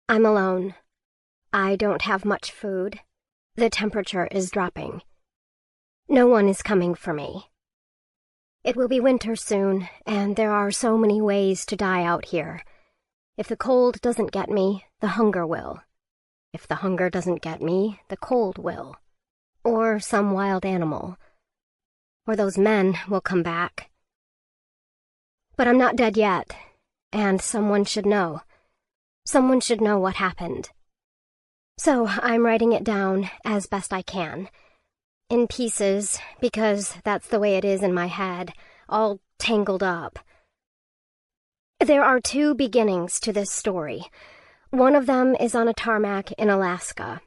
I'm alone. I don't have much food. The temperature is dropping. No one is coming for me. It will be winter soon, and there are so many ways to die out here. If the cold doesn't get me, the hunger will. If the hunger doesn't get me, the cold will. Or some wild animal. Or those men will come back. But I'm not dead yet, and someone should know. Someone should know what happened. So I'm writing it down as best I can. In pieces, because that's the way it is in my head, all tangled up. There are two beginnings to this story. One of them is on a tarmac in Alaska.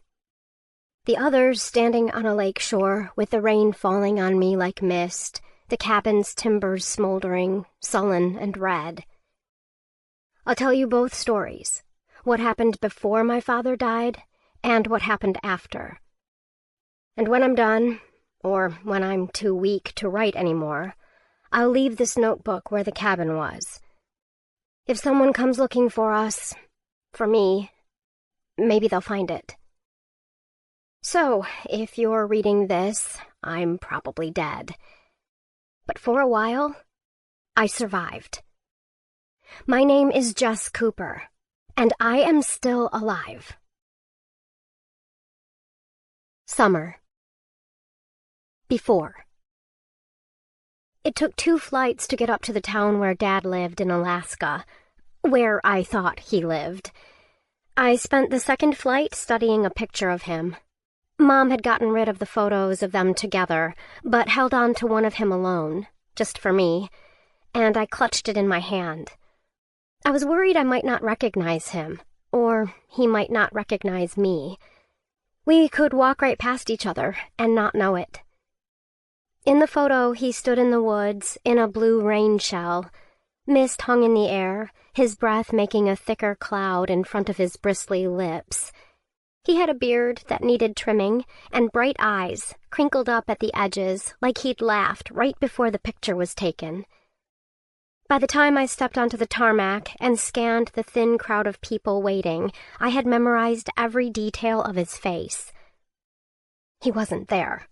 The other's standing on a lake shore with the rain falling on me like mist, the cabin's timbers smoldering, sullen and red. I'll tell you both stories, what happened before my father died and what happened after. And when I'm done, or when I'm too weak to write anymore, I'll leave this notebook where the cabin was. If someone comes looking for us, for me, maybe they'll find it. So, if you're reading this, I'm probably dead. But for a while, I survived. My name is Jess Cooper, and I am still alive. Summer. Before. It took 2 flights to get up to the town where Dad lived in Alaska, where I thought he lived. I spent the second flight studying a picture of him. Mom had gotten rid of the photos of them together, but held on to one of him alone, just for me, and I clutched it in my hand. I was worried I might not recognize him, or he might not recognize me. We could walk right past each other and not know it. In the photo, he stood in the woods in a blue rain shell. Mist hung in the air, his breath making a thicker cloud in front of his bristly lips. He had a beard that needed trimming and bright eyes, crinkled up at the edges like he'd laughed right before the picture was taken. By the time I stepped onto the tarmac and scanned the thin crowd of people waiting, I had memorized every detail of his face. He wasn't there.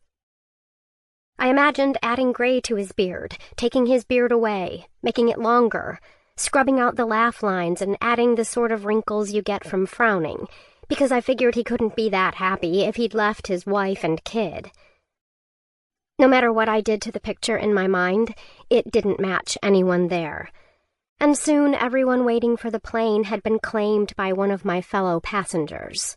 I imagined adding gray to his beard, taking his beard away, making it longer, scrubbing out the laugh lines and adding the sort of wrinkles you get from frowning, because I figured he couldn't be that happy if he'd left his wife and kid. No matter what I did to the picture in my mind, it didn't match anyone there. And soon everyone waiting for the plane had been claimed by one of my fellow passengers.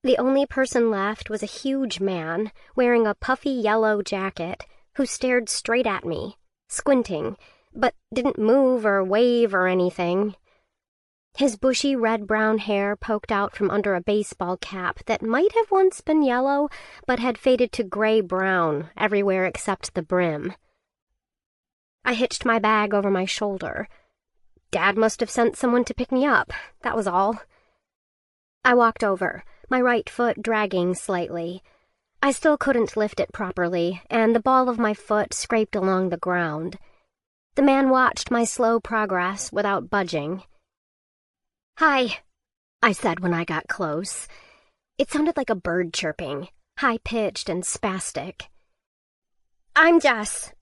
The only person left was a huge man wearing a puffy yellow jacket who stared straight at me, squinting, but didn't move or wave or anything. His bushy red-brown hair poked out from under a baseball cap that might have once been yellow, but had faded to gray-brown everywhere except the brim. I hitched my bag over my shoulder. Dad must have sent someone to pick me up, that was all. I walked over, my right foot dragging slightly. I still couldn't lift it properly, and the ball of my foot scraped along the ground. The man watched my slow progress without budging. "Hi," I said when I got close. It sounded like a bird chirping, high-pitched and spastic. "I'm Jess.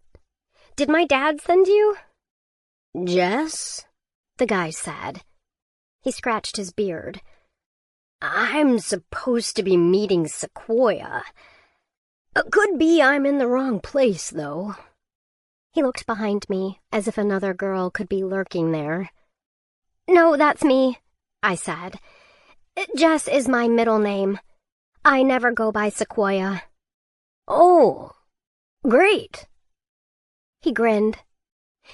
Did my dad send you?" "Jess?" the guy said. He scratched his beard. "I'm supposed to be meeting Sequoia. Could be I'm in the wrong place, though." He looked behind me, as if another girl could be lurking there. "No, that's me," I said. "Jess is my middle name. I never go by Sequoia." "Oh, great." He grinned.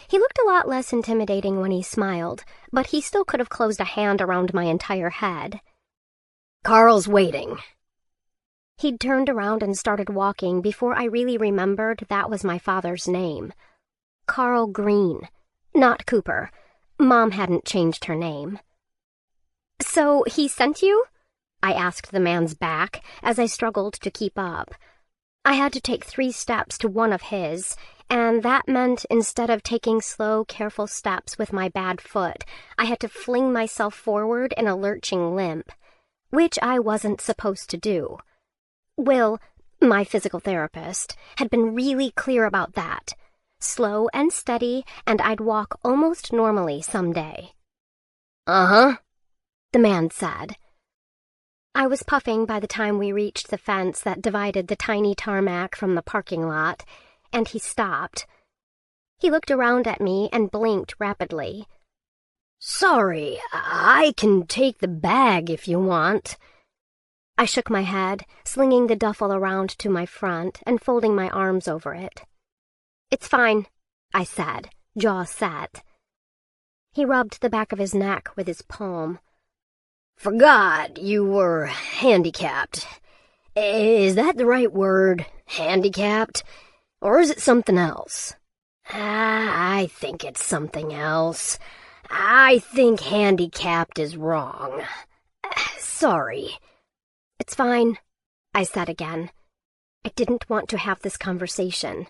He looked a lot less intimidating when he smiled, but he still could have closed a hand around my entire head. "Carl's waiting." He'd turned around and started walking before I really remembered that was my father's name. Carl Green, not Cooper. Mom hadn't changed her name. "So he sent you?" I asked the man's back as I struggled to keep up. I had to take 3 steps to one of his, and that meant instead of taking slow, careful steps with my bad foot, I had to fling myself forward in a lurching limp, which I wasn't supposed to do. Will, my physical therapist, had been really clear about that. Slow and steady, and I'd walk almost normally someday. Uh-huh, the man said. I was puffing by the time we reached the fence that divided the tiny tarmac from the parking lot, and he stopped. He looked around at me and blinked rapidly. Sorry, I can take the bag if you want. I shook my head, slinging the duffel around to my front and folding my arms over it. It's fine, I said, jaw set. He rubbed the back of his neck with his palm. Forgot you were handicapped. Is that the right word, handicapped? Or is it something else? I think it's something else. I think handicapped is wrong. Sorry. It's fine, I said again. I didn't want to have this conversation.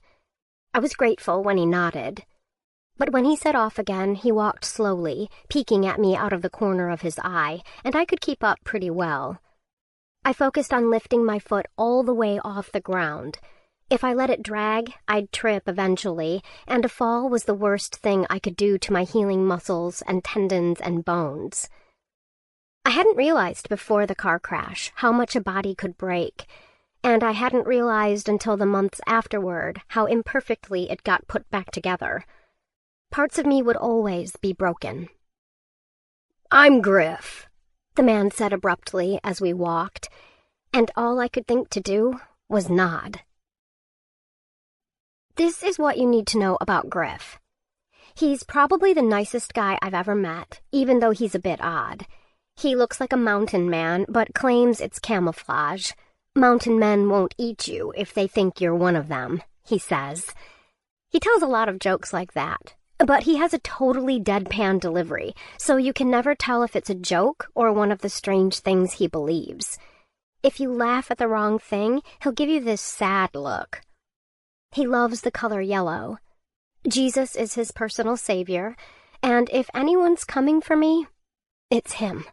I was grateful when he nodded. But when he set off again, he walked slowly, peeking at me out of the corner of his eye, and I could keep up pretty well. I focused on lifting my foot all the way off the ground. If I let it drag, I'd trip eventually, and a fall was the worst thing I could do to my healing muscles and tendons and bones. I hadn't realized before the car crash how much a body could break, and I hadn't realized until the months afterward how imperfectly it got put back together. Parts of me would always be broken. I'm Griff, the man said abruptly as we walked, and all I could think to do was nod. This is what you need to know about Griff. He's probably the nicest guy I've ever met, even though he's a bit odd. He looks like a mountain man, but claims it's camouflage. Mountain men won't eat you if they think you're one of them, he says. He tells a lot of jokes like that. But he has a totally deadpan delivery, so you can never tell if it's a joke or one of the strange things he believes. If you laugh at the wrong thing, he'll give you this sad look. He loves the color yellow. Jesus is his personal savior, and if anyone's coming for me, it's him.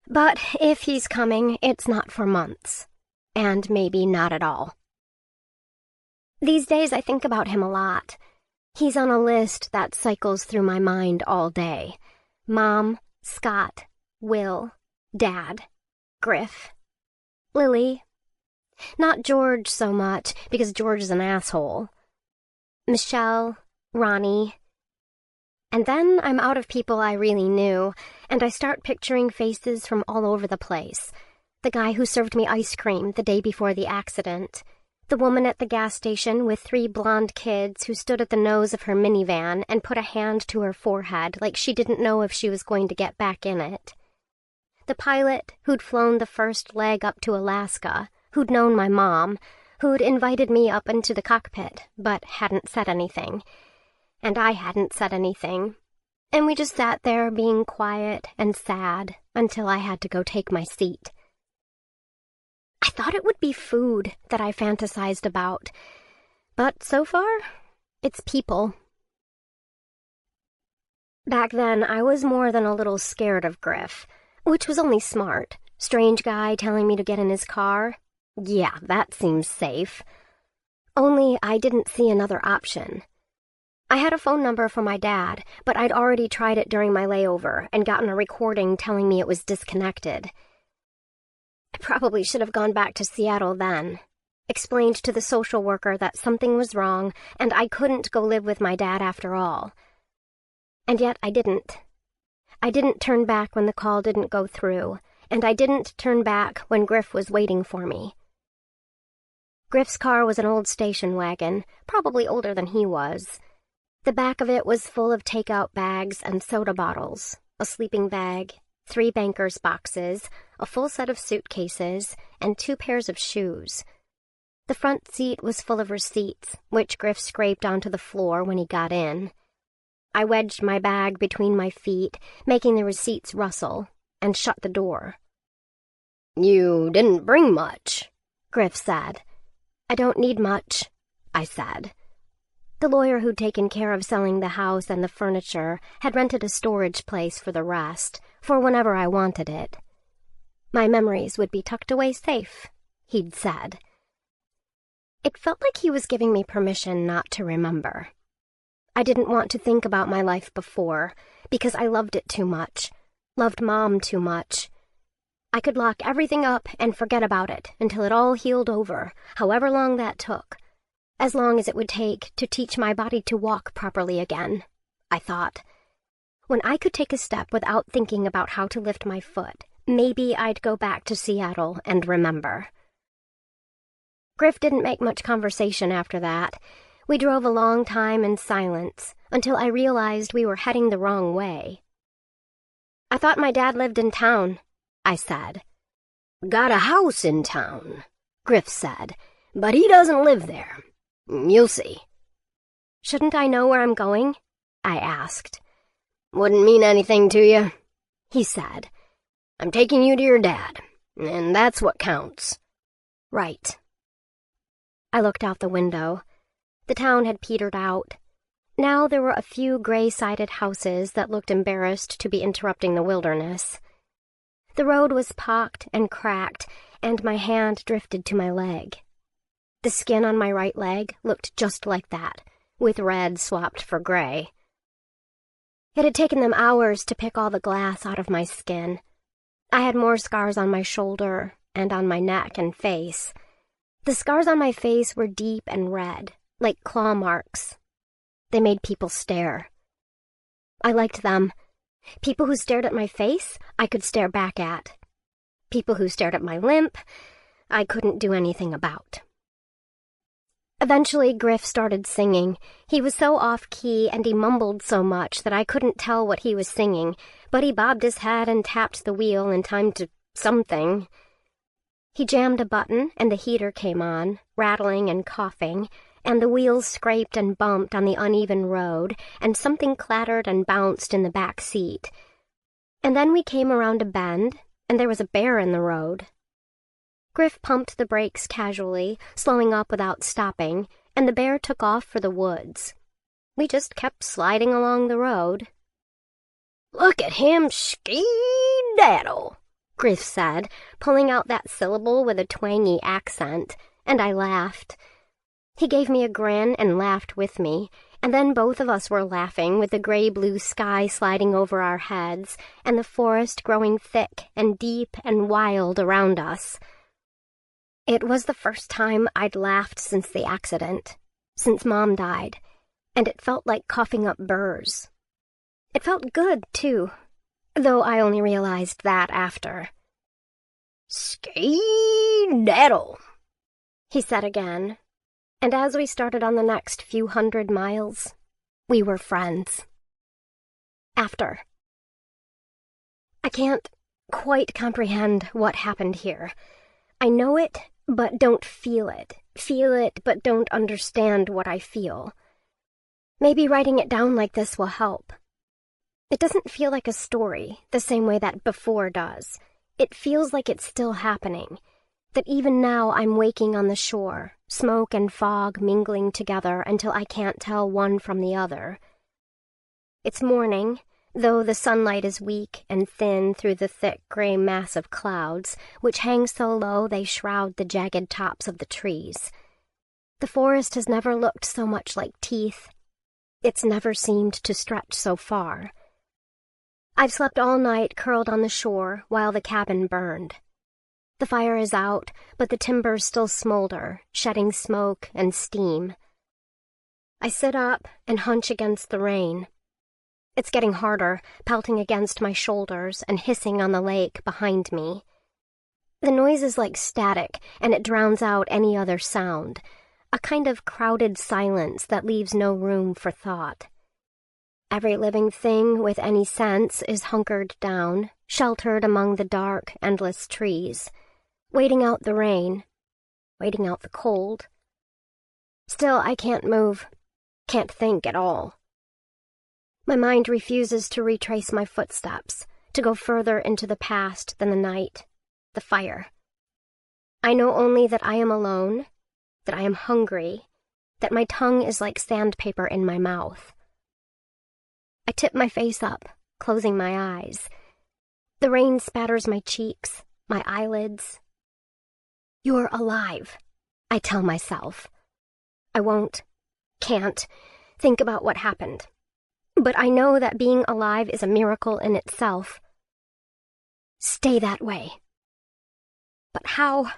But if he's coming, it's not for months, and maybe not at all. These days I think about him a lot. He's on a list that cycles through my mind all day. Mom, Scott, Will, Dad, Griff, Lily. Not George so much, because George is an asshole. Michelle, Ronnie. And then I'm out of people I really knew, and I start picturing faces from all over the place. The guy who served me ice cream the day before the accident. The woman at the gas station with 3 blonde kids who stood at the nose of her minivan and put a hand to her forehead like she didn't know if she was going to get back in it. The pilot who'd flown the first leg up to Alaska, who'd known my mom, who'd invited me up into the cockpit, but hadn't said anything. And I hadn't said anything. And we just sat there being quiet and sad until I had to go take my seat. I thought it would be food that I fantasized about, but so far, it's people. Back then, I was more than a little scared of Griff, which was only smart. Strange guy telling me to get in his car? Yeah, that seems safe. Only I didn't see another option. I had a phone number for my dad, but I'd already tried it during my layover and gotten a recording telling me it was disconnected. I probably should have gone back to Seattle then. Explained to the social worker that something was wrong and I couldn't go live with my dad after all. And yet I didn't. I didn't turn back when the call didn't go through, and I didn't turn back when Griff was waiting for me. Griff's car was an old station wagon, probably older than he was. The back of it was full of takeout bags and soda bottles, a sleeping bag, 3 banker's boxes, a full set of suitcases, and 2 pairs of shoes. The front seat was full of receipts, which Griff scraped onto the floor when he got in. I wedged my bag between my feet, making the receipts rustle, and shut the door. You didn't bring much, Griff said. I don't need much, I said. The lawyer who'd taken care of selling the house and the furniture had rented a storage place for the rest, for whenever I wanted it. My memories would be tucked away safe, he'd said. It felt like he was giving me permission not to remember. I didn't want to think about my life before, because I loved it too much, loved Mom too much. I could lock everything up and forget about it until it all healed over, however long that took. As long as it would take to teach my body to walk properly again, I thought. When I could take a step without thinking about how to lift my foot, maybe I'd go back to Seattle and remember. Griff didn't make much conversation after that. We drove a long time in silence, until I realized we were heading the wrong way. "I thought my dad lived in town," I said. "Got a house in town," Griff said, "but he doesn't live there. You'll see." "Shouldn't I know where I'm going?" I asked. "Wouldn't mean anything to you," he said. "I'm taking you to your dad, and that's what counts." "Right." I looked out the window. The town had petered out. Now there were a few gray-sided houses that looked embarrassed to be interrupting the wilderness. The road was pocked and cracked, and my hand drifted to my leg. The skin on my right leg looked just like that, with red swapped for gray. It had taken them hours to pick all the glass out of my skin. I had more scars on my shoulder and on my neck and face. The scars on my face were deep and red, like claw marks. They made people stare. I liked them. People who stared at my face, I could stare back at. People who stared at my limp, I couldn't do anything about. Eventually, Griff started singing. He was so off-key and he mumbled so much that I couldn't tell what he was singing, but he bobbed his head and tapped the wheel in time to something. He jammed a button and the heater came on, rattling and coughing, and the wheels scraped and bumped on the uneven road, and something clattered and bounced in the back seat. And then we came around a bend, and there was a bear in the road. Griff pumped the brakes casually, slowing up without stopping, and the bear took off for the woods. We just kept sliding along the road. "Look at him ski-daddle," Griff said, pulling out that syllable with a twangy accent, and I laughed. He gave me a grin and laughed with me, and then both of us were laughing with the gray-blue sky sliding over our heads and the forest growing thick and deep and wild around us. It was the first time I'd laughed since the accident, since Mom died, and it felt like coughing up burrs. It felt good, too, though I only realized that after. "Ski-daddle," he said again, and as we started on the next few 100 miles, we were friends. After. I can't quite comprehend what happened here. I know it, but don't feel it. Feel it, but don't understand what I feel. Maybe writing it down like this will help. It doesn't feel like a story, the same way that before does. It feels like it's still happening, that even now I'm waking on the shore, smoke and fog mingling together until I can't tell one from the other. It's morning, though the sunlight is weak and thin through the thick gray mass of clouds, which hang so low they shroud the jagged tops of the trees. The forest has never looked so much like teeth. It's never seemed to stretch so far. I've slept all night curled on the shore while the cabin burned. The fire is out, but the timbers still smolder, shedding smoke and steam. I sit up and hunch against the rain. It's getting harder, pelting against my shoulders and hissing on the lake behind me. The noise is like static, and it drowns out any other sound, a kind of crowded silence that leaves no room for thought. Every living thing with any sense is hunkered down, sheltered among the dark, endless trees, waiting out the rain, waiting out the cold. Still, I can't move, can't think at all. My mind refuses to retrace my footsteps, to go further into the past than the night, the fire. I know only that I am alone, that I am hungry, that my tongue is like sandpaper in my mouth. I tip my face up, closing my eyes. The rain spatters my cheeks, my eyelids. You're alive, I tell myself. I can't think about what happened. But I know that being alive is a miracle in itself. Stay that way. But how?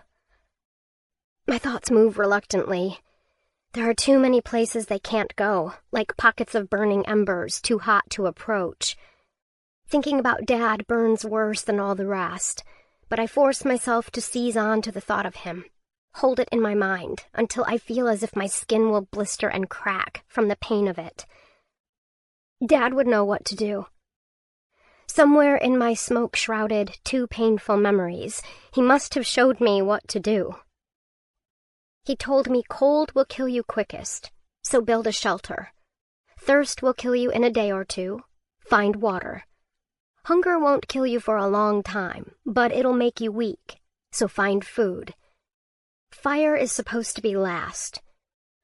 My thoughts move reluctantly. There are too many places they can't go, like pockets of burning embers too hot to approach. Thinking about Dad burns worse than all the rest, but I force myself to seize on to the thought of him, hold it in my mind until I feel as if my skin will blister and crack from the pain of it. Dad would know what to do. Somewhere in my smoke-shrouded, too painful memories, he must have showed me what to do. He told me cold will kill you quickest, so build a shelter. Thirst will kill you in a day or two. Find water. Hunger won't kill you for a long time, but it'll make you weak, so find food. Fire is supposed to be last.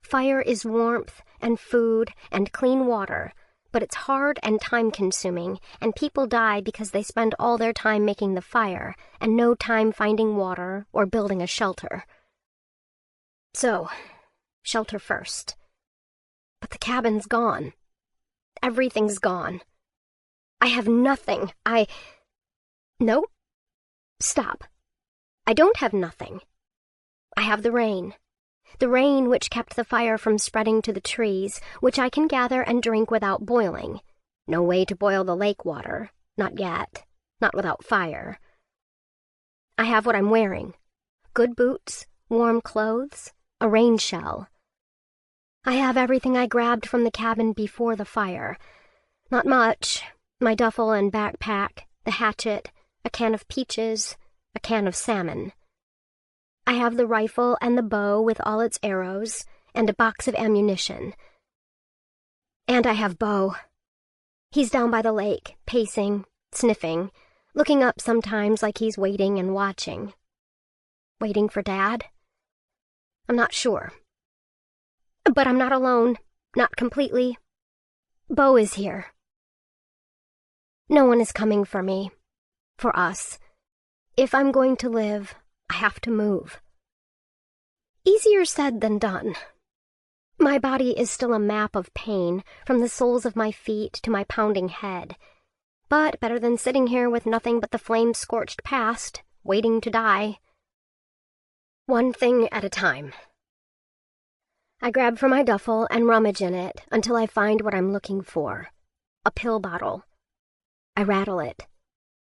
Fire is warmth and food and clean water, but it's hard and time-consuming, and people die because they spend all their time making the fire and no time finding water or building a shelter. So, shelter first. But the cabin's gone. Everything's gone. I have nothing. No. Stop. I don't have nothing. I have the rain. The rain which kept the fire from spreading to the trees, which I can gather and drink without boiling. No way to boil the lake water. Not yet. Not without fire. I have what I'm wearing. Good boots, warm clothes, a rain shell. I have everything I grabbed from the cabin before the fire. Not much. My duffel and backpack, the hatchet, a can of peaches, a can of salmon. I have the rifle and the bow with all its arrows, and a box of ammunition. And I have Bo. He's down by the lake, pacing, sniffing, looking up sometimes like he's waiting and watching. Waiting for Dad? I'm not sure. But I'm not alone, not completely. Bo is here. No one is coming for me, for us. If I'm going to live, I have to move. Easier said than done. My body is still a map of pain, from the soles of my feet to my pounding head. But better than sitting here with nothing but the flame-scorched past, waiting to die. One thing at a time. I grab for my duffel and rummage in it until I find what I'm looking for. A pill bottle. I rattle it.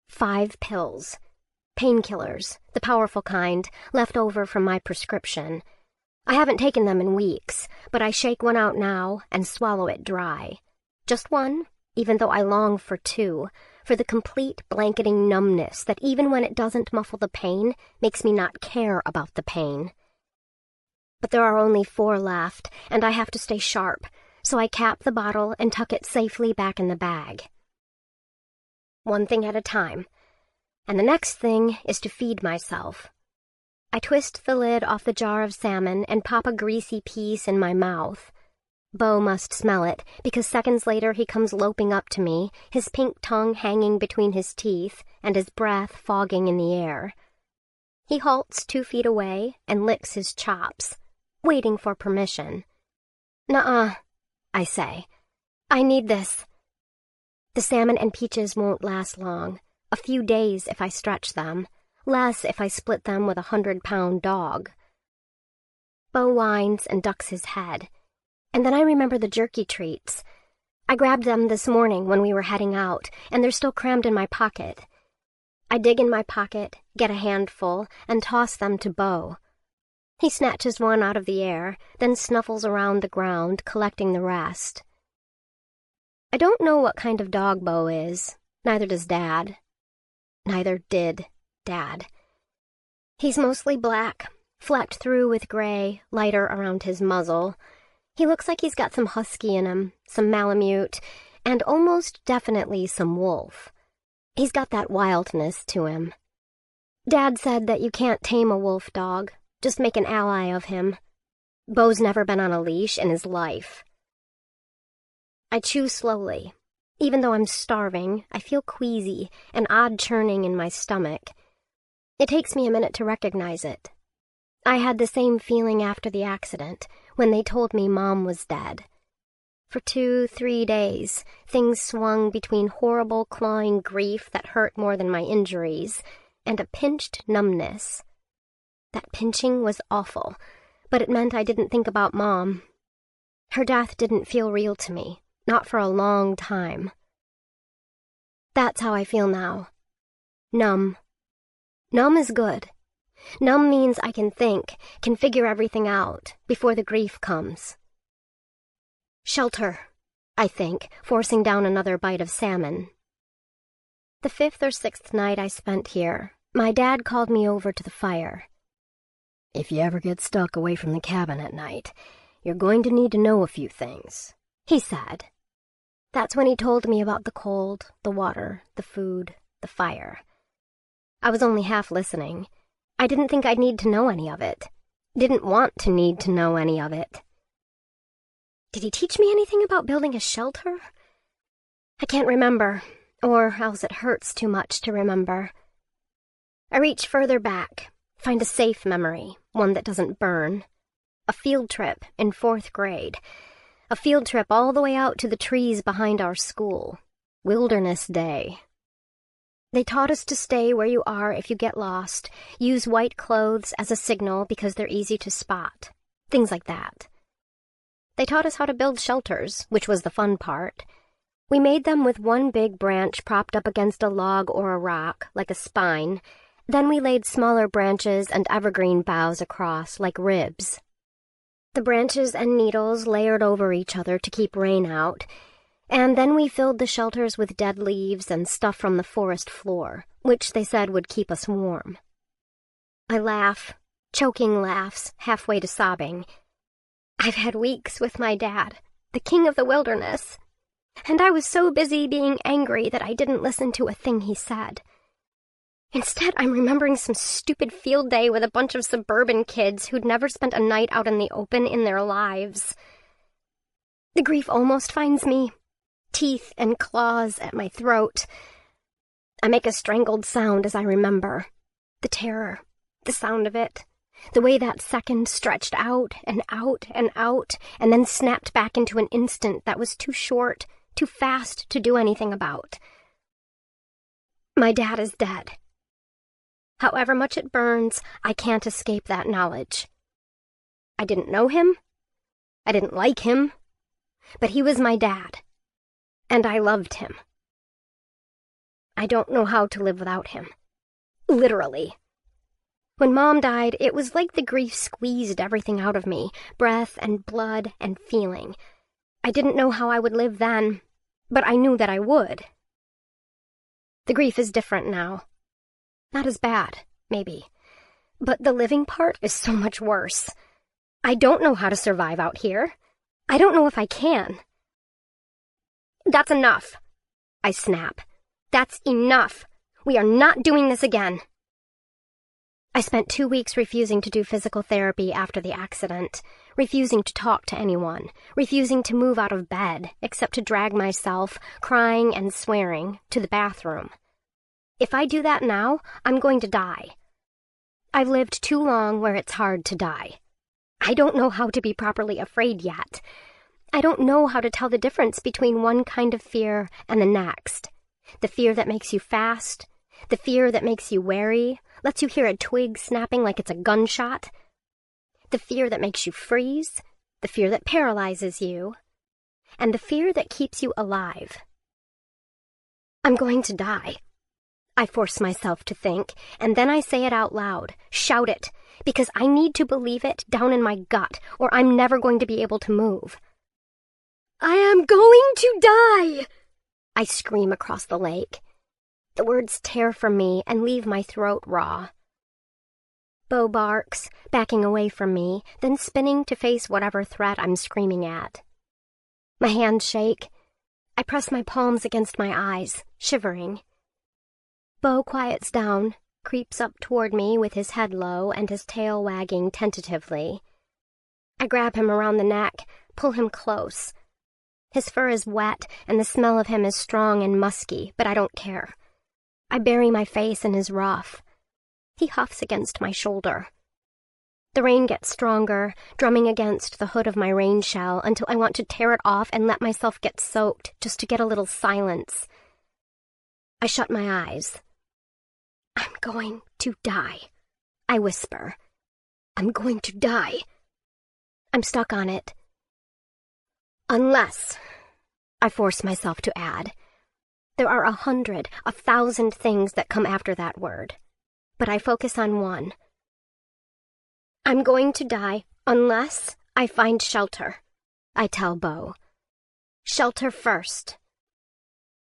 5 pills. Painkillers, the powerful kind, left over from my prescription. I haven't taken them in weeks, but I shake one out now and swallow it dry. Just one, even though I long for 2, for the complete blanketing numbness that even when it doesn't muffle the pain, makes me not care about the pain. But there are only 4 left, and I have to stay sharp, so I cap the bottle and tuck it safely back in the bag. One thing at a time. And the next thing is to feed myself. I twist the lid off the jar of salmon and pop a greasy piece in my mouth. Bo must smell it, because seconds later he comes loping up to me, his pink tongue hanging between his teeth and his breath fogging in the air. He halts 2 feet away and licks his chops, waiting for permission. "Nuh-uh," I say. "I need this." The salmon and peaches won't last long. A few days if I stretch them, less if I split them with a 100-pound dog. Bo whines and ducks his head, and then I remember the jerky treats. I grabbed them this morning when we were heading out, and they're still crammed in my pocket. I dig in my pocket, get a handful, and toss them to Bo. He snatches one out of the air, then snuffles around the ground, collecting the rest. I don't know what kind of dog Bo is, neither does Dad. Neither did Dad. He's mostly black, flecked through with gray, lighter around his muzzle. He looks like he's got some husky in him, some Malamute, and almost definitely some wolf. He's got that wildness to him. Dad said that you can't tame a wolf dog, just make an ally of him. Bo's never been on a leash in his life. I chew slowly. Even though I'm starving, I feel queasy, an odd churning in my stomach. It takes me a minute to recognize it. I had the same feeling after the accident, when they told me Mom was dead. For 2-3 days, things swung between horrible, clawing grief that hurt more than my injuries, and a pinched numbness. That pinching was awful, but it meant I didn't think about Mom. Her death didn't feel real to me, not for a long time. That's how I feel now. Numb. Numb is good. Numb means I can think, can figure everything out, before the grief comes. Shelter, I think, forcing down another bite of salmon. The 5th or 6th night I spent here, my dad called me over to the fire. "If you ever get stuck away from the cabin at night, you're going to need to know a few things," he said. That's when he told me about the cold, the water, the food, the fire. I was only half listening. I didn't think I'd need to know any of it. Didn't want to need to know any of it. Did he teach me anything about building a shelter? I can't remember, or else it hurts too much to remember. I reach further back, find a safe memory, one that doesn't burn. A field trip in 4th grade. A field trip all the way out to the trees behind our school. Wilderness Day. They taught us to stay where you are if you get lost, use white clothes as a signal because they're easy to spot. Things like that. They taught us how to build shelters, which was the fun part. We made them with one big branch propped up against a log or a rock, like a spine. Then we laid smaller branches and evergreen boughs across, like ribs. The branches and needles layered over each other to keep rain out, and then we filled the shelters with dead leaves and stuff from the forest floor, which they said would keep us warm. I laugh, choking laughs, halfway to sobbing. I've had weeks with my dad, the king of the wilderness, and I was so busy being angry that I didn't listen to a thing he said. Instead, I'm remembering some stupid field day with a bunch of suburban kids who'd never spent a night out in the open in their lives. The grief almost finds me, teeth and claws at my throat. I make a strangled sound as I remember. The terror, the sound of it, the way that second stretched out and out and out, and then snapped back into an instant that was too short, too fast to do anything about. My dad is dead. However much it burns, I can't escape that knowledge. I didn't know him. I didn't like him. But he was my dad. And I loved him. I don't know how to live without him. Literally. When Mom died, it was like the grief squeezed everything out of me, breath and blood and feeling. I didn't know how I would live then, but I knew that I would. The grief is different now. Not as bad, maybe. But the living part is so much worse. I don't know how to survive out here. I don't know if I can. That's enough, I snap. That's enough. We are not doing this again. I spent 2 weeks refusing to do physical therapy after the accident, refusing to talk to anyone, refusing to move out of bed, except to drag myself, crying and swearing, to the bathroom. If I do that now, I'm going to die. I've lived too long where it's hard to die. I don't know how to be properly afraid yet. I don't know how to tell the difference between one kind of fear and the next. The fear that makes you fast, the fear that makes you wary, lets you hear a twig snapping like it's a gunshot. The fear that makes you freeze, the fear that paralyzes you, and the fear that keeps you alive. I'm going to die. I force myself to think, and then I say it out loud, shout it, because I need to believe it down in my gut, or I'm never going to be able to move. I am going to die! I scream across the lake. The words tear from me and leave my throat raw. Bo barks, backing away from me, then spinning to face whatever threat I'm screaming at. My hands shake. I press my palms against my eyes, shivering. Bo quiets down, creeps up toward me with his head low and his tail wagging tentatively. I grab him around the neck, pull him close. His fur is wet, and the smell of him is strong and musky, but I don't care. I bury my face in his ruff. He huffs against my shoulder. The rain gets stronger, drumming against the hood of my rain shell until I want to tear it off and let myself get soaked just to get a little silence. I shut my eyes. I'm going to die, I whisper. I'm going to die. I'm stuck on it. Unless, I force myself to add. There are 100, 1,000 things that come after that word, but I focus on one. I'm going to die unless I find shelter, I tell Bo. Shelter first.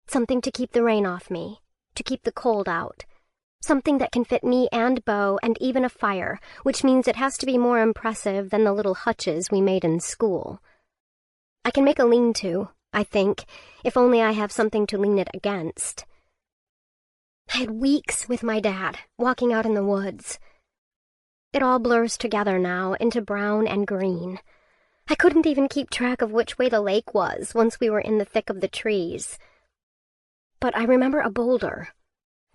Something to keep the rain off me, to keep the cold out. Something that can fit me and Bo and even a fire, which means it has to be more impressive than the little hutches we made in school. I can make a lean-to, I think, if only I have something to lean it against. I had weeks with my dad, walking out in the woods. It all blurs together now into brown and green. I couldn't even keep track of which way the lake was once we were in the thick of the trees. But I remember a boulder.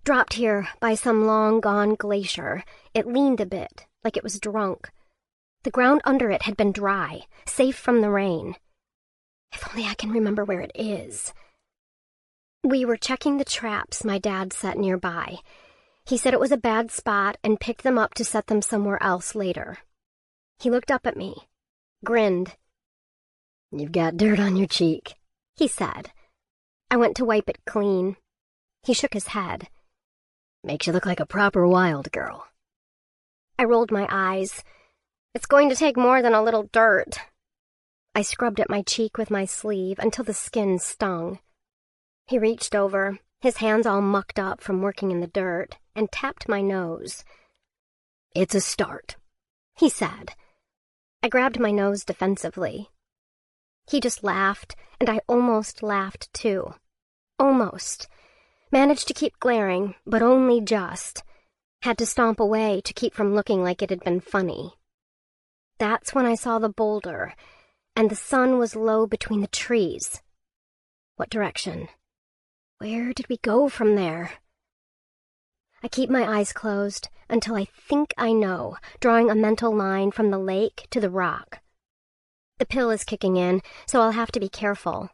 Dropped here by some long-gone glacier, it leaned a bit, like it was drunk. The ground under it had been dry, safe from the rain. If only I can remember where it is. We were checking the traps my dad set nearby. He said it was a bad spot and picked them up to set them somewhere else later. He looked up at me, grinned. "You've got dirt on your cheek," he said. I went to wipe it clean. He shook his head. "Makes you look like a proper wild girl." I rolled my eyes. It's going to take more than a little dirt. I scrubbed at my cheek with my sleeve until the skin stung. He reached over, his hands all mucked up from working in the dirt, and tapped my nose. "It's a start," he said. I grabbed my nose defensively. He just laughed, and I almost laughed too. Almost. Managed to keep glaring, but only just. Had to stomp away to keep from looking like it had been funny. That's when I saw the boulder, and the sun was low between the trees. What direction? Where did we go from there? I keep my eyes closed until I think I know, drawing a mental line from the lake to the rock. The pill is kicking in, so I'll have to be careful.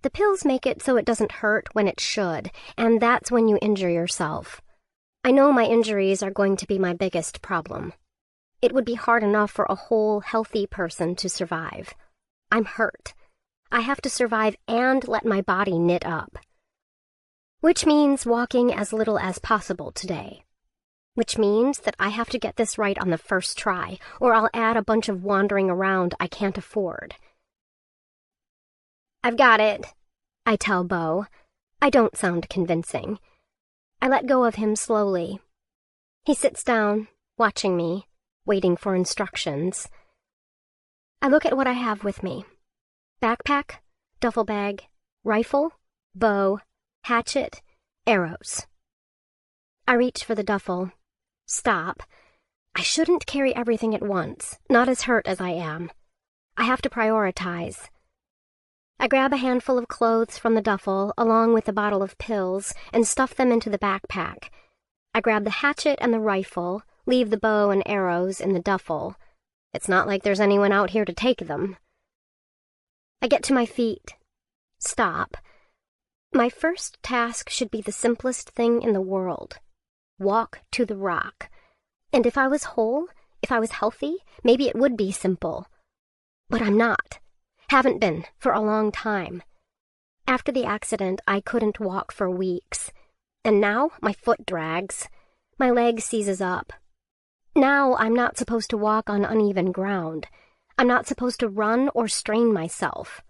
The pills make it so it doesn't hurt when it should, and that's when you injure yourself. I know my injuries are going to be my biggest problem. It would be hard enough for a whole, healthy person to survive. I'm hurt. I have to survive and let my body knit up. Which means walking as little as possible today. Which means that I have to get this right on the first try, or I'll add a bunch of wandering around I can't afford. "I've got it," I tell Bo. I don't sound convincing. I let go of him slowly. He sits down, watching me, waiting for instructions. I look at what I have with me. Backpack, duffel bag, rifle, bow, hatchet, arrows. I reach for the duffel. Stop. I shouldn't carry everything at once, not as hurt as I am. I have to prioritize. I grab a handful of clothes from the duffel, along with a bottle of pills, and stuff them into the backpack. I grab the hatchet and the rifle, leave the bow and arrows in the duffel. It's not like there's anyone out here to take them. I get to my feet. Stop. My first task should be the simplest thing in the world. Walk to the rock. And if I was whole, if I was healthy, maybe it would be simple. But I'm not. Haven't been for a long time. After the accident, I couldn't walk for weeks. And now my foot drags. My leg seizes up. Now I'm not supposed to walk on uneven ground. I'm not supposed to run or strain myself.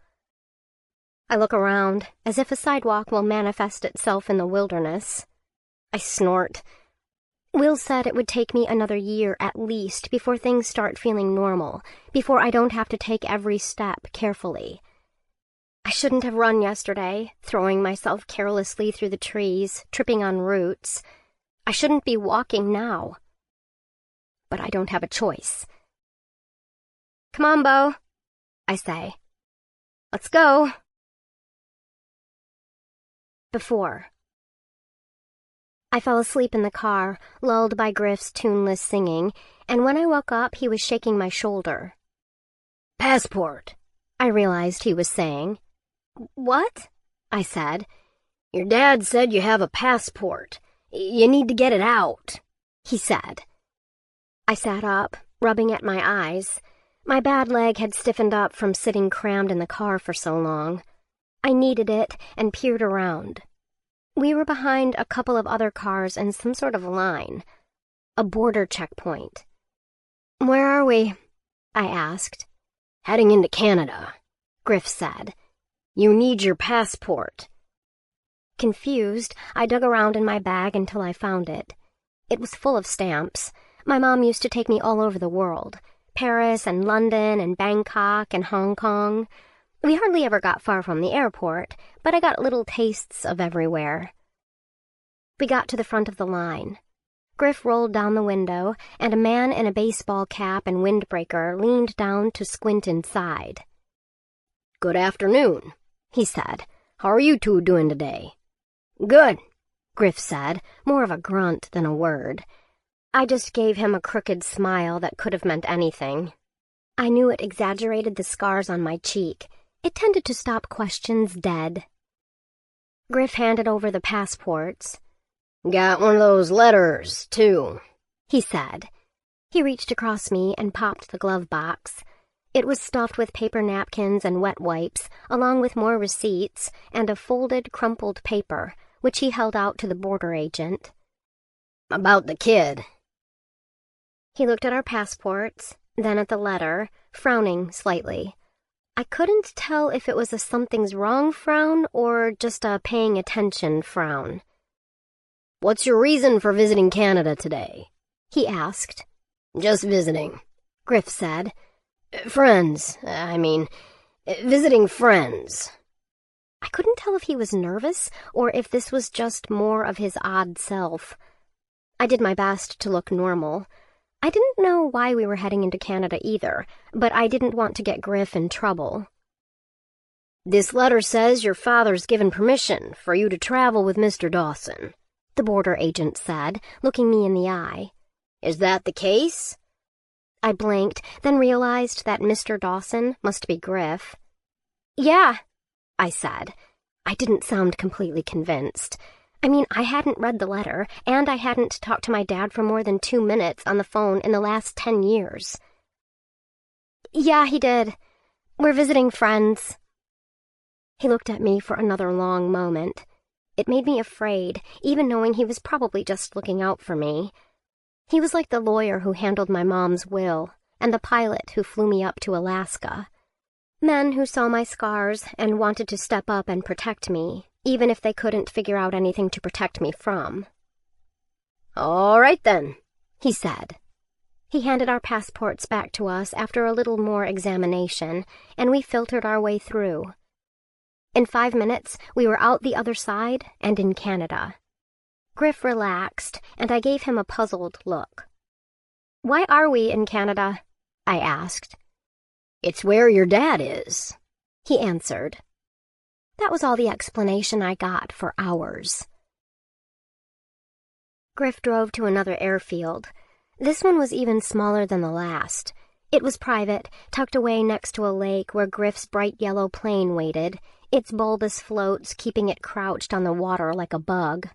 I look around, as if a sidewalk will manifest itself in the wilderness. I snort. Will said it would take me another year at least before things start feeling normal, before I don't have to take every step carefully. I shouldn't have run yesterday, throwing myself carelessly through the trees, tripping on roots. I shouldn't be walking now. But I don't have a choice. Come on, Bo, I say. Let's go. Before. I fell asleep in the car, lulled by Griff's tuneless singing, and when I woke up, he was shaking my shoulder. Passport, I realized he was saying. What? I said. Your dad said you have a passport. You need to get it out, he said. I sat up, rubbing at my eyes. My bad leg had stiffened up from sitting crammed in the car for so long. I needed it and peered around. We were behind a couple of other cars in some sort of line. A border checkpoint. Where are we? I asked. Heading into Canada, Griff said. You need your passport. Confused, I dug around in my bag until I found it. It was full of stamps. My mom used to take me all over the world. Paris and London and Bangkok and Hong Kong. We hardly ever got far from the airport, but I got little tastes of everywhere. We got to the front of the line. Griff rolled down the window, and a man in a baseball cap and windbreaker leaned down to squint inside. Good afternoon, he said. How are you two doing today? Good, Griff said, more of a grunt than a word. I just gave him a crooked smile that could have meant anything. I knew it exaggerated the scars on my cheek. It tended to stop questions dead. Griff handed over the passports. Got one of those letters, too, he said. He reached across me and popped the glove box. It was stuffed with paper napkins and wet wipes, along with more receipts and a folded, crumpled paper, which he held out to the border agent. About the kid. He looked at our passports, then at the letter, frowning slightly. I couldn't tell if it was a something's wrong frown or just a paying attention frown. What's your reason for visiting Canada today? He asked. Just visiting, Griff said. Visiting friends. I couldn't tell if he was nervous or if this was just more of his odd self. I did my best to look normal. I didn't know why we were heading into Canada either, but I didn't want to get Griff in trouble. This letter says your father's given permission for you to travel with Mr. Dawson, the border agent said, looking me in the eye. Is that the case? I blinked, then realized that Mr. Dawson must be Griff. Yeah, I said. I didn't sound completely convinced. I hadn't read the letter, and I hadn't talked to my dad for more than 2 minutes on the phone in the last 10 years. Yeah, he did. We're visiting friends. He looked at me for another long moment. It made me afraid, even knowing he was probably just looking out for me. He was like the lawyer who handled my mom's will, and the pilot who flew me up to Alaska. Men who saw my scars and wanted to step up and protect me, even if they couldn't figure out anything to protect me from. All right, then, he said. He handed our passports back to us after a little more examination, and we filtered our way through. In 5 minutes, we were out the other side and in Canada. Griff relaxed, and I gave him a puzzled look. Why are we in Canada? I asked. It's where your dad is, he answered. That was all the explanation I got for hours. Griff drove to another airfield. This one was even smaller than the last. It was private, tucked away next to a lake where Griff's bright yellow plane waited, its bulbous floats keeping it crouched on the water like a bug.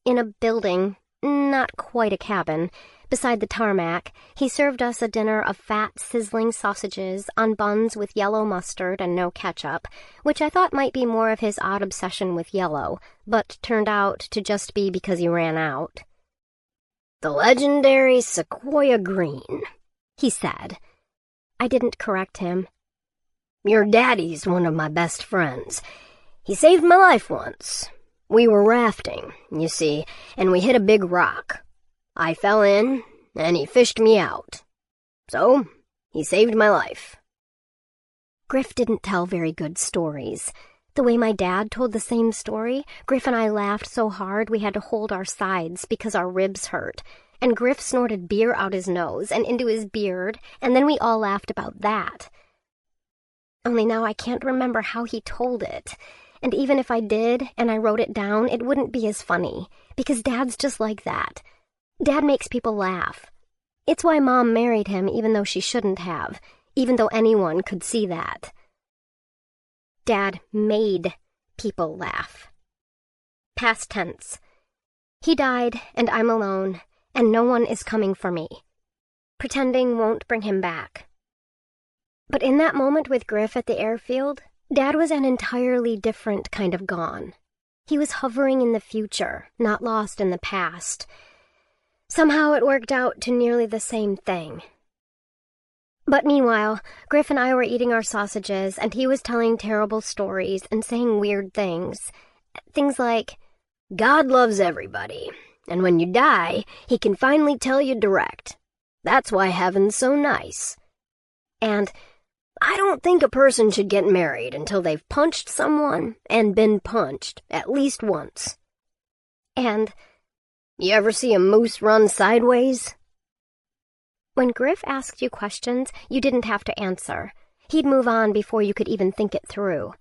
In a building, not quite a cabin, beside the tarmac, he served us a dinner of fat, sizzling sausages on buns with yellow mustard and no ketchup, which I thought might be more of his odd obsession with yellow, but turned out to just be because he ran out. The legendary Sequoia Green, he said. I didn't correct him. Your daddy's one of my best friends. He saved my life once. We were rafting, you see, and we hit a big rock. I fell in, and he fished me out. So, he saved my life. Griff didn't tell very good stories. The way my dad told the same story, Griff and I laughed so hard we had to hold our sides because our ribs hurt, and Griff snorted beer out his nose and into his beard, and then we all laughed about that. Only now I can't remember how he told it, and even if I did and I wrote it down, it wouldn't be as funny, because Dad's just like that. Dad makes people laugh. It's why Mom married him even though she shouldn't have, even though anyone could see that. Dad made people laugh. Past tense. He died, and I'm alone, and no one is coming for me. Pretending won't bring him back. But in that moment with Griff at the airfield, Dad was an entirely different kind of gone. He was hovering in the future, not lost in the past. Somehow it worked out to nearly the same thing. But meanwhile, Griff and I were eating our sausages, and he was telling terrible stories and saying weird things. Things like, God loves everybody, and when you die, he can finally tell you direct. That's why heaven's so nice. And, I don't think a person should get married until they've punched someone and been punched at least once. And, you ever see a moose run sideways? When Griff asked you questions, you didn't have to answer. He'd move on before you could even think it through.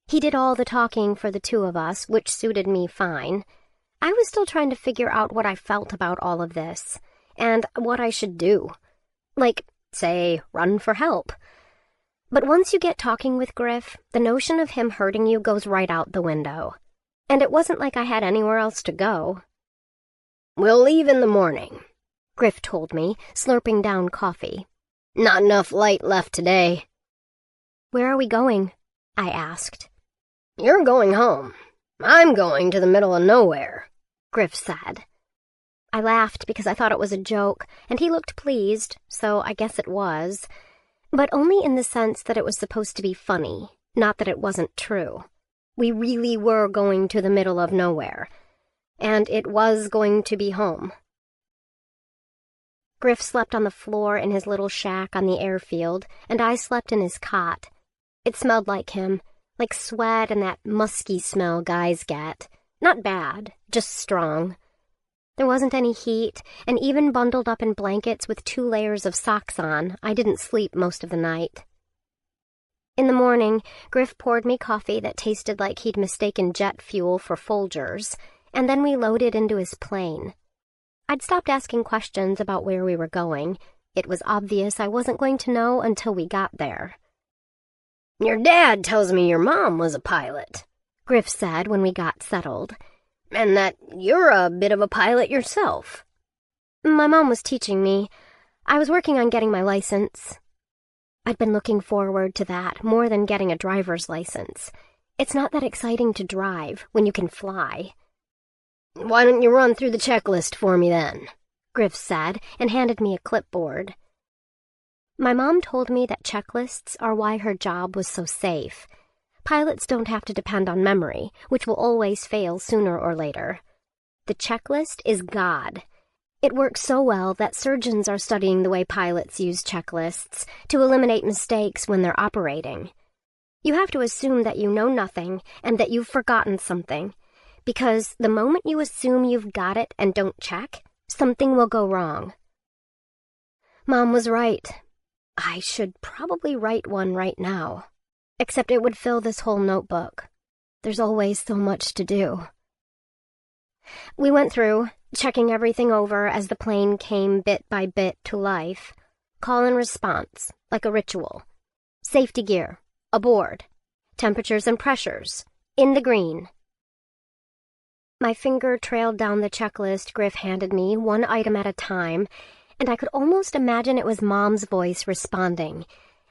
He did all the talking for the two of us, which suited me fine. I was still trying to figure out what I felt about all of this, and what I should do. Like, say, run for help. But once you get talking with Griff, the notion of him hurting you goes right out the window. And it wasn't like I had anywhere else to go. We'll leave in the morning, Griff told me, slurping down coffee. Not enough light left today. Where are we going? I asked. You're going home. I'm going to the middle of nowhere, Griff said. I laughed because I thought it was a joke, and he looked pleased, so I guess it was. But only in the sense that it was supposed to be funny, not that it wasn't true. We really were going to the middle of nowhere, and it was going to be home. Griff slept on the floor in his little shack on the airfield, and I slept in his cot. It smelled like him, like sweat and that musky smell guys get. Not bad, just strong. There wasn't any heat, and even bundled up in blankets with 2 layers of socks on, I didn't sleep most of the night. In the morning, Griff poured me coffee that tasted like he'd mistaken jet fuel for Folgers, and then we loaded into his plane. I'd stopped asking questions about where we were going. It was obvious I wasn't going to know until we got there. Your dad tells me your mom was a pilot, Griff said when we got settled, and that you're a bit of a pilot yourself. My mom was teaching me. I was working on getting my license. I'd been looking forward to that more than getting a driver's license. It's not that exciting to drive when you can fly. Why don't you run through the checklist for me then? Griff said, and handed me a clipboard. My mom told me that checklists are why her job was so safe. Pilots don't have to depend on memory, which will always fail sooner or later. The checklist is God. It works so well that surgeons are studying the way pilots use checklists to eliminate mistakes when they're operating. You have to assume that you know nothing and that you've forgotten something, because the moment you assume you've got it and don't check, something will go wrong. Mom was right. I should probably write one right now, except it would fill this whole notebook. There's always so much to do. We went through, checking everything over as the plane came bit by bit to life. Call and response, like a ritual. Safety gear, aboard. Temperatures and pressures, in the green. My finger trailed down the checklist Griff handed me, one item at a time, and I could almost imagine it was Mom's voice responding.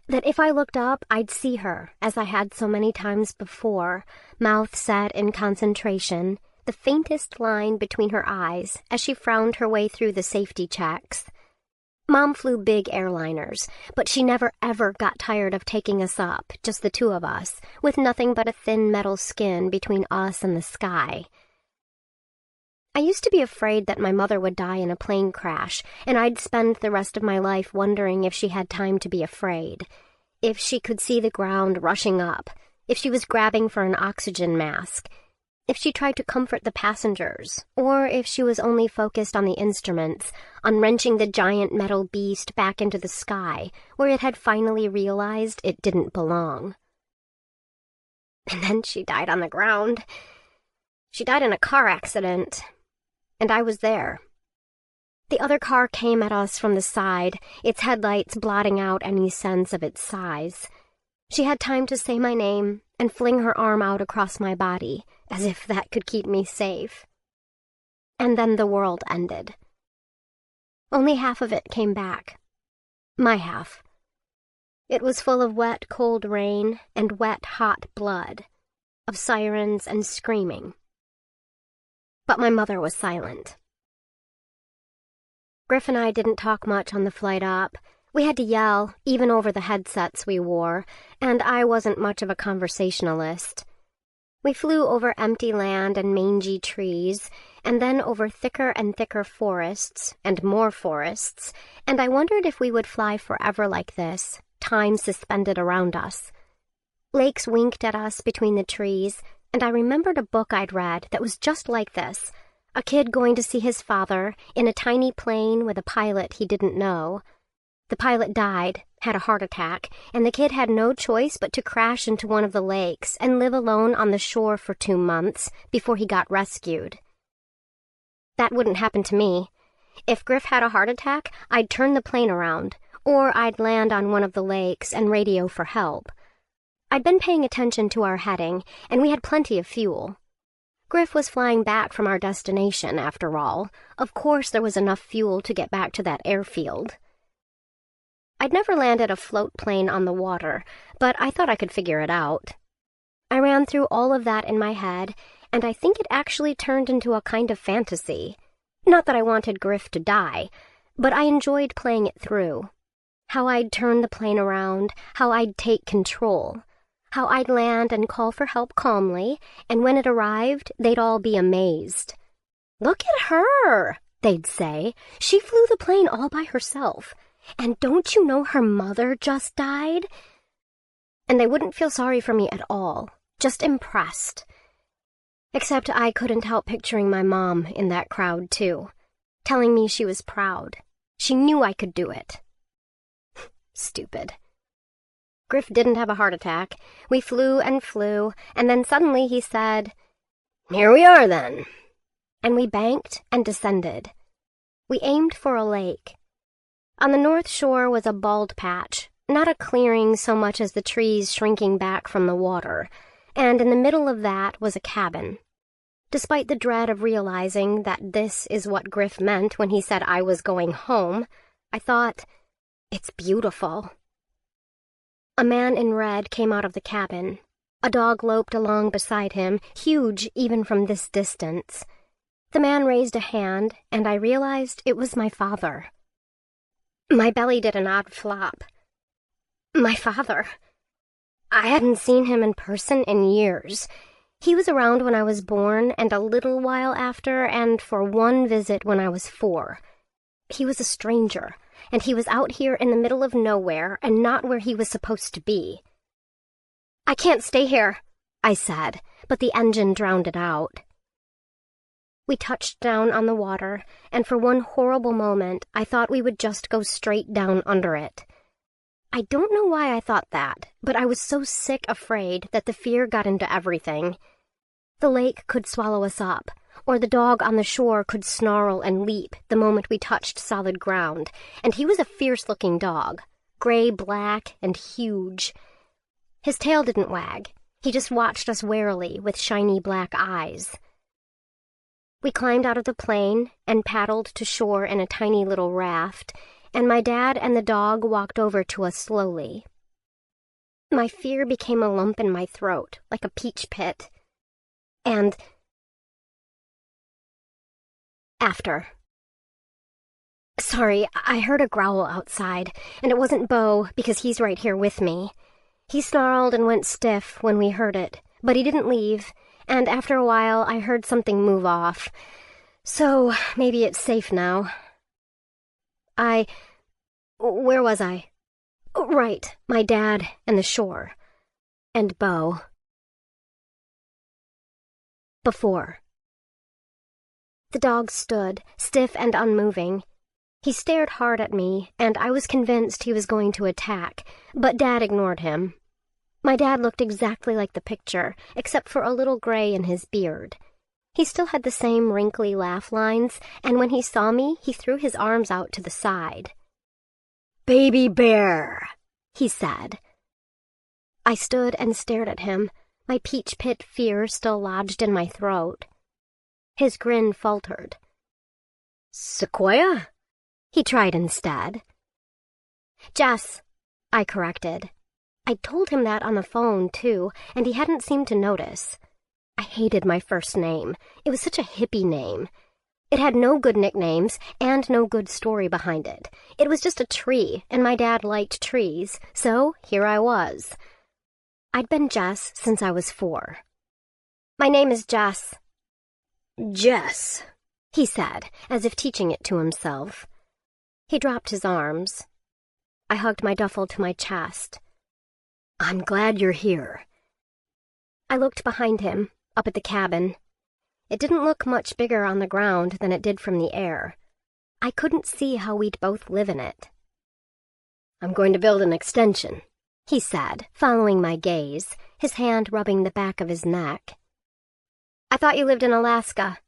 That if I looked up, I'd see her, as I had so many times before, mouth set in concentration, the faintest line between her eyes as she frowned her way through the safety checks. Mom flew big airliners, but she never ever got tired of taking us up, just the two of us, with nothing but a thin metal skin between us and the sky. I used to be afraid that my mother would die in a plane crash, and I'd spend the rest of my life wondering if she had time to be afraid, if she could see the ground rushing up, if she was grabbing for an oxygen mask, if she tried to comfort the passengers, or if she was only focused on the instruments, on wrenching the giant metal beast back into the sky, where it had finally realized it didn't belong. And then she died on the ground. She died in a car accident, and I was there. The other car came at us from the side, its headlights blotting out any sense of its size. She had time to say my name and fling her arm out across my body, as if that could keep me safe. And then the world ended. Only half of it came back. My half. It was full of wet, cold rain and wet, hot blood, of sirens and screaming. But my mother was silent. Griff and I didn't talk much on the flight up. We had to yell, even over the headsets we wore, and I wasn't much of a conversationalist. We flew over empty land and mangy trees, and then over thicker and thicker forests, and more forests, and I wondered if we would fly forever like this, time suspended around us. Lakes winked at us between the trees, and I remembered a book I'd read that was just like this, a kid going to see his father in a tiny plane with a pilot he didn't know. The pilot died, had a heart attack, and the kid had no choice but to crash into one of the lakes and live alone on the shore for 2 months before he got rescued. That wouldn't happen to me. If Griff had a heart attack, I'd turn the plane around, or I'd land on one of the lakes and radio for help. I'd been paying attention to our heading, and we had plenty of fuel. Griff was flying back from our destination, after all. Of course there was enough fuel to get back to that airfield. I'd never landed a float plane on the water, but I thought I could figure it out. I ran through all of that in my head, and I think it actually turned into a kind of fantasy. Not that I wanted Griff to die, but I enjoyed playing it through. How I'd turn the plane around, how I'd take control, how I'd land and call for help calmly, and when it arrived, they'd all be amazed. "Look at her," they'd say. "She flew the plane all by herself. And don't you know her mother just died?" And they wouldn't feel sorry for me at all, just impressed. Except I couldn't help picturing my mom in that crowd, too, telling me she was proud. She knew I could do it. Stupid. Griff didn't have a heart attack. We flew, and then suddenly he said, "Here we are, then." And we banked and descended. We aimed for a lake. On the north shore was a bald patch, not a clearing so much as the trees shrinking back from the water, and in the middle of that was a cabin. Despite the dread of realizing that this is what Griff meant when he said I was going home, I thought, it's beautiful. A man in red came out of the cabin. A dog loped along beside him, huge even from this distance. The man raised a hand, and I realized it was my father. My belly did an odd flop. My father. I hadn't seen him in person in years. He was around when I was born and a little while after, and for one visit when I was 4. He was a stranger, and he was out here in the middle of nowhere and not where he was supposed to be. "I can't stay here," I said, but the engine drowned it out. We touched down on the water, and for one horrible moment, I thought we would just go straight down under it. I don't know why I thought that, but I was so sick afraid that the fear got into everything. The lake could swallow us up, or the dog on the shore could snarl and leap the moment we touched solid ground, and he was a fierce-looking dog, gray-black and huge. His tail didn't wag. He just watched us warily with shiny black eyes. We climbed out of the plane and paddled to shore in a tiny little raft, and my dad and the dog walked over to us slowly. My fear became a lump in my throat, like a peach pit. And after. Sorry, I heard a growl outside, and it wasn't Beau because he's right here with me. He snarled and went stiff when we heard it, but he didn't leave, and after a while I heard something move off. So maybe it's safe now. Where was I? Right, my dad and the shore. And Beau. Before. The dog stood, stiff and unmoving. He stared hard at me, and I was convinced he was going to attack, but Dad ignored him. My dad looked exactly like the picture, except for a little gray in his beard. He still had the same wrinkly laugh lines, and when he saw me, he threw his arms out to the side. "Baby bear," he said. I stood and stared at him, my peach pit fear still lodged in my throat. His grin faltered. "Sequoia?" He tried instead. "Jess," I corrected. I'd told him that on the phone, too, and he hadn't seemed to notice. I hated my first name. It was such a hippie name. It had no good nicknames and no good story behind it. It was just a tree, and my dad liked trees, so here I was. I'd been Jess since I was 4. "My name is Jess." "Jess," he said, as if teaching it to himself. He dropped his arms. I hugged my duffel to my chest. "I'm glad you're here." I looked behind him, up at the cabin. It didn't look much bigger on the ground than it did from the air. I couldn't see how we'd both live in it. "I'm going to build an extension," he said, following my gaze, his hand rubbing the back of his neck. "I thought you lived in Alaska,"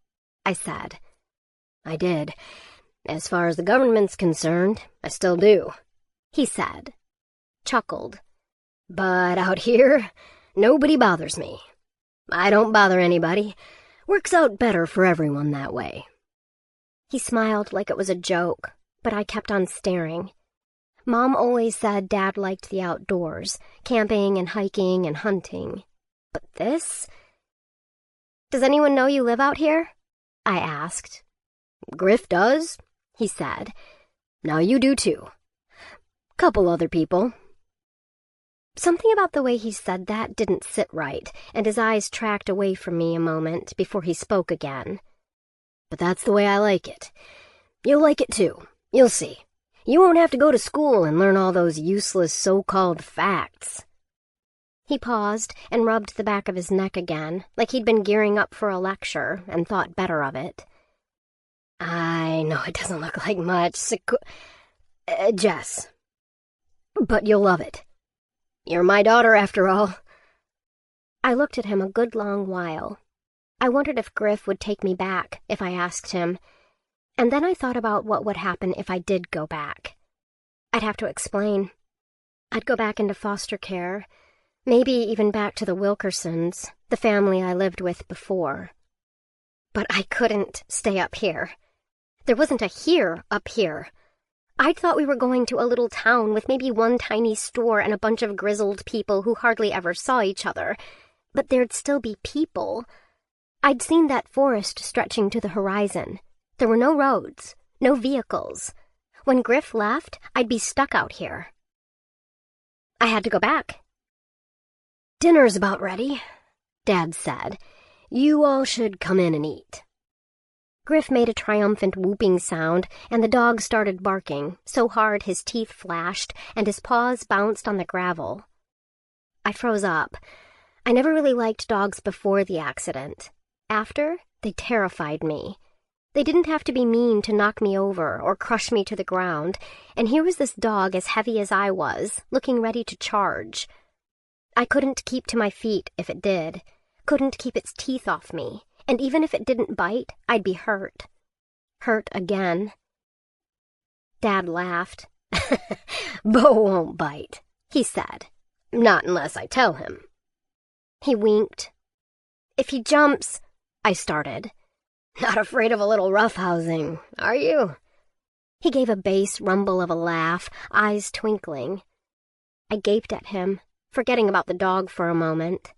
I said. "I did. As far as the government's concerned, I still do," he said. Chuckled. "But out here, nobody bothers me. I don't bother anybody. Works out better for everyone that way." He smiled like it was a joke, but I kept on staring. Mom always said Dad liked the outdoors, camping and hiking and hunting. But this? "Does anyone know you live out here?" I asked. "Griff does," he said. "Now you do too. Couple other people." Something about the way he said that didn't sit right, and his eyes tracked away from me a moment before he spoke again. "But that's the way I like it. You'll like it too. You'll see. You won't have to go to school and learn all those useless so-called facts." He paused and rubbed the back of his neck again, like he'd been gearing up for a lecture and thought better of it. "I know it doesn't look like much, Jess, but you'll love it. You're my daughter, after all." I looked at him a good long while. I wondered if Griff would take me back if I asked him, and then I thought about what would happen if I did go back. I'd have to explain. I'd go back into foster care, maybe even back to the Wilkersons, the family I lived with before. But I couldn't stay up here. There wasn't a here up here. I'd thought we were going to a little town with maybe one tiny store and a bunch of grizzled people who hardly ever saw each other. But there'd still be people. I'd seen that forest stretching to the horizon. There were no roads, no vehicles. When Griff left, I'd be stuck out here. I had to go back. "Dinner's about ready," Dad said. "You all should come in and eat." Griff made a triumphant whooping sound, and the dog started barking, so hard his teeth flashed and his paws bounced on the gravel. I froze up. I never really liked dogs before the accident. After, they terrified me. They didn't have to be mean to knock me over or crush me to the ground, and here was this dog as heavy as I was, looking ready to charge. I couldn't keep to my feet if it did, couldn't keep its teeth off me. And even if it didn't bite, I'd be hurt. Hurt again. Dad laughed. "Bo won't bite," he said. "Not unless I tell him." He winked. "If he jumps," I started. "Not afraid of a little roughhousing, are you?" He gave a bass rumble of a laugh, eyes twinkling. I gaped at him, forgetting about the dog for a moment.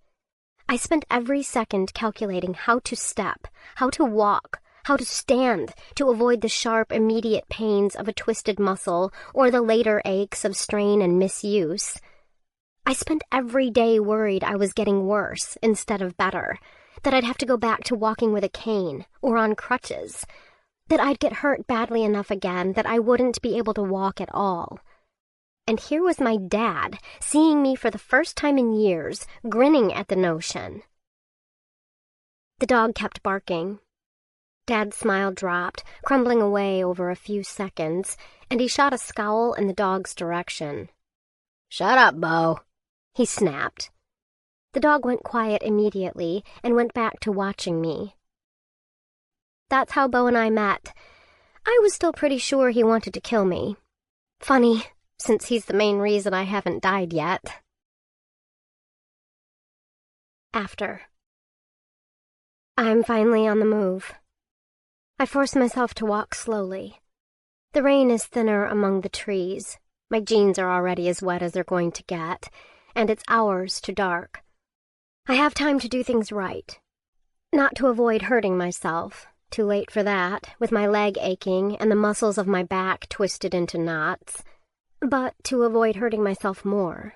I spent every second calculating how to step, how to walk, how to stand to avoid the sharp, immediate pains of a twisted muscle or the later aches of strain and misuse. I spent every day worried I was getting worse instead of better, that I'd have to go back to walking with a cane or on crutches, that I'd get hurt badly enough again that I wouldn't be able to walk at all. And here was my dad, seeing me for the first time in years, grinning at the notion. The dog kept barking. Dad's smile dropped, crumbling away over a few seconds, and he shot a scowl in the dog's direction. "Shut up, Bo," he snapped. The dog went quiet immediately and went back to watching me. That's how Bo and I met. I was still pretty sure he wanted to kill me. Funny, since he's the main reason I haven't died yet. After. I'm finally on the move. I force myself to walk slowly. The rain is thinner among the trees. My jeans are already as wet as they're going to get, and it's hours to dark. I have time to do things right. Not to avoid hurting myself. Too late for that, with my leg aching and the muscles of my back twisted into knots. But to avoid hurting myself more.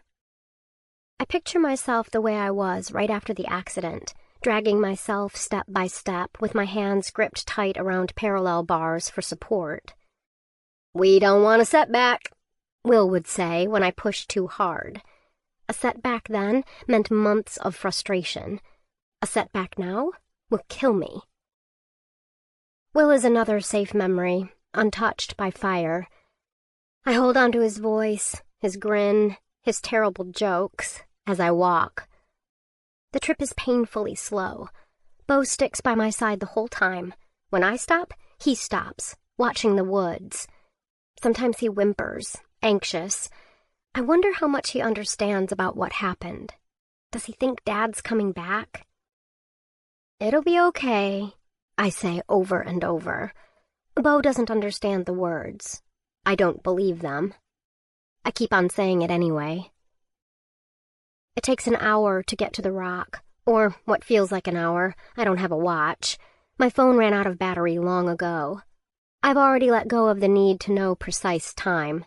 I picture myself the way I was right after the accident, dragging myself step by step with my hands gripped tight around parallel bars for support. "We don't want a setback," Will would say when I pushed too hard. A setback then meant months of frustration. A setback now will kill me. Will is another safe memory, untouched by fire. I hold on to his voice, his grin, his terrible jokes, as I walk. The trip is painfully slow. Bo sticks by my side the whole time. When I stop, he stops, watching the woods. Sometimes he whimpers, anxious. I wonder how much he understands about what happened. Does he think Dad's coming back? It'll be okay, I say over and over. Bo doesn't understand the words. I don't believe them. I keep on saying it anyway. It takes an hour to get to the rock, or what feels like an hour. I don't have a watch. My phone ran out of battery long ago. I've already let go of the need to know precise time.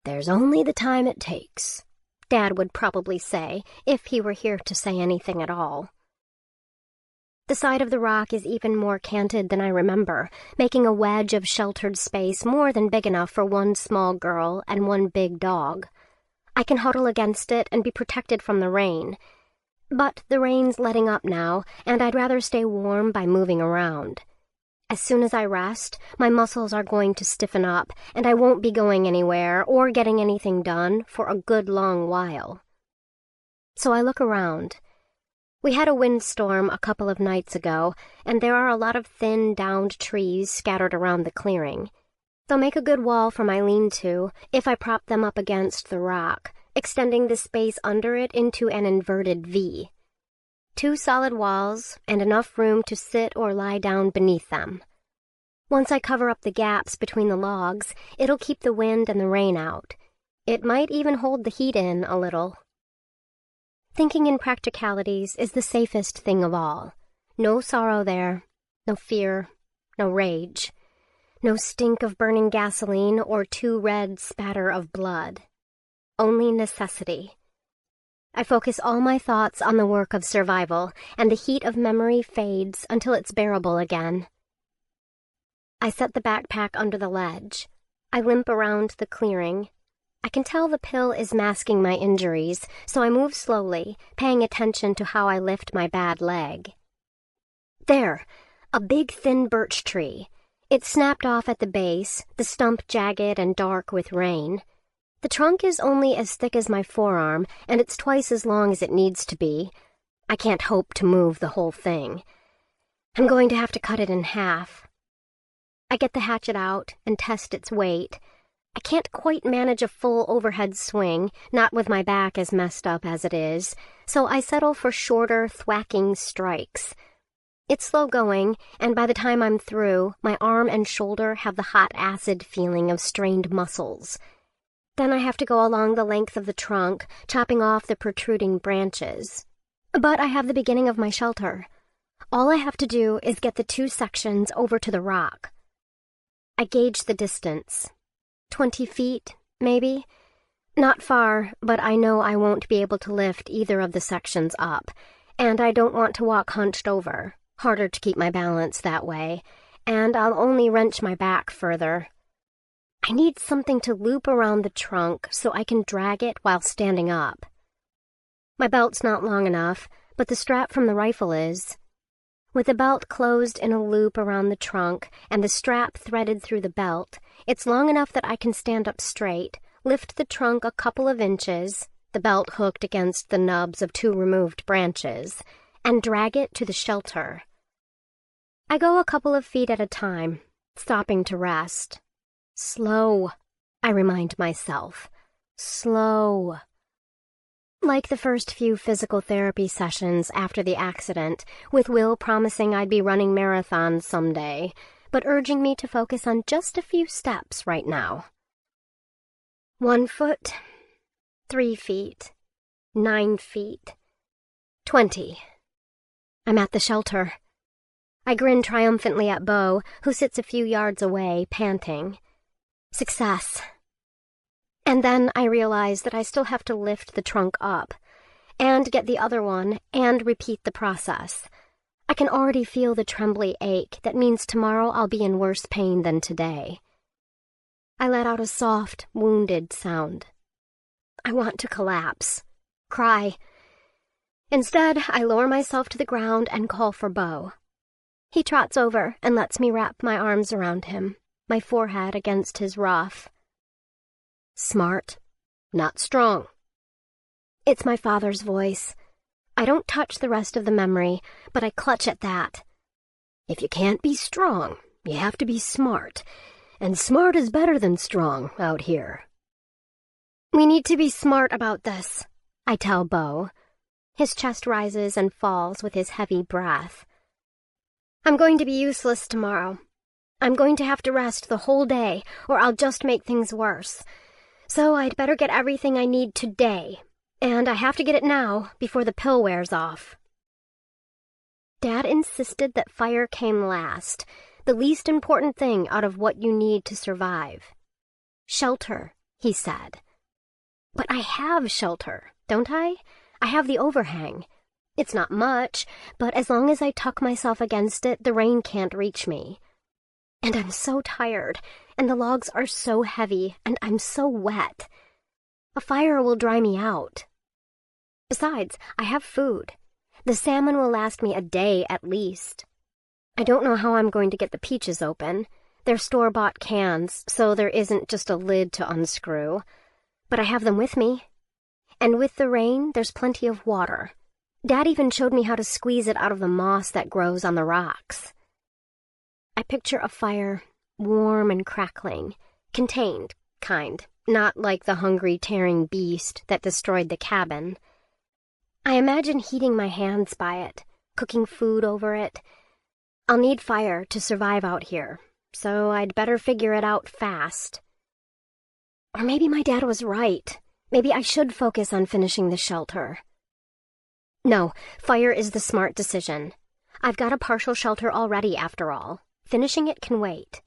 "There's only the time it takes," Dad would probably say, if he were here to say anything at all. The side of the rock is even more canted than I remember, making a wedge of sheltered space more than big enough for one small girl and one big dog. I can huddle against it and be protected from the rain. But the rain's letting up now, and I'd rather stay warm by moving around. As soon as I rest, my muscles are going to stiffen up, and I won't be going anywhere or getting anything done for a good long while. So I look around. We had a windstorm a couple of nights ago, and there are a lot of thin, downed trees scattered around the clearing. They'll make a good wall for my lean-to if I prop them up against the rock, extending the space under it into an inverted V. 2 solid walls and enough room to sit or lie down beneath them. Once I cover up the gaps between the logs, it'll keep the wind and the rain out. It might even hold the heat in a little. Thinking in practicalities is the safest thing of all. No sorrow there, no fear, no rage. No stink of burning gasoline or too red spatter of blood. Only necessity. I focus all my thoughts on the work of survival, and the heat of memory fades until it's bearable again. I set the backpack under the ledge. I limp around the clearing. I can tell the pill is masking my injuries, so I move slowly, paying attention to how I lift my bad leg. There, a big thin birch tree. It's snapped off at the base, the stump jagged and dark with rain. The trunk is only as thick as my forearm, and it's twice as long as it needs to be. I can't hope to move the whole thing. I'm going to have to cut it in half. I get the hatchet out and test its weight. I can't quite manage a full overhead swing, not with my back as messed up as it is, so I settle for shorter, thwacking strikes. It's slow going, and by the time I'm through, my arm and shoulder have the hot acid feeling of strained muscles. Then I have to go along the length of the trunk, chopping off the protruding branches. But I have the beginning of my shelter. All I have to do is get the 2 sections over to the rock. I gauge the distance. 20 feet, maybe? Not far, but I know I won't be able to lift either of the sections up, and I don't want to walk hunched over. Harder to keep my balance that way, and I'll only wrench my back further. I need something to loop around the trunk so I can drag it while standing up. My belt's not long enough, but the strap from the rifle is. With the belt closed in a loop around the trunk and the strap threaded through the belt, it's long enough that I can stand up straight, lift the trunk a couple of inches, the belt hooked against the nubs of 2 removed branches, and drag it to the shelter. I go a couple of feet at a time, stopping to rest. Slow, I remind myself. Slow. Like the first few physical therapy sessions after the accident, with Will promising I'd be running marathons someday, but urging me to focus on just a few steps right now. 1 foot, 3 feet, 9 feet, 20. I'm at the shelter. I grin triumphantly at Beau, who sits a few yards away, panting. Success. And then I realize that I still have to lift the trunk up, and get the other one, and repeat the process. I can already feel the trembly ache that means tomorrow I'll be in worse pain than today. I let out a soft, wounded sound. I want to collapse, cry. Instead, I lower myself to the ground and call for Beau. He trots over and lets me wrap my arms around him, my forehead against his ruff. Smart, not strong. It's my father's voice. I don't touch the rest of the memory, but I clutch at that. If you can't be strong, you have to be smart, and smart is better than strong out here. We need to be smart about this, I tell Beau. His chest rises and falls with his heavy breath. I'm going to be useless tomorrow. I'm going to have to rest the whole day, or I'll just make things worse. So I'd better get everything I need today, and I have to get it now before the pill wears off. Dad insisted that fire came last, the least important thing out of what you need to survive. Shelter, he said. But I have shelter, don't I? I have the overhang. It's not much, but as long as I tuck myself against it, the rain can't reach me. And I'm so tired, and the logs are so heavy, and I'm so wet. A fire will dry me out. Besides, I have food. The salmon will last me a day at least. I don't know how I'm going to get the peaches open. They're store-bought cans, so there isn't just a lid to unscrew. But I have them with me. And with the rain, there's plenty of water. Dad even showed me how to squeeze it out of the moss that grows on the rocks. I picture a fire, warm and crackling, contained, not like the hungry, tearing beast that destroyed the cabin. I imagine heating my hands by it, cooking food over it. I'll need fire to survive out here, so I'd better figure it out fast. Or maybe my dad was right. Maybe I should focus on finishing the shelter. No, fire is the smart decision. I've got a partial shelter already, after all. Finishing it can wait.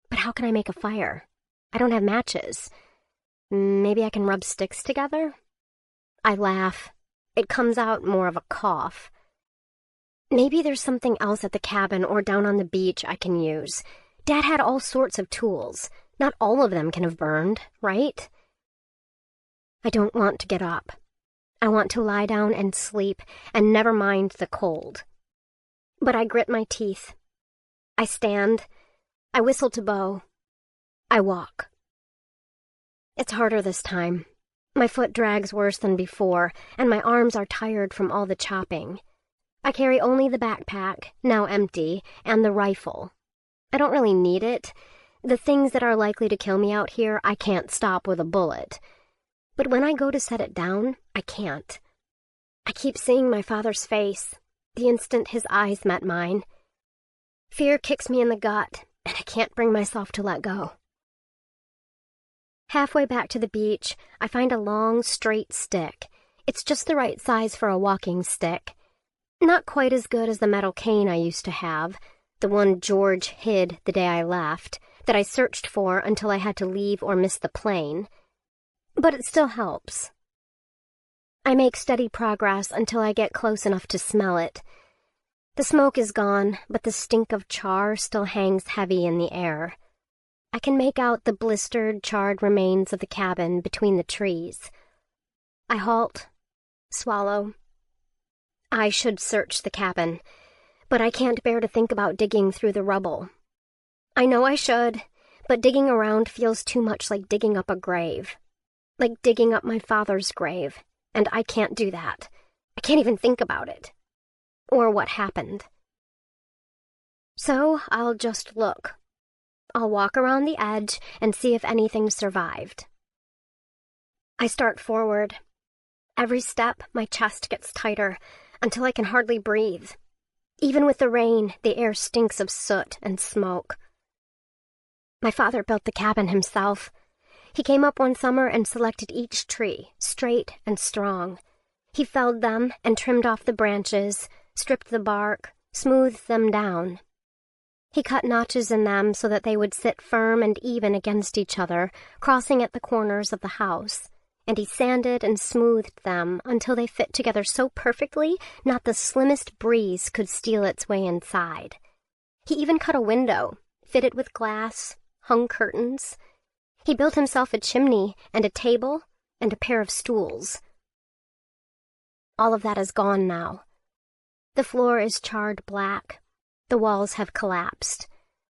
But how can I make a fire? I don't have matches. Maybe I can rub sticks together? I laugh. It comes out more of a cough. Maybe there's something else at the cabin or down on the beach I can use. Dad had all sorts of tools. Not all of them can have burned, right? I don't want to get up. I want to lie down and sleep and never mind the cold. But I grit my teeth. I stand. I whistle to Beau. I walk. It's harder this time. My foot drags worse than before, and my arms are tired from all the chopping. I carry only the backpack, now empty, and the rifle. I don't really need it. The things that are likely to kill me out here, I can't stop with a bullet. But when I go to set it down, I can't. I keep seeing my father's face, the instant his eyes met mine. Fear kicks me in the gut, and I can't bring myself to let go. Halfway back to the beach, I find a long, straight stick. It's just the right size for a walking stick. Not quite as good as the metal cane I used to have, the one George hid the day I left, that I searched for until I had to leave or miss the plane. But it still helps. I make steady progress until I get close enough to smell it. The smoke is gone, but the stink of char still hangs heavy in the air. I can make out the blistered, charred remains of the cabin between the trees. I halt, swallow. I should search the cabin. but I can't bear to think about digging through the rubble. I know I should, but digging around feels too much like digging up a grave. Like digging up my father's grave, and I can't do that. I can't even think about it. Or what happened. So I'll just look. I'll walk around the edge and see if anything survived. I start forward. Every step, my chest gets tighter until I can hardly breathe. Even with the rain, the air stinks of soot and smoke. My father built the cabin himself. He came up one summer and selected each tree, straight and strong. He felled them and trimmed off the branches, stripped the bark, smoothed them down. He cut notches in them so that they would sit firm and even against each other, crossing at the corners of the house, and he sanded and smoothed them until they fit together so perfectly not the slimmest breeze could steal its way inside. He even cut a window, fitted with glass, hung curtains. He built himself a chimney and a table and a pair of stools. All of that is gone now. The floor is charred black. The walls have collapsed.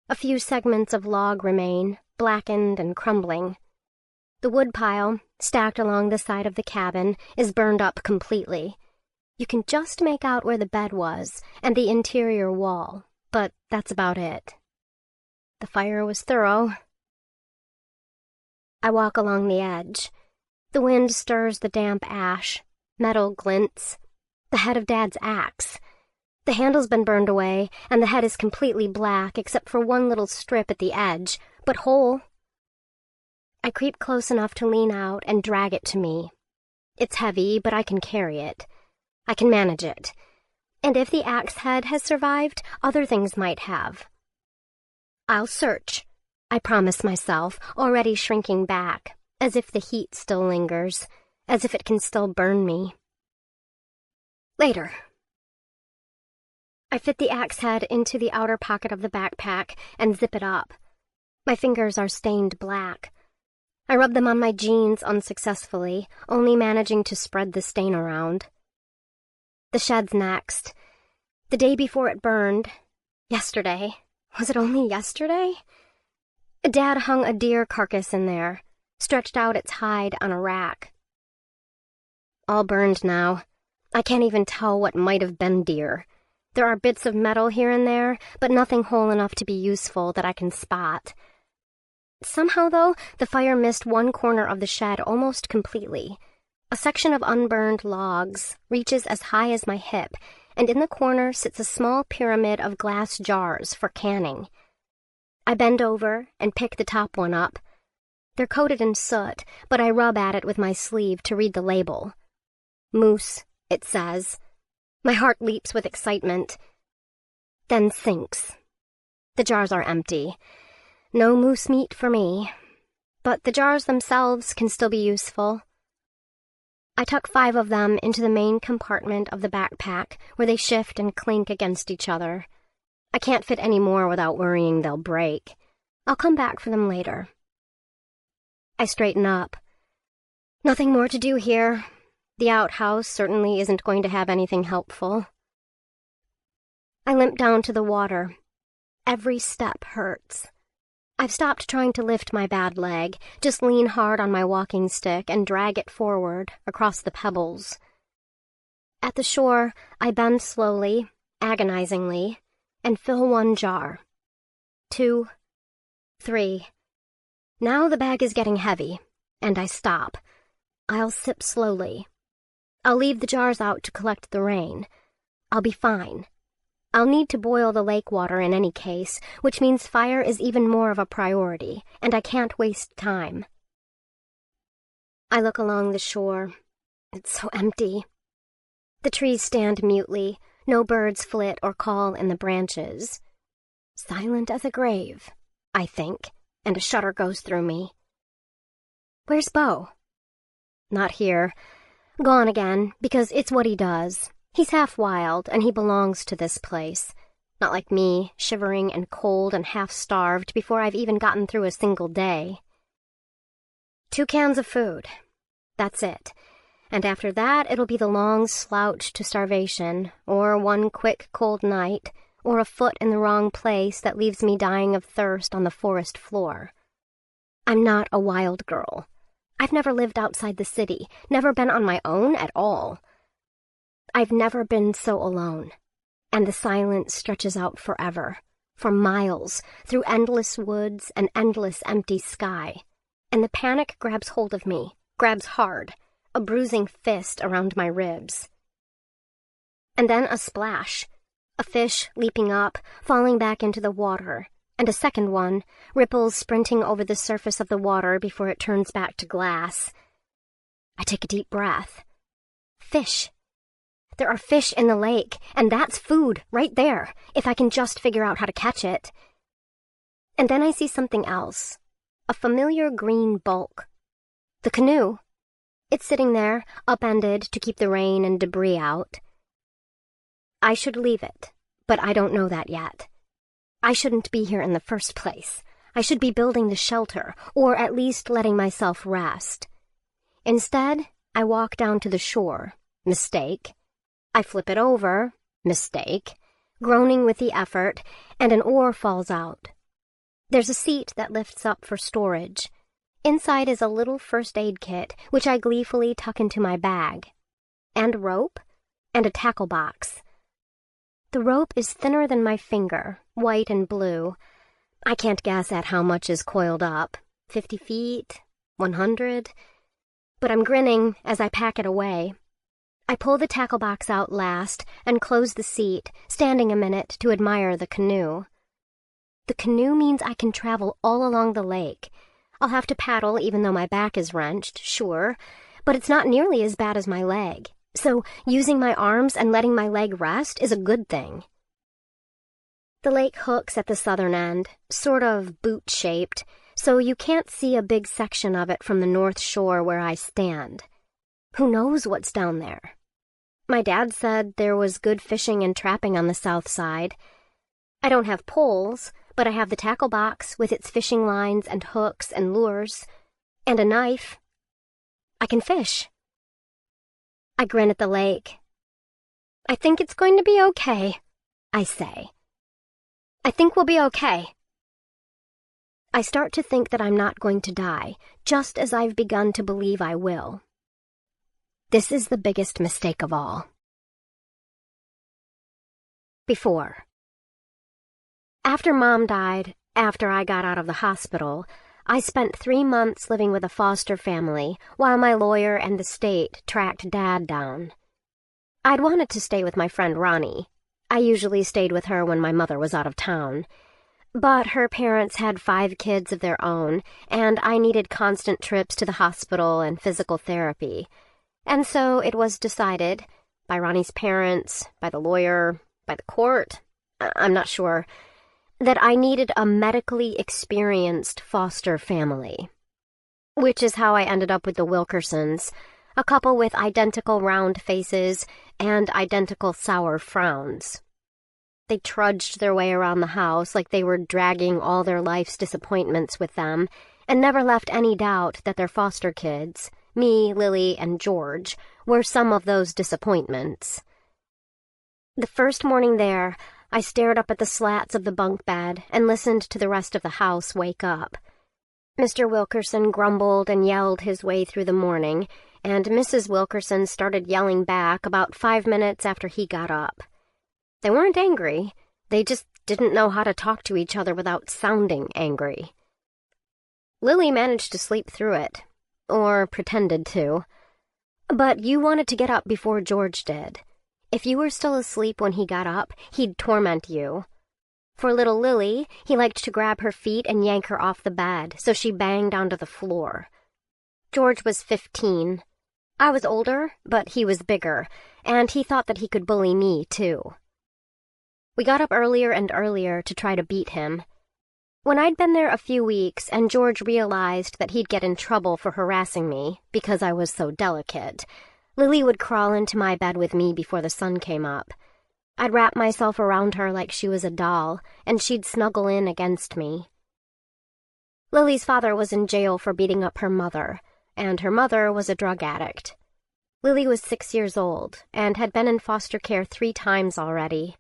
A few segments of log remain, blackened and crumbling. The wood pile, stacked along the side of the cabin, is burned up completely. You can just make out where the bed was and the interior wall, but that's about it. The fire was thorough. I walk along the edge. The wind stirs the damp ash. Metal glints. The head of Dad's axe. The handle's been burned away, and the head is completely black except for one little strip at the edge, but whole. I creep close enough to lean out and drag it to me. It's heavy, but I can carry it. I can manage it. And if the axe head has survived, other things might have. I'll search, I promise myself, already shrinking back, as if the heat still lingers, as if it can still burn me. Later. I fit the axe head into the outer pocket of the backpack and zip it up. My fingers are stained black. I rub them on my jeans unsuccessfully, only managing to spread the stain around. The shed's next. The day before it burned, yesterday, was it only yesterday? Dad hung a deer carcass in there, stretched out its hide on a rack. All burned now. I can't even tell what might have been deer. There are bits of metal here and there, but nothing whole enough to be useful that I can spot. Somehow, though, the fire missed one corner of the shed almost completely. A section of unburned logs reaches as high as my hip, and in the corner sits a small pyramid of glass jars for canning. I bend over and pick the top one up. They're coated in soot, but I rub at it with my sleeve to read the label. Moose, it says. My heart leaps with excitement, then sinks. The jars are empty. No moose meat for me, but the jars themselves can still be useful. I tuck 5 of them into the main compartment of the backpack, where they shift and clink against each other. I can't fit any more without worrying they'll break. I'll come back for them later. I straighten up. Nothing more to do here. The outhouse certainly isn't going to have anything helpful. I limp down to the water. Every step hurts. I've stopped trying to lift my bad leg, just lean hard on my walking stick and drag it forward across the pebbles. At the shore, I bend slowly, agonizingly, and fill 1 jar. 2, 3. Now the bag is getting heavy, and I stop. I'll sip slowly. I'll leave the jars out to collect the rain. I'll be fine. I'll need to boil the lake water in any case, which means fire is even more of a priority, and I can't waste time. I look along the shore. It's so empty. The trees stand mutely. No birds flit or call in the branches. Silent as a grave, I think, and a shudder goes through me. Where's Beau? Not here. Gone again, because it's what he does. He's half wild, and he belongs to this place. Not like me, shivering and cold and half-starved before I've even gotten through a single day. 2 cans of food. That's it. And after that, it'll be the long slouch to starvation, or one quick cold night, or a foot in the wrong place that leaves me dying of thirst on the forest floor. I'm not a wild girl. I've never lived outside the city, never been on my own at all. I've never been so alone, and the silence stretches out forever, for miles, through endless woods and endless empty sky, and the panic grabs hold of me, grabs hard, a bruising fist around my ribs. And then a splash, a fish leaping up, falling back into the water, and a second one, ripples sprinting over the surface of the water before it turns back to glass. I take a deep breath. Fish. There are fish in the lake, and that's food right there, if I can just figure out how to catch it. And then I see something else, a familiar green bulk. The canoe. It's sitting there, upended to keep the rain and debris out. I should leave it, but I don't know that yet. I shouldn't be here in the first place. I should be building the shelter, or at least letting myself rest. Instead, I walk down to the shore. Mistake. I flip it over. Mistake. Groaning with the effort, and an oar falls out. There's a seat that lifts up for storage. Inside is a little first aid kit, which I gleefully tuck into my bag. And rope, and a tackle box. The rope is thinner than my finger, white and blue. I can't guess at how much is coiled up. 50 feet? 100? But I'm grinning as I pack it away. I pull the tackle box out last and close the seat, standing a minute to admire the canoe. The canoe means I can travel all along the lake. I'll have to paddle even though my back is wrenched, sure, but it's not nearly as bad as my leg. So using my arms and letting my leg rest is a good thing. The lake hooks at the southern end, sort of boot-shaped, so you can't see a big section of it from the north shore where I stand. Who knows what's down there? My dad said there was good fishing and trapping on the south side. I don't have poles, but I have the tackle box with its fishing lines and hooks and lures, and a knife. I can fish. I grin at the lake. I think it's going to be okay, I say. I think we'll be okay. I start to think that I'm not going to die, just as I've begun to believe I will. This is the biggest mistake of all. Before. After Mom died, after I got out of the hospital, I spent 3 months living with a foster family while my lawyer and the state tracked Dad down. I'd wanted to stay with my friend Ronnie. I usually stayed with her when my mother was out of town. But her parents had 5 kids of their own, and I needed constant trips to the hospital and physical therapy. And so it was decided, by Ronnie's parents, by the lawyer, by the court, I'm not sure, that I needed a medically experienced foster family. Which is how I ended up with the Wilkersons, a couple with identical round faces and identical sour frowns. They trudged their way around the house like they were dragging all their life's disappointments with them, and never left any doubt that their foster kids, me, Lily, and George, were some of those disappointments. The first morning there, I stared up at the slats of the bunk bed and listened to the rest of the house wake up. Mr. Wilkerson grumbled and yelled his way through the morning, and Mrs. Wilkerson started yelling back about 5 minutes after he got up. They weren't angry. They just didn't know how to talk to each other without sounding angry. Lily managed to sleep through it, or pretended to. But you wanted to get up before George did. If you were still asleep when he got up, he'd torment you. For little Lily, he liked to grab her feet and yank her off the bed, so she banged onto the floor. George was 15. I was older, but he was bigger, and he thought that he could bully me, too. We got up earlier and earlier to try to beat him. When I'd been there a few weeks and George realized that he'd get in trouble for harassing me because I was so delicate, Lily would crawl into my bed with me before the sun came up. I'd wrap myself around her like she was a doll, and she'd snuggle in against me. Lily's father was in jail for beating up her mother, and her mother was a drug addict. Lily was 6 years old and had been in foster care 3 times already.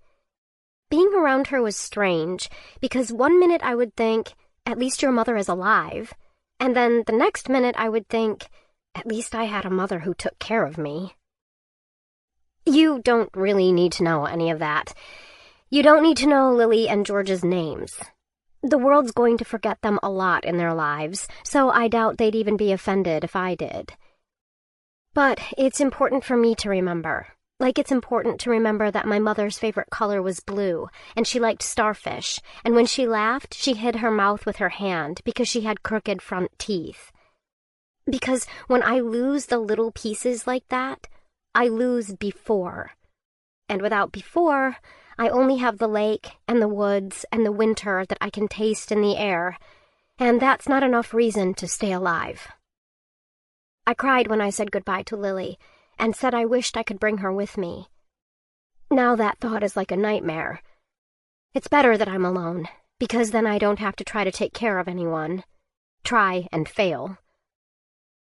Being around her was strange, because one minute I would think, at least your mother is alive, and then the next minute I would think, at least I had a mother who took care of me. You don't really need to know any of that. You don't need to know Lily and George's names. The world's going to forget them a lot in their lives, so I doubt they'd even be offended if I did. But it's important for me to remember. Like it's important to remember that my mother's favorite color was blue, and she liked starfish, and when she laughed, she hid her mouth with her hand because she had crooked front teeth. Because when I lose the little pieces like that, I lose before. And without before, I only have the lake and the woods and the winter that I can taste in the air, and that's not enough reason to stay alive. I cried when I said goodbye to Lily, and said I wished I could bring her with me. Now that thought is like a nightmare. It's better that I'm alone, because then I don't have to try to take care of anyone. Try and fail.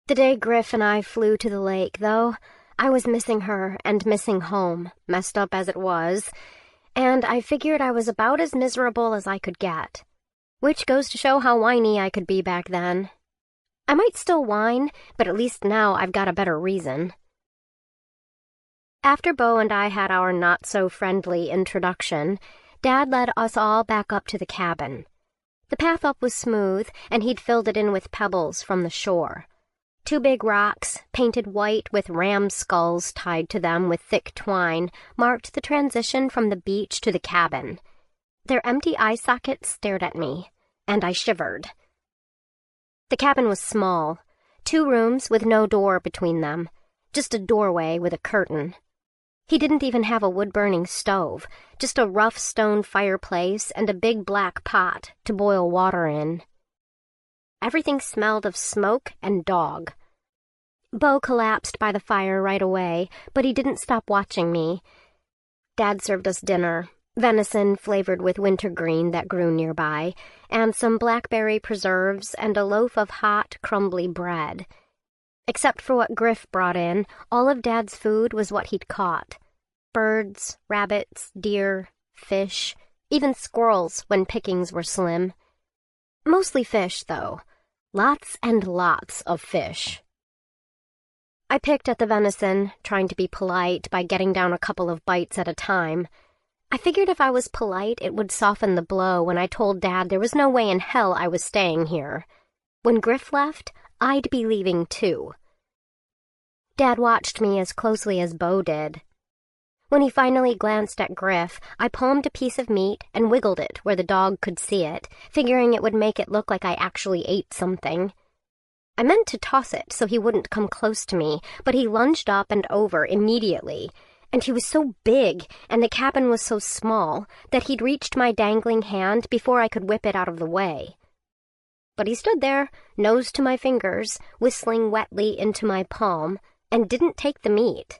The day Griff and I flew to the lake, though, I was missing her and missing home, messed up as it was, and I figured I was about as miserable as I could get, which goes to show how whiny I could be back then. I might still whine, but at least now I've got a better reason. After Bo and I had our not-so-friendly introduction, Dad led us all back up to the cabin. The path up was smooth, and he'd filled it in with pebbles from the shore. 2 big rocks, painted white with ram skulls tied to them with thick twine, marked the transition from the beach to the cabin. Their empty eye sockets stared at me, and I shivered. The cabin was small, 2 rooms with no door between them, just a doorway with a curtain. He didn't even have a wood-burning stove, just a rough stone fireplace and a big black pot to boil water in. Everything smelled of smoke and dog. Bo collapsed by the fire right away, but he didn't stop watching me. Dad served us dinner, venison flavored with wintergreen that grew nearby, and some blackberry preserves and a loaf of hot, crumbly bread. Except for what Griff brought in, all of Dad's food was what he'd caught. Birds, rabbits, deer, fish, even squirrels when pickings were slim. Mostly fish, though. Lots and lots of fish. I picked at the venison, trying to be polite by getting down a couple of bites at a time. I figured if I was polite, it would soften the blow when I told Dad there was no way in hell I was staying here. When Griff left, I'd be leaving too. Dad watched me as closely as Bo did. When he finally glanced at Griff, I palmed a piece of meat and wiggled it where the dog could see it, figuring it would make it look like I actually ate something. I meant to toss it so he wouldn't come close to me, but he lunged up and over immediately, and he was so big and the cabin was so small that he'd reached my dangling hand before I could whip it out of the way. But he stood there, nose to my fingers, whistling wetly into my palm, and didn't take the meat.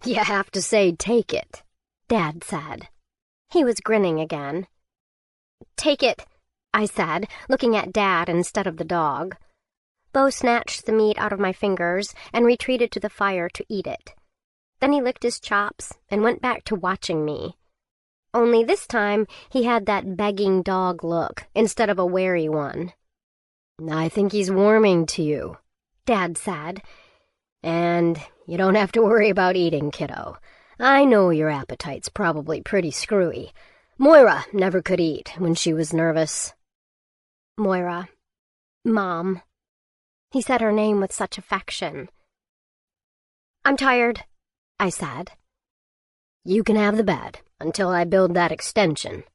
"You have to say take it," Dad said. He was grinning again. "Take it," I said, looking at Dad instead of the dog. Bo snatched the meat out of my fingers and retreated to the fire to eat it. Then he licked his chops and went back to watching me. Only this time he had that begging dog look instead of a wary one. "I think he's warming to you," Dad said. "And you don't have to worry about eating, kiddo. I know your appetite's probably pretty screwy. Moira never could eat when she was nervous." Moira. Mom. He said her name with such affection. "I'm tired," I said. "You can have the bed until I build that extension,"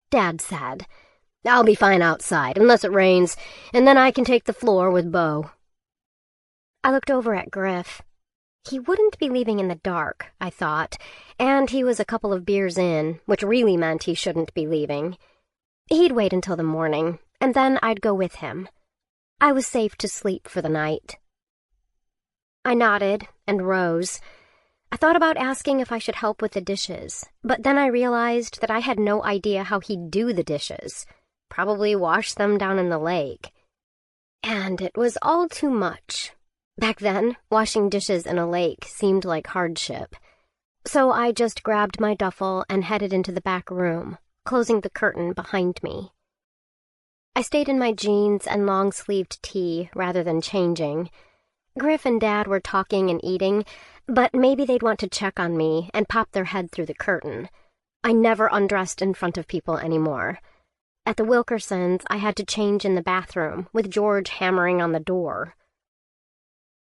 Dad said. "I'll be fine outside unless it rains, and then I can take the floor with Bo." I looked over at Griff. He wouldn't be leaving in the dark, I thought, and he was a couple of beers in, which really meant he shouldn't be leaving. He'd wait until the morning, and then I'd go with him. I was safe to sleep for the night. I nodded and rose. I thought about asking if I should help with the dishes, but then I realized that I had no idea how he'd do the dishes. Probably wash them down in the lake. And it was all too much. Back then, washing dishes in a lake seemed like hardship. So I just grabbed my duffel and headed into the back room, closing the curtain behind me. I stayed in my jeans and long-sleeved tee rather than changing. Griff and Dad were talking and eating, but maybe they'd want to check on me and pop their head through the curtain. I never undressed in front of people anymore. At the Wilkersons, I had to change in the bathroom, with George hammering on the door.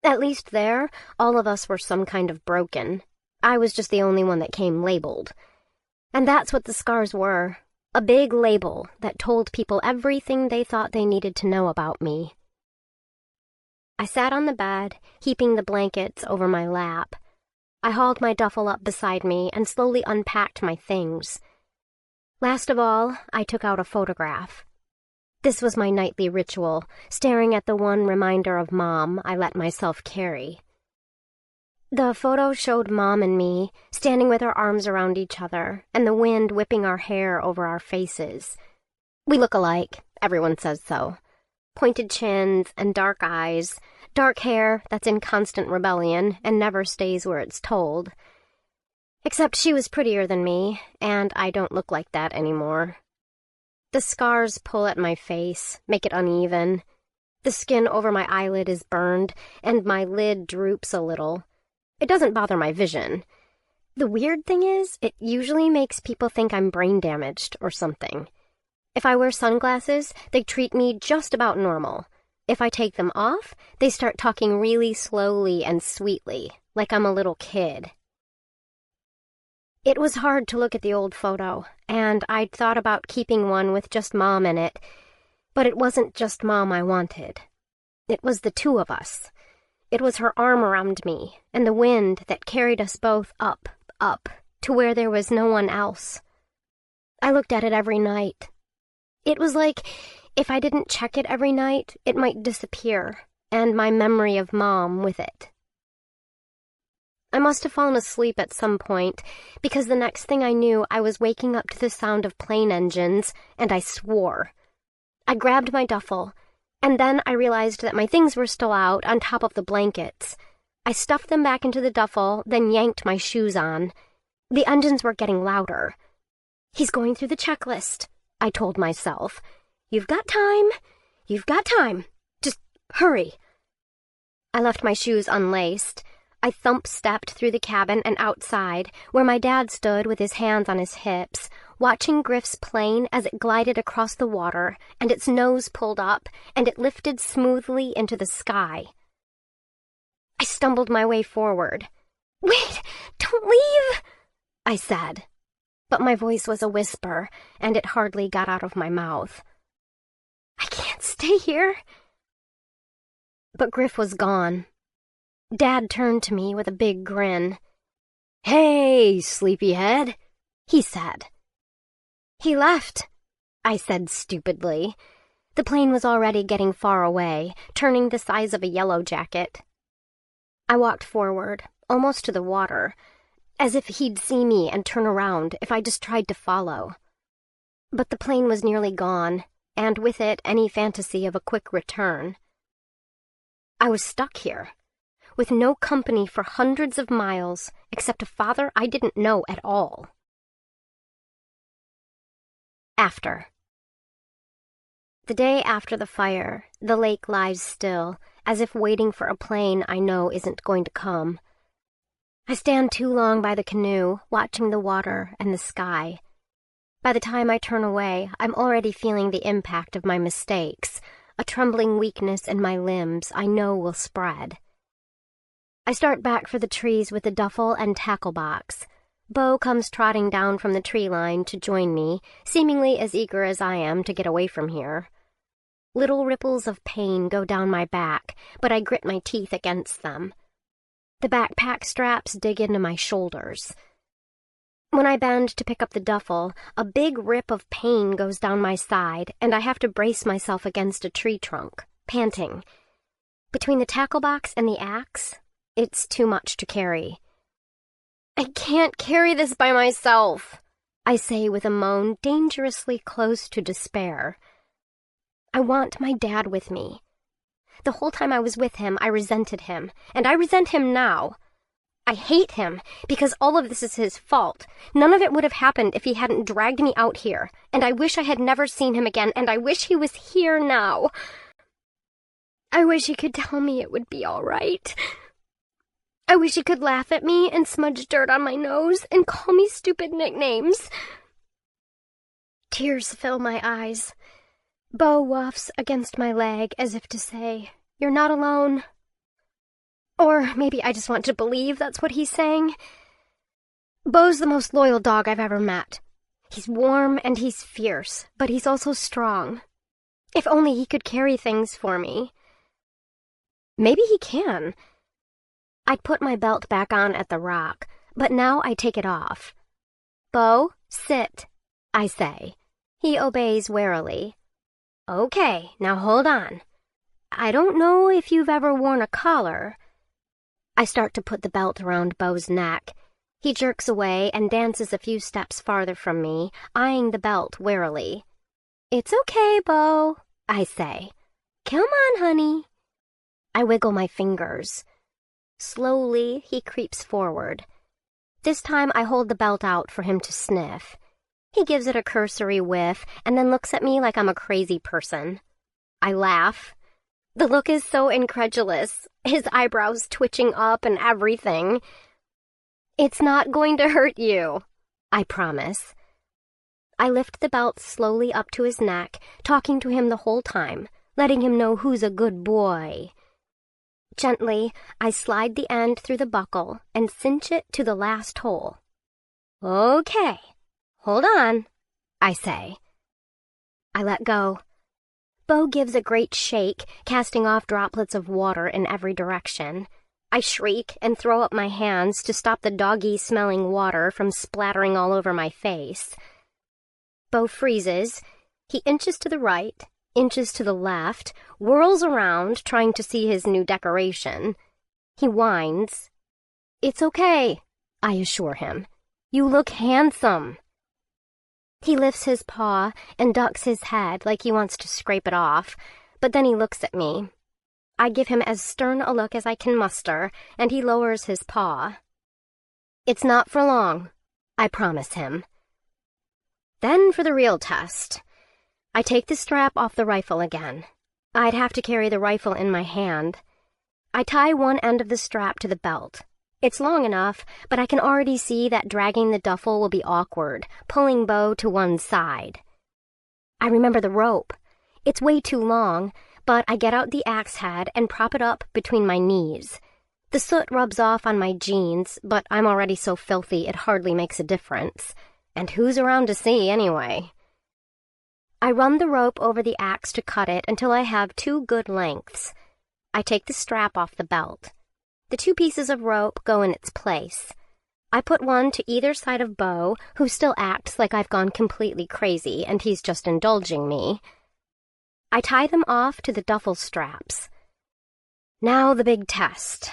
At least there, all of us were some kind of broken. I was just the only one that came labeled. And that's what the scars were. A big label that told people everything they thought they needed to know about me. I sat on the bed, heaping the blankets over my lap. I hauled my duffel up beside me and slowly unpacked my things. Last of all, I took out a photograph. This was my nightly ritual, staring at the one reminder of Mom I let myself carry. The photo showed Mom and me, standing with our arms around each other, and the wind whipping our hair over our faces. We look alike, everyone says so. Pointed chins and dark eyes, dark hair that's in constant rebellion and never stays where it's told. Except she was prettier than me, and I don't look like that anymore. The scars pull at my face, make it uneven. The skin over my eyelid is burned, and my lid droops a little. It doesn't bother my vision. The weird thing is, it usually makes people think I'm brain damaged or something. If I wear sunglasses, they treat me just about normal. If I take them off, they start talking really slowly and sweetly, like I'm a little kid. It was hard to look at the old photo, and I'd thought about keeping one with just Mom in it, but it wasn't just Mom I wanted. It was the two of us. It was her arm around me, and the wind that carried us both up, to where there was no one else. I looked at it every night. It was like, if I didn't check it every night, it might disappear, and my memory of Mom with it. I must have fallen asleep at some point, because the next thing I knew, I was waking up to the sound of plane engines, and I swore. I grabbed my duffel, and then I realized that my things were still out on top of the blankets. I stuffed them back into the duffel, then yanked my shoes on. The engines were getting louder. He's going through the checklist, I told myself. You've got time. You've got time. Just hurry. I left my shoes unlaced. I thump-stepped through the cabin and outside, where my dad stood with his hands on his hips, watching Griff's plane as it glided across the water, and its nose pulled up, and it lifted smoothly into the sky. I stumbled my way forward. "Wait! Don't leave!" I said. But my voice was a whisper, and it hardly got out of my mouth. "I can't stay here." But Griff was gone. Dad turned to me with a big grin. "Hey, sleepyhead," he said. "He left," I said stupidly. The plane was already getting far away, turning the size of a yellow jacket. I walked forward, almost to the water, as if he'd see me and turn around if I just tried to follow. But the plane was nearly gone, and with it any fantasy of a quick return. I was stuck here, with no company for hundreds of miles except a father I didn't know at all. After. The day after the fire, the lake lies still, as if waiting for a plane I know isn't going to come. I stand too long by the canoe, watching the water and the sky. By the time I turn away, I'm already feeling the impact of my mistakes, a trembling weakness in my limbs I know will spread. I start back for the trees with the duffel and tackle box. Bo comes trotting down from the tree line to join me, seemingly as eager as I am to get away from here. Little ripples of pain go down my back, but I grit my teeth against them. The backpack straps dig into my shoulders. When I bend to pick up the duffel, a big rip of pain goes down my side, and I have to brace myself against a tree trunk, panting. Between the tackle box and the axe, it's too much to carry. "I can't carry this by myself," I say with a moan dangerously close to despair. I want my dad with me. The whole time I was with him, I resented him, and I resent him now. I hate him, because all of this is his fault. None of it would have happened if he hadn't dragged me out here, and I wish I had never seen him again, and I wish he was here now. I wish he could tell me it would be all right. I wish he could laugh at me and smudge dirt on my nose and call me stupid nicknames. Tears fill my eyes. Bo wafts against my leg as if to say, "You're not alone." Or maybe I just want to believe that's what he's saying. Bo's the most loyal dog I've ever met. He's warm and he's fierce, but he's also strong. If only he could carry things for me. Maybe he can. I'd put my belt back on at the rock, but now I take it off. "Bo, sit," I say. He obeys warily. "Okay, now hold on. I don't know if you've ever worn a collar." I start to put the belt around Bo's neck. He jerks away and dances a few steps farther from me, eyeing the belt warily. "It's okay, Bo," I say. "Come on, honey." I wiggle my fingers. Slowly, he creeps forward. This time I hold the belt out for him to sniff. He gives it a cursory whiff and then looks at me like I'm a crazy person. I laugh. The look is so incredulous, his eyebrows twitching up and everything. "It's not going to hurt you," I promise. I lift the belt slowly up to his neck, talking to him the whole time, letting him know who's a good boy. Gently, I slide the end through the buckle and cinch it to the last hole. "Okay, hold on," I say. I let go. Bo gives a great shake, casting off droplets of water in every direction. I shriek and throw up my hands to stop the doggy-smelling water from splattering all over my face. Bo freezes. He inches to the right, inches to the left, whirls around, trying to see his new decoration. He whines. "It's okay," I assure him. "You look handsome." He lifts his paw and ducks his head like he wants to scrape it off, but then he looks at me. I give him as stern a look as I can muster, and he lowers his paw. "It's not for long," I promise him. Then for the real test. I take the strap off the rifle again. I'd have to carry the rifle in my hand. I tie one end of the strap to the belt. It's long enough, but I can already see that dragging the duffel will be awkward, pulling Bo to one side. I remember the rope. It's way too long, but I get out the axe head and prop it up between my knees. The soot rubs off on my jeans, but I'm already so filthy it hardly makes a difference. And who's around to see, anyway? I run the rope over the axe to cut it until I have 2 good lengths. I take the strap off the belt. The 2 pieces of rope go in its place. I put one to either side of Bo, who still acts like I've gone completely crazy and he's just indulging me. I tie them off to the duffel straps. Now the big test.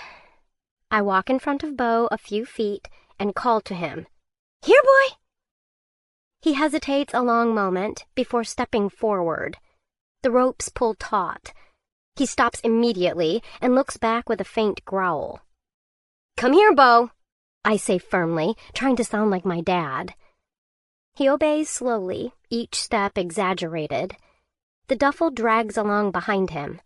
I walk in front of Bo a few feet and call to him. "Here, boy!" He hesitates a long moment before stepping forward. The ropes pull taut. He stops immediately and looks back with a faint growl. "Come here, Bo," I say firmly, trying to sound like my dad. He obeys slowly, each step exaggerated. The duffel drags along behind him.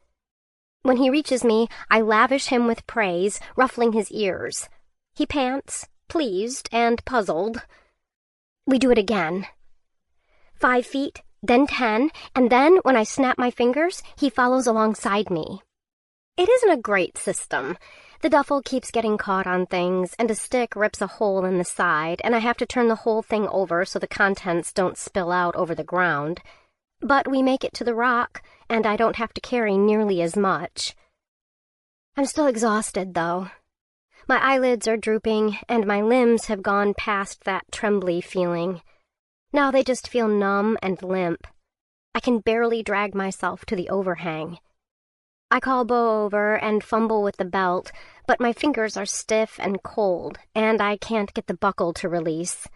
When he reaches me, I lavish him with praise, ruffling his ears. He pants, pleased and puzzled. We do it again. 5 feet, then 10, and then, when I snap my fingers, he follows alongside me. It isn't a great system. The duffel keeps getting caught on things, and a stick rips a hole in the side, and I have to turn the whole thing over so the contents don't spill out over the ground. But we make it to the rock, and I don't have to carry nearly as much. I'm still exhausted, though. My eyelids are drooping, and my limbs have gone past that trembly feeling. Now they just feel numb and limp. I can barely drag myself to the overhang. I call Bo over and fumble with the belt, but my fingers are stiff and cold, and I can't get the buckle to release.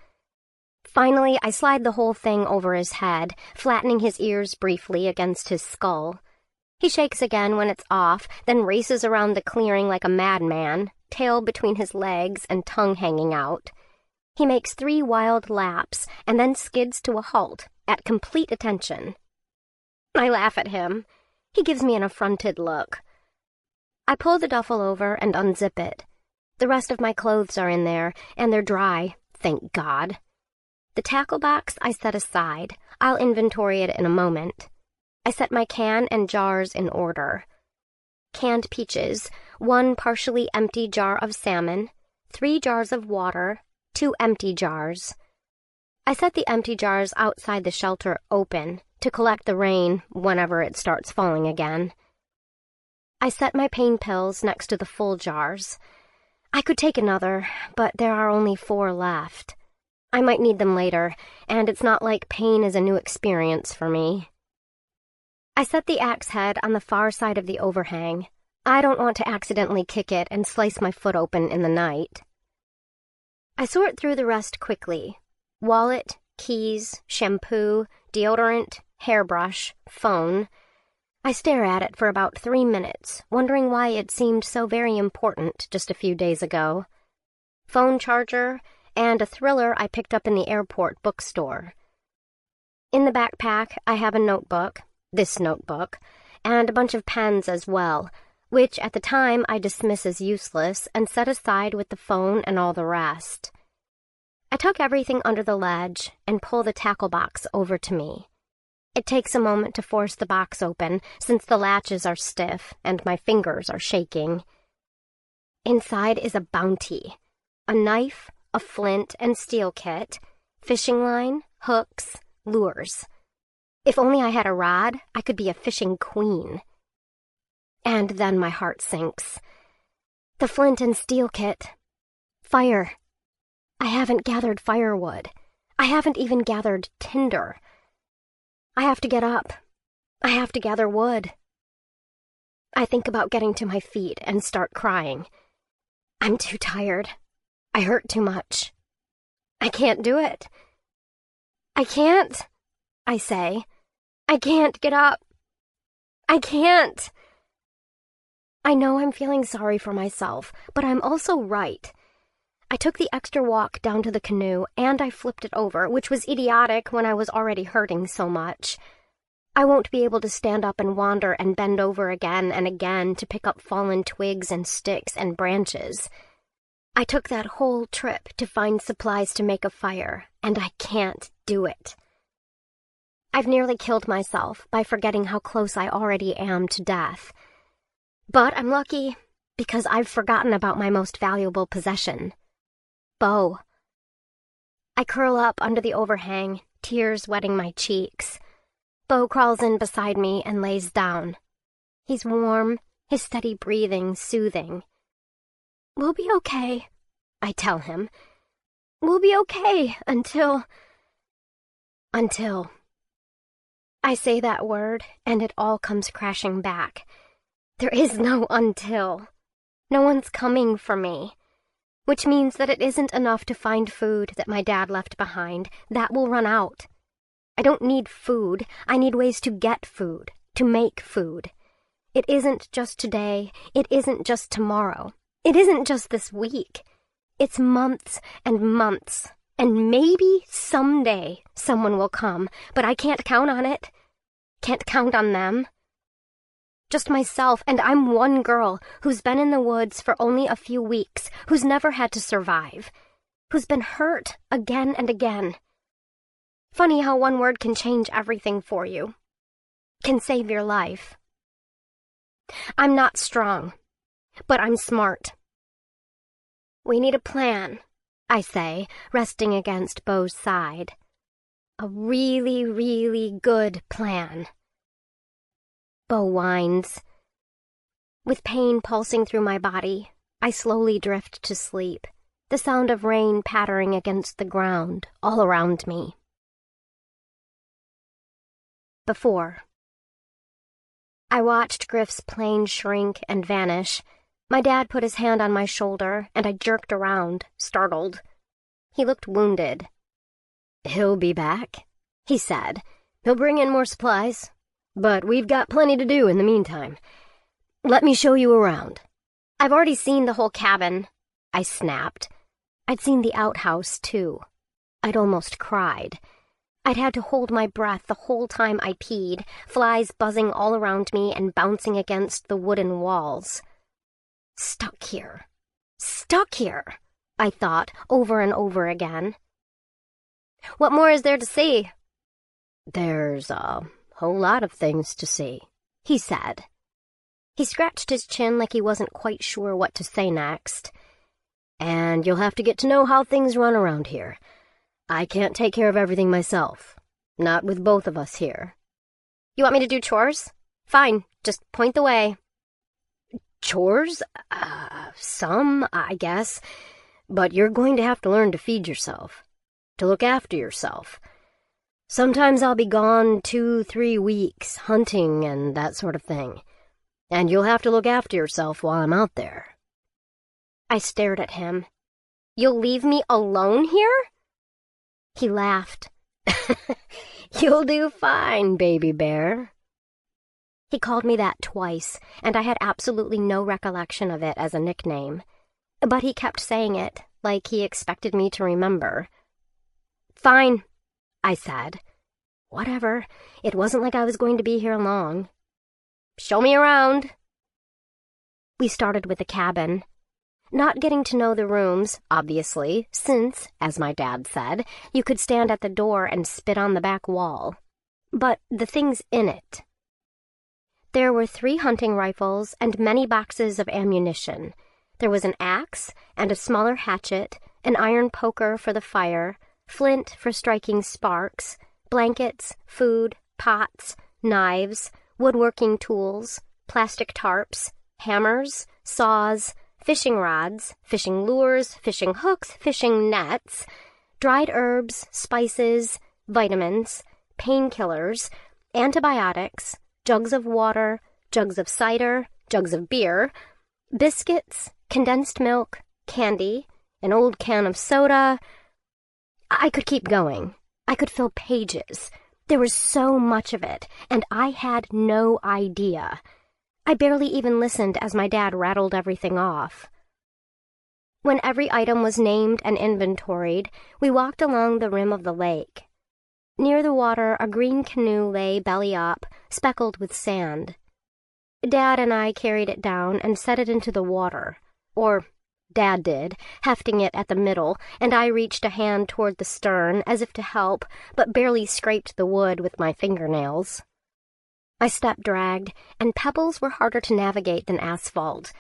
Finally, I slide the whole thing over his head, flattening his ears briefly against his skull. He shakes again when it's off, then races around the clearing like a madman, tail between his legs and tongue hanging out. He makes 3 wild laps and then skids to a halt at complete attention. I laugh at him. He gives me an affronted look. I pull the duffel over and unzip it. The rest of my clothes are in there, and they're dry, thank God. The tackle box I set aside. I'll inventory it in a moment. I set my can and jars in order. Canned peaches, 1 partially empty jar of salmon, 3 jars of water, 2 empty jars. I set the empty jars outside the shelter open to collect the rain whenever it starts falling again. I set my pain pills next to the full jars. I could take another, but there are only 4 left. I might need them later, and it's not like pain is a new experience for me. I set the axe head on the far side of the overhang. I don't want to accidentally kick it and slice my foot open in the night. I sort through the rest quickly. Wallet, keys, shampoo, deodorant, hairbrush, phone. I stare at it for about 3 minutes, wondering why it seemed so very important just a few days ago. Phone charger, and a thriller I picked up in the airport bookstore. In the backpack, I have a notebook, this notebook, and a bunch of pens as well, which at the time I dismiss as useless and set aside with the phone and all the rest. I tuck everything under the ledge and pull the tackle box over to me. It takes a moment to force the box open, since the latches are stiff and my fingers are shaking. Inside is a bounty, a knife, a flint and steel kit, fishing line, hooks, lures. If only I had a rod, I could be a fishing queen. And then my heart sinks. The flint and steel kit. Fire. I haven't gathered firewood. I haven't even gathered tinder. I have to get up. I have to gather wood. I think about getting to my feet and start crying. I'm too tired. I hurt too much. I can't do it. I can't, I say. I can't get up. I can't. I know I'm feeling sorry for myself, but I'm also right. I took the extra walk down to the canoe, and I flipped it over, which was idiotic when I was already hurting so much. I won't be able to stand up and wander and bend over again and again to pick up fallen twigs and sticks and branches. I took that whole trip to find supplies to make a fire, and I can't do it. I've nearly killed myself by forgetting how close I already am to death. But I'm lucky because I've forgotten about my most valuable possession. Bo. I curl up under the overhang, tears wetting my cheeks. Bo crawls in beside me and lays down. He's warm, his steady breathing soothing. We'll be okay, I tell him. We'll be okay until... I say that word, and it all comes crashing back. There is no until. No one's coming for me. Which means that it isn't enough to find food that my dad left behind. That will run out. I don't need food. I need ways to get food, to make food. It isn't just today. It isn't just tomorrow. It isn't just this week. It's months and months. And maybe someday someone will come, but I can't count on it. Can't count on them. Just myself, and I'm one girl who's been in the woods for only a few weeks, who's never had to survive, who's been hurt again and again. Funny how one word can change everything for you. Can save your life. I'm not strong, but I'm smart. We need a plan, I say, resting against Bo's side. A really, really good plan. Bo whines. With pain pulsing through my body, I slowly drift to sleep, the sound of rain pattering against the ground all around me. Before. I watched Griff's plane shrink and vanish. My dad put his hand on my shoulder, and I jerked around, startled. He looked wounded. "He'll be back," he said. "He'll bring in more supplies. But we've got plenty to do in the meantime. Let me show you around." I've already seen the whole cabin, I snapped. I'd seen the outhouse, too. I'd almost cried. I'd had to hold my breath the whole time I peed, flies buzzing all around me and bouncing against the wooden walls. Stuck here, I thought over and over again. What more is there to see? There's a whole lot of things to see, he said. He scratched his chin like he wasn't quite sure what to say next. And you'll have to get to know how things run around here. I can't take care of everything myself. Not with both of us here. You want me to do chores? Fine, just point the way. Chores? Some, I guess. But you're going to have to learn to feed yourself. To look after yourself. Sometimes I'll be gone 2-3 weeks, hunting and that sort of thing. And you'll have to look after yourself while I'm out there. I stared at him. You'll leave me alone here? He laughed. You'll do fine, baby bear. He called me that twice, and I had absolutely no recollection of it as a nickname. But he kept saying it, like he expected me to remember. Fine, I said. Whatever, it wasn't like I was going to be here long. Show me around. We started with the cabin. Not getting to know the rooms, obviously, since, as my dad said, you could stand at the door and spit on the back wall. But the things in it. There were 3 hunting rifles and many boxes of ammunition. There was an axe and a smaller hatchet, an iron poker for the fire, flint for striking sparks, blankets, food, pots, knives, woodworking tools, plastic tarps, hammers, saws, fishing rods, fishing lures, fishing hooks, fishing nets, dried herbs, spices, vitamins, painkillers, antibiotics, jugs of water, jugs of cider, jugs of beer, biscuits, condensed milk, candy, an old can of soda. I could keep going. I could fill pages. There was so much of it, and I had no idea. I barely even listened as my dad rattled everything off. When every item was named and inventoried, we walked along the rim of the lake. Near the water, a green canoe lay belly up, speckled with sand. Dad and I carried it down and set it into the water. Or Dad did, hefting it at the middle, and I reached a hand toward the stern as if to help, but barely scraped the wood with my fingernails. My step dragged, and pebbles were harder to navigate than asphalt.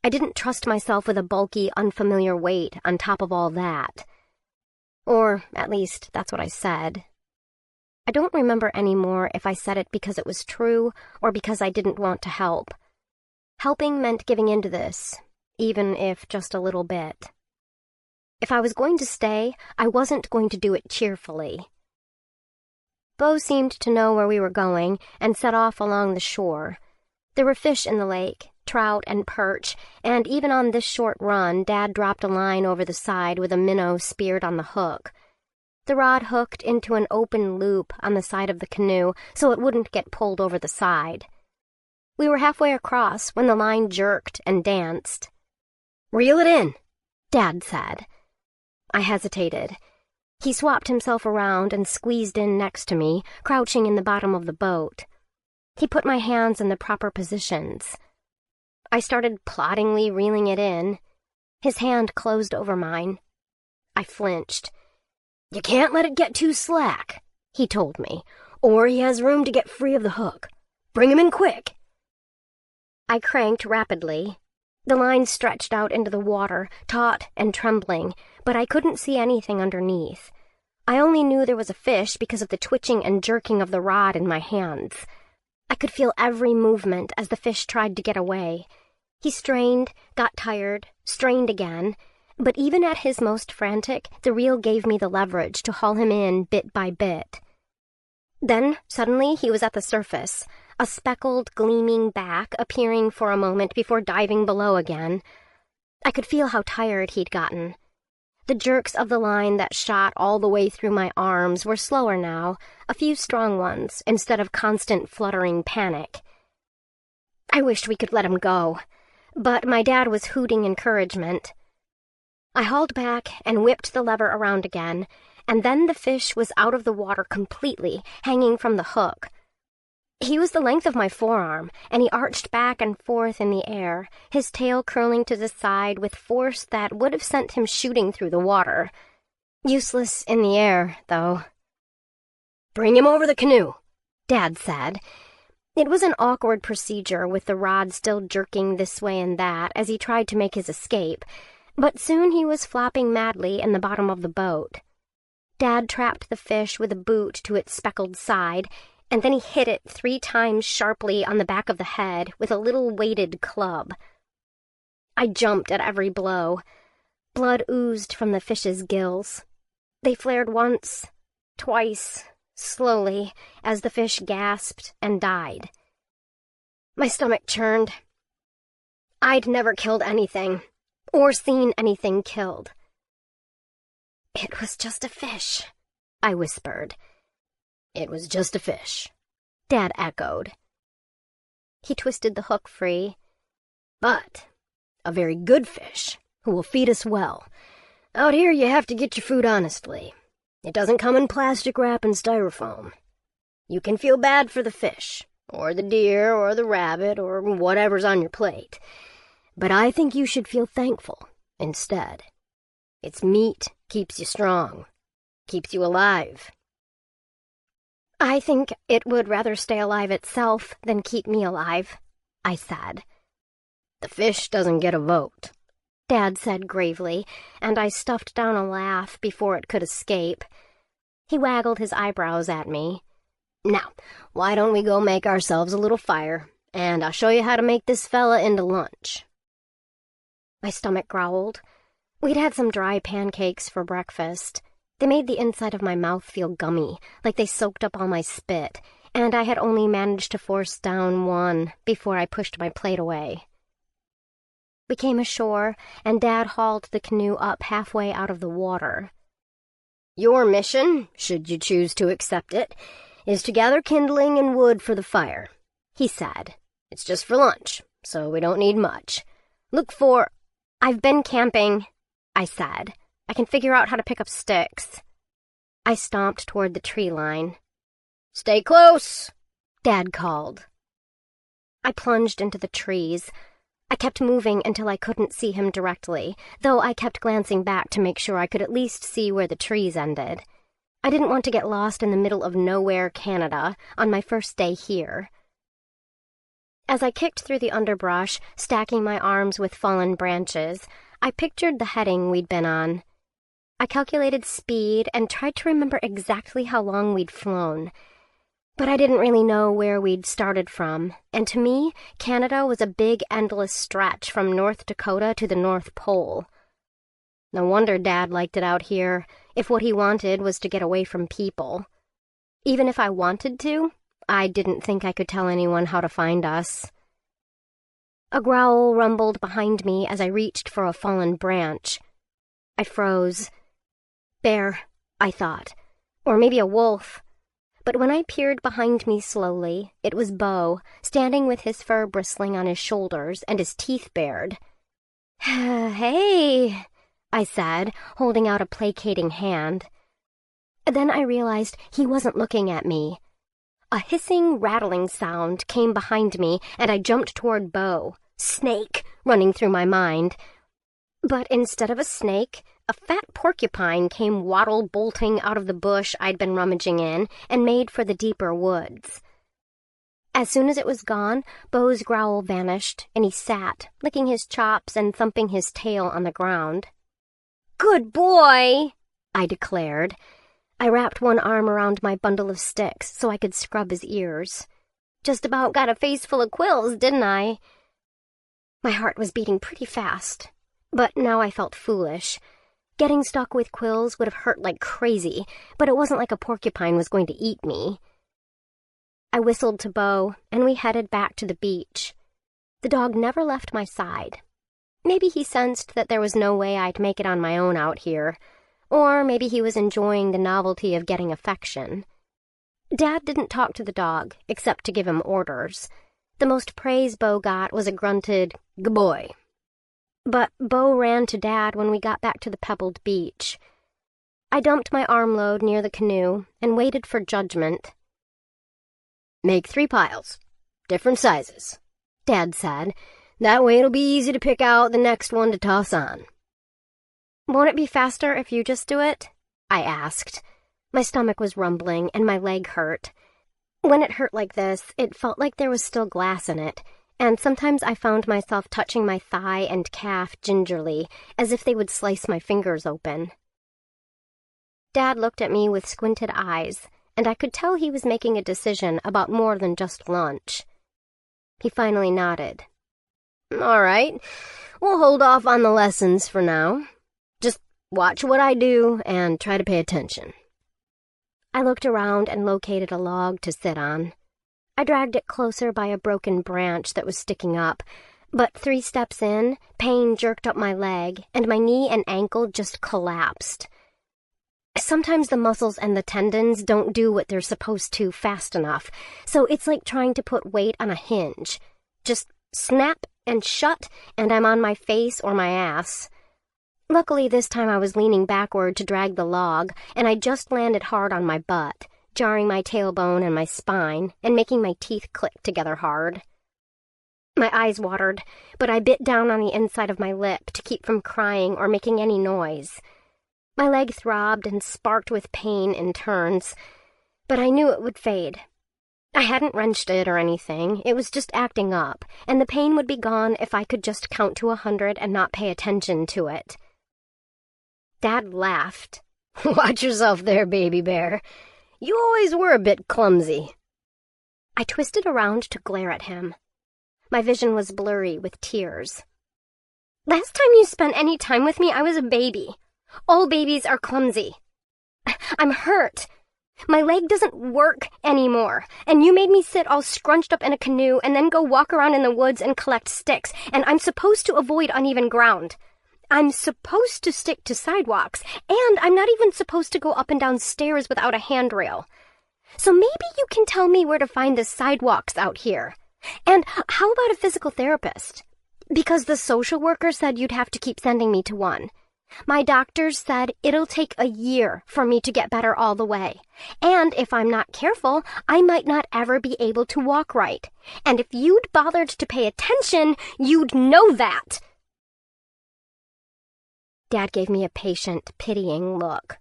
I didn't trust myself with a bulky, unfamiliar weight on top of all that. Or, at least, that's what I said. I don't remember anymore if I said it because it was true or because I didn't want to help. Helping meant giving in to this, even if just a little bit. If I was going to stay, I wasn't going to do it cheerfully. Bo seemed to know where we were going and set off along the shore. There were fish in the lake, trout and perch, and even on this short run, Dad dropped a line over the side with a minnow speared on the hook. The rod hooked into an open loop on the side of the canoe so it wouldn't get pulled over the side. We were halfway across when the line jerked and danced. "Reel it in," Dad said. I hesitated. He swapped himself around and squeezed in next to me, crouching in the bottom of the boat. He put my hands in the proper positions. I started ploddingly reeling it in. His hand closed over mine. I flinched. "You can't let it get too slack," he told me, "or he has room to get free of the hook. Bring him in quick." I cranked rapidly. The line stretched out into the water, taut and trembling, but I couldn't see anything underneath. I only knew there was a fish because of the twitching and jerking of the rod in my hands. I could feel every movement as the fish tried to get away. He strained, got tired, strained again, but even at his most frantic, the reel gave me the leverage to haul him in bit by bit. Then, suddenly, he was at the surface, a speckled, gleaming back appearing for a moment before diving below again. I could feel how tired he'd gotten. The jerks of the line that shot all the way through my arms were slower now, a few strong ones, instead of constant fluttering panic. I wished we could let him go. but my dad was hooting encouragement. I hauled back and whipped the lever around again, and then the fish was out of the water completely, hanging from the hook. He was the length of my forearm, and he arched back and forth in the air, his tail curling to the side with force that would have sent him shooting through the water. Useless in the air, though. "Bring him over the canoe," Dad said. It was an awkward procedure, with the rod still jerking this way and that as he tried to make his escape, but soon he was flopping madly in the bottom of the boat. Dad trapped the fish with a boot to its speckled side, and then he hit it 3 times sharply on the back of the head with a little weighted club. I jumped at every blow. Blood oozed from the fish's gills. They flared once, twice, slowly, as the fish gasped and died. My stomach churned. I'd never killed anything, or seen anything killed. "It was just a fish," I whispered. "It was just a fish," Dad echoed. He twisted the hook free. "But a very good fish who will feed us well. Out here you have to get your food honestly. It doesn't come in plastic wrap and styrofoam. You can feel bad for the fish, or the deer, or the rabbit, or whatever's on your plate. But I think you should feel thankful instead. Its meat keeps you strong, keeps you alive." "I think it would rather stay alive itself than keep me alive," I said. "The fish doesn't get a vote," Dad said gravely, and I stuffed down a laugh before it could escape. He waggled his eyebrows at me. "Now, why don't we go make ourselves a little fire, and I'll show you how to make this fella into lunch." My stomach growled. We'd had some dry pancakes for breakfast. They made the inside of my mouth feel gummy, like they soaked up all my spit, and I had only managed to force down one before I pushed my plate away. We came ashore, and Dad hauled the canoe up halfway out of the water. "Your mission, should you choose to accept it, is to gather kindling and wood for the fire," he said. "It's just for lunch, so we don't need much. Look for—" "I've been camping," I said. "I can figure out how to pick up sticks." I stomped toward the tree line. "Stay close," Dad called. I plunged into the trees. I kept moving until I couldn't see him directly, though I kept glancing back to make sure I could at least see where the trees ended. I didn't want to get lost in the middle of nowhere, Canada, on my first day here. As I kicked through the underbrush, stacking my arms with fallen branches, I pictured the heading we'd been on. I calculated speed and tried to remember exactly how long we'd flown. But I didn't really know where we'd started from, and to me, Canada was a big, endless stretch from North Dakota to the North Pole. No wonder Dad liked it out here, if what he wanted was to get away from people. Even if I wanted to, I didn't think I could tell anyone how to find us. A growl rumbled behind me as I reached for a fallen branch. I froze. Bear, I thought. Or maybe a wolf. But when I peered behind me slowly, it was Beau, standing with his fur bristling on his shoulders and his teeth bared. "Hey," I said, holding out a placating hand. Then I realized he wasn't looking at me. A hissing, rattling sound came behind me, and I jumped toward Beau. Snake, running through my mind. But instead of a snake, a fat porcupine came waddle-bolting out of the bush I'd been rummaging in and made for the deeper woods. As soon as it was gone, Beau's growl vanished, and he sat, licking his chops and thumping his tail on the ground. "Good boy," I declared. I wrapped one arm around my bundle of sticks so I could scrub his ears. Just about got a face full of quills, didn't I? My heart was beating pretty fast, but now I felt foolish. Getting stuck with quills would have hurt like crazy, but it wasn't like a porcupine was going to eat me. I whistled to Beau, and we headed back to the beach. The dog never left my side. Maybe he sensed that there was no way I'd make it on my own out here, or maybe he was enjoying the novelty of getting affection. Dad didn't talk to the dog, except to give him orders. The most praise Bo got was a grunted, "Good boy." But Bo ran to Dad when we got back to the pebbled beach. I dumped my armload near the canoe and waited for judgment. "Make 3 piles, different sizes," Dad said. "That way it'll be easy to pick out the next one to toss on." "Won't it be faster if you just do it?" I asked. My stomach was rumbling and my leg hurt. When it hurt like this, it felt like there was still glass in it, and sometimes I found myself touching my thigh and calf gingerly, as if they would slice my fingers open. Dad looked at me with squinted eyes, and I could tell he was making a decision about more than just lunch. He finally nodded. "All right, we'll hold off on the lessons for now. Just watch what I do and try to pay attention." I looked around and located a log to sit on. I dragged it closer by a broken branch that was sticking up, but 3 steps in, pain jerked up my leg, and my knee and ankle just collapsed. Sometimes the muscles and the tendons don't do what they're supposed to fast enough, so it's like trying to put weight on a hinge. Just snap and shut, and I'm on my face or my ass. Luckily, this time I was leaning backward to drag the log, and I just landed hard on my butt, jarring my tailbone and my spine, and making my teeth click together hard. My eyes watered, but I bit down on the inside of my lip to keep from crying or making any noise. My leg throbbed and sparked with pain in turns, but I knew it would fade. I hadn't wrenched it or anything, it was just acting up, and the pain would be gone if I could just count to 100 and not pay attention to it. Dad laughed. "Watch yourself there, baby bear. You always were a bit clumsy." I twisted around to glare at him. My vision was blurry with tears. "Last time you spent any time with me, I was a baby. All babies are clumsy. I'm hurt. My leg doesn't work anymore, and you made me sit all scrunched up in a canoe and then go walk around in the woods and collect sticks, and I'm supposed to avoid uneven ground. I'm supposed to stick to sidewalks, and I'm not even supposed to go up and down stairs without a handrail. So maybe you can tell me where to find the sidewalks out here. And how about a physical therapist? Because the social worker said you'd have to keep sending me to one. My doctors said it'll take a year for me to get better all the way. And if I'm not careful, I might not ever be able to walk right. And if you'd bothered to pay attention, you'd know that." Dad gave me a patient, pitying look.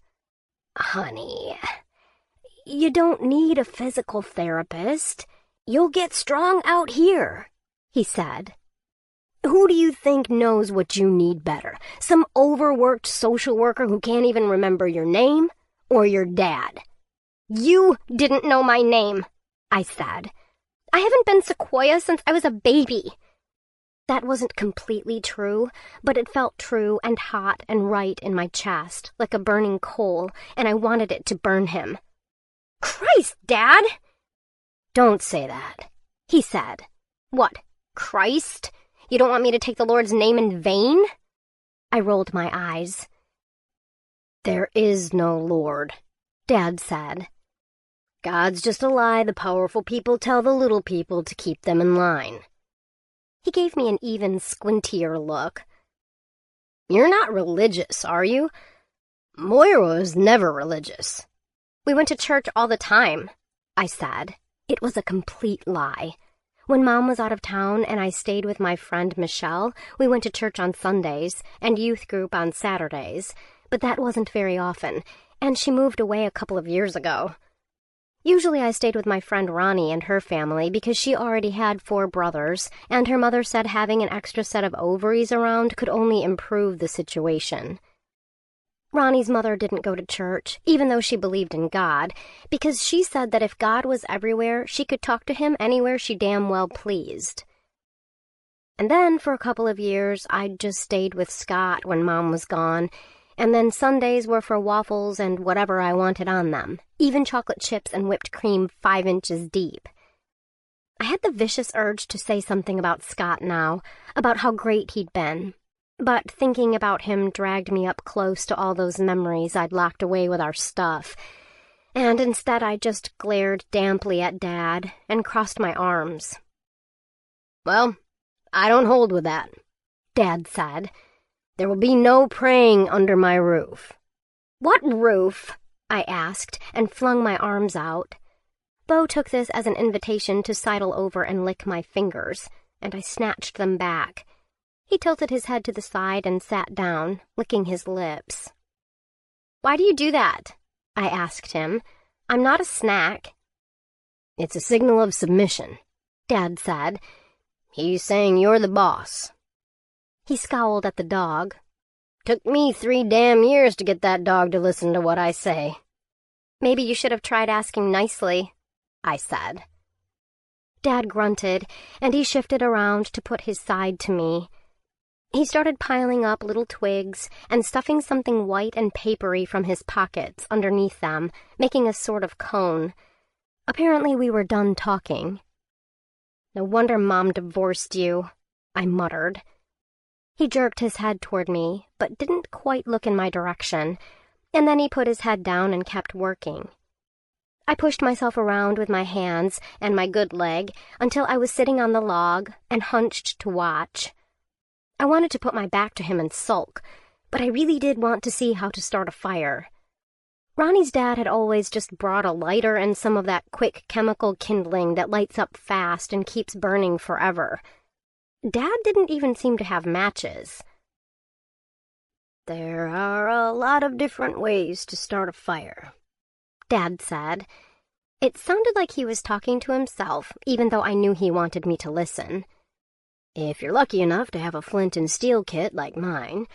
"Honey, you don't need a physical therapist. You'll get strong out here," he said. "Who do you think knows what you need better? Some overworked social worker who can't even remember your name? Or your dad?" "You didn't know my name," I said. "I haven't been Sequoia since I was a baby." That wasn't completely true, but it felt true and hot and right in my chest, like a burning coal, and I wanted it to burn him. "Christ, Dad!" "Don't say that," he said. "What, Christ? You don't want me to take the Lord's name in vain?" I rolled my eyes. "There is no Lord," Dad said. "God's just a lie the powerful people tell the little people to keep them in line." He gave me an even squintier look. "You're not religious, are you? Moira was never religious." "We went to church all the time," I said. It was a complete lie. When Mom was out of town and I stayed with my friend Michelle, we went to church on Sundays and youth group on Saturdays, but that wasn't very often, and she moved away a couple of years ago. Usually I stayed with my friend Ronnie and her family because she already had 4 brothers, and her mother said having an extra set of ovaries around could only improve the situation. Ronnie's mother didn't go to church, even though she believed in God, because she said that if God was everywhere, she could talk to him anywhere she damn well pleased. And then, for a couple of years, I'd just stayed with Scott when Mom was gone, and then Sundays were for waffles and whatever I wanted on them, even chocolate chips and whipped cream 5 inches deep. I had the vicious urge to say something about Scott now, about how great he'd been. But thinking about him dragged me up close to all those memories I'd locked away with our stuff, and instead I just glared damply at Dad and crossed my arms. Well, I don't hold with that, Dad said. There will be no praying under my roof. What roof? I asked and flung my arms out. Bo took this as an invitation to sidle over and lick my fingers, and I snatched them back. He tilted his head to the side and sat down, licking his lips. Why do you do that? I asked him. I'm not a snack. It's a signal of submission, Dad said. He's saying you're the boss. He scowled at the dog. Took me 3 damn years to get that dog to listen to what I say. Maybe you should have tried asking nicely, I said. Dad grunted, and he shifted around to put his side to me. He started piling up little twigs and stuffing something white and papery from his pockets underneath them, making a sort of cone. Apparently we were done talking. No wonder Mom divorced you, I muttered. He jerked his head toward me, but didn't quite look in my direction, and then he put his head down and kept working. I pushed myself around with my hands and my good leg until I was sitting on the log and hunched to watch. I wanted to put my back to him and sulk, but I really did want to see how to start a fire. Ronnie's dad had always just brought a lighter and some of that quick chemical kindling that lights up fast and keeps burning forever. Dad didn't even seem to have matches. There are a lot of different ways to start a fire, Dad said. It sounded like he was talking to himself, even though I knew he wanted me to listen. If you're lucky enough to have a flint and steel kit like mine,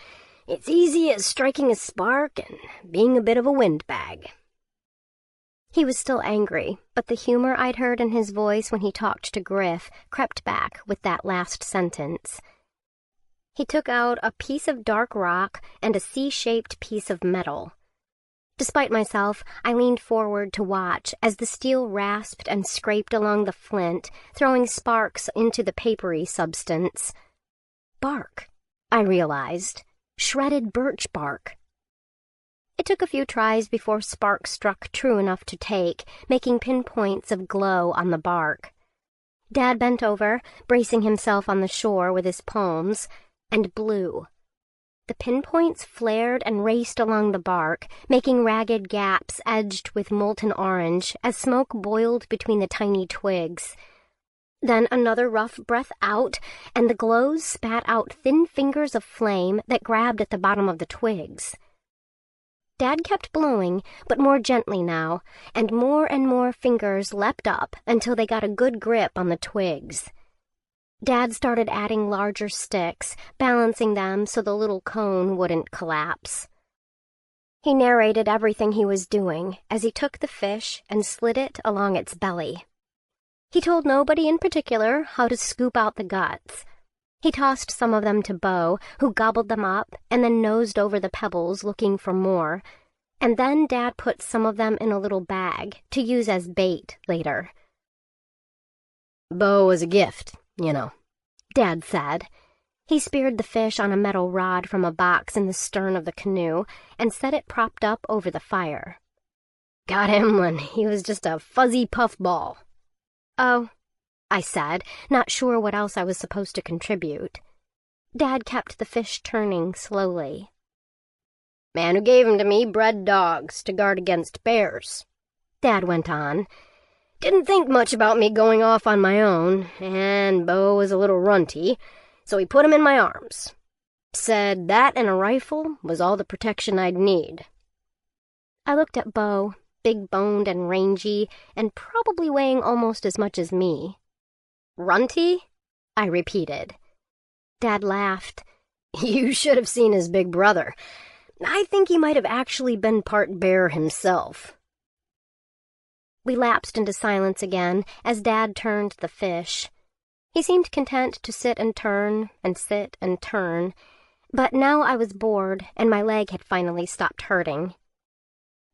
it's easy as striking a spark and being a bit of a windbag. He was still angry, but the humor I'd heard in his voice when he talked to Griff crept back with that last sentence. He took out a piece of dark rock and a C-shaped piece of metal. Despite myself, I leaned forward to watch as the steel rasped and scraped along the flint, throwing sparks into the papery substance. Bark, I realized. Shredded birch bark. It took a few tries before sparks struck true enough to take, making pinpoints of glow on the bark. Dad bent over, bracing himself on the shore with his palms, and blew. The pinpoints flared and raced along the bark, making ragged gaps edged with molten orange as smoke boiled between the tiny twigs. Then another rough breath out, and the glows spat out thin fingers of flame that grabbed at the bottom of the twigs. Dad kept blowing, but more gently now, and more fingers leapt up until they got a good grip on the twigs. Dad started adding larger sticks, balancing them so the little cone wouldn't collapse. He narrated everything he was doing as he took the fish and slid it along its belly. He told nobody in particular how to scoop out the guts. He tossed some of them to Bo, who gobbled them up and then nosed over the pebbles looking for more, and then Dad put some of them in a little bag to use as bait later. Bo was a gift, you know, Dad said. He speared the fish on a metal rod from a box in the stern of the canoe and set it propped up over the fire. Got him when he was just a fuzzy puffball. Oh, I said, not sure what else I was supposed to contribute. Dad kept the fish turning slowly. Man who gave him to me bred dogs to guard against bears, Dad went on. Didn't think much about me going off on my own, and Bo was a little runty, so he put him in my arms. Said that and a rifle was all the protection I'd need. I looked at Bo, big-boned and rangy, and probably weighing almost as much as me. Runty? I repeated. Dad laughed. You should have seen his big brother. I think he might have actually been part bear himself. We lapsed into silence again as Dad turned the fish. He seemed content to sit and turn, but now I was bored and my leg had finally stopped hurting.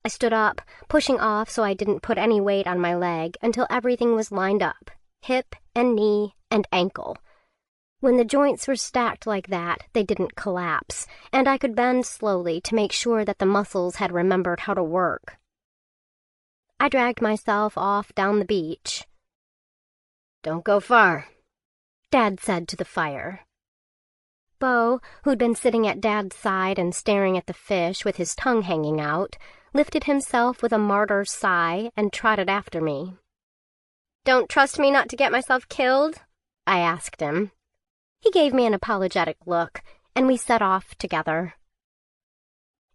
I stood up, pushing off so I didn't put any weight on my leg until everything was lined up, hip and knee and ankle. When the joints were stacked like that, they didn't collapse, and I could bend slowly to make sure that the muscles had remembered how to work. I dragged myself off down the beach. Don't go far, Dad said to the fire. Bo, who'd been sitting at Dad's side and staring at the fish with his tongue hanging out, lifted himself with a martyr's sigh and trotted after me. "Don't trust me not to get myself killed?" I asked him. He gave me an apologetic look, and we set off together.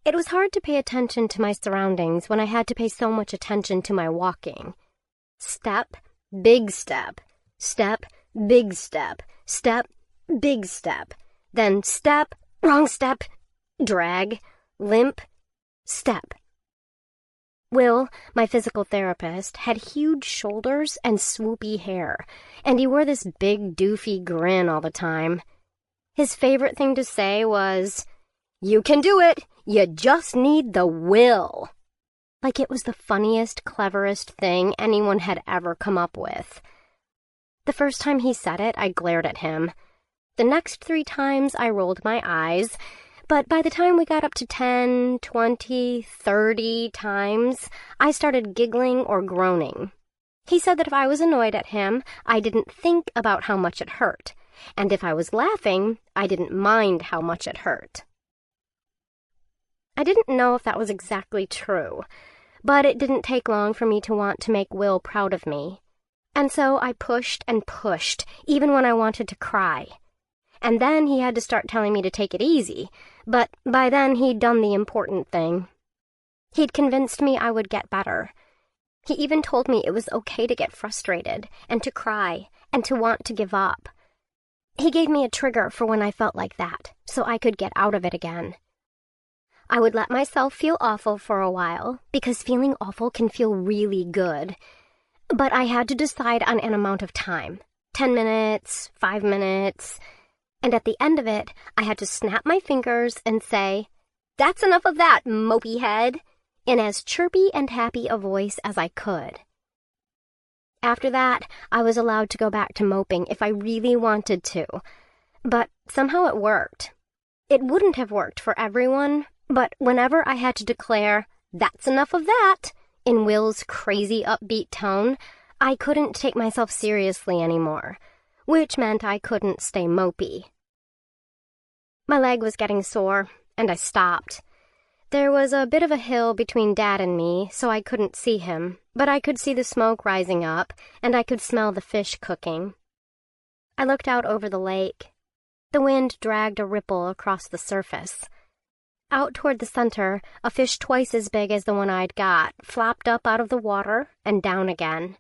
It was hard to pay attention to my surroundings when I had to pay so much attention to my walking. Step, big step, step, big step, step, big step, then step, wrong step, drag, limp, step. Will, my physical therapist, had huge shoulders and swoopy hair, and he wore this big doofy grin all the time. His favorite thing to say was, "You can do it! You just need the will!" Like it was the funniest, cleverest thing anyone had ever come up with. The first time he said it, I glared at him. The next 3 times, I rolled my eyes, but by the time we got up to 10, 20, 30 times, I started giggling or groaning. He said that if I was annoyed at him, I didn't think about how much it hurt, and if I was laughing, I didn't mind how much it hurt. I didn't know if that was exactly true, but it didn't take long for me to want to make Will proud of me. And so I pushed and pushed, even when I wanted to cry. And then he had to start telling me to take it easy, but by then he'd done the important thing. He'd convinced me I would get better. He even told me it was okay to get frustrated, and to cry, and to want to give up. He gave me a trigger for when I felt like that, so I could get out of it again. I would let myself feel awful for a while, because feeling awful can feel really good. But I had to decide on an amount of time. 10 minutes, 5 minutes... And at the end of it, I had to snap my fingers and say, "That's enough of that, mopey head," in as chirpy and happy a voice as I could. After that, I was allowed to go back to moping if I really wanted to. But somehow it worked. It wouldn't have worked for everyone, but whenever I had to declare, "That's enough of that," in Will's crazy upbeat tone, I couldn't take myself seriously anymore, which meant I couldn't stay mopey. My leg was getting sore, and I stopped. There was a bit of a hill between Dad and me, so I couldn't see him, but I could see the smoke rising up, and I could smell the fish cooking. I looked out over the lake. The wind dragged a ripple across the surface. Out toward the center, a fish twice as big as the one I'd got flopped up out of the water and down again.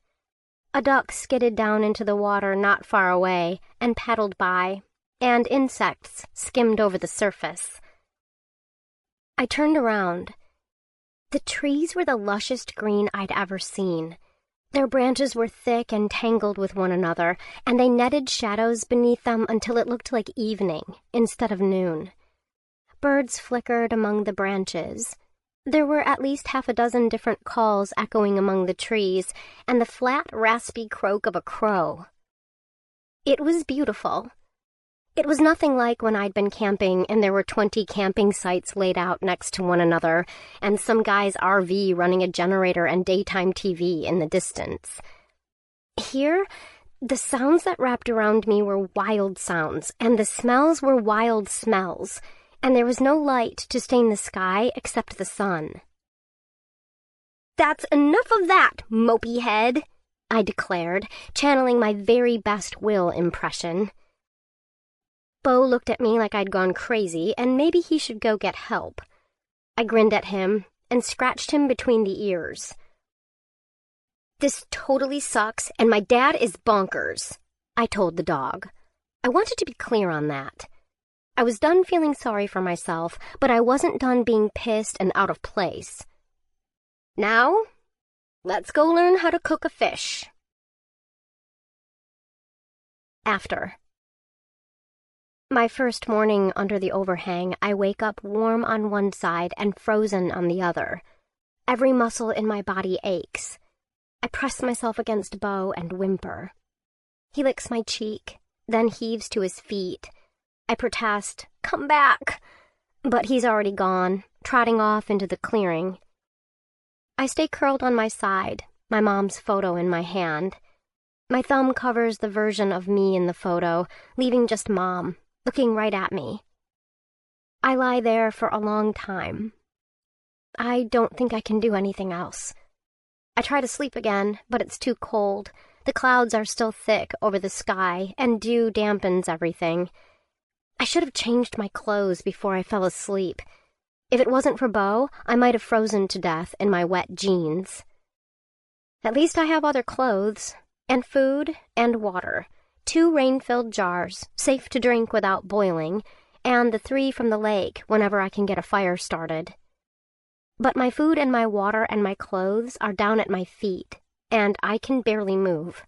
A duck skidded down into the water not far away and paddled by, and insects skimmed over the surface. I turned around. The trees were the lushest green I'd ever seen. Their branches were thick and tangled with one another, and they netted shadows beneath them until it looked like evening instead of noon. Birds flickered among the branches. There were at least 6 different calls echoing among the trees, and the flat, raspy croak of a crow. It was beautiful. It was nothing like when I'd been camping and there were 20 camping sites laid out next to one another, and some guy's RV running a generator and daytime TV in the distance. Here, the sounds that wrapped around me were wild sounds, and the smells were wild smells, and there was no light to stain the sky except the sun. "That's enough of that, mopey head," I declared, channeling my very best Will impression. Bo looked at me like I'd gone crazy, and maybe he should go get help. I grinned at him and scratched him between the ears. "This totally sucks, and my dad is bonkers," I told the dog. I wanted to be clear on that. I was done feeling sorry for myself, but I wasn't done being pissed and out of place. "Now, let's go learn how to cook a fish." After. My first morning under the overhang, I wake up warm on one side and frozen on the other. Every muscle in my body aches. I press myself against Bo and whimper. He licks my cheek, then heaves to his feet. I protest, "Come back!" But he's already gone, trotting off into the clearing. I stay curled on my side, my mom's photo in my hand. My thumb covers the version of me in the photo, leaving just Mom, looking right at me. I lie there for a long time. I don't think I can do anything else. I try to sleep again, but it's too cold. The clouds are still thick over the sky, and dew dampens everything. I should have changed my clothes before I fell asleep. If it wasn't for Beau, I might have frozen to death in my wet jeans. At least I have other clothes, and food, and water. 2 rain-filled jars, safe to drink without boiling, and the 3 from the lake whenever I can get a fire started. But my food and my water and my clothes are down at my feet, and I can barely move.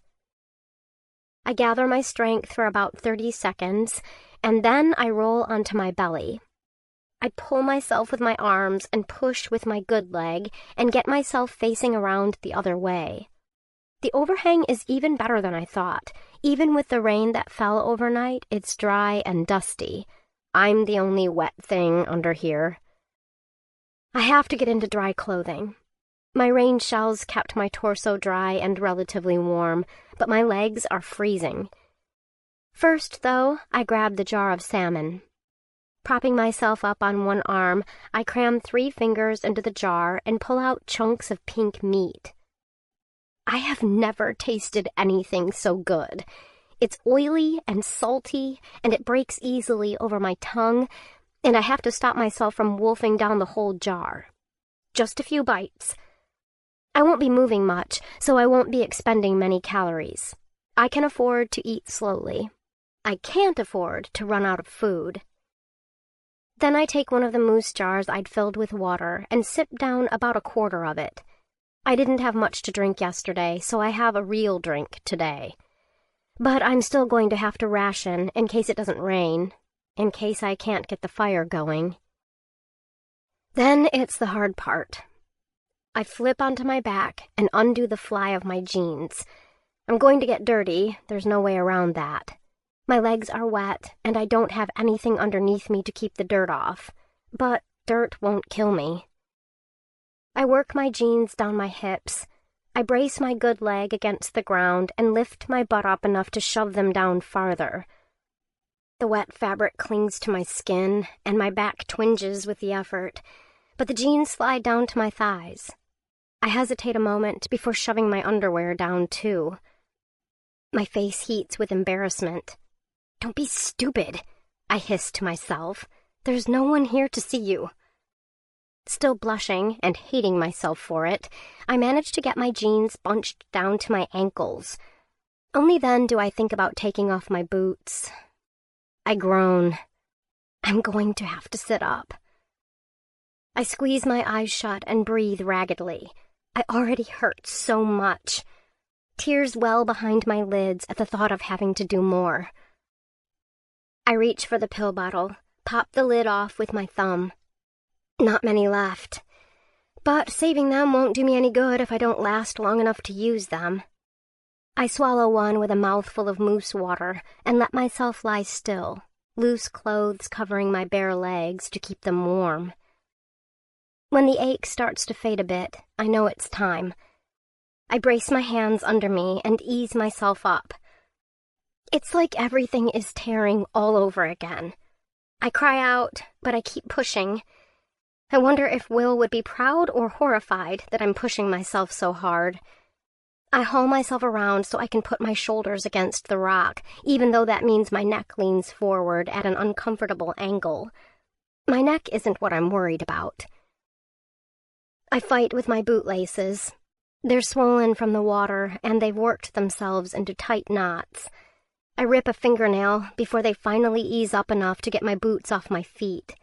I gather my strength for about 30 seconds, and then I roll onto my belly. I pull myself with my arms and push with my good leg and get myself facing around the other way. The overhang is even better than I thought. Even with the rain that fell overnight, it's dry and dusty. I'm the only wet thing under here. I have to get into dry clothing. My rain shells kept my torso dry and relatively warm, but my legs are freezing. First, though, I grab the jar of salmon. Propping myself up on one arm, I cram 3 fingers into the jar and pull out chunks of pink meat. I have never tasted anything so good. It's oily and salty, and it breaks easily over my tongue, and I have to stop myself from wolfing down the whole jar. Just a few bites. I won't be moving much, so I won't be expending many calories. I can afford to eat slowly. I can't afford to run out of food. Then I take one of the moose jars I'd filled with water and sip down about 1/4 of it. I didn't have much to drink yesterday, so I have a real drink today. But I'm still going to have to ration in case it doesn't rain, in case I can't get the fire going. Then it's the hard part. I flip onto my back and undo the fly of my jeans. I'm going to get dirty, there's no way around that. My legs are wet, and I don't have anything underneath me to keep the dirt off. But dirt won't kill me. I work my jeans down my hips. I brace my good leg against the ground and lift my butt up enough to shove them down farther. The wet fabric clings to my skin, and my back twinges with the effort, but the jeans slide down to my thighs. I hesitate a moment before shoving my underwear down, too. My face heats with embarrassment. "Don't be stupid," I hiss to myself. "There's no one here to see you." Still blushing and hating myself for it, I manage to get my jeans bunched down to my ankles. Only then do I think about taking off my boots. I groan. I'm going to have to sit up. I squeeze my eyes shut and breathe raggedly. I already hurt so much. Tears well behind my lids at the thought of having to do more. I reach for the pill bottle, pop the lid off with my thumb. Not many left. But saving them won't do me any good if I don't last long enough to use them. I swallow one with a mouthful of moose water and let myself lie still, loose clothes covering my bare legs to keep them warm. When the ache starts to fade a bit, I know it's time. I brace my hands under me and ease myself up. It's like everything is tearing all over again. I cry out, but I keep pushing. I wonder if Will would be proud or horrified that I'm pushing myself so hard. I haul myself around so I can put my shoulders against the rock, even though that means my neck leans forward at an uncomfortable angle. My neck isn't what I'm worried about. I fight with my bootlaces. They're swollen from the water, and they've worked themselves into tight knots. I rip a fingernail before they finally ease up enough to get my boots off my feet.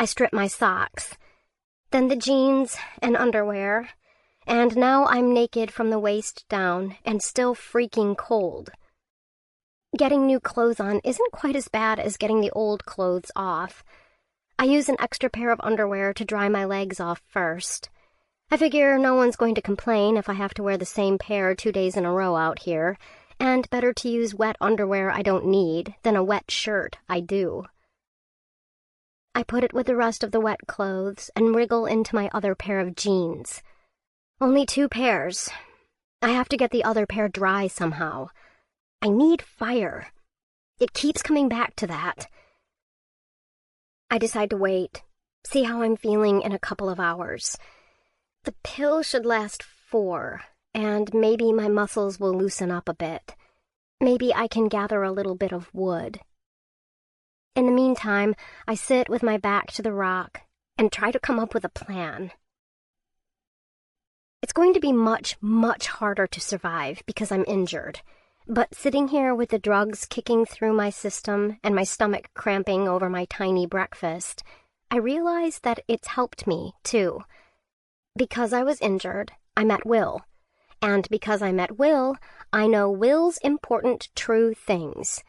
I strip my socks, then the jeans and underwear, and now I'm naked from the waist down and still freaking cold. Getting new clothes on isn't quite as bad as getting the old clothes off. I use an extra pair of underwear to dry my legs off first. I figure no one's going to complain if I have to wear the same pair 2 days in a row out here, and better to use wet underwear I don't need than a wet shirt I do. I put it with the rest of the wet clothes and wriggle into my other pair of jeans. Only 2 pairs. I have to get the other pair dry somehow. I need fire. It keeps coming back to that. I decide to wait, see how I'm feeling in a couple of hours. The pill should last 4, and maybe my muscles will loosen up a bit. Maybe I can gather a little bit of wood. In the meantime, I sit with my back to the rock and try to come up with a plan. It's going to be much, much harder to survive because I'm injured. But sitting here with the drugs kicking through my system and my stomach cramping over my tiny breakfast, I realize that it's helped me, too. Because I was injured, I met Will. And because I met Will, I know Will's important true things,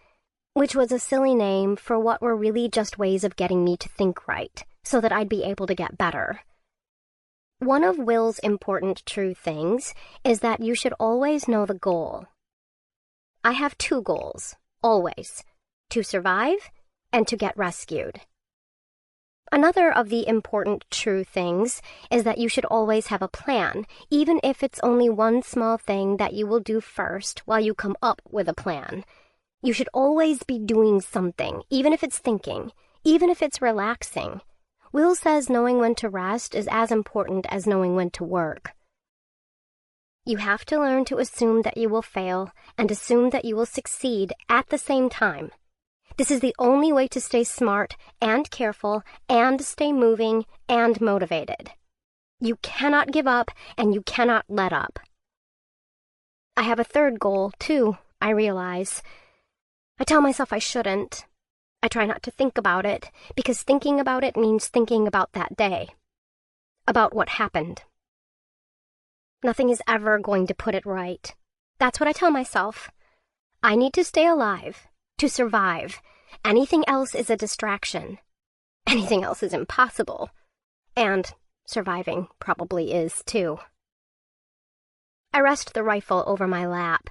which was a silly name for what were really just ways of getting me to think right, so that I'd be able to get better. One of Will's important true things is that you should always know the goal. I have 2 goals, always, to survive and to get rescued. Another of the important true things is that you should always have a plan, even if it's only one small thing that you will do first while you come up with a plan. You should always be doing something, even if it's thinking, even if it's relaxing. Will says knowing when to rest is as important as knowing when to work. You have to learn to assume that you will fail and assume that you will succeed at the same time. This is the only way to stay smart and careful and stay moving and motivated. You cannot give up and you cannot let up. I have a 3rd goal, too, I realize. I tell myself I shouldn't. I try not to think about it, because thinking about it means thinking about that day. About what happened. Nothing is ever going to put it right. That's what I tell myself. I need to stay alive, to survive. Anything else is a distraction. Anything else is impossible. And surviving probably is, too. I rest the rifle over my lap.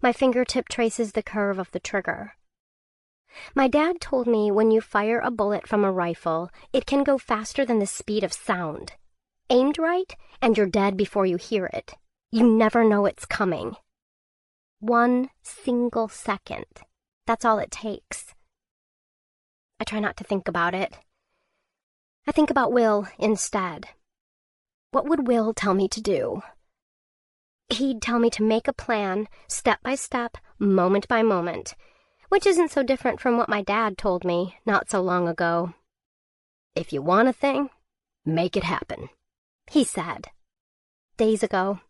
My fingertip traces the curve of the trigger. My dad told me when you fire a bullet from a rifle, it can go faster than the speed of sound. Aimed right, and you're dead before you hear it. You never know it's coming. 1 single second. That's all it takes. I try not to think about it. I think about Will instead. What would Will tell me to do? He'd tell me to make a plan, step by step, moment by moment, which isn't so different from what my dad told me not so long ago. If you want a thing, make it happen, he said. Days ago.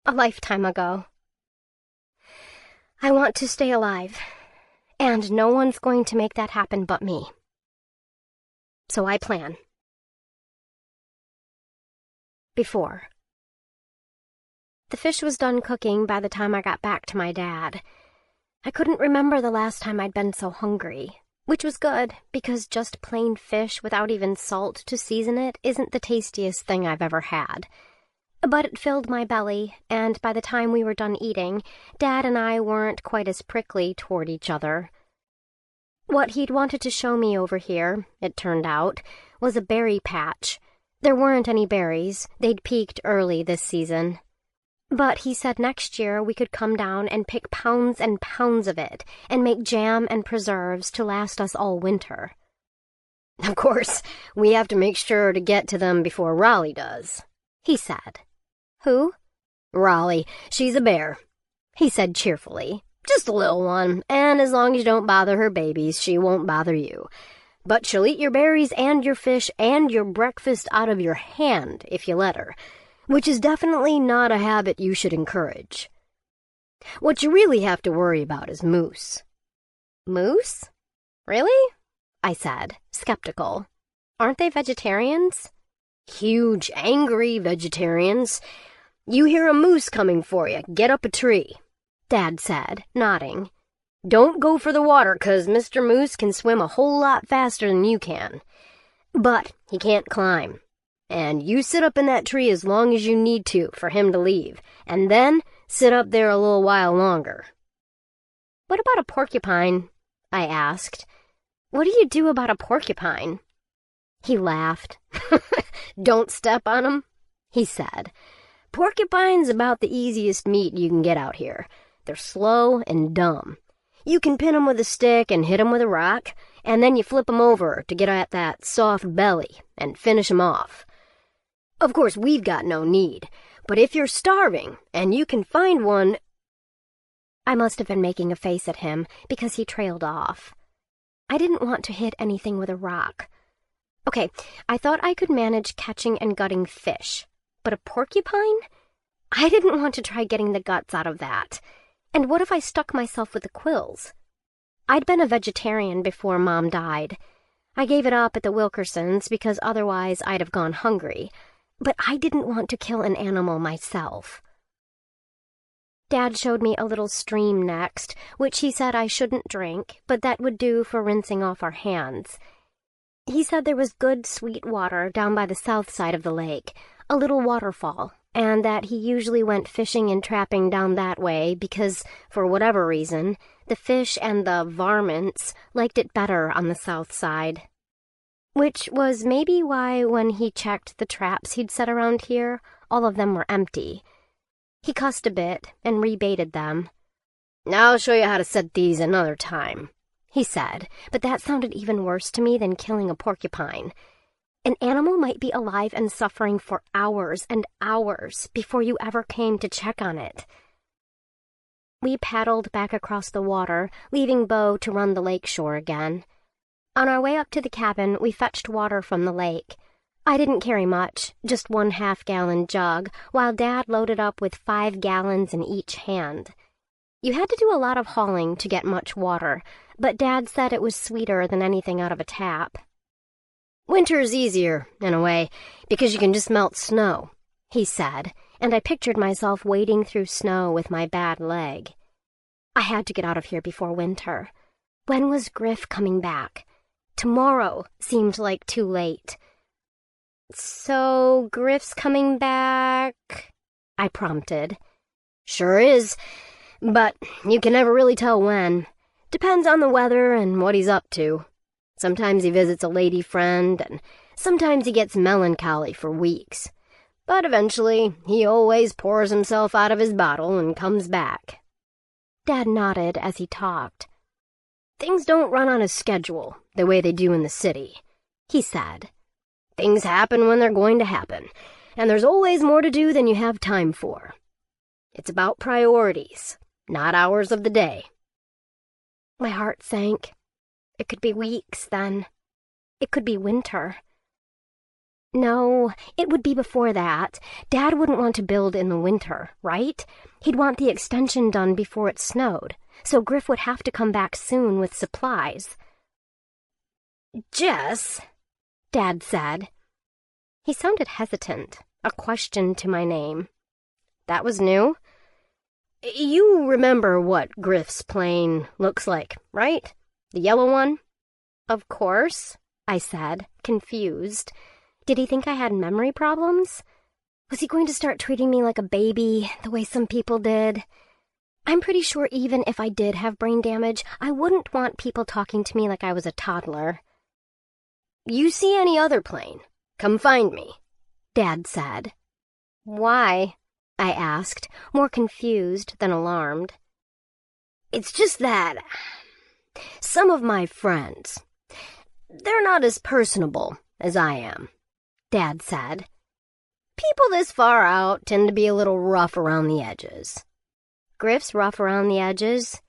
A lifetime ago. I want to stay alive, and no one's going to make that happen but me. So I plan. Before. The fish was done cooking by the time I got back to my dad. I couldn't remember the last time I'd been so hungry, which was good, because just plain fish without even salt to season it isn't the tastiest thing I've ever had. But it filled my belly, and by the time we were done eating, Dad and I weren't quite as prickly toward each other. What he'd wanted to show me over here, it turned out, was a berry patch. There weren't any berries. They'd peaked early this season. But he said next year we could come down and pick pounds and pounds of it and make jam and preserves to last us all winter. Of course, we have to make sure to get to them before Raleigh does, he said. Who? Raleigh. She's a bear, he said cheerfully. Just a little one, and as long as you don't bother her babies, she won't bother you. But she'll eat your berries and your fish and your breakfast out of your hand if you let her, which is definitely not a habit you should encourage. What you really have to worry about is moose. Moose? Really? I said, skeptical. Aren't they vegetarians? Huge, angry vegetarians. You hear a moose coming for you, get up a tree, Dad said, nodding. Don't go for the water, 'cause Mr. Moose can swim a whole lot faster than you can. But he can't climb. And you sit up in that tree as long as you need to for him to leave, and then sit up there a little while longer. What about a porcupine? I asked. What do you do about a porcupine? He laughed. Don't step on 'em, he said. Porcupine's about the easiest meat you can get out here. They're slow and dumb. You can pin 'em with a stick and hit 'em with a rock, and then you flip 'em over to get at that soft belly and finish 'em off. Of course, we've got no need, but if you're starving and you can find one—" I must have been making a face at him because he trailed off. I didn't want to hit anything with a rock. Okay, I thought I could manage catching and gutting fish, but a porcupine? I didn't want to try getting the guts out of that. And what if I stuck myself with the quills? I'd been a vegetarian before Mom died. I gave it up at the Wilkersons because otherwise I'd have gone hungry, but I didn't want to kill an animal myself. Dad showed me a little stream next, which he said I shouldn't drink, but that would do for rinsing off our hands. He said there was good sweet water down by the south side of the lake, a little waterfall, and that he usually went fishing and trapping down that way because, for whatever reason, the fish and the varmints liked it better on the south side. Which was maybe why when he checked the traps he'd set around here, all of them were empty. He cussed a bit and rebaited them. "I'll show you how to set these another time," he said, but that sounded even worse to me than killing a porcupine. An animal might be alive and suffering for hours and hours before you ever came to check on it. We paddled back across the water, leaving Bo to run the lake shore again. On our way up to the cabin, we fetched water from the lake. I didn't carry much, just 1 half-gallon jug, while Dad loaded up with 5 gallons in each hand. You had to do a lot of hauling to get much water, but Dad said it was sweeter than anything out of a tap. "Winter's easier, in a way, because you can just melt snow," he said, and I pictured myself wading through snow with my bad leg. I had to get out of here before winter. When was Griff coming back? Tomorrow seemed like too late. "So, Griff's coming back?" I prompted. "Sure is, but you can never really tell when. Depends on the weather and what he's up to. Sometimes he visits a lady friend, and sometimes he gets melancholy for weeks. But eventually, he always pours himself out of his bottle and comes back." Dad nodded as he talked. "Things don't run on a schedule the way they do in the city," he said. "Things happen when they're going to happen, and there's always more to do than you have time for. It's about priorities, not hours of the day." My heart sank. It could be weeks, then. It could be winter. No, it would be before that. Dad wouldn't want to build in the winter, right? He'd want the extension done before it snowed, so Griff would have to come back soon with supplies. "Jess," Dad said. He sounded hesitant, a question to my name. That was new. "You remember what Griff's plane looks like, right? The yellow one?" "Of course," I said, confused. Did he think I had memory problems? Was he going to start treating me like a baby, the way some people did? I'm pretty sure even if I did have brain damage, I wouldn't want people talking to me like I was a toddler. "You see any other plane? Come find me," Dad said. "Why?" I asked, more confused than alarmed. "It's just that some of my friends, they're not as personable as I am," Dad said. "People this far out tend to be a little rough around the edges." "Griff's rough around the edges?"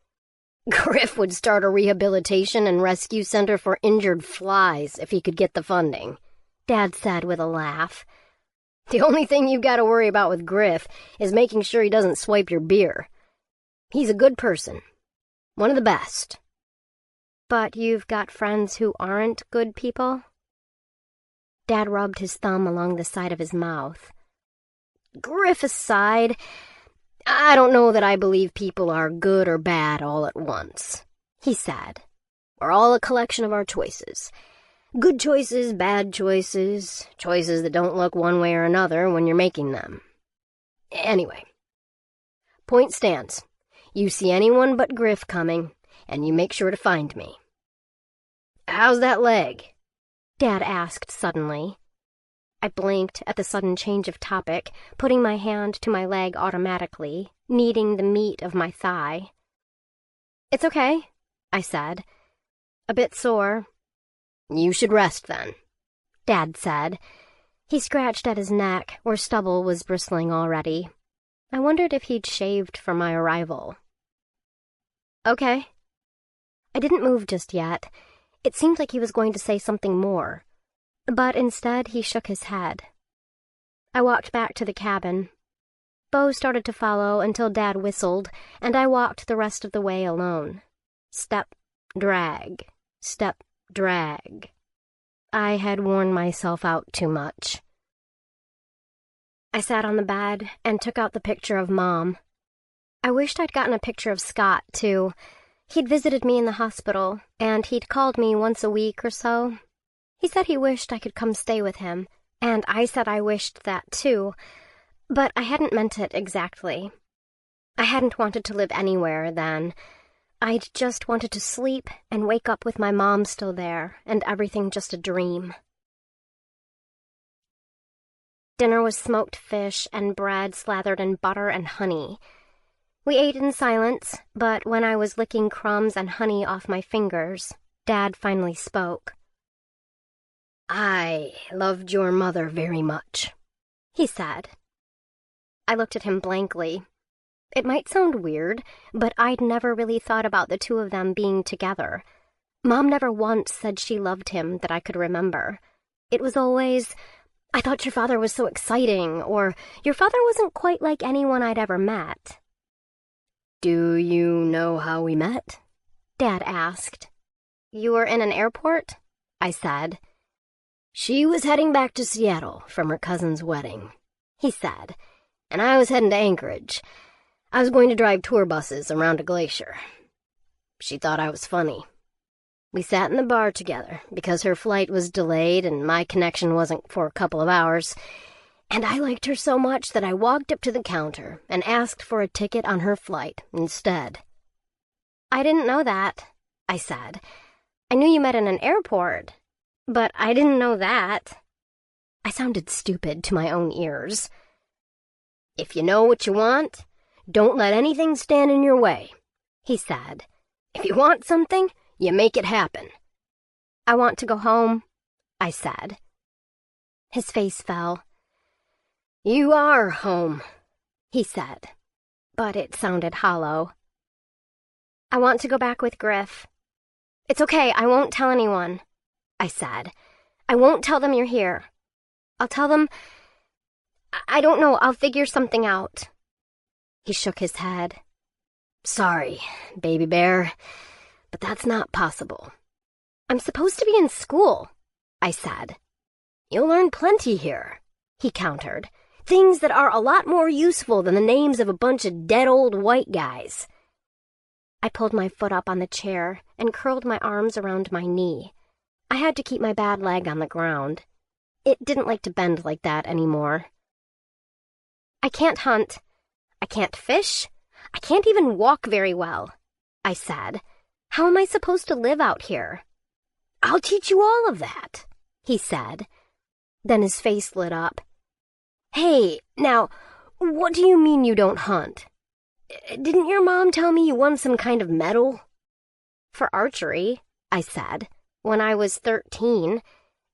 "Griff would start a rehabilitation and rescue center for injured flies if he could get the funding," Dad said with a laugh. "The only thing you've got to worry about with Griff is making sure he doesn't swipe your beer. He's a good person. One of the best." "But you've got friends who aren't good people?" Dad rubbed his thumb along the side of his mouth. "Griff aside, I don't know that I believe people are good or bad all at once," he said. "We're all a collection of our choices. Good choices, bad choices, choices that don't look one way or another when you're making them. Anyway, point stands. You see anyone but Griff coming, and you make sure to find me." "How's that leg?" Dad asked suddenly. I blinked at the sudden change of topic, putting my hand to my leg automatically, kneading the meat of my thigh. "It's okay," I said. "A bit sore." "You should rest then," Dad said. He scratched at his neck, where stubble was bristling already. I wondered if he'd shaved for my arrival. "Okay." I didn't move just yet. It seemed like he was going to say something more, but instead he shook his head. I walked back to the cabin. Bo started to follow until Dad whistled, and I walked the rest of the way alone. Step, drag, step, drag. I had worn myself out too much. I sat on the bed and took out the picture of Mom. I wished I'd gotten a picture of Scott, too. He'd visited me in the hospital, and he'd called me once a week or so. He said he wished I could come stay with him, and I said I wished that, too, but I hadn't meant it exactly. I hadn't wanted to live anywhere then. I'd just wanted to sleep and wake up with my mom still there, and everything just a dream. Dinner was smoked fish and bread slathered in butter and honey. We ate in silence, but when I was licking crumbs and honey off my fingers, Dad finally spoke. "I loved your mother very much," he said. I looked at him blankly. It might sound weird, but I'd never really thought about the two of them being together. Mom never once said she loved him that I could remember. It was always, "I thought your father was so exciting," or "Your father wasn't quite like anyone I'd ever met." "Do you know how we met?" Dad asked. "You were in an airport?" I said. "She was heading back to Seattle from her cousin's wedding," he said, "and I was heading to Anchorage. I was going to drive tour buses around a glacier. She thought I was funny. We sat in the bar together because her flight was delayed and my connection wasn't for a couple of hours, and I liked her so much that I walked up to the counter and asked for a ticket on her flight instead." "I didn't know that," I said. "I knew you met in an airport, but I didn't know that." I sounded stupid to my own ears. "If you know what you want, don't let anything stand in your way," he said. "If you want something, you make it happen." "I want to go home," I said. His face fell. "You are home," he said, but it sounded hollow. "I want to go back with Griff." "It's okay, I won't tell anyone," I said. "I won't tell them you're here. I'll tell them... I don't know, I'll figure something out." He shook his head. "Sorry, baby bear, but that's not possible." "I'm supposed to be in school," I said. "You'll learn plenty here," he countered. "Things that are a lot more useful than the names of a bunch of dead old white guys." I pulled my foot up on the chair and curled my arms around my knee. I had to keep my bad leg on the ground. It didn't like to bend like that anymore. "I can't hunt. I can't fish. I can't even walk very well," I said. "How am I supposed to live out here?" "I'll teach you all of that," he said. Then his face lit up. "Hey, now, what do you mean you don't hunt? Didn't your mom tell me you won some kind of medal?" "For archery," I said, "when I was 13.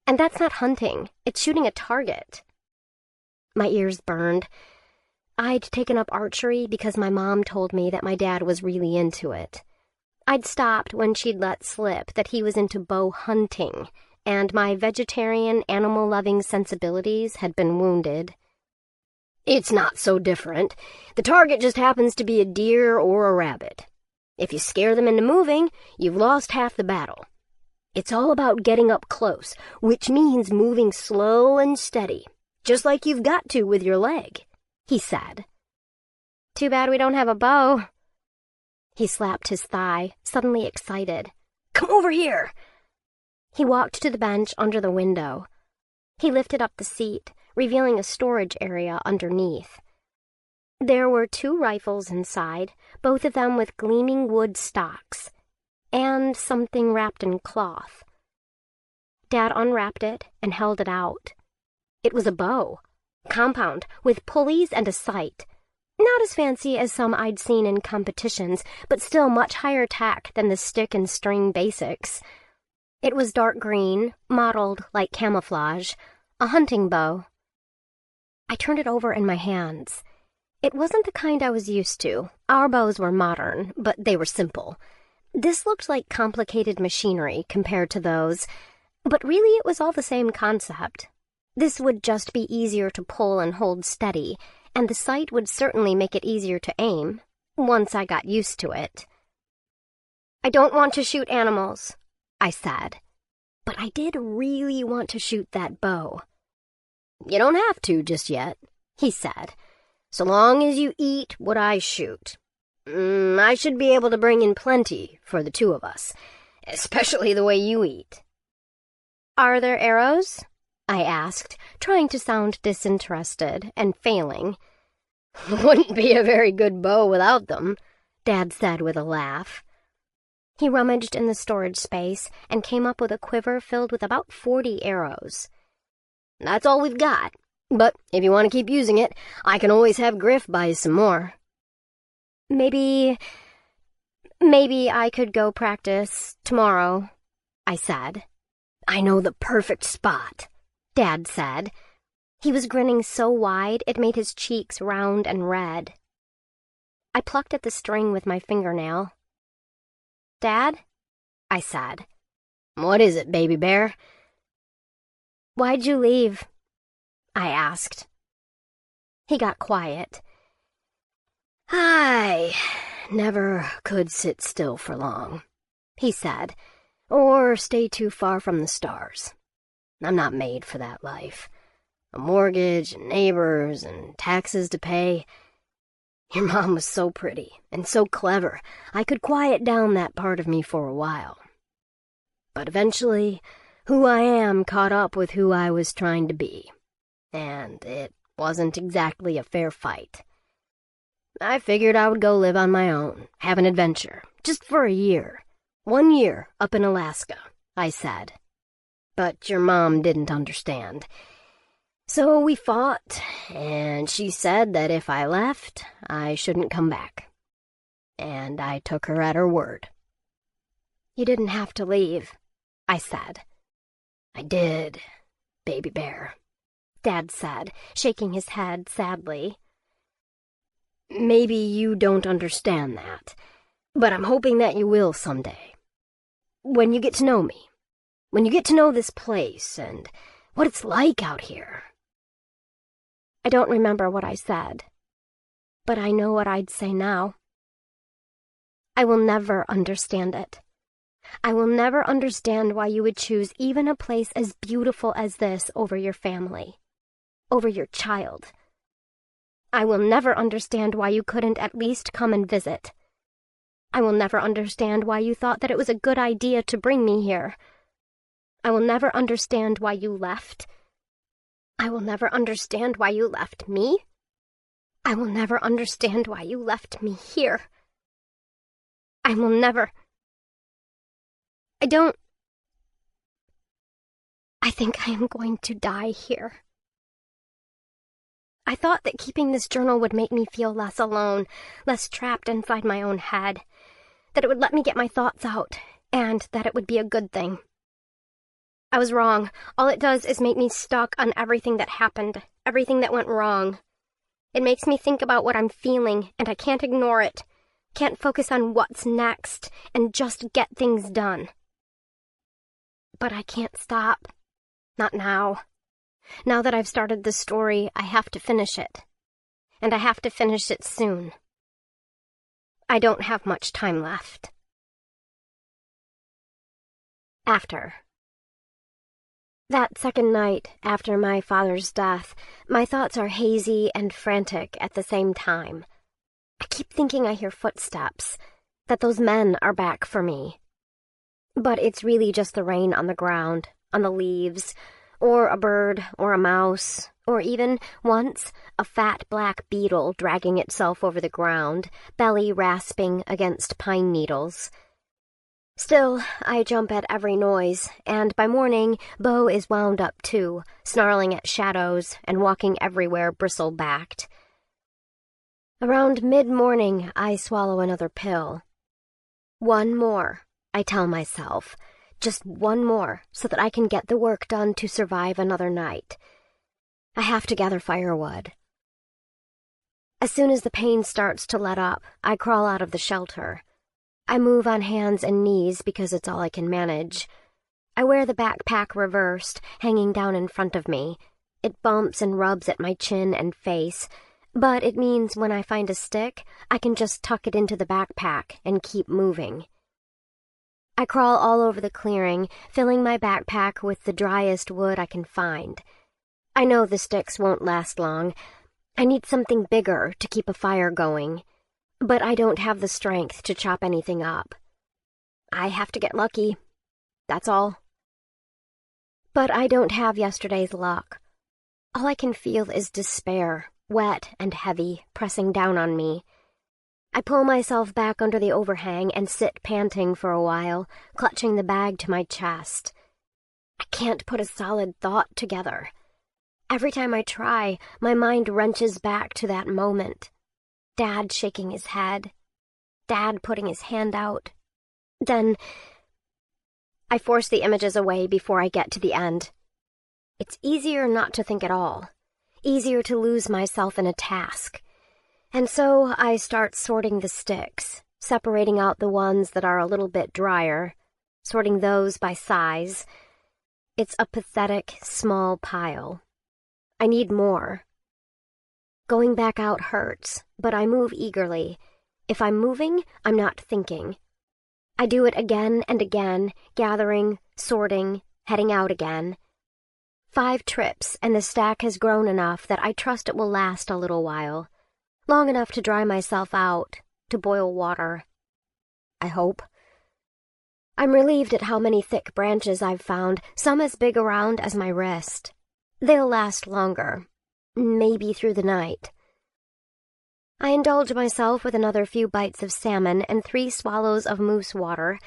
And that's not hunting. It's shooting a target." My ears burned. I'd taken up archery because my mom told me that my dad was really into it. I'd stopped when she'd let slip that he was into bow hunting, and my vegetarian, animal-loving sensibilities had been wounded. "It's not so different. The target just happens to be a deer or a rabbit. If you scare them into moving, you've lost half the battle. It's all about getting up close, which means moving slow and steady, just like you've got to with your leg," he said. "Too bad we don't have a bow." He slapped his thigh, suddenly excited. "Come over here." He walked to the bench under the window. He lifted up the seat, revealing a storage area underneath. There were 2 rifles inside, both of them with gleaming wood stocks, and something wrapped in cloth. Dad unwrapped it and held it out. It was a bow. Compound, with pulleys and a sight. Not as fancy as some I'd seen in competitions, but still much higher tack than the stick and string basics. It was dark green, mottled like camouflage, a hunting bow. I turned it over in my hands. It wasn't the kind I was used to. Our bows were modern, but they were simple. This looked like complicated machinery compared to those, but really it was all the same concept. This would just be easier to pull and hold steady, and the sight would certainly make it easier to aim, once I got used to it. "I don't want to shoot animals," I said, but I did really want to shoot that bow. "You don't have to just yet," he said, "so long as you eat what I shoot. I should be able to bring in plenty for the two of us, especially the way you eat." "Are there arrows?" I asked, trying to sound disinterested and failing. "Wouldn't be a very good bow without them," Dad said with a laugh. He rummaged in the storage space and came up with a quiver filled with about 40 arrows. "That's all we've got, but if you want to keep using it, I can always have Griff buy some more." Maybe I could go practice tomorrow," I said. "I know the perfect spot," Dad said. He was grinning so wide it made his cheeks round and red. I plucked at the string with my fingernail. "Dad?" I said. "What is it, baby bear?" "Why'd you leave?" I asked. He got quiet. "I never could sit still for long," he said, "or stay too far from the stars. I'm not made for that life. A mortgage and neighbors and taxes to pay. Your mom was so pretty and so clever, I could quiet down that part of me for a while. But eventually, who I am caught up with who I was trying to be, and it wasn't exactly a fair fight. I figured I would go live on my own, have an adventure, just for a year. 1 year up in Alaska," I said. "But your mom didn't understand. So we fought, and she said that if I left, I shouldn't come back. And I took her at her word." "You didn't have to leave," I said. "I did, baby bear," Dad said, shaking his head sadly. "Maybe you don't understand that, but I'm hoping that you will someday. When you get to know me, when you get to know this place and what it's like out here." I don't remember what I said, but I know what I'd say now. I will never understand it. I will never understand why you would choose even a place as beautiful as this over your family, over your child. I will never understand why you couldn't at least come and visit. I will never understand why you thought that it was a good idea to bring me here. I will never understand why you left. I will never understand why you left me. I will never understand why you left me here. I will never... I think I am going to die here. I thought that keeping this journal would make me feel less alone, less trapped inside my own head, that it would let me get my thoughts out, and that it would be a good thing. I was wrong. All it does is make me stuck on everything that happened, everything that went wrong. It makes me think about what I'm feeling, and I can't ignore it, can't focus on what's next, and just get things done. But I can't stop. Not now. Now that I've started this story, I have to finish it. And I have to finish it soon. I don't have much time left. After. That second night, after my father's death, my thoughts are hazy and frantic at the same time. I keep thinking I hear footsteps, that those men are back for me. But it's really just the rain on the ground, on the leaves, or a bird, or a mouse, or even, once, a fat black beetle dragging itself over the ground, belly rasping against pine needles. Still, I jump at every noise, and by morning, Bo is wound up too, snarling at shadows and walking everywhere bristle-backed. Around mid-morning, I swallow another pill. One more, I tell myself. Just one more, so that I can get the work done to survive another night. I have to gather firewood. As soon as the pain starts to let up, I crawl out of the shelter. I move on hands and knees because it's all I can manage. I wear the backpack reversed, hanging down in front of me. It bumps and rubs at my chin and face, but it means when I find a stick, I can just tuck it into the backpack and keep moving. I crawl all over the clearing, filling my backpack with the driest wood I can find. I know the sticks won't last long. I need something bigger to keep a fire going. But I don't have the strength to chop anything up. I have to get lucky. That's all. But I don't have yesterday's luck. All I can feel is despair, wet and heavy, pressing down on me. I pull myself back under the overhang and sit panting for a while, clutching the bag to my chest. I can't put a solid thought together. Every time I try, my mind wrenches back to that moment. Dad shaking his head. Dad putting his hand out. Then I force the images away before I get to the end. It's easier not to think at all. Easier to lose myself in a task. And so I start sorting the sticks, separating out the ones that are a little bit drier, sorting those by size. It's a pathetic, small pile. I need more. Going back out hurts, but I move eagerly. If I'm moving, I'm not thinking. I do it again and again, gathering, sorting, heading out again. 5 trips, and the stack has grown enough that I trust it will last a little while. Long enough to dry myself out, to boil water. I hope. I'm relieved at how many thick branches I've found, some as big around as my wrist. They'll last longer. Maybe through the night. I indulge myself with another few bites of salmon and 3 swallows of moose water,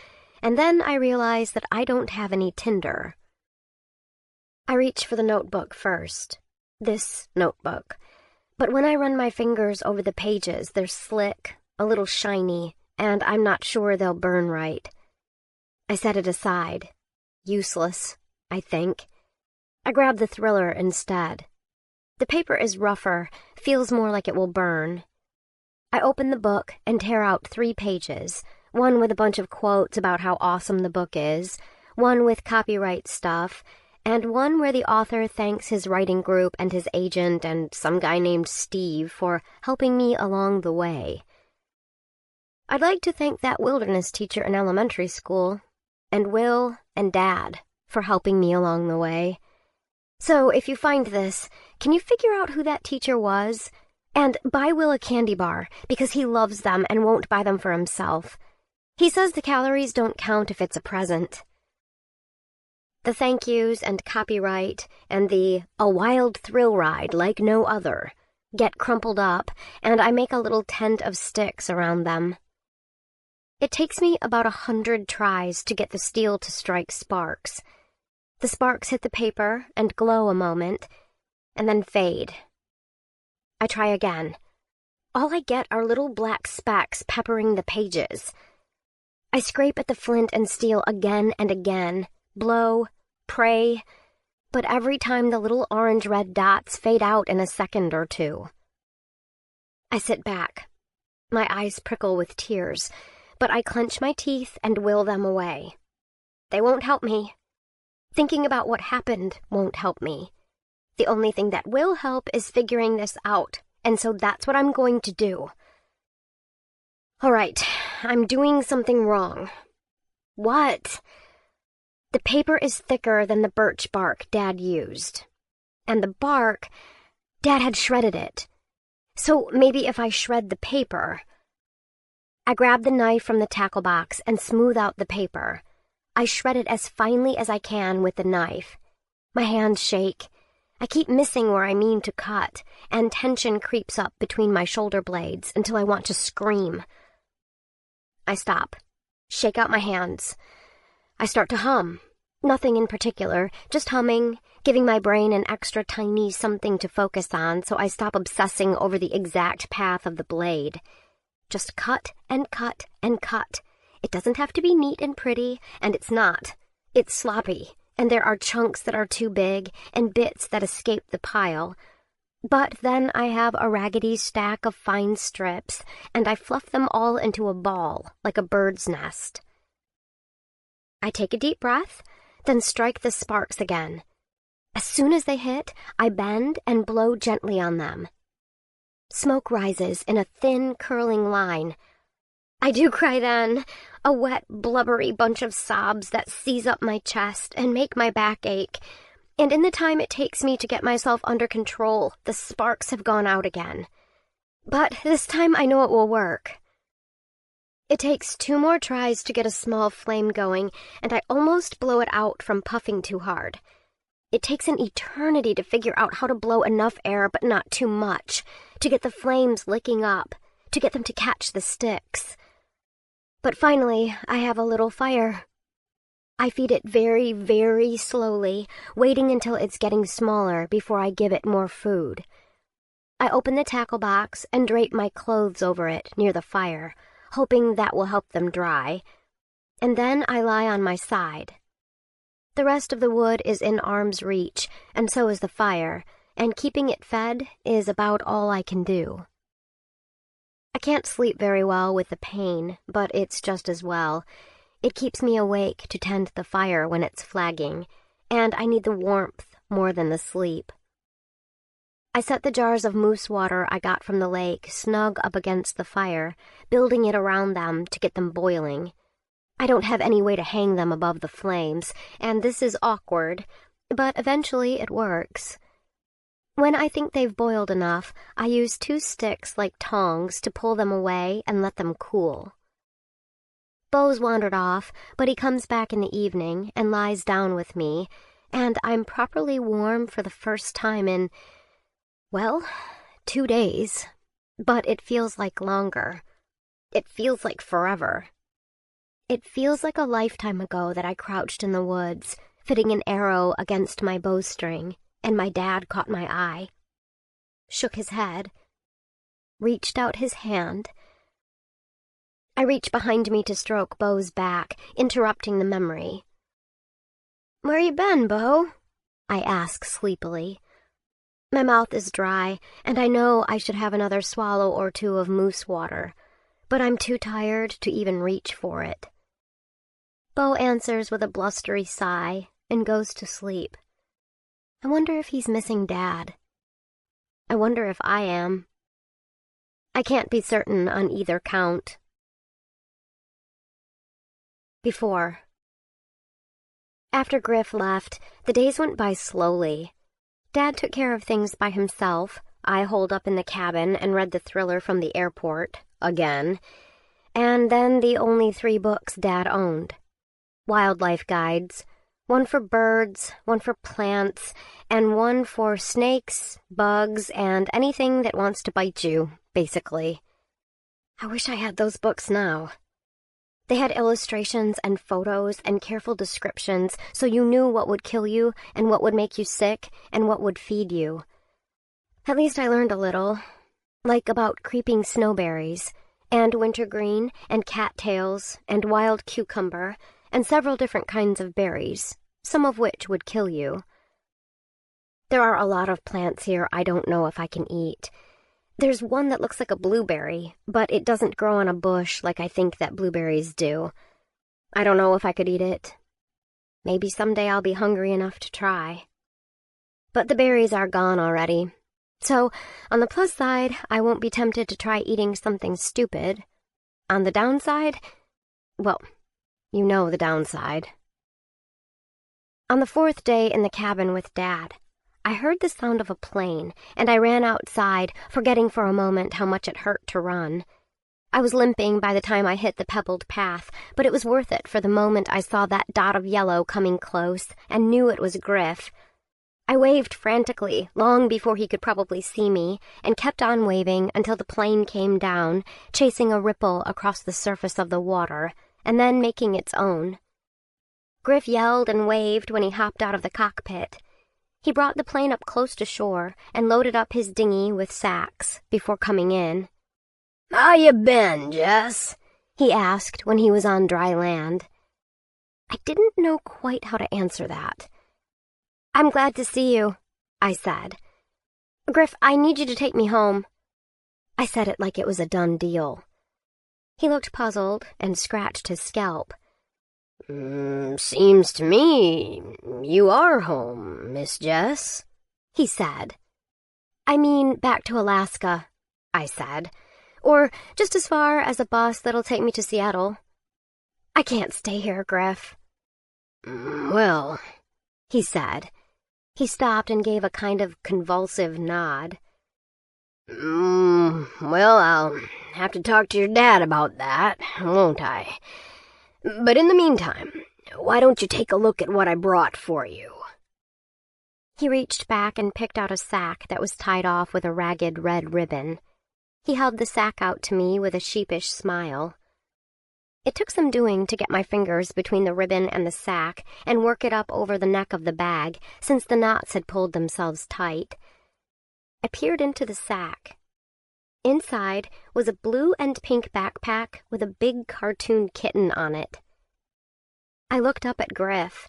and then I realize that I don't have any tinder. I reach for the notebook first. This notebook. But when I run my fingers over the pages, they're slick, a little shiny, and I'm not sure they'll burn right. I set it aside. Useless, I think. I grab the thriller instead. The paper is rougher, feels more like it will burn. I open the book and tear out 3 pages, one with a bunch of quotes about how awesome the book is, one with copyright stuff, and one where the author thanks his writing group and his agent and some guy named Steve for helping me along the way. I'd like to thank that wilderness teacher in elementary school, and Will and Dad for helping me along the way. So, if you find this, can you figure out who that teacher was? And buy Will a candy bar, because he loves them and won't buy them for himself. He says the calories don't count if it's a present. The thank yous and copyright and the "a wild thrill ride like no other" get crumpled up, and I make a little tent of sticks around them. It takes me about 100 tries to get the steel to strike sparks. The sparks hit the paper and glow a moment, and then fade. I try again. All I get are little black specks peppering the pages. I scrape at the flint and steel again and again, blow, pray, but every time the little orange-red dots fade out in a second or two. I sit back. My eyes prickle with tears, but I clench my teeth and will them away. They won't help me. Thinking about what happened won't help me. The only thing that will help is figuring this out, and so that's what I'm going to do. All right, I'm doing something wrong. What? The paper is thicker than the birch bark Dad used. And the bark, Dad had shredded it. So maybe if I shred the paper... I grab the knife from the tackle box and smooth out the paper. I shred it as finely as I can with the knife. My hands shake. I keep missing where I mean to cut, and tension creeps up between my shoulder blades until I want to scream. I stop. Shake out my hands. I start to hum. Nothing in particular, just humming, giving my brain an extra tiny something to focus on so I stop obsessing over the exact path of the blade. Just cut and cut and cut. It doesn't have to be neat and pretty, and it's not. It's sloppy, and there are chunks that are too big and bits that escape the pile. But then I have a raggedy stack of fine strips, and I fluff them all into a ball, like a bird's nest. I take a deep breath, then strike the sparks again. As soon as they hit, I bend and blow gently on them. Smoke rises in a thin, curling line. I do cry then, a wet, blubbery bunch of sobs that seize up my chest and make my back ache. And in the time it takes me to get myself under control, the sparks have gone out again. But this time I know it will work. It takes 2 more tries to get a small flame going, and I almost blow it out from puffing too hard. It takes an eternity to figure out how to blow enough air but not too much, to get the flames licking up, to get them to catch the sticks. But finally, I have a little fire. I feed it very, very slowly, waiting until it's getting smaller before I give it more food. I open the tackle box and drape my clothes over it near the fire, hoping that will help them dry, and then I lie on my side. The rest of the wood is in arm's reach, and so is the fire, and keeping it fed is about all I can do. I can't sleep very well with the pain, but it's just as well. It keeps me awake to tend the fire when it's flagging, and I need the warmth more than the sleep. I set the jars of moose water I got from the lake snug up against the fire, building it around them to get them boiling. I don't have any way to hang them above the flames, and this is awkward, but eventually it works. When I think they've boiled enough, I use 2 sticks like tongs to pull them away and let them cool. Beau's wandered off, but he comes back in the evening and lies down with me, and I'm properly warm for the first time in, well, 2 days. But it feels like longer. It feels like forever. It feels like a lifetime ago that I crouched in the woods, fitting an arrow against my bowstring, and my dad caught my eye, shook his head, reached out his hand. I reach behind me to stroke Beau's back, interrupting the memory. "Where you been, Beau?" I ask sleepily. My mouth is dry, and I know I should have another swallow or 2 of moose water, but I'm too tired to even reach for it. Beau answers with a blustery sigh and goes to sleep. I wonder if he's missing Dad. I wonder if I am. I can't be certain on either count. Before. After Griff left, the days went by slowly. Dad took care of things by himself. I holed up in the cabin and read the thriller from the airport, again. And then the only 3 books Dad owned. Wildlife guides. 1 for birds, 1 for plants, and 1 for snakes, bugs, and anything that wants to bite you, basically. I wish I had those books now. They had illustrations and photos and careful descriptions so you knew what would kill you and what would make you sick and what would feed you. At least I learned a little, like about creeping snowberries, and wintergreen, and cattails, and wild cucumber, and several different kinds of berries, some of which would kill you. There are a lot of plants here I don't know if I can eat. There's one that looks like a blueberry, but it doesn't grow on a bush like I think that blueberries do. I don't know if I could eat it. Maybe someday I'll be hungry enough to try. But the berries are gone already. So, on the plus side, I won't be tempted to try eating something stupid. On the downside, well, you know the downside. On the 4th day in the cabin with Dad, I heard the sound of a plane, and I ran outside, forgetting for a moment how much it hurt to run. I was limping by the time I hit the pebbled path, but it was worth it for the moment I saw that dot of yellow coming close and knew it was Griff. I waved frantically, long before he could probably see me, and kept on waving until the plane came down, chasing a ripple across the surface of the water, and then making its own. Griff yelled and waved when he hopped out of the cockpit. He brought the plane up close to shore and loaded up his dinghy with sacks before coming in. "How you been, Jess?" he asked when he was on dry land. I didn't know quite how to answer that. "I'm glad to see you," I said. "Griff, I need you to take me home." I said it like it was a done deal. He looked puzzled and scratched his scalp. "Seems to me you are home, Miss Jess," he said. "I mean back to Alaska," I said. "Or just as far as a bus that'll take me to Seattle. I can't stay here, Griff." "Well," he said. He stopped and gave a kind of convulsive nod. "Well, I'll have to talk to your dad about that, won't I? But in the meantime, why don't you take a look at what I brought for you?" He reached back and picked out a sack that was tied off with a ragged red ribbon. He held the sack out to me with a sheepish smile. It took some doing to get my fingers between the ribbon and the sack and work it up over the neck of the bag, since the knots had pulled themselves tight. I peered into the sack. Inside was a blue and pink backpack with a big cartoon kitten on it. I looked up at Griff.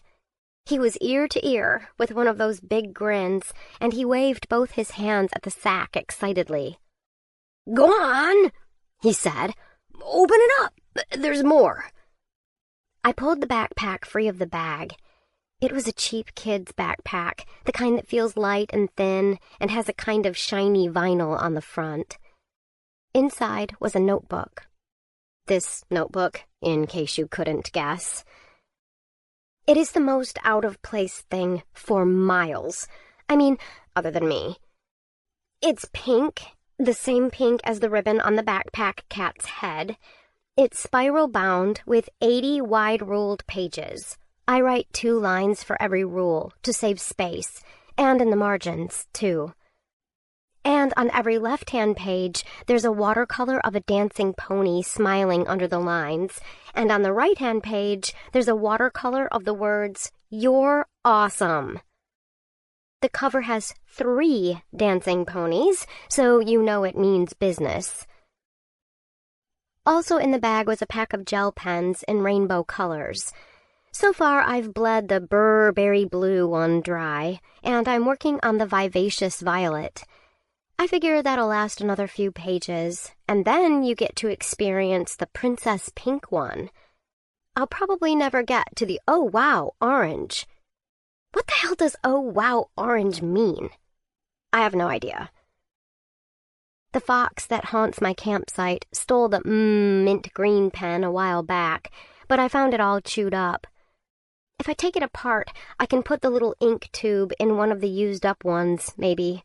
He was ear to ear with one of those big grins, and he waved both his hands at the sack excitedly. "Go on," he said. "Open it up. There's more." I pulled the backpack free of the bag. It was a cheap kid's backpack, the kind that feels light and thin and has a kind of shiny vinyl on the front. Inside was a notebook. This notebook, in case you couldn't guess. It is the most out-of-place thing for miles. I mean, other than me. It's pink, the same pink as the ribbon on the backpack cat's head. It's spiral-bound with 80 wide-ruled pages. I write 2 lines for every rule to save space, and in the margins, too. And on every left-hand page, there's a watercolor of a dancing pony smiling under the lines, and on the right-hand page, there's a watercolor of the words, "You're awesome." The cover has 3 dancing ponies, so you know it means business. Also in the bag was a pack of gel pens in rainbow colors. So far, I've bled the Burberry blue one dry, and I'm working on the vivacious violet. I figure that'll last another few pages, and then you get to experience the Princess Pink one. I'll probably never get to the "Oh, wow, orange." What the hell does "Oh, wow, orange" mean? I have no idea. The fox that haunts my campsite stole the mint green pen a while back, but I found it all chewed up. If I take it apart, I can put the little ink tube in one of the used-up ones, maybe.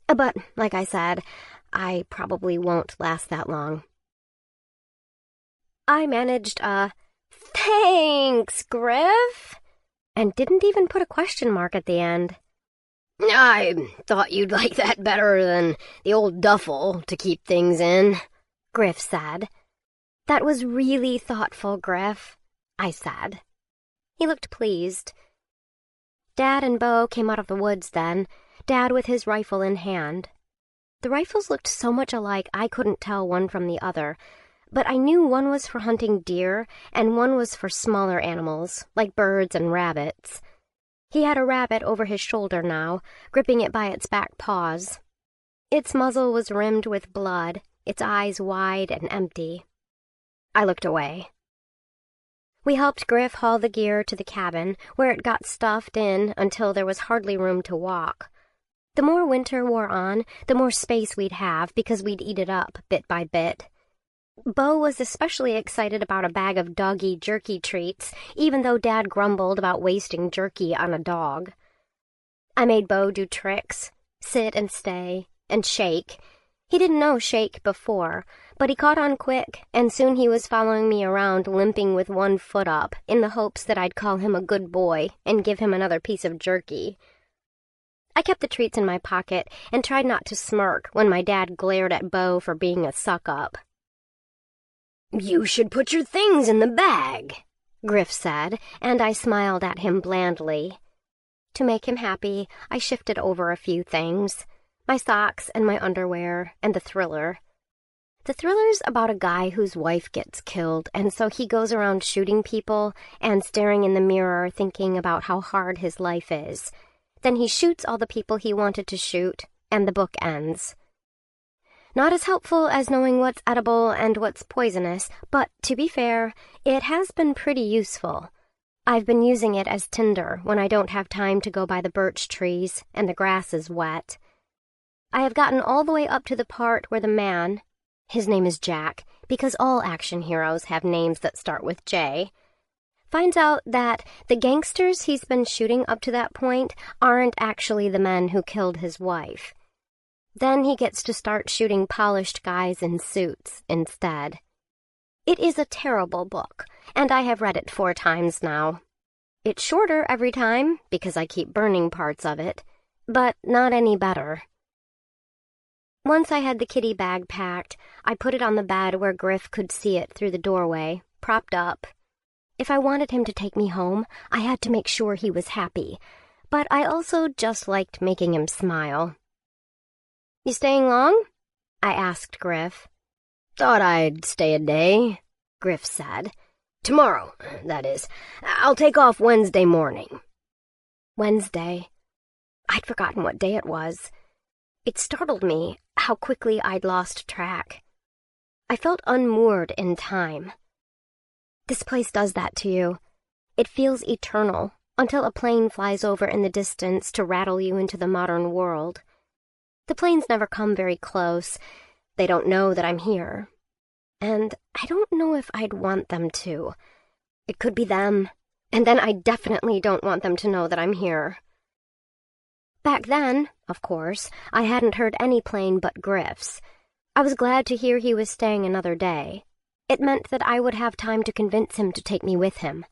But, like I said, I probably won't last that long. I managed a "Thanks, Griff," and didn't even put a question mark at the end. "I thought you'd like that better than the old duffel to keep things in," Griff said. "That was really thoughtful, Griff," I said. He looked pleased. Dad and Bo came out of the woods then, Dad with his rifle in hand. The rifles looked so much alike I couldn't tell one from the other, but I knew one was for hunting deer and one was for smaller animals, like birds and rabbits. He had a rabbit over his shoulder now, gripping it by its back paws. Its muzzle was rimmed with blood, its eyes wide and empty. I looked away. We helped Griff haul the gear to the cabin, where it got stuffed in until there was hardly room to walk. The more winter wore on, the more space we'd have because we'd eat it up bit by bit. Bo was especially excited about a bag of doggy jerky treats, even though Dad grumbled about wasting jerky on a dog. I made Bo do tricks, sit and stay, and shake. He didn't know shake before, but he caught on quick, and soon he was following me around limping with one foot up, in the hopes that I'd call him a good boy and give him another piece of jerky. I kept the treats in my pocket and tried not to smirk when my dad glared at Bo for being a suck-up. "You should put your things in the bag," Griff said, and I smiled at him blandly. To make him happy, I shifted over a few things. My socks and my underwear and the thriller. The thriller's about a guy whose wife gets killed, and so he goes around shooting people and staring in the mirror thinking about how hard his life is. Then he shoots all the people he wanted to shoot, and the book ends. Not as helpful as knowing what's edible and what's poisonous, but to be fair, it has been pretty useful. I've been using it as tinder when I don't have time to go by the birch trees and the grass is wet. I have gotten all the way up to the part where the man, his name is Jack, because all action heroes have names that start with J, finds out that the gangsters he's been shooting up to that point aren't actually the men who killed his wife. Then he gets to start shooting polished guys in suits instead. It is a terrible book, and I have read it 4 times now. It's shorter every time, because I keep burning parts of it, but not any better. Once I had the kitty bag packed, I put it on the bed where Griff could see it through the doorway, propped up. If I wanted him to take me home, I had to make sure he was happy, but I also just liked making him smile. "You staying long?" I asked Griff. "Thought I'd stay a day," Griff said. "Tomorrow, that is. I'll take off Wednesday morning." Wednesday. I'd forgotten what day it was. It startled me how quickly I'd lost track. I felt unmoored in time. This place does that to you. It feels eternal until a plane flies over in the distance to rattle you into the modern world. The planes never come very close. They don't know that I'm here. And I don't know if I'd want them to. It could be them, and then I definitely don't want them to know that I'm here. Back then, of course, I hadn't heard any plane but Griff's. I was glad to hear he was staying another day. It meant that I would have time to convince him to take me with him.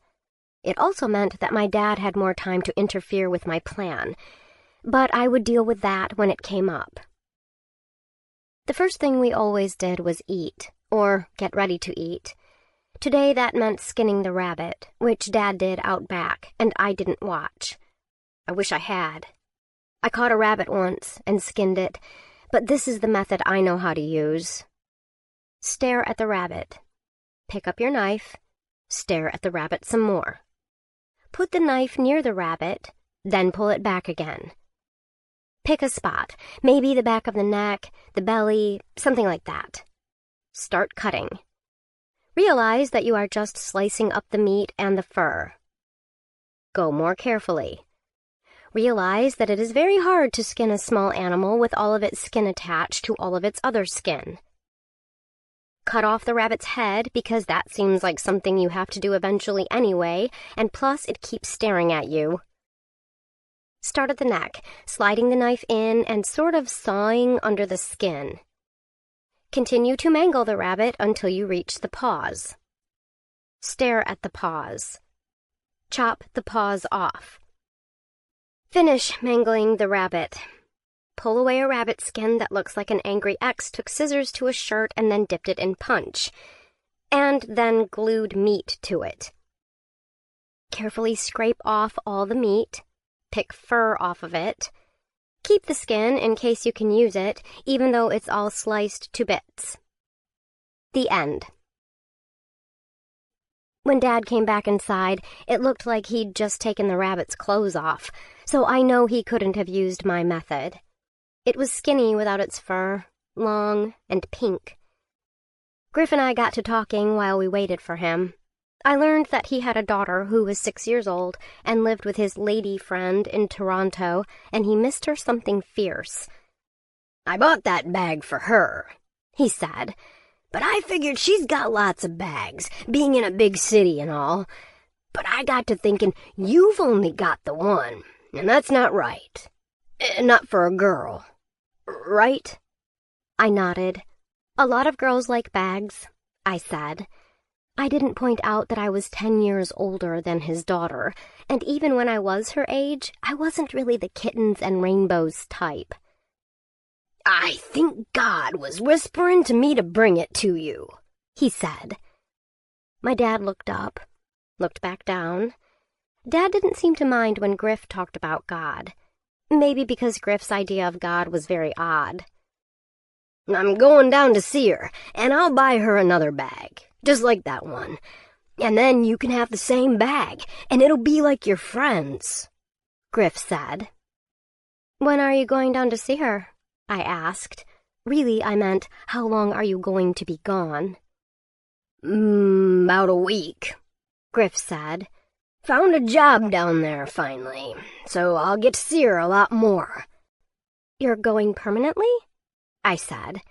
It also meant that my dad had more time to interfere with my plan, but I would deal with that when it came up. The first thing we always did was eat, or get ready to eat. Today that meant skinning the rabbit, which Dad did out back, and I didn't watch. I wish I had. I caught a rabbit once and skinned it, but this is the method I know how to use. Stare at the rabbit. Pick up your knife. Stare at the rabbit some more. Put the knife near the rabbit, then pull it back again. Pick a spot, maybe the back of the neck, the belly, something like that. Start cutting. Realize that you are just slicing up the meat and the fur. Go more carefully. Realize that it is very hard to skin a small animal with all of its skin attached to all of its other skin. Cut off the rabbit's head because that seems like something you have to do eventually anyway, and plus it keeps staring at you. Start at the neck, sliding the knife in and sort of sawing under the skin. Continue to mangle the rabbit until you reach the paws. Stare at the paws. Chop the paws off. Finish mangling the rabbit. Pull away a rabbit skin that looks like an angry X took scissors to a shirt and then dipped it in punch, and then glued meat to it. Carefully scrape off all the meat. Pick fur off of it. Keep the skin in case you can use it, even though it's all sliced to bits. The end. When Dad came back inside, it looked like he'd just taken the rabbit's clothes off, so I know he couldn't have used my method. It was skinny without its fur, long and pink. Griff and I got to talking while we waited for him. I learned that he had a daughter who was 6 years old and lived with his lady friend in Toronto, and he missed her something fierce. "I bought that bag for her," he said, "but I figured she's got lots of bags, being in a big city and all. But I got to thinking, you've only got the one, and that's not right. Not for a girl. Right?" I nodded. A lot of girls like bags, I said. I didn't point out that I was 10 years older than his daughter, and even when I was her age, I wasn't really the kittens and rainbows type. "I think God was whispering to me to bring it to you," he said. My dad looked up, looked back down. Dad didn't seem to mind when Griff talked about God. Maybe because Griff's idea of God was very odd. I'm going down to see her, and I'll buy her another bag, just like that one. And then you can have the same bag, and it'll be like your friends, Griff said. When are you going down to see her? I asked. Really, I meant, how long are you going to be gone? About a week, Griff said. Found a job down there, finally, so I'll get to see her a lot more. You're going permanently? I said.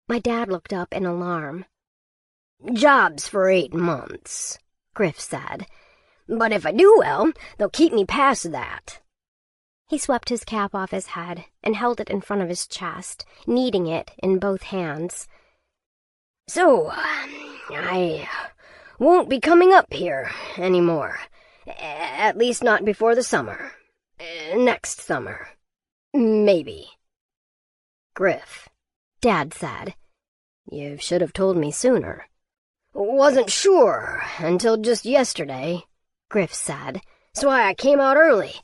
My dad looked up in alarm. Job's for 8 months, Griff said. But if I do well, they'll keep me past that. He swept his cap off his head and held it in front of his chest, kneading it in both hands. So, I won't be coming up here anymore. At least not before the summer. Next summer. Maybe. Griff, Dad said. You should have told me sooner. Wasn't sure until just yesterday, Griff said. That's why I came out early,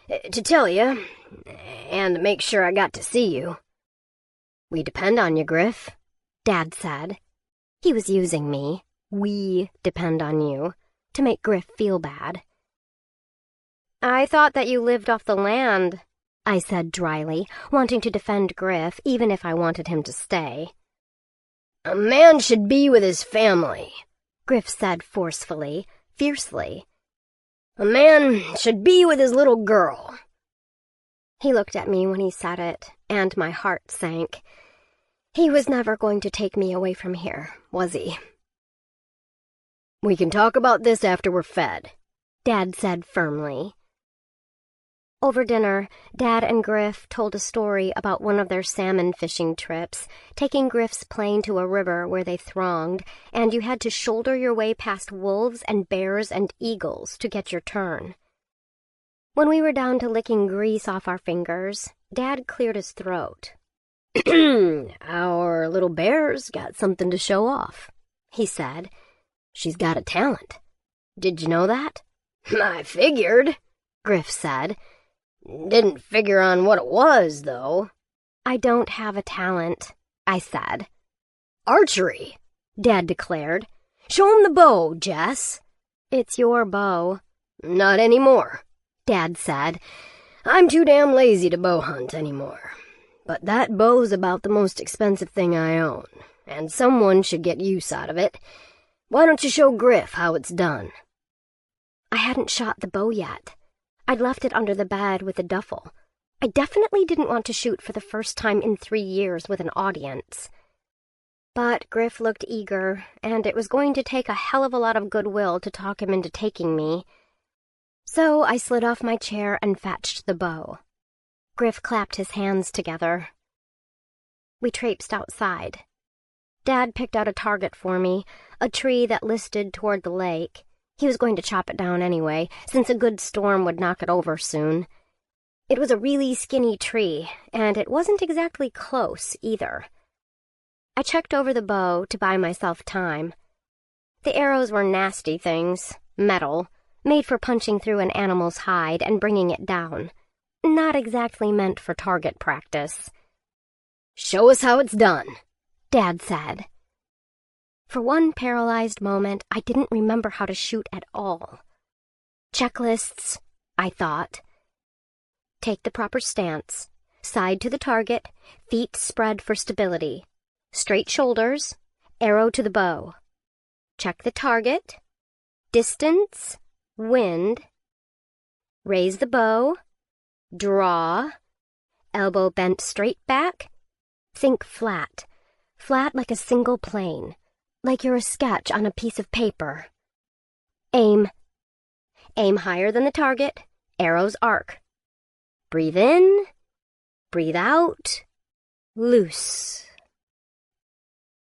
to tell you, and to make sure I got to see you. We depend on you, Griff, Dad said. He was using me, we depend on you, to make Griff feel bad. I thought that you lived off the land, I said dryly, wanting to defend Griff even if I wanted him to stay. A man should be with his family, Griff said forcefully, fiercely. A man should be with his little girl. He looked at me when he said it, and my heart sank. He was never going to take me away from here, was he? We can talk about this after we're fed, Dad said firmly. Over dinner, Dad and Griff told a story about one of their salmon fishing trips, taking Griff's plane to a river where they thronged, and you had to shoulder your way past wolves and bears and eagles to get your turn. When we were down to licking grease off our fingers, Dad cleared his throat. Our little bear's got something to show off, he said. She's got a talent. Did you know that? I figured, Griff said. Didn't figure on what it was, though. I don't have a talent, I said. Archery, Dad declared. Show him the bow, Jess. It's your bow. Not anymore, Dad said. I'm too damn lazy to bow hunt anymore. But that bow's about the most expensive thing I own, and someone should get use out of it. Why don't you show Griff how it's done? I hadn't shot the bow yet. I'd left it under the bed with the duffel. I definitely didn't want to shoot for the first time in 3 years with an audience. But Griff looked eager, and it was going to take a hell of a lot of goodwill to talk him into taking me. So I slid off my chair and fetched the bow. Griff clapped his hands together. We traipsed outside. Dad picked out a target for me, a tree that listed toward the lake. He was going to chop it down anyway, since a good storm would knock it over soon. It was a really skinny tree, and it wasn't exactly close, either. I checked over the bow to buy myself time. The arrows were nasty things, metal, made for punching through an animal's hide and bringing it down. Not exactly meant for target practice. Show us how it's done, Dad said. For one paralyzed moment, I didn't remember how to shoot at all. Checklists, I thought. Take the proper stance. Side to the target, feet spread for stability. Straight shoulders, arrow to the bow. Check the target. Distance, wind. Raise the bow. Draw. Elbow bent straight back. Think flat. Flat like a single plane. Like you're a sketch on a piece of paper. Aim. Aim higher than the target. Arrows arc. Breathe in. Breathe out. Loose.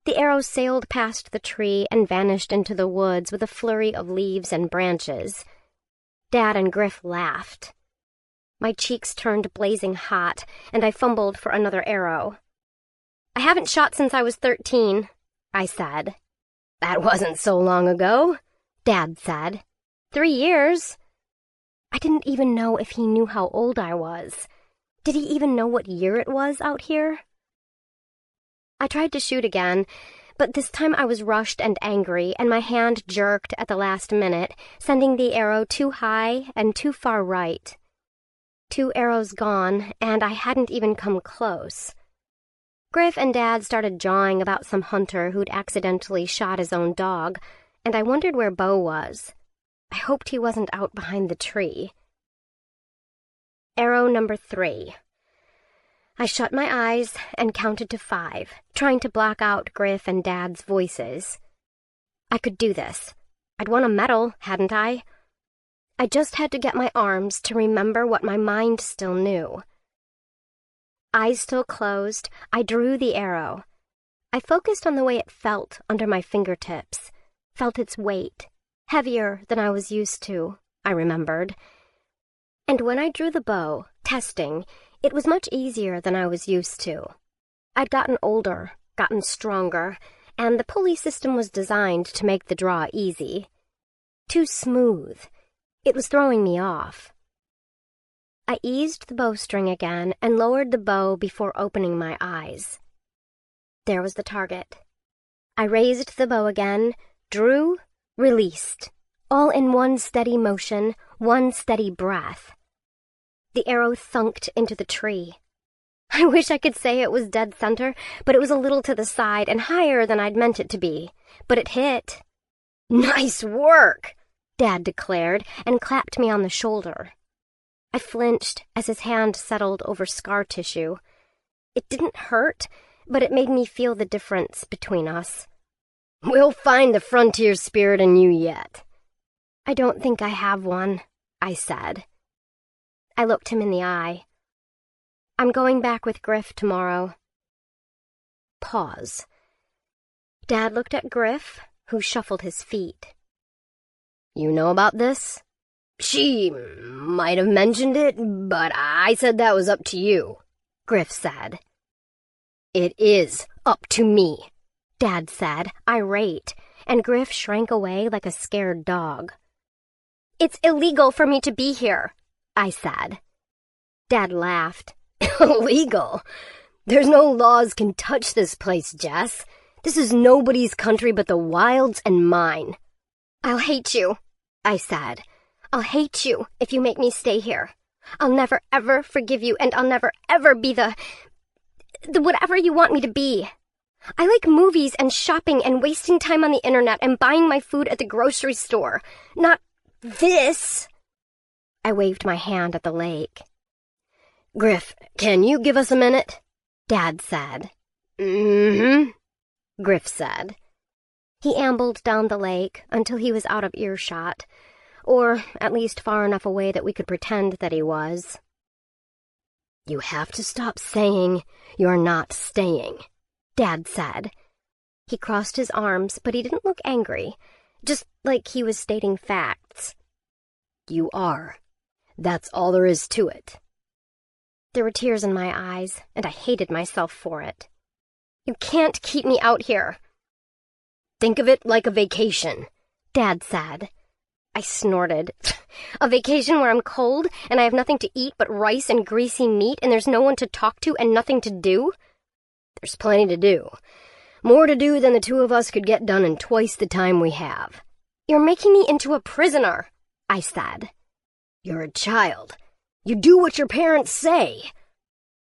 The arrow sailed past the tree and vanished into the woods with a flurry of leaves and branches. Dad and Griff laughed. My cheeks turned blazing hot, and I fumbled for another arrow. I haven't shot since I was 13, I said. That wasn't so long ago, Dad said. 3 years? I didn't even know if he knew how old I was. Did he even know what year it was out here? I tried to shoot again, but this time I was rushed and angry, and my hand jerked at the last minute, sending the arrow too high and too far right. 2 arrows gone, and I hadn't even come close. Griff and Dad started jawing about some hunter who'd accidentally shot his own dog, and I wondered where Bo was. I hoped he wasn't out behind the tree. Arrow number 3. I shut my eyes and counted to 5, trying to block out Griff and Dad's voices. I could do this. I'd won a medal, hadn't I? I just had to get my arms to remember what my mind still knew. Eyes still closed, I drew the arrow. I focused on the way it felt under my fingertips, felt its weight, heavier than I was used to, I remembered. And when I drew the bow, testing, it was much easier than I was used to. I'd gotten older, gotten stronger, and the pulley system was designed to make the draw easy. Too smooth. It was throwing me off. I eased the bowstring again and lowered the bow before opening my eyes. There was the target. I raised the bow again, drew, released, all in one steady motion, one steady breath. The arrow thunked into the tree. I wish I could say it was dead center, but it was a little to the side and higher than I'd meant it to be. But it hit. "Nice work," Dad declared and clapped me on the shoulder. I flinched as his hand settled over scar tissue. It didn't hurt, but it made me feel the difference between us. "We'll find the frontier spirit in you yet." "I don't think I have one," I said. I looked him in the eye. "I'm going back with Griff tomorrow." Pause. Dad looked at Griff, who shuffled his feet. "You know about this?" "She might have mentioned it, but I said that was up to you," Griff said. "It is up to me," Dad said, irate, and Griff shrank away like a scared dog. "It's illegal for me to be here," I said. Dad laughed. "Illegal? There's no laws can touch this place, Jess. This is nobody's country but the Wild's and mine." "I'll hate you," I said. "I'll hate you if you make me stay here. I'll never ever forgive you, and I'll never ever be the whatever you want me to be. I like movies and shopping and wasting time on the internet and buying my food at the grocery store. Not this." I waved my hand at the lake. "Griff, can you give us a minute?" Dad said. "Mm-hmm," Griff said. He ambled down the lake until he was out of earshot, or at least far enough away that we could pretend that he was. "You have to stop saying you're not staying," Dad said. He crossed his arms, but he didn't look angry, just like he was stating facts. "You are. That's all there is to it." There were tears in my eyes, and I hated myself for it. "You can't keep me out here." "Think of it like a vacation," Dad said. I snorted. "A vacation where I'm cold and I have nothing to eat but rice and greasy meat and there's no one to talk to and nothing to do?" "There's plenty to do. More to do than the two of us could get done in twice the time we have." "You're making me into a prisoner," I said. "You're a child. You do what your parents say."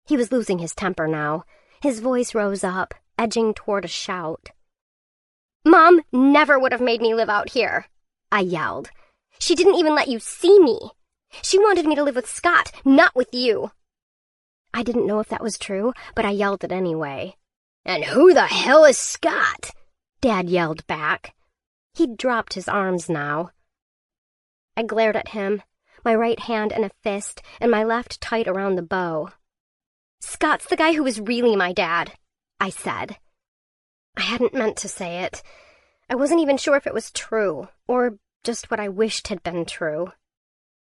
He was losing his temper now. His voice rose up, edging toward a shout. "Mom never would have made me live out here," I yelled. "She didn't even let you see me. She wanted me to live with Scott, not with you." I didn't know if that was true, but I yelled it anyway. "And who the hell is Scott?" Dad yelled back. He'd dropped his arms now. I glared at him, my right hand in a fist and my left tight around the bow. "Scott's the guy who was really my dad," I said. I hadn't meant to say it. I wasn't even sure if it was true, or just what I wished had been true.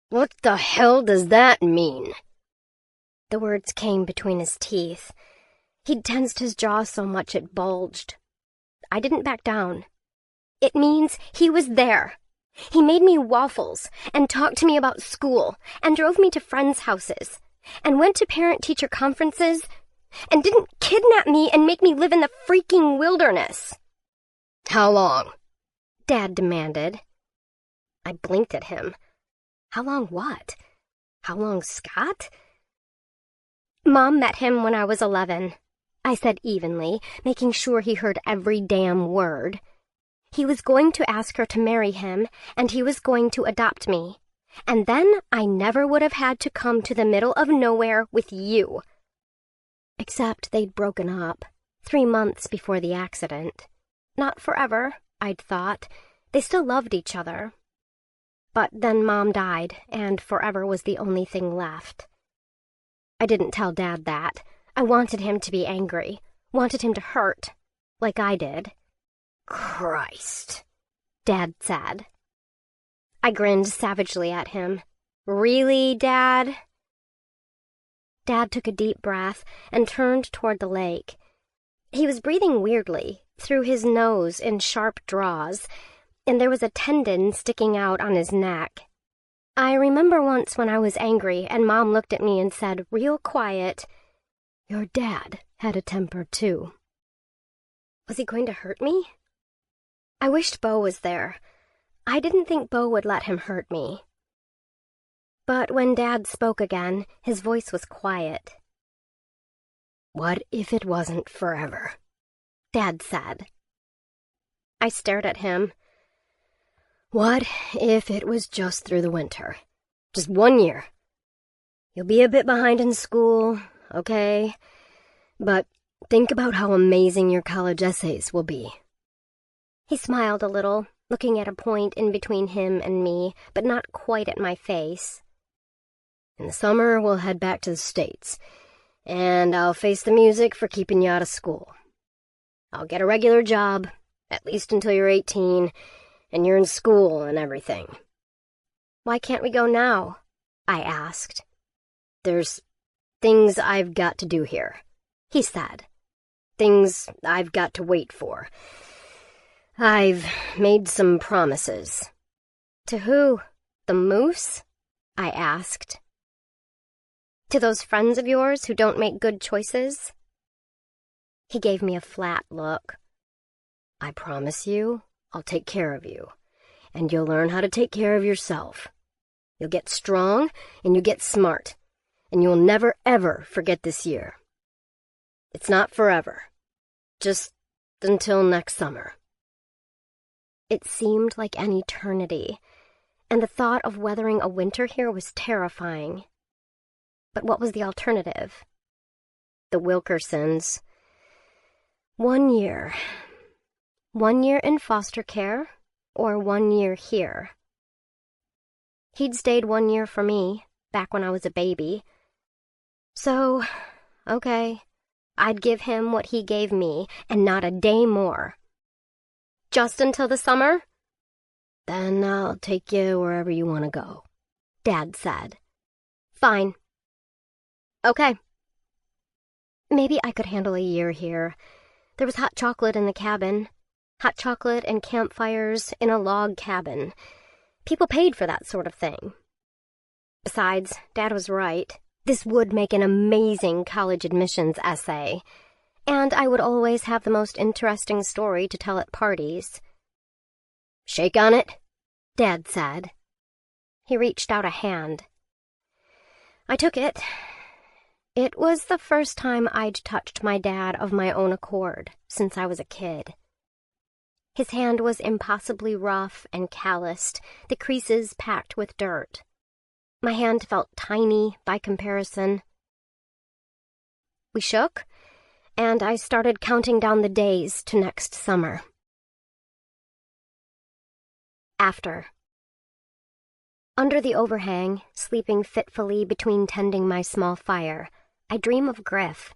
"What the hell does that mean?" The words came between his teeth. He'd tensed his jaw so much it bulged. I didn't back down. "It means he was there," He made me waffles and talked to me about school and drove me to friends' houses and went to parent-teacher conferences and didn't kidnap me and make me live in the freaking wilderness. How long? Dad demanded. I blinked at him. How long what? How long Scott? Mom met him when I was 11, I said evenly, making sure he heard every damn word. He was going to ask her to marry him, and he was going to adopt me. And then I never would have had to come to the middle of nowhere with you. Except they'd broken up 3 months before the accident. Not forever, I'd thought. They still loved each other. But then Mom died, and forever was the only thing left. I didn't tell Dad that. I wanted him to be angry, wanted him to hurt, like I did. Christ, Dad said. I grinned savagely at him. Really, Dad? Dad took a deep breath and turned toward the lake. He was breathing weirdly, through his nose in sharp draws, and there was a tendon sticking out on his neck. I remember once when I was angry and Mom looked at me and said, real quiet, "Your dad had a temper too." Was he going to hurt me? I wished Bo was there. I didn't think Bo would let him hurt me. But when Dad spoke again, his voice was quiet. What if it wasn't forever? Dad said. I stared at him. What if it was just through the winter? Just 1 year. You'll be a bit behind in school, okay? But think about how amazing your college essays will be. He smiled a little, looking at a point in between him and me, but not quite at my face. In the summer, we'll head back to the States, and I'll face the music for keeping you out of school. I'll get a regular job, at least until you're 18, and you're in school and everything. Why can't we go now? I asked. There's things I've got to do here, he said. Things I've got to wait for. I've made some promises. To who? The moose? I asked. To those friends of yours who don't make good choices? He gave me a flat look. I promise you, I'll take care of you, and you'll learn how to take care of yourself. You'll get strong, and you get smart, and you'll never, ever forget this year. It's not forever, just until next summer. It seemed like an eternity, and the thought of weathering a winter here was terrifying. But what was the alternative? The Wilkersons. 1 year. 1 year in foster care, or 1 year here? He'd stayed 1 year for me, back when I was a baby. So, okay, I'd give him what he gave me, and not a day more. Just until the summer? Then I'll take you wherever you want to go, Dad said. Fine. Okay. Maybe I could handle a year here. There was hot chocolate in the cabin. Hot chocolate and campfires in a log cabin. People paid for that sort of thing. Besides, Dad was right. This would make an amazing college admissions essay. And I would always have the most interesting story to tell at parties. Shake on it, Dad said. He reached out a hand. I took it. It was the first time I'd touched my dad of my own accord since I was a kid. His hand was impossibly rough and calloused, the creases packed with dirt. My hand felt tiny by comparison. We shook, and I started counting down the days to next summer. After. Under the overhang, sleeping fitfully between tending my small fire, I dream of Griff.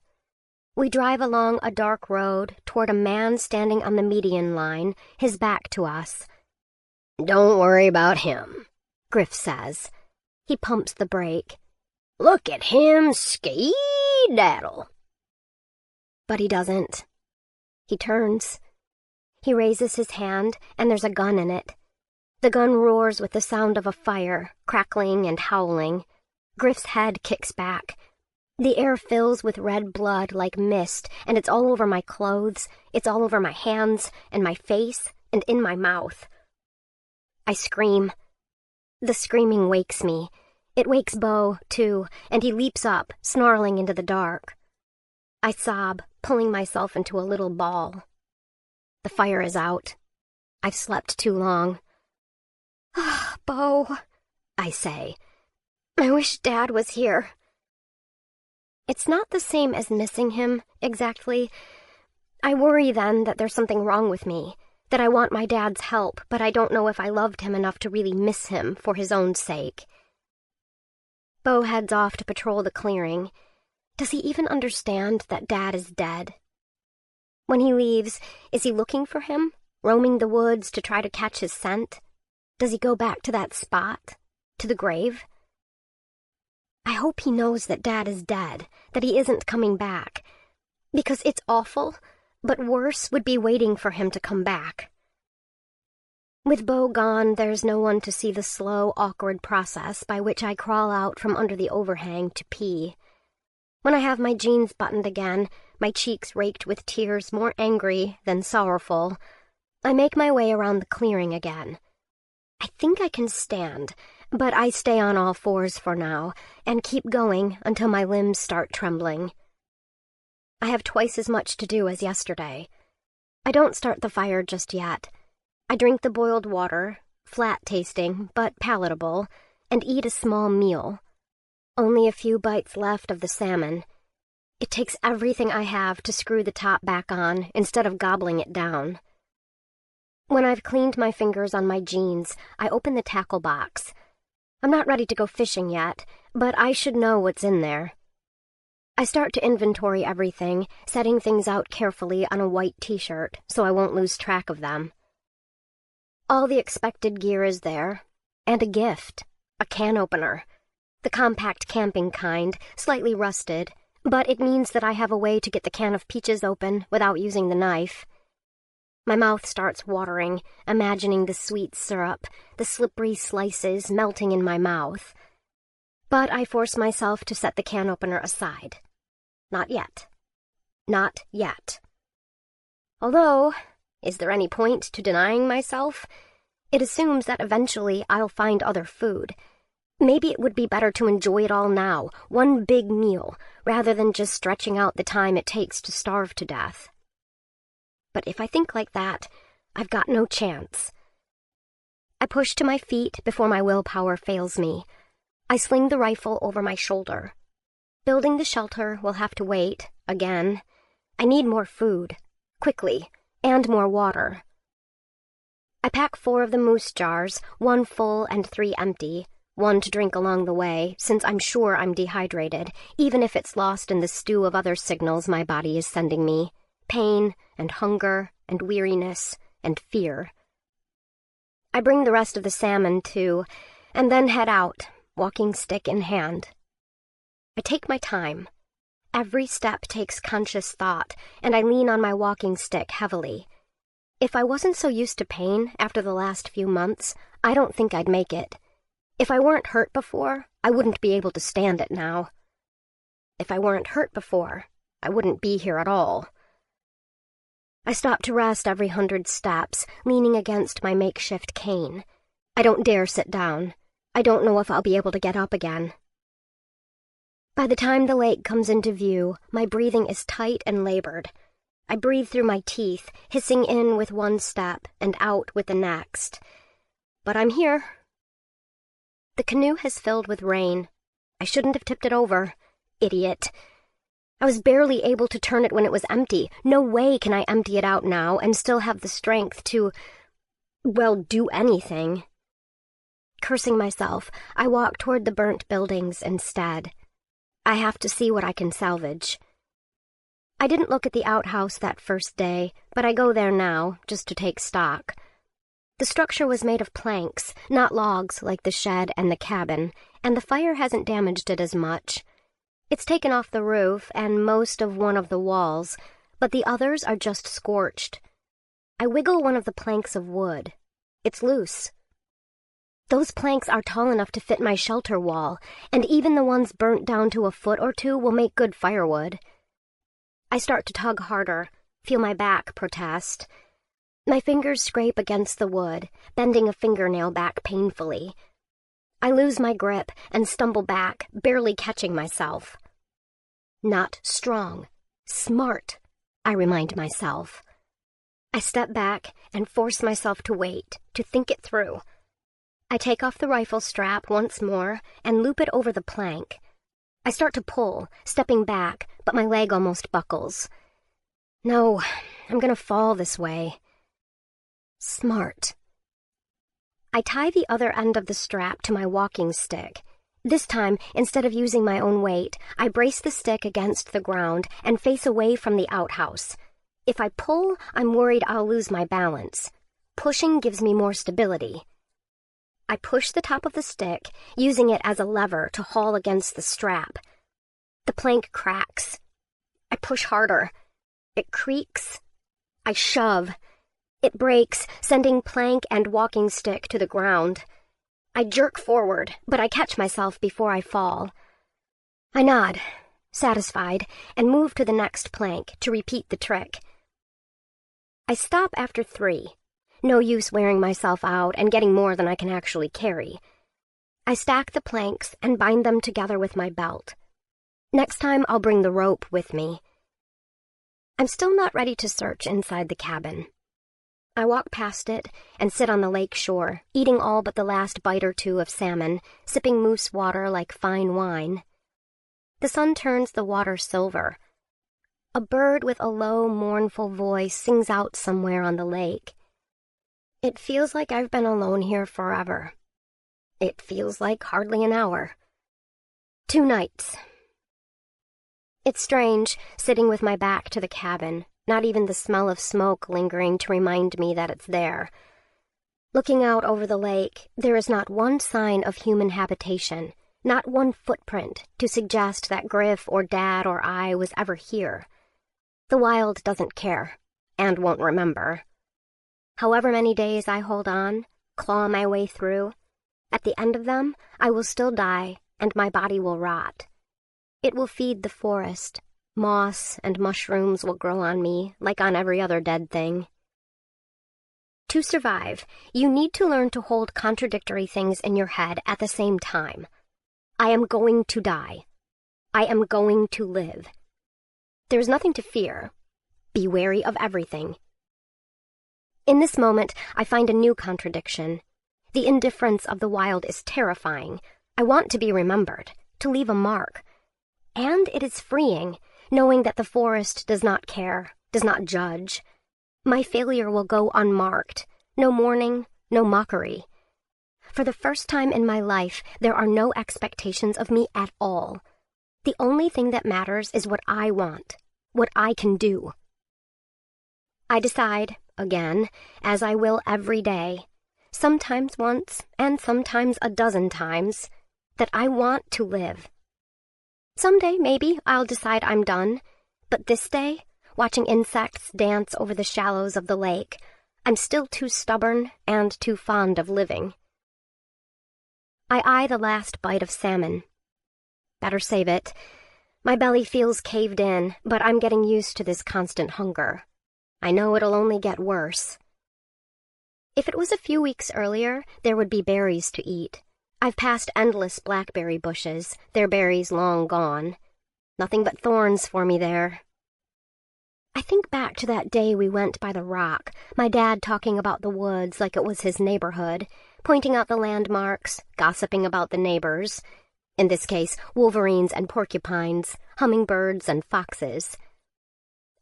We drive along a dark road toward a man standing on the median line, his back to us. Don't worry about him, Griff says. He pumps the brake. Look at him ski-daddle. But he doesn't. He turns. He raises his hand, and there's a gun in it. The gun roars with the sound of a fire, crackling and howling. Griff's head kicks back. The air fills with red blood like mist, and it's all over my clothes, it's all over my hands, and my face, and in my mouth. I scream. The screaming wakes me. It wakes Bo, too, and he leaps up, snarling into the dark. I sob, pulling myself into a little ball. The fire is out. I've slept too long. Bo, I say. I wish Dad was here. It's not the same as missing him, exactly. I worry then that there's something wrong with me, that I want my dad's help, but I don't know if I loved him enough to really miss him for his own sake. Bo heads off to patrol the clearing. Does he even understand that Dad is dead? When he leaves, is he looking for him, roaming the woods to try to catch his scent? Does he go back to that spot, to the grave? I hope he knows that Dad is dead, that he isn't coming back, because it's awful, but worse would be waiting for him to come back. With Bo gone, there's no one to see the slow, awkward process by which I crawl out from under the overhang to pee. When I have my jeans buttoned again, my cheeks raked with tears more angry than sorrowful, I make my way around the clearing again. I think I can stand, but I stay on all fours for now and keep going until my limbs start trembling. I have twice as much to do as yesterday. I don't start the fire just yet. I drink the boiled water, flat tasting but palatable, and eat a small meal. Only a few bites left of the salmon. It takes everything I have to screw the top back on instead of gobbling it down. When I've cleaned my fingers on my jeans, I open the tackle box. I'm not ready to go fishing yet, but I should know what's in there. I start to inventory everything, setting things out carefully on a white t-shirt so I won't lose track of them. All the expected gear is there, and a gift, a can opener. The compact camping kind, slightly rusted, but it means that I have a way to get the can of peaches open without using the knife. My mouth starts watering, imagining the sweet syrup, the slippery slices melting in my mouth. But I force myself to set the can opener aside. Not yet. Not yet. Although, is there any point to denying myself? It assumes that eventually I'll find other food. Maybe it would be better to enjoy it all now, one big meal, rather than just stretching out the time it takes to starve to death. But if I think like that, I've got no chance. I push to my feet before my willpower fails me. I sling the rifle over my shoulder. Building the shelter will have to wait, again. I need more food, quickly, and more water. I pack 4 of the moose jars, 1 full and 3 empty, 1 to drink along the way, since I'm sure I'm dehydrated, even if it's lost in the stew of other signals my body is sending me. Pain and hunger and weariness and fear. I bring the rest of the salmon, too, and then head out, walking stick in hand. I take my time. Every step takes conscious thought, and I lean on my walking stick heavily. If I wasn't so used to pain after the last few months, I don't think I'd make it. If I weren't hurt before, I wouldn't be able to stand it now. If I weren't hurt before, I wouldn't be here at all. I stop to rest every 100 steps, leaning against my makeshift cane. I don't dare sit down. I don't know if I'll be able to get up again. By the time the lake comes into view, my breathing is tight and labored. I breathe through my teeth, hissing in with one step and out with the next. But I'm here. The canoe has filled with rain. I shouldn't have tipped it over. Idiot. I was barely able to turn it when it was empty. No way can I empty it out now and still have the strength to, well, do anything. Cursing myself, I walk toward the burnt buildings instead. I have to see what I can salvage. I didn't look at the outhouse that first day, but I go there now, just to take stock. The structure was made of planks, not logs like the shed and the cabin, and the fire hasn't damaged it as much. It's taken off the roof and most of one of the walls, but the others are just scorched. I wiggle one of the planks of wood. It's loose. Those planks are tall enough to fit my shelter wall, and even the ones burnt down to a foot or two will make good firewood. I start to tug harder, feel my back protest. My fingers scrape against the wood, bending a fingernail back painfully. I lose my grip and stumble back, barely catching myself. Not strong, smart, I remind myself. I step back and force myself to wait, to think it through. I take off the rifle strap once more and loop it over the plank. I start to pull, stepping back, but my leg almost buckles. No, I'm gonna fall this way. Smart. I tie the other end of the strap to my walking stick. This time, instead of using my own weight, I brace the stick against the ground and face away from the outhouse. If I pull, I'm worried I'll lose my balance. Pushing gives me more stability. I push the top of the stick, using it as a lever to haul against the strap. The plank cracks. I push harder. It creaks. I shove. It breaks, sending plank and walking stick to the ground. I jerk forward, but I catch myself before I fall. I nod, satisfied, and move to the next plank to repeat the trick. I stop after 3. No use wearing myself out and getting more than I can actually carry. I stack the planks and bind them together with my belt. Next time I'll bring the rope with me. I'm still not ready to search inside the cabin. I walk past it and sit on the lake shore, eating all but the last bite or two of salmon, sipping moose water like fine wine. The sun turns the water silver. A bird with a low, mournful voice sings out somewhere on the lake. It feels like I've been alone here forever. It feels like hardly an hour. 2 nights. It's strange, sitting with my back to the cabin, not even the smell of smoke lingering to remind me that it's there. Looking out over the lake, there is not one sign of human habitation, not one footprint to suggest that Griff or Dad or I was ever here. The wild doesn't care, and won't remember. However many days I hold on, claw my way through, at the end of them, I will still die, and my body will rot. It will feed the forest. Moss and mushrooms will grow on me, like on every other dead thing. To survive, you need to learn to hold contradictory things in your head at the same time. I am going to die. I am going to live. There is nothing to fear. Be wary of everything. In this moment, I find a new contradiction. The indifference of the wild is terrifying. I want to be remembered, to leave a mark. And it is freeing, knowing that the forest does not care, does not judge. My failure will go unmarked. No mourning, no mockery. For the first time in my life, there are no expectations of me at all. The only thing that matters is what I want, what I can do. I decide, again, as I will every day, sometimes once and sometimes a dozen times, that I want to live. Someday, maybe, I'll decide I'm done, but this day, watching insects dance over the shallows of the lake, I'm still too stubborn and too fond of living. I eye the last bite of salmon. Better save it. My belly feels caved in, but I'm getting used to this constant hunger. I know it'll only get worse. If it was a few weeks earlier, there would be berries to eat. I've passed endless blackberry bushes, their berries long gone. Nothing but thorns for me there. I think back to that day we went by the rock, my dad talking about the woods like it was his neighborhood, pointing out the landmarks, gossiping about the neighbors. In this case, wolverines and porcupines, hummingbirds and foxes.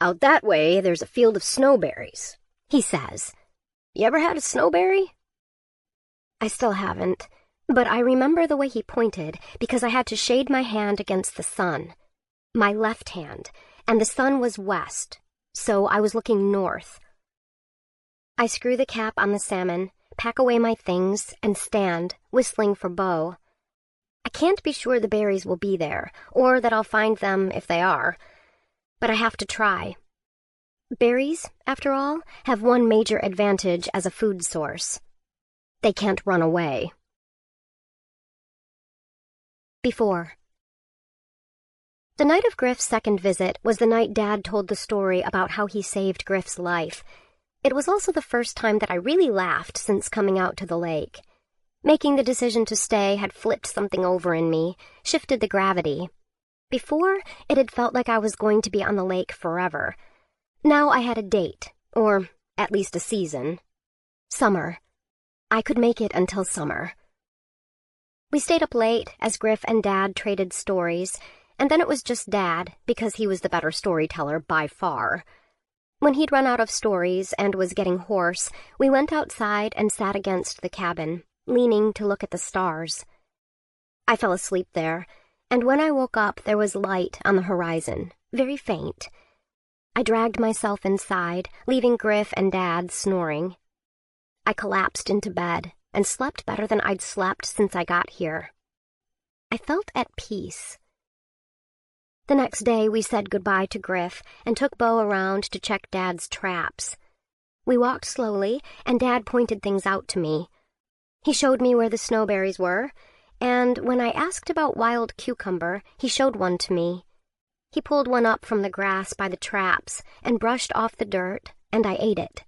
"Out that way, there's a field of snowberries," he says. "You ever had a snowberry?" I still haven't, but I remember the way he pointed because I had to shade my hand against the sun. My left hand, and the sun was west, so I was looking north. I screw the cap on the salmon, pack away my things, and stand, whistling for Bo. I can't be sure the berries will be there, or that I'll find them if they are, but I have to try. Berries, after all, have one major advantage as a food source. They can't run away. Before. The night of Griff's second visit was the night Dad told the story about how he saved Griff's life. It was also the first time that I really laughed since coming out to the lake. Making the decision to stay had flipped something over in me, shifted the gravity. Before, it had felt like I was going to be on the lake forever. Now I had a date, or at least a season. Summer. I could make it until summer. We stayed up late as Griff and Dad traded stories, and then it was just Dad, because he was the better storyteller by far. When he'd run out of stories and was getting hoarse, we went outside and sat against the cabin, leaning to look at the stars. I fell asleep there, and when I woke up there was light on the horizon, very faint. I dragged myself inside, leaving Griff and Dad snoring. I collapsed into bed and slept better than I'd slept since I got here. I felt at peace. The next day we said goodbye to Griff and took Bo around to check Dad's traps. We walked slowly, and Dad pointed things out to me. He showed me where the snowberries were, and when I asked about wild cucumber, he showed one to me. He pulled one up from the grass by the traps and brushed off the dirt, and I ate it.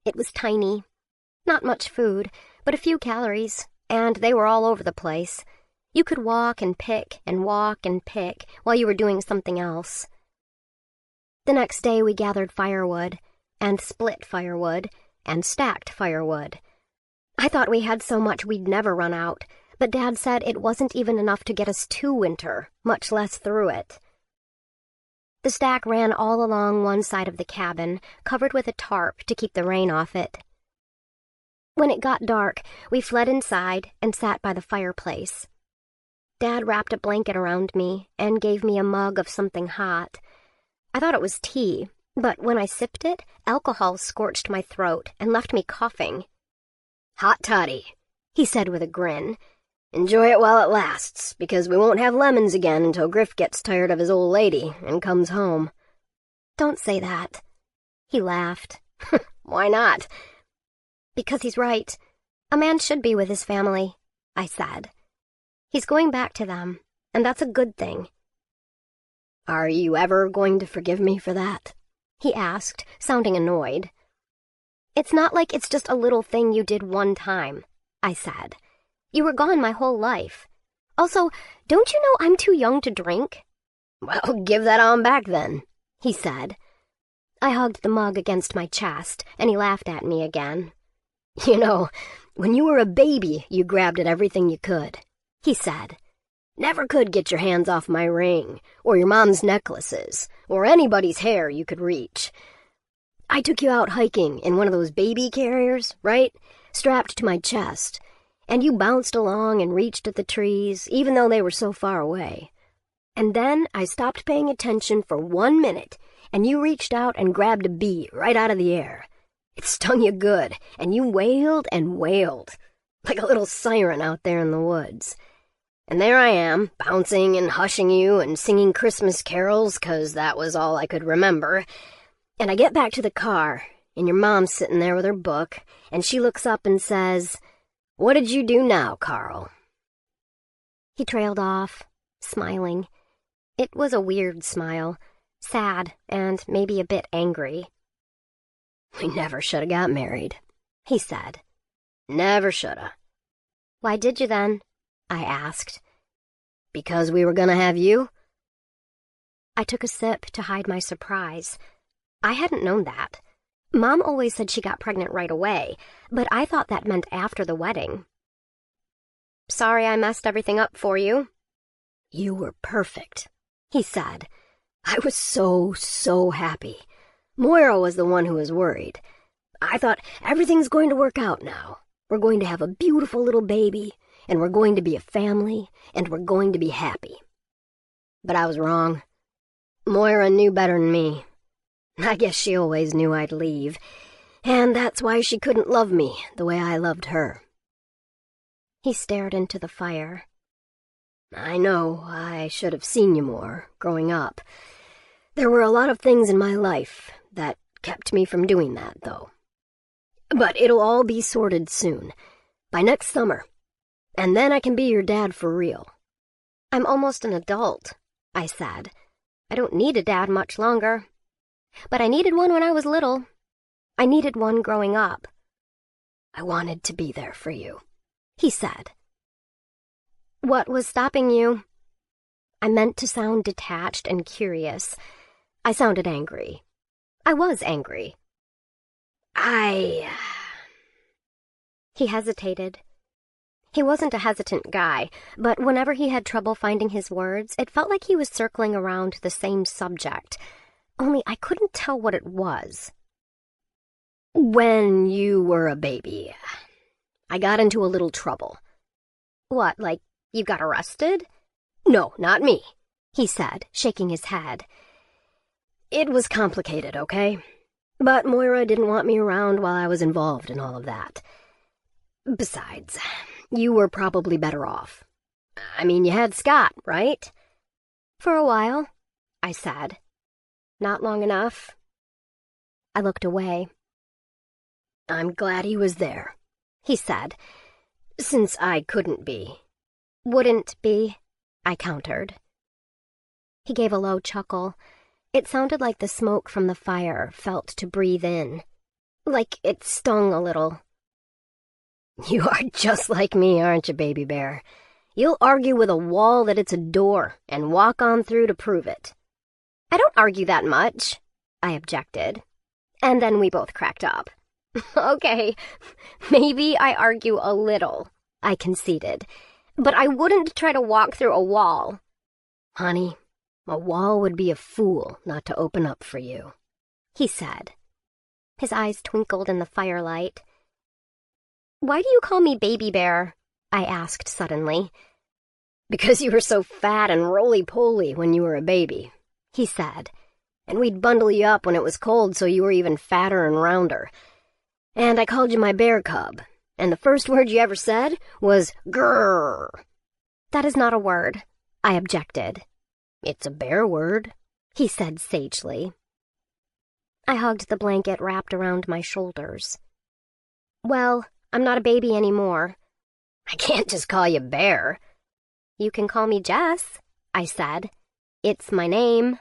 It was tiny. Not much food, but a few calories, and they were all over the place. You could walk and pick while you were doing something else. The next day we gathered firewood, and split firewood, and stacked firewood. I thought we had so much we'd never run out, but Dad said it wasn't even enough to get us to winter, much less through it. The stack ran all along one side of the cabin, covered with a tarp to keep the rain off it. When it got dark, we fled inside and sat by the fireplace. Dad wrapped a blanket around me and gave me a mug of something hot. I thought it was tea, but when I sipped it, alcohol scorched my throat and left me coughing. "Hot toddy," he said with a grin. "Enjoy it while it lasts, because we won't have lemons again until Griff gets tired of his old lady and comes home." "Don't say that." He laughed. "Why not?" "Because he's right. A man should be with his family," I said. "He's going back to them, and that's a good thing." "Are you ever going to forgive me for that?" he asked, sounding annoyed. "It's not like it's just a little thing you did one time," I said. "You were gone my whole life. Also, don't you know I'm too young to drink?" "Well, give that on back then," he said. I hugged the mug against my chest, and he laughed at me again. "You know, when you were a baby, you grabbed at everything you could," he said. "Never could get your hands off my ring, or your mom's necklaces, or anybody's hair you could reach. I took you out hiking in one of those baby carriers, right? Strapped to my chest, and you bounced along and reached at the trees, even though they were so far away. And then I stopped paying attention for 1 minute, and you reached out and grabbed a bee right out of the air. It stung you good, and you wailed and wailed, like a little siren out there in the woods. And there I am, bouncing and hushing you and singing Christmas carols, 'cause that was all I could remember. And I get back to the car, and your mom's sitting there with her book, and she looks up and says, 'What did you do now, Carl?'" He trailed off, smiling. It was a weird smile, sad and maybe a bit angry. "We never should have got married," he said. "Never should have." "Why did you then?" I asked. "Because we were gonna have you." I took a sip to hide my surprise. I hadn't known that. Mom always said she got pregnant right away, but I thought that meant after the wedding. "Sorry I messed everything up for you." "You were perfect," he said. "I was so happy. Moira was the one who was worried. I thought, everything's going to work out now. We're going to have a beautiful little baby, and we're going to be a family, and we're going to be happy. But I was wrong. Moira knew better than me. I guess she always knew I'd leave, and that's why she couldn't love me the way I loved her." He stared into the fire. "I know I should have seen you more, growing up. There were a lot of things in my life that kept me from doing that, though. But it'll all be sorted soon, by next summer, and then I can be your dad for real. I'm almost an adult, I said. I don't need a dad much longer. But I needed one when I was little. I needed one growing up. I wanted to be there for you, he said. What was stopping you? I meant to sound detached and curious. I sounded angry. I was angry. He hesitated. He wasn't a hesitant guy, but whenever he had trouble finding his words, it felt like he was circling around the same subject, only I couldn't tell what it was. When you were a baby, I got into a little trouble. What, like you got arrested? No, not me, he said, shaking his head. It was complicated, okay? But Moira didn't want me around while I was involved in all of that. Besides, you were probably better off. I mean, you had Scott, right? For a while, I said. Not long enough. I looked away. I'm glad he was there, he said. Since I couldn't be. Wouldn't be, I countered. He gave a low chuckle. It sounded like the smoke from the fire felt to breathe in. Like it stung a little. You are just like me, aren't you, baby bear? You'll argue with a wall that it's a door and walk on through to prove it. I don't argue that much, I objected. And then we both cracked up. Okay, maybe I argue a little, I conceded. But I wouldn't try to walk through a wall. Honey, a wall would be a fool not to open up for you, he said. His eyes twinkled in the firelight. Why do you call me Baby Bear? I asked suddenly. Because you were so fat and roly-poly when you were a baby, he said. And we'd bundle you up when it was cold so you were even fatter and rounder. And I called you my bear cub, and the first word you ever said was grrr. That is not a word, I objected. It's a bear word, he said sagely. I hugged the blanket wrapped around my shoulders. Well, I'm not a baby anymore. I can't just call you Bear. You can call me Jess, I said. It's my name.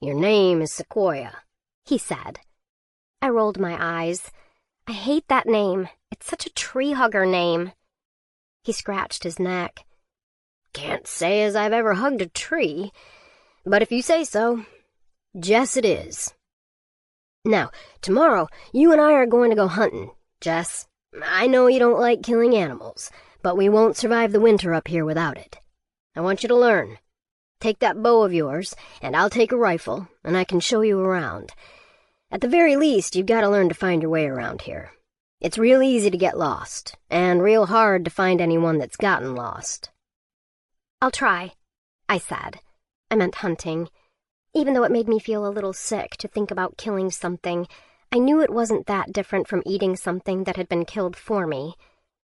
Your name is Sequoia, he said. I rolled my eyes. I hate that name. It's such a tree-hugger name. He scratched his neck. Can't say as I've ever hugged a tree, but if you say so, Jess it is. Now, tomorrow, you and I are going to go hunting, Jess. I know you don't like killing animals, but we won't survive the winter up here without it. I want you to learn. Take that bow of yours, and I'll take a rifle, and I can show you around. At the very least, you've got to learn to find your way around here. It's real easy to get lost, and real hard to find anyone that's gotten lost. I'll try, I said. I meant hunting. Even though it made me feel a little sick to think about killing something, I knew it wasn't that different from eating something that had been killed for me.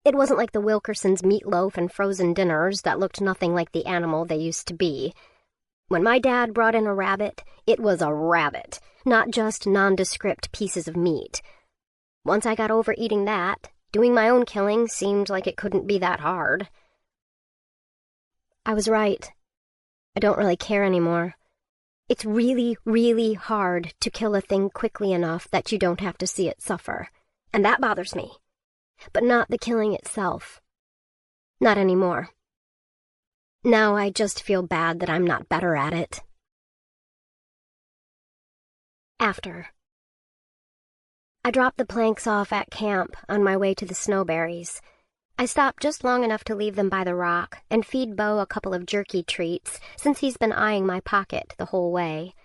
It wasn't like the Wilkersons' meatloaf and frozen dinners that looked nothing like the animal they used to be. When my dad brought in a rabbit, it was a rabbit, not just nondescript pieces of meat. Once I got over eating that, doing my own killing seemed like it couldn't be that hard. I was right. I don't really care anymore. It's really, really hard to kill a thing quickly enough that you don't have to see it suffer, and that bothers me. But not the killing itself. Not anymore. Now I just feel bad that I'm not better at it. After. I dropped the planks off at camp on my way to the snowberries. I stopped just long enough to leave them by the rock and feed Bo a couple of jerky treats, since he's been eyeing my pocket the whole way.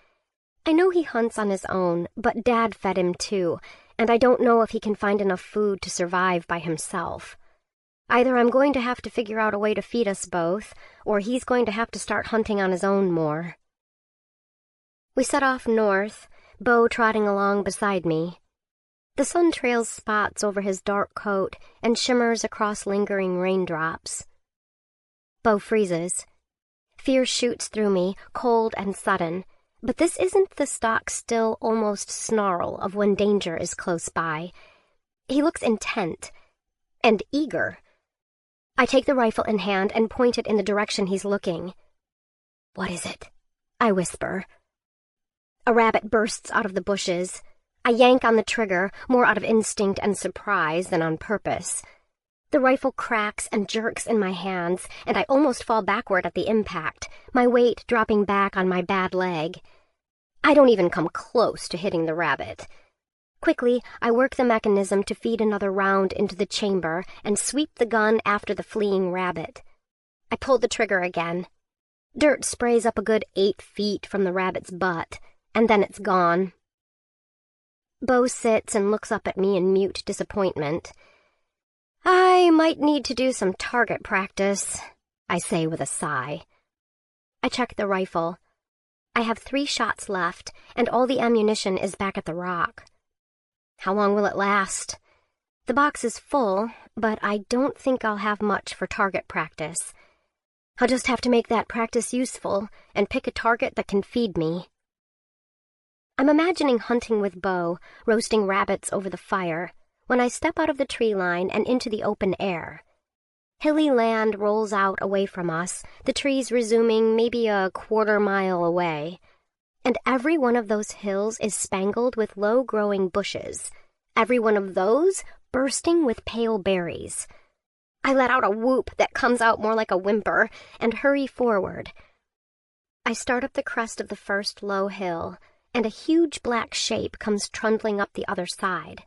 I know he hunts on his own, but Dad fed him too, and I don't know if he can find enough food to survive by himself. Either I'm going to have to figure out a way to feed us both, or he's going to have to start hunting on his own more. We set off north, Bo trotting along beside me. The sun trails spots over his dark coat and shimmers across lingering raindrops. Bo freezes. Fear shoots through me, cold and sudden, but this isn't the stock-still, almost snarl of when danger is close by. He looks intent and eager. I take the rifle in hand and point it in the direction he's looking. "What is it?" I whisper. A rabbit bursts out of the bushes. I yank on the trigger, more out of instinct and surprise than on purpose. The rifle cracks and jerks in my hands, and I almost fall backward at the impact, my weight dropping back on my bad leg. I don't even come close to hitting the rabbit. Quickly, I work the mechanism to feed another round into the chamber and sweep the gun after the fleeing rabbit. I pull the trigger again. Dirt sprays up a good 8 feet from the rabbit's butt, and then it's gone. Bo sits and looks up at me in mute disappointment. I might need to do some target practice, I say with a sigh. I check the rifle. I have 3 shots left, and all the ammunition is back at the rock. How long will it last? The box is full, but I don't think I'll have much for target practice. I'll just have to make that practice useful and pick a target that can feed me. I'm imagining hunting with Bo, roasting rabbits over the fire, when I step out of the tree line and into the open air. Hilly land rolls out away from us, the trees resuming maybe a 1/4 mile away. And every one of those hills is spangled with low-growing bushes, every one of those bursting with pale berries. I let out a whoop that comes out more like a whimper and hurry forward. I start up the crest of the first low hill, and a huge black shape comes trundling up the other side.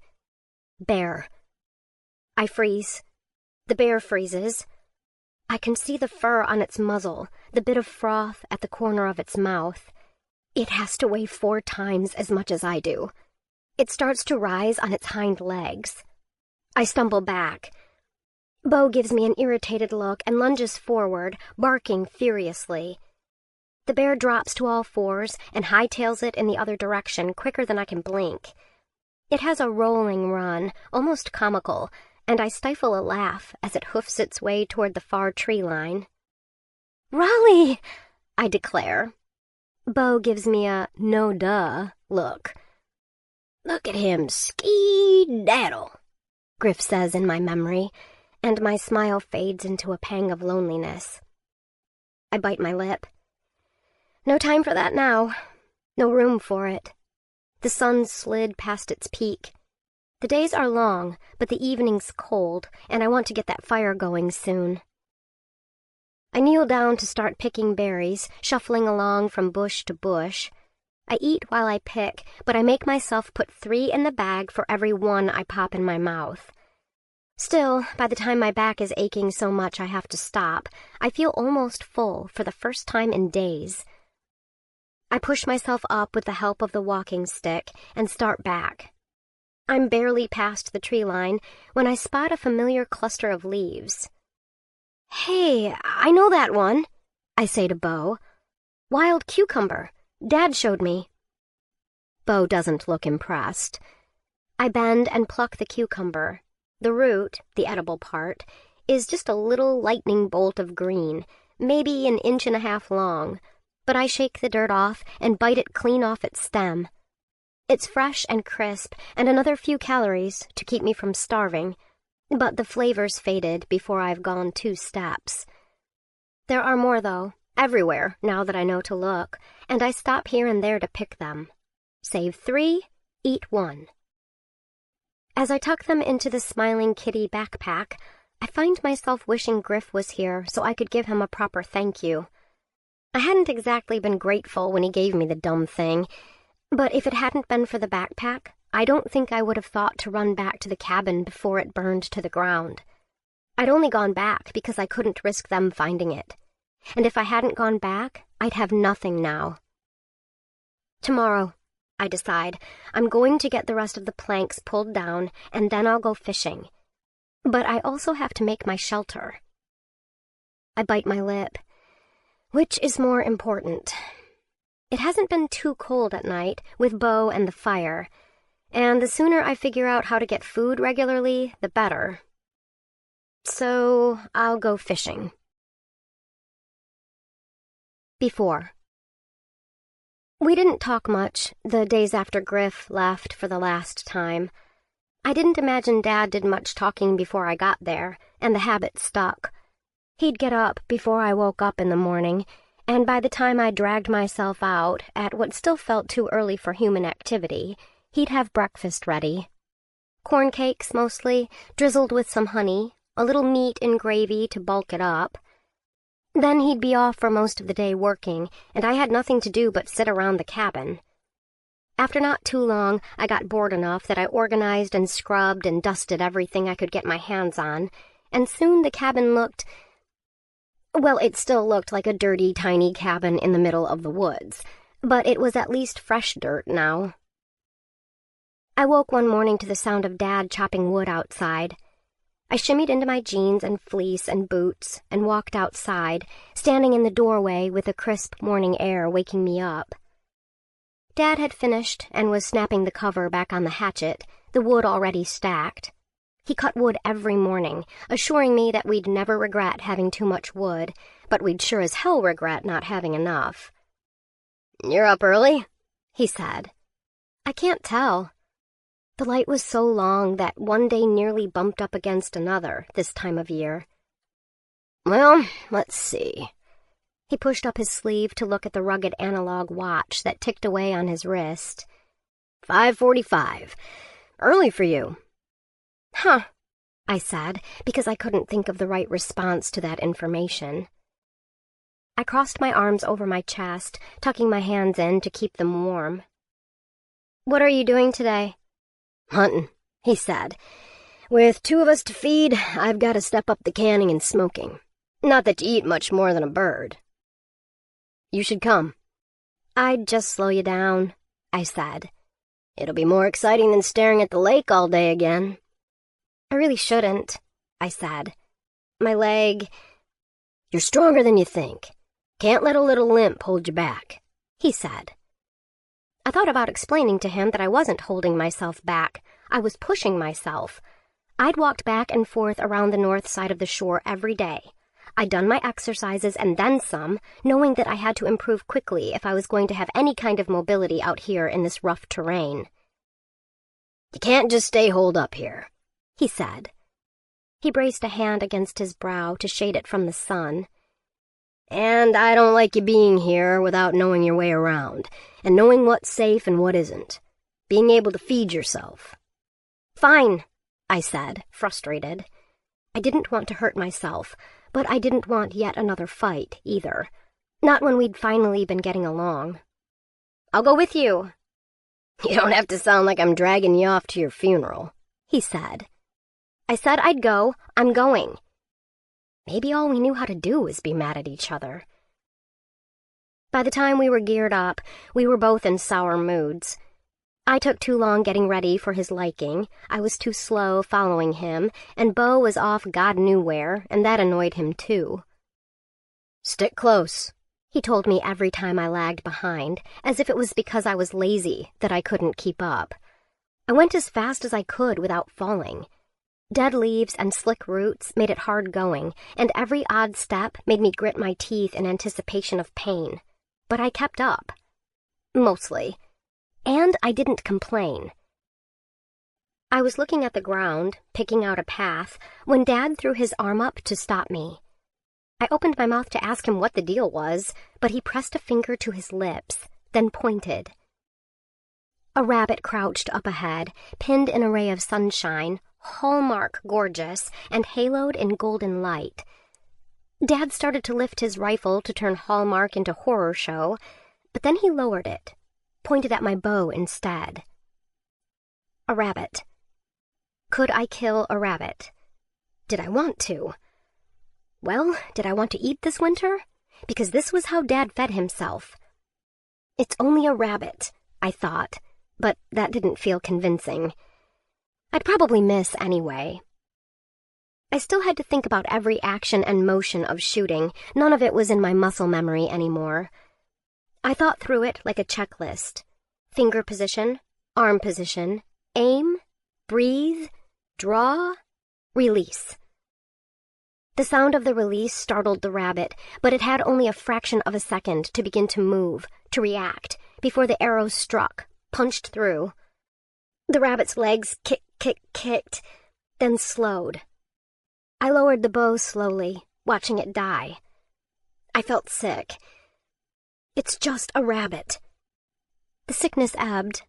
Bear. I freeze. The bear freezes. I can see the fur on its muzzle, the bit of froth at the corner of its mouth. It has to weigh 4 times as much as I do. It starts to rise on its hind legs. I stumble back. Bo gives me an irritated look and lunges forward, barking furiously. The bear drops to all 4s and hightails it in the other direction quicker than I can blink. It has a rolling run, almost comical, and I stifle a laugh as it hoofs its way toward the far tree line. "Raleigh!" I declare. Bo gives me a no-duh look. "Look at him ski-daddle," Griff says in my memory, and my smile fades into a pang of loneliness. I bite my lip. No time for that now. No room for it. The sun slid past its peak. The days are long, but the evening's cold, and I want to get that fire going soon. I kneel down to start picking berries, shuffling along from bush to bush. I eat while I pick, but I make myself put 3 in the bag for every 1 I pop in my mouth. Still, by the time my back is aching so much I have to stop, I feel almost full for the first time in days. I push myself up with the help of the walking stick and start back. I'm barely past the tree line when I spot a familiar cluster of leaves. "Hey, I know that one," I say to Bo. "Wild cucumber. Dad showed me." Bo doesn't look impressed. I bend and pluck the cucumber. The root, the edible part, is just a little lightning bolt of green, maybe 1.5 inches long, but I shake the dirt off and bite it clean off its stem. It's fresh and crisp, and another few calories to keep me from starving, but the flavor's faded before I've gone 2 steps. There are more, though, everywhere, now that I know to look, and I stop here and there to pick them. Save 3, eat 1. As I tuck them into the Smiling Kitty backpack, I find myself wishing Griff was here so I could give him a proper thank you. I hadn't exactly been grateful when he gave me the dumb thing, but if it hadn't been for the backpack, I don't think I would have thought to run back to the cabin before it burned to the ground. I'd only gone back because I couldn't risk them finding it. And if I hadn't gone back, I'd have nothing now. Tomorrow, I decide, I'm going to get the rest of the planks pulled down, and then I'll go fishing. But I also have to make my shelter. I bite my lip. Which is more important? It hasn't been too cold at night, with Bo and the fire, and the sooner I figure out how to get food regularly, the better. So I'll go fishing. Before. We didn't talk much the days after Griff left for the last time. I didn't imagine Dad did much talking before I got there, and the habit stuck. He'd get up before I woke up in the morning, and by the time I dragged myself out at what still felt too early for human activity, he'd have breakfast ready. Corn cakes, mostly, drizzled with some honey, a little meat and gravy to bulk it up. Then he'd be off for most of the day working, and I had nothing to do but sit around the cabin. After not too long, I got bored enough that I organized and scrubbed and dusted everything I could get my hands on, and soon the cabin looked... Well, it still looked like a dirty, tiny cabin in the middle of the woods, but it was at least fresh dirt now. I woke one morning to the sound of Dad chopping wood outside. I shimmied into my jeans and fleece and boots and walked outside, standing in the doorway with the crisp morning air waking me up. Dad had finished and was snapping the cover back on the hatchet, the wood already stacked. He cut wood every morning, assuring me that we'd never regret having too much wood, but we'd sure as hell regret not having enough. "You're up early?" he said. I can't tell. The light was so long that one day nearly bumped up against another this time of year. "Well, let's see." He pushed up his sleeve to look at the rugged analog watch that ticked away on his wrist. 5:45. Early for you. Huh, I said, because I couldn't think of the right response to that information. I crossed my arms over my chest, tucking my hands in to keep them warm. What are you doing today? "Hunting," he said. "With 2 of us to feed, I've got to step up the canning and smoking. Not that you eat much more than a bird. You should come." "I'd just slow you down," I said. "It'll be more exciting than staring at the lake all day again." "I really shouldn't," I said. "My leg—" "You're stronger than you think. Can't let a little limp hold you back," he said. I thought about explaining to him that I wasn't holding myself back. I was pushing myself. I'd walked back and forth around the north side of the shore every day. I'd done my exercises and then some, knowing that I had to improve quickly if I was going to have any kind of mobility out here in this rough terrain. "You can't just stay holed up here," he said. He braced a hand against his brow to shade it from the sun. "And I don't like you being here without knowing your way around, and knowing what's safe and what isn't. Being able to feed yourself." "Fine," I said, frustrated. I didn't want to hurt myself, but I didn't want yet another fight, either. Not when we'd finally been getting along. "I'll go with you." "You don't have to sound like I'm dragging you off to your funeral," he said. I said I'd go. I'm going. Maybe all we knew how to do was be mad at each other. By the time we were geared up, we were both in sour moods. I took too long getting ready for his liking, I was too slow following him, and Bo was off God knew where, and that annoyed him too. "Stick close," he told me every time I lagged behind, as if it was because I was lazy that I couldn't keep up. I went as fast as I could without falling. Dead leaves and slick roots made it hard going, and every odd step made me grit my teeth in anticipation of pain. But I kept up. Mostly. And I didn't complain. I was looking at the ground, picking out a path, when Dad threw his arm up to stop me. I opened my mouth to ask him what the deal was, but he pressed a finger to his lips, then pointed. A rabbit crouched up ahead, pinned in a ray of sunshine, hallmark gorgeous, and haloed in golden light. Dad started to lift his rifle to turn Hallmark into horror show, but then he lowered it, pointed at my bow instead. A rabbit. Could I kill a rabbit? Did I want to? Well, did I want to eat this winter? Because this was how Dad fed himself. It's only a rabbit, I thought, but that didn't feel convincing. I'd probably miss anyway. I still had to think about every action and motion of shooting. None of it was in my muscle memory anymore. I thought through it like a checklist. Finger position, arm position, aim, breathe, draw, release. The sound of the release startled the rabbit, but it had only a fraction of a second to begin to move, to react, before the arrow struck, punched through. The rabbit's legs kicked, then slowed. I lowered the bow slowly, watching it die. I felt sick. It's just a rabbit. The sickness ebbed.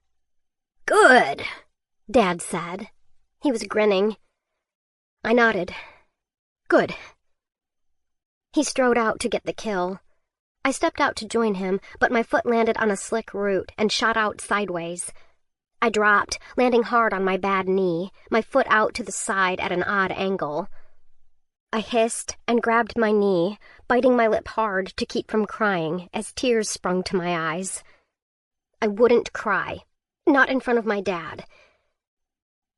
Good, Dad said. He was grinning. I nodded. Good. He strode out to get the kill. I stepped out to join him, but my foot landed on a slick root and shot out sideways. I dropped, landing hard on my bad knee, my foot out to the side at an odd angle. I hissed and grabbed my knee, biting my lip hard to keep from crying as tears sprung to my eyes. I wouldn't cry, not in front of my dad.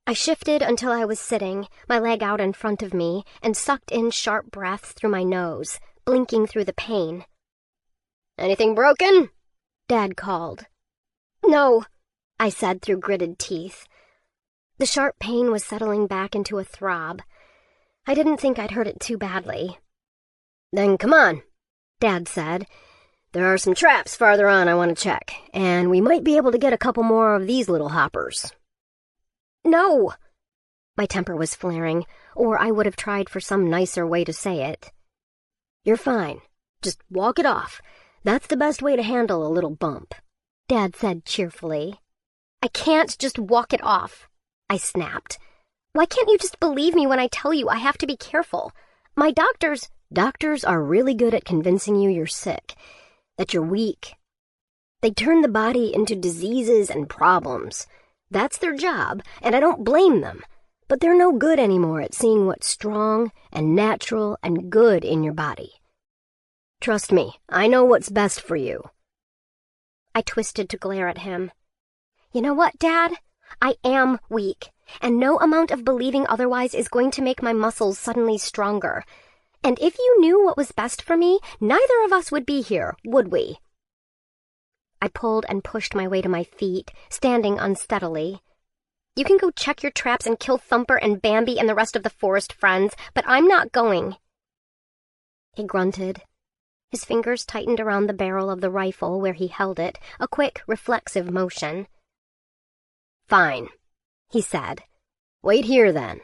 I shifted until I was sitting, my leg out in front of me, and sucked in sharp breaths through my nose, blinking through the pain. Anything broken? Dad called. No, I said through gritted teeth. The sharp pain was settling back into a throb. I didn't think I'd hurt it too badly. Then come on, Dad said. There are some traps farther on I want to check, and we might be able to get a couple more of these little hoppers. No! My temper was flaring, or I would have tried for some nicer way to say it. You're fine. Just walk it off. That's the best way to handle a little bump, Dad said cheerfully. I can't just walk it off, I snapped. Why can't you just believe me when I tell you I have to be careful? My doctors are really good at convincing you you're sick, that you're weak. They turn the body into diseases and problems. That's their job, and I don't blame them. But they're no good anymore at seeing what's strong and natural and good in your body. Trust me, I know what's best for you. I twisted to glare at him. You know what, Dad? I am weak, and no amount of believing otherwise is going to make my muscles suddenly stronger. And if you knew what was best for me, neither of us would be here, would we? I pulled and pushed my way to my feet, standing unsteadily. You can go check your traps and kill Thumper and Bambi and the rest of the forest friends, but I'm not going. He grunted. His fingers tightened around the barrel of the rifle where he held it, a quick, reflexive motion. Fine, he said. Wait here, then.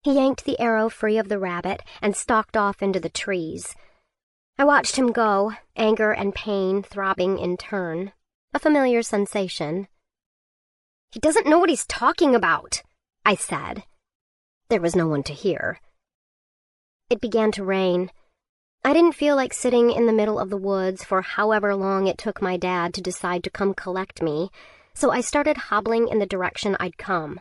He yanked the arrow free of the rabbit and stalked off into the trees. I watched him go, anger and pain throbbing in turn, a familiar sensation. He doesn't know what he's talking about, I said. There was no one to hear. It began to rain. I didn't feel like sitting in the middle of the woods for however long it took my dad to decide to come collect me, so I started hobbling in the direction I'd come.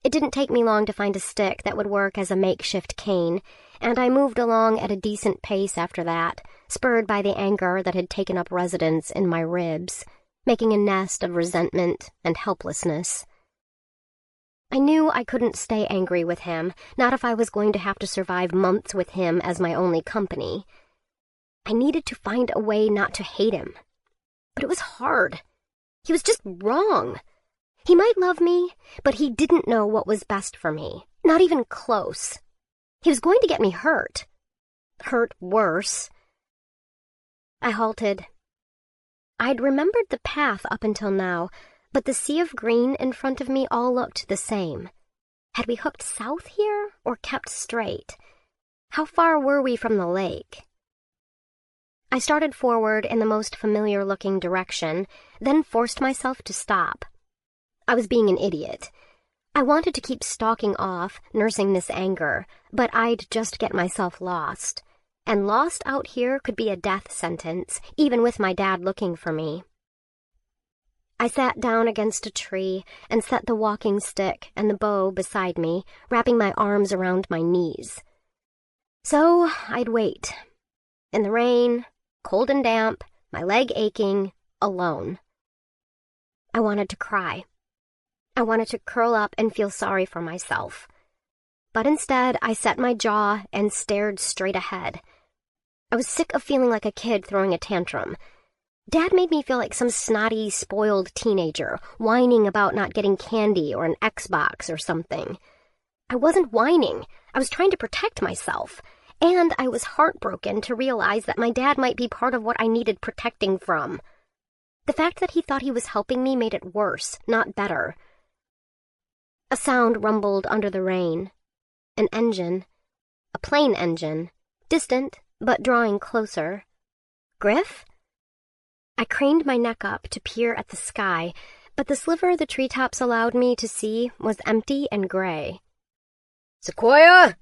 It didn't take me long to find a stick that would work as a makeshift cane, and I moved along at a decent pace after that, spurred by the anger that had taken up residence in my ribs, making a nest of resentment and helplessness. I knew I couldn't stay angry with him, not if I was going to have to survive months with him as my only company. I needed to find a way not to hate him. But it was hard. He was just wrong. He might love me, but he didn't know what was best for me, not even close. He was going to get me hurt. Hurt worse. I halted. I'd remembered the path up until now, but the sea of green in front of me all looked the same. Had we hooked south here, or kept straight? How far were we from the lake? I started forward in the most familiar-looking direction, then forced myself to stop. I was being an idiot. I wanted to keep stalking off, nursing this anger, but I'd just get myself lost. And lost out here could be a death sentence, even with my dad looking for me. I sat down against a tree and set the walking stick and the bow beside me, wrapping my arms around my knees. So I'd wait. In the rain, cold and damp, my leg aching, alone. I wanted to cry. I wanted to curl up and feel sorry for myself. But instead, I set my jaw and stared straight ahead. I was sick of feeling like a kid throwing a tantrum. Dad made me feel like some snotty, spoiled teenager, whining about not getting candy or an Xbox or something. I wasn't whining. I was trying to protect myself. And I was heartbroken to realize that my dad might be part of what I needed protecting from. The fact that he thought he was helping me made it worse, not better. A sound rumbled under the rain. An engine. A plane engine, distant but drawing closer. Griff? I craned my neck up to peer at the sky, but the sliver the treetops allowed me to see was empty and gray. Sequoia?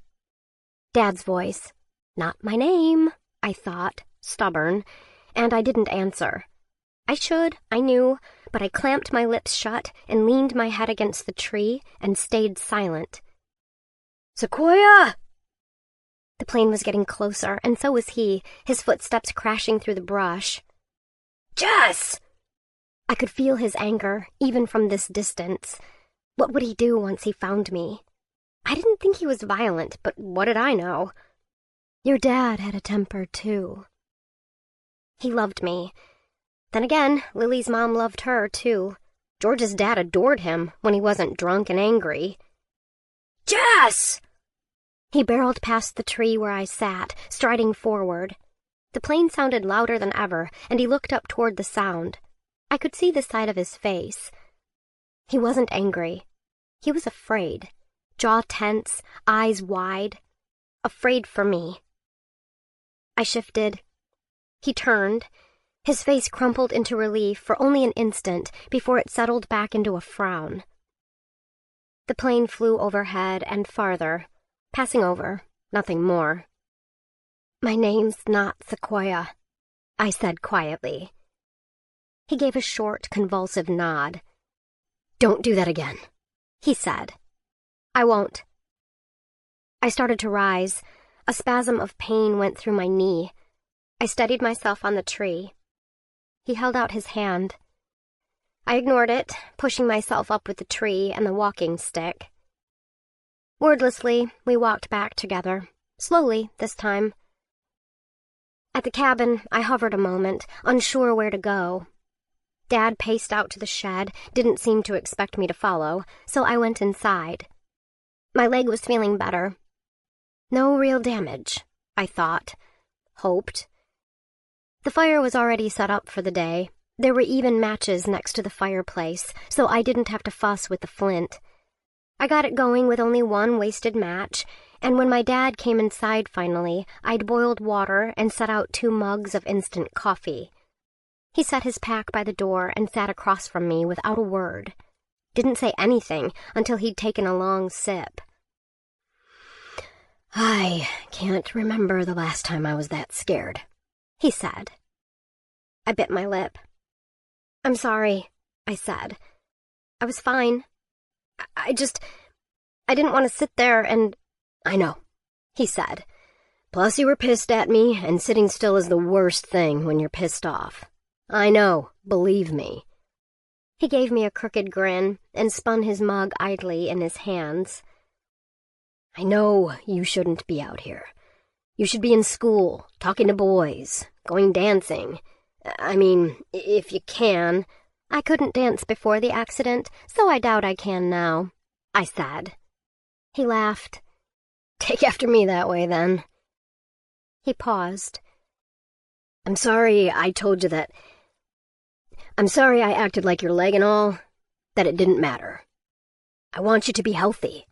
Dad's voice. Not my name, I thought, stubborn, and I didn't answer. I should, I knew, but I clamped my lips shut and leaned my head against the tree and stayed silent. Sequoia! The plane was getting closer, and so was he, his footsteps crashing through the brush. Jess! I could feel his anger, even from this distance. What would he do once he found me? I didn't think he was violent, but what did I know? Your dad had a temper, too. He loved me. Then again, Lily's mom loved her, too. George's dad adored him when he wasn't drunk and angry. Jess! He barreled past the tree where I sat, striding forward. The plane sounded louder than ever, and he looked up toward the sound. I could see the side of his face. He wasn't angry. He was afraid. Jaw tense, eyes wide. Afraid for me. I shifted. He turned. His face crumpled into relief for only an instant before it settled back into a frown. The plane flew overhead and farther, passing over, nothing more. My name's not Sequoia, I said quietly. He gave a short, convulsive nod. Don't do that again, he said. I won't. I started to rise. A spasm of pain went through my knee. I steadied myself on the tree. He held out his hand. I ignored it, pushing myself up with the tree and the walking stick. Wordlessly, we walked back together, slowly this time. At the cabin, I hovered a moment, unsure where to go. Dad paced out to the shed, didn't seem to expect me to follow, so I went inside. My leg was feeling better. No real damage, I thought. Hoped. The fire was already set up for the day. There were even matches next to the fireplace, so I didn't have to fuss with the flint. I got it going with only one wasted match, and when my dad came inside finally, I'd boiled water and set out 2 mugs of instant coffee. He set his pack by the door and sat across from me without a word. Didn't say anything until he'd taken a long sip. I can't remember the last time I was that scared, he said. I bit my lip. I'm sorry, I said. I was fine. I didn't want to sit there and... I know, he said. Plus you were pissed at me, and sitting still is the worst thing when you're pissed off. I know, believe me. He gave me a crooked grin and spun his mug idly in his hands. I know you shouldn't be out here. You should be in school, talking to boys, going dancing. I mean, if you can. I couldn't dance before the accident, so I doubt I can now, I said. He laughed. Take after me that way, then. He paused. I'm sorry I told you that. I'm sorry I acted like your leg and all, that it didn't matter. I want you to be healthy.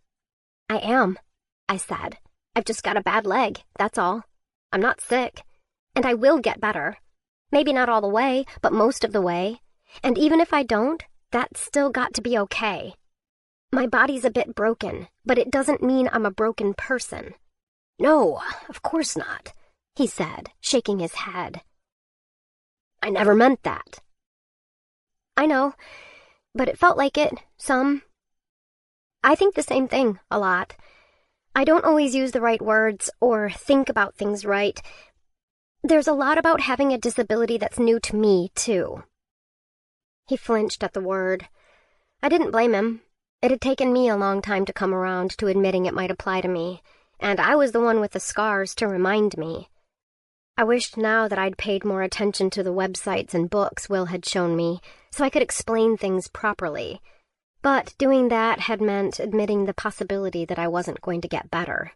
I am, I said. I've just got a bad leg, that's all. I'm not sick, and I will get better. Maybe not all the way, but most of the way. And even if I don't, that's still got to be okay. My body's a bit broken, but it doesn't mean I'm a broken person. No, of course not, he said, shaking his head. I never meant that. I know, but it felt like it, some. I think the same thing, a lot. I don't always use the right words or think about things right. There's a lot about having a disability that's new to me, too. He flinched at the word. I didn't blame him. It had taken me a long time to come around to admitting it might apply to me, and I was the one with the scars to remind me. I wished now that I'd paid more attention to the websites and books Will had shown me, so I could explain things properly. But doing that had meant admitting the possibility that I wasn't going to get better.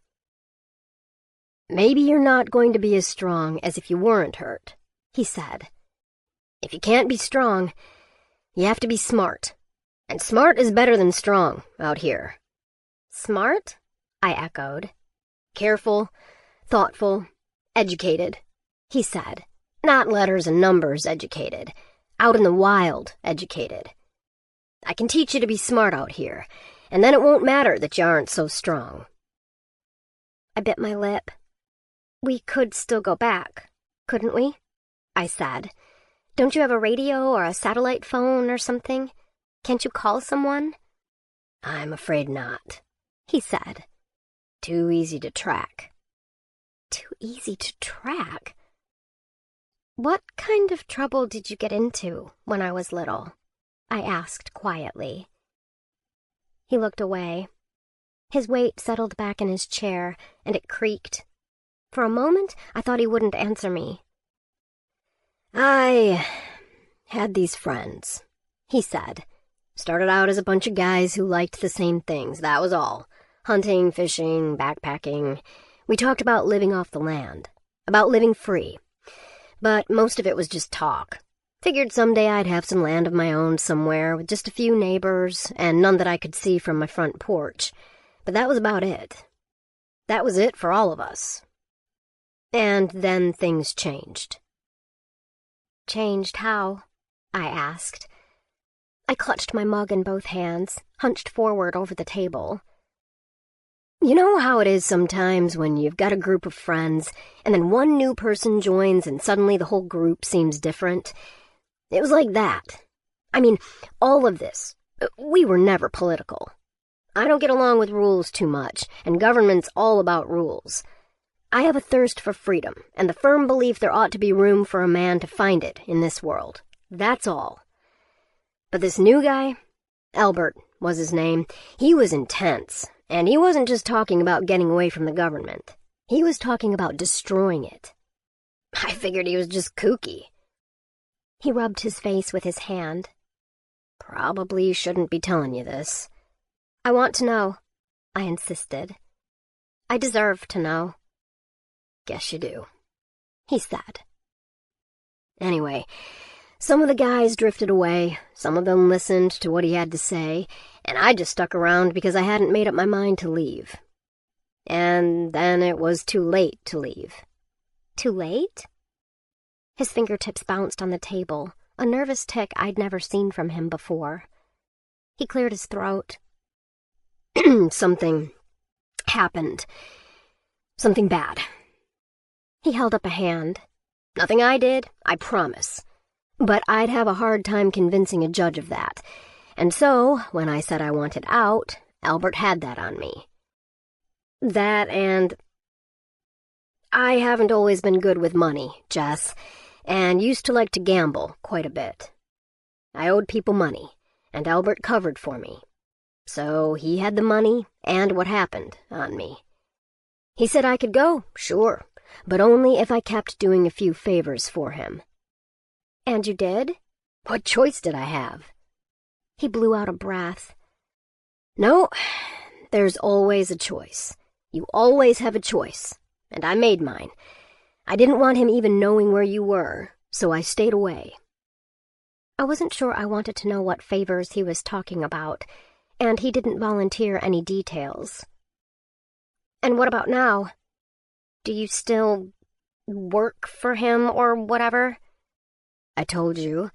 Maybe you're not going to be as strong as if you weren't hurt, he said. If you can't be strong, you have to be smart. And smart is better than strong out here. Smart? I echoed. Careful, thoughtful, educated, he said. Not letters and numbers educated. Out in the wild educated. I can teach you to be smart out here, and then it won't matter that you aren't so strong. I bit my lip. We could still go back, couldn't we? I said. Don't you have a radio or a satellite phone or something? Can't you call someone? I'm afraid not, he said. Too easy to track. Too easy to track? What kind of trouble did you get into when I was little? I asked quietly. He looked away. His weight settled back in his chair, and it creaked. For a moment, I thought he wouldn't answer me. I had these friends, he said. Started out as a bunch of guys who liked the same things, that was all. Hunting, fishing, backpacking. We talked about living off the land, about living free. But most of it was just talk. Figured someday I'd have some land of my own somewhere with just a few neighbors and none that I could see from my front porch. But that was about it. That was it for all of us. And then things changed. Changed how? I asked. I clutched my mug in both hands, hunched forward over the table. You know how it is sometimes when you've got a group of friends, and then one new person joins and suddenly the whole group seems different? It was like that. I mean, all of this. We were never political. I don't get along with rules too much, and government's all about rules. I have a thirst for freedom, and the firm belief there ought to be room for a man to find it in this world. That's all. But this new guy, Albert was his name, he was intense, and he wasn't just talking about getting away from the government. He was talking about destroying it. I figured he was just kooky. He rubbed his face with his hand. Probably shouldn't be telling you this. I want to know, I insisted. I deserve to know. Guess you do, he said. Anyway, some of the guys drifted away, some of them listened to what he had to say, and I just stuck around because I hadn't made up my mind to leave. And then it was too late to leave. Too late? His fingertips bounced on the table, a nervous tick I'd never seen from him before. He cleared his throat. Something happened. Something bad. He held up a hand. Nothing I did, I promise. But I'd have a hard time convincing a judge of that. And so, when I said I wanted out, Albert had that on me. That and... I haven't always been good with money, Jess, and used to like to gamble quite a bit. I owed people money, and Albert covered for me. So he had the money and what happened on me. He said I could go, sure, but only if I kept doing a few favors for him. And you did? What choice did I have? He blew out a breath. No, there's always a choice. You always have a choice, and I made mine. I didn't want him even knowing where you were, so I stayed away. I wasn't sure I wanted to know what favors he was talking about, and he didn't volunteer any details. And what about now? Do you still work for him or whatever? I told you,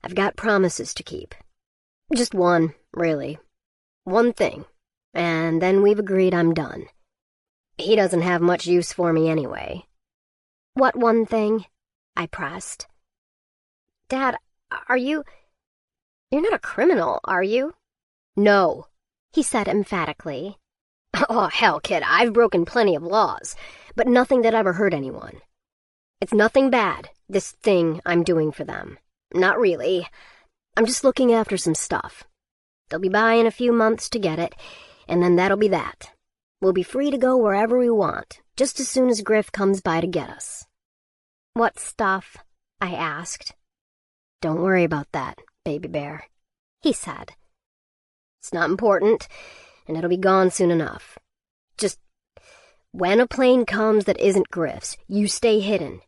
I've got promises to keep. Just one, really. One thing, and then we've agreed I'm done. He doesn't have much use for me anyway. What one thing? I pressed. Dad, you're not a criminal, are you? No, he said emphatically. Oh, hell, kid, I've broken plenty of laws, but nothing that ever hurt anyone. It's nothing bad, this thing I'm doing for them. Not really. I'm just looking after some stuff. They'll be by in a few months to get it, and then that'll be that. We'll be free to go wherever we want, just as soon as Griff comes by to get us. What stuff? I asked. Don't worry about that, baby bear, he said. It's not important, and it'll be gone soon enough. Just, when a plane comes that isn't Griff's, you stay hidden.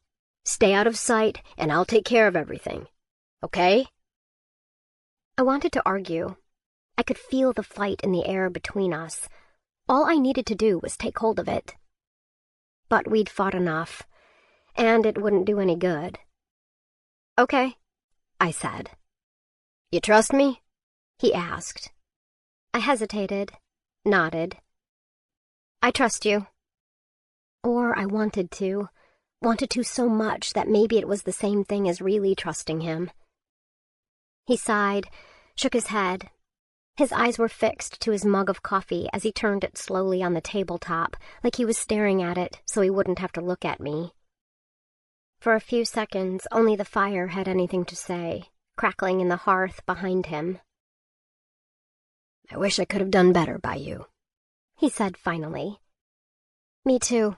Stay out of sight, and I'll take care of everything. Okay? I wanted to argue. I could feel the fight in the air between us. All I needed to do was take hold of it. but we'd fought enough, and it wouldn't do any good. "Okay," I said. "You trust me?" he asked. I hesitated, nodded. "I trust you." Or I wanted to so much that maybe it was the same thing as really trusting him. He sighed, shook his head. His eyes were fixed to his mug of coffee as he turned it slowly on the tabletop, like he was staring at it so he wouldn't have to look at me. For a few seconds, only the fire had anything to say, crackling in the hearth behind him. "I wish I could have done better by you," he said finally. Me too.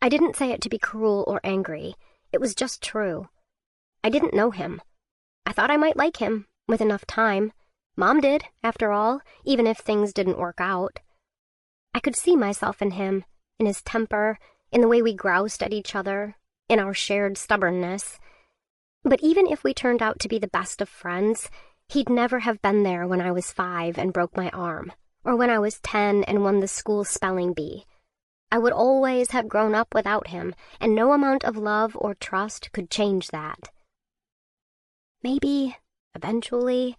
I didn't say it to be cruel or angry. It was just true. I didn't know him. I thought I might like him, with enough time. Mom did, after all, even if things didn't work out. I could see myself in him, in his temper, in the way we groused at each other, in our shared stubbornness. But even if we turned out to be the best of friends, he'd never have been there when I was 5 and broke my arm, or when I was 10 and won the school spelling bee. I would always have grown up without him, and no amount of love or trust could change that. Maybe, eventually,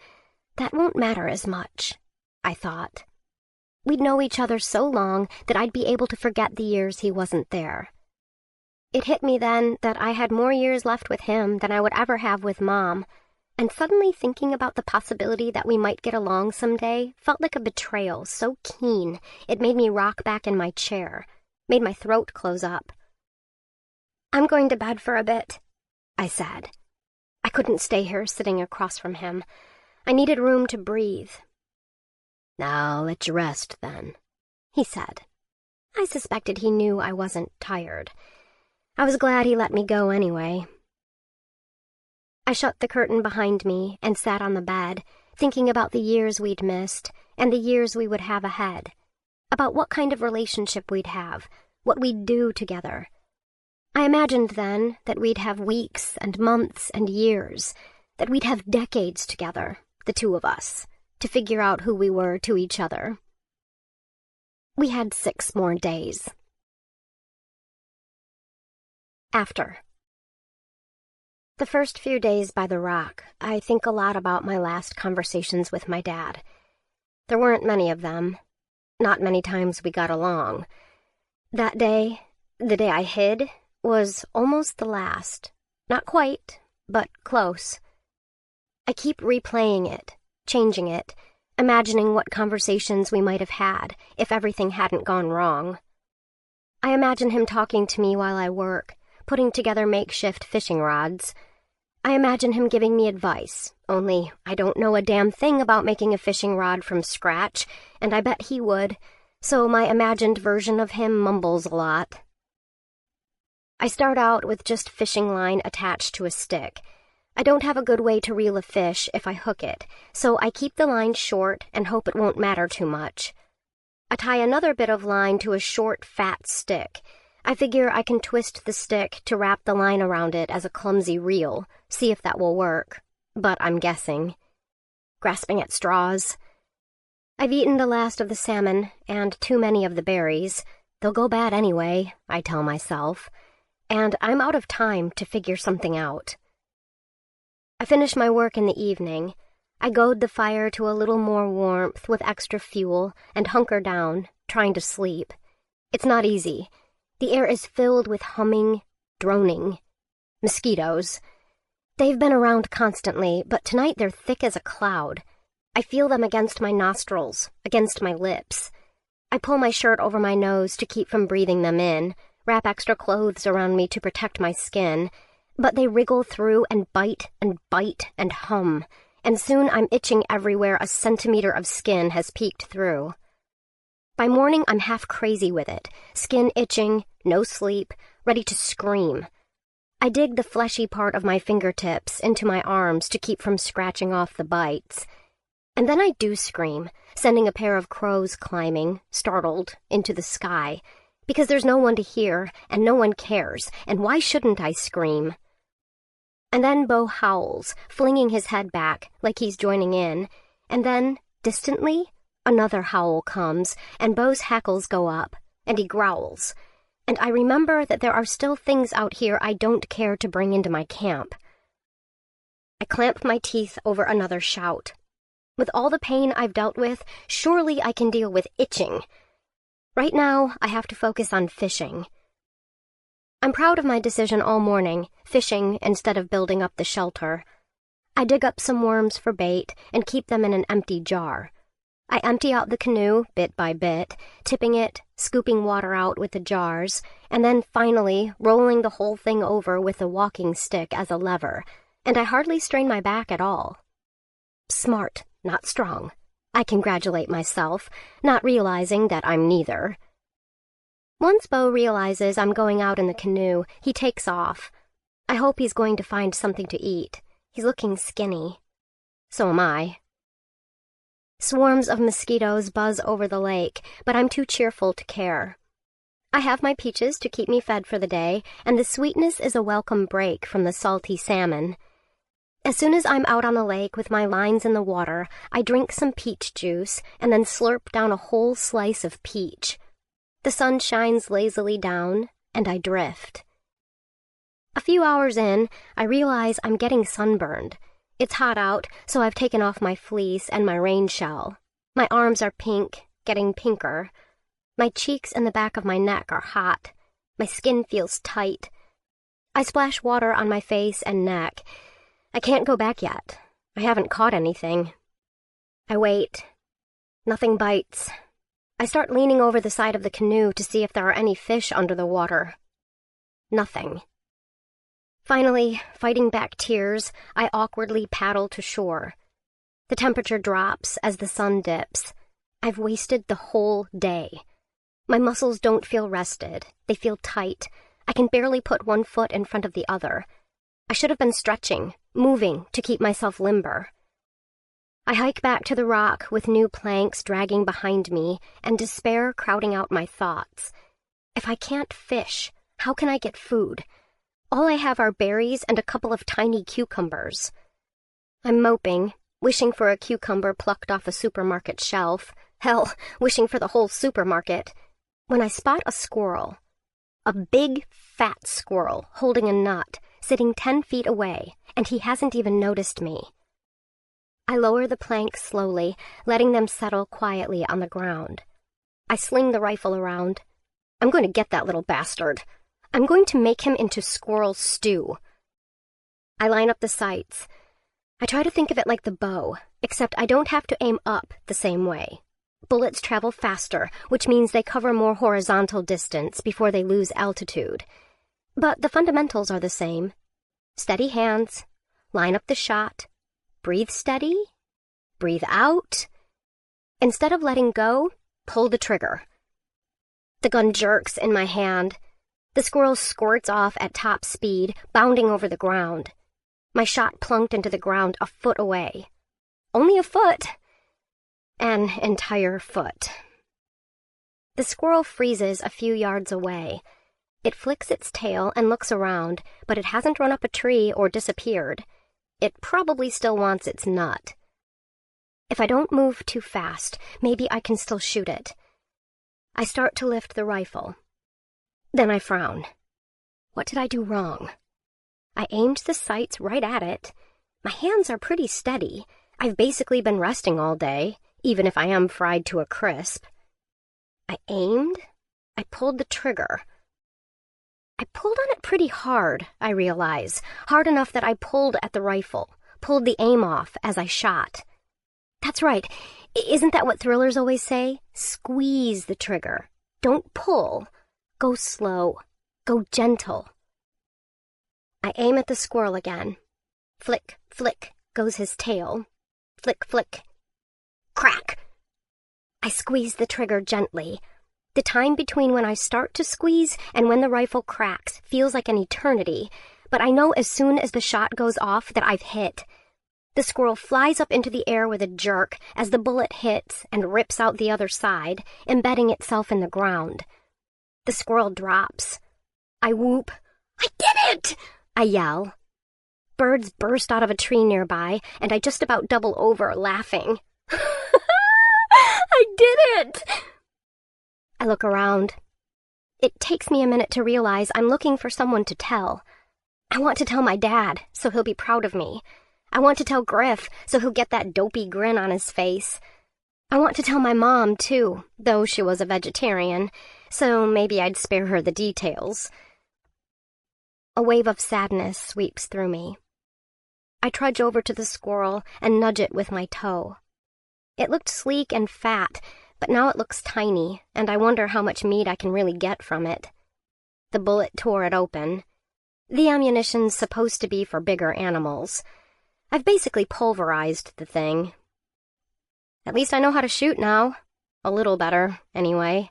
that won't matter as much, I thought. We'd know each other so long that I'd be able to forget the years he wasn't there. It hit me then that I had more years left with him than I would ever have with Mom, and suddenly thinking about the possibility that we might get along someday felt like a betrayal so keen it made me rock back in my chair, made my throat close up. "I'm going to bed for a bit," I said. I couldn't stay here sitting across from him. I needed room to breathe. "I'll let you rest, then," he said. I suspected he knew I wasn't tired. I was glad he let me go anyway. I shut the curtain behind me and sat on the bed, thinking about the years we'd missed and the years we would have ahead, about what kind of relationship we'd have, what we'd do together. I imagined then that we'd have weeks and months and years, that we'd have decades together, the two of us, to figure out who we were to each other. We had 6 more days. After. The first few days by the rock, I think a lot about my last conversations with my dad. There weren't many of them. Not many times we got along. That day, the day I hid, was almost the last. Not quite, but close. I keep replaying it, changing it, imagining what conversations we might have had if everything hadn't gone wrong. I imagine him talking to me while I work, putting together makeshift fishing rods. I imagine him giving me advice, only I don't know a damn thing about making a fishing rod from scratch, and I bet he would, so my imagined version of him mumbles a lot. I start out with just fishing line attached to a stick. I don't have a good way to reel a fish if I hook it, so I keep the line short and hope it won't matter too much. I tie another bit of line to a short, fat stick. I figure I can twist the stick to wrap the line around it as a clumsy reel, see if that will work. But I'm guessing. Grasping at straws. I've eaten the last of the salmon and too many of the berries. They'll go bad anyway, I tell myself. And I'm out of time to figure something out. I finish my work in the evening. I goad the fire to a little more warmth with extra fuel and hunker down, trying to sleep. It's not easy. The air is filled with humming, droning. Mosquitoes. They've been around constantly, but tonight they're thick as a cloud. I feel them against my nostrils, against my lips. I pull my shirt over my nose to keep from breathing them in, wrap extra clothes around me to protect my skin, but they wriggle through and bite and hum, and soon I'm itching everywhere a centimeter of skin has peeked through. By morning, I'm half crazy with it, skin itching, no sleep, ready to scream. I dig the fleshy part of my fingertips into my arms to keep from scratching off the bites. And then I do scream, sending a pair of crows climbing, startled, into the sky, because there's no one to hear, and no one cares, and why shouldn't I scream? And then Bo howls, flinging his head back, like he's joining in, and then, distantly, another howl comes, and Bo's hackles go up, and he growls. and I remember that there are still things out here I don't care to bring into my camp. I clamp my teeth over another shout. With all the pain I've dealt with, surely I can deal with itching. Right now, I have to focus on fishing. I'm proud of my decision all morning, fishing instead of building up the shelter. I dig up some worms for bait and keep them in an empty jar. I empty out the canoe bit by bit, tipping it, scooping water out with the jars, and then finally rolling the whole thing over with the walking stick as a lever, and I hardly strain my back at all. Smart, not strong. I congratulate myself, not realizing that I'm neither. Once Bo realizes I'm going out in the canoe, he takes off. I hope he's going to find something to eat. He's looking skinny. So am I. Swarms of mosquitoes buzz over the lake, but I'm too cheerful to care. I have my peaches to keep me fed for the day, and the sweetness is a welcome break from the salty salmon. As soon as I'm out on the lake with my lines in the water, I drink some peach juice and then slurp down a whole slice of peach. The sun shines lazily down, and I drift. A few hours in, I realize I'm getting sunburned. It's hot out, so I've taken off my fleece and my rain shell. My arms are pink, getting pinker. My cheeks and the back of my neck are hot. My skin feels tight. I splash water on my face and neck. I can't go back yet. I haven't caught anything. I wait. Nothing bites. I start leaning over the side of the canoe to see if there are any fish under the water. Nothing. Finally, fighting back tears, I awkwardly paddle to shore. The temperature drops as the sun dips. I've wasted the whole day. My muscles don't feel rested. They feel tight. I can barely put one foot in front of the other. I should have been stretching, moving to keep myself limber. I hike back to the rock with new planks dragging behind me and despair crowding out my thoughts. If I can't fish, how can I get food? All I have are berries and a couple of tiny cucumbers. I'm moping, wishing for a cucumber plucked off a supermarket shelf. Hell, wishing for the whole supermarket. When I spot a squirrel. A big, fat squirrel holding a nut, sitting 10 feet away, and he hasn't even noticed me. I lower the planks slowly, letting them settle quietly on the ground. I sling the rifle around. I'm going to get that little bastard. I'm going to make him into squirrel stew. I line up the sights. I try to think of it like the bow, except I don't have to aim up the same way. Bullets travel faster, which means they cover more horizontal distance before they lose altitude. But the fundamentals are the same. Steady hands, line up the shot, breathe steady, breathe out. Instead of letting go, pull the trigger. The gun jerks in my hand. The squirrel squirts off at top speed, bounding over the ground. My shot plunked into the ground a foot away. Only a foot. An entire foot. The squirrel freezes a few yards away. It flicks its tail and looks around, but it hasn't run up a tree or disappeared. It probably still wants its nut. If I don't move too fast, maybe I can still shoot it. I start to lift the rifle. Then I frown. What did I do wrong? I aimed the sights right at it. My hands are pretty steady. I've basically been resting all day, even if I am fried to a crisp. I aimed. I pulled the trigger. I pulled on it pretty hard, I realize. Hard enough that I pulled at the rifle, pulled the aim off as I shot. That's right. Isn't that what thrillers always say? Squeeze the trigger. Don't pull. Go slow. Go gentle. I aim at the squirrel again. Flick, flick goes his tail. Flick, flick. Crack! I squeeze the trigger gently. The time between when I start to squeeze and when the rifle cracks feels like an eternity, but I know as soon as the shot goes off that I've hit. The squirrel flies up into the air with a jerk as the bullet hits and rips out the other side, embedding itself in the ground. The squirrel drops. I whoop. I did it! I yell. Birds burst out of a tree nearby, and I just about double over, laughing. I did it! I look around. It takes me a minute to realize I'm looking for someone to tell. I want to tell my dad, so he'll be proud of me. I want to tell Griff, so he'll get that dopey grin on his face. I want to tell my mom, too, though she was a vegetarian, so maybe I'd spare her the details. A wave of sadness sweeps through me. I trudge over to the squirrel and nudge it with my toe. It looked sleek and fat, but now it looks tiny, and I wonder how much meat I can really get from it. The bullet tore it open. The ammunition's supposed to be for bigger animals. I've basically pulverized the thing. At least I know how to shoot now. A little better, anyway.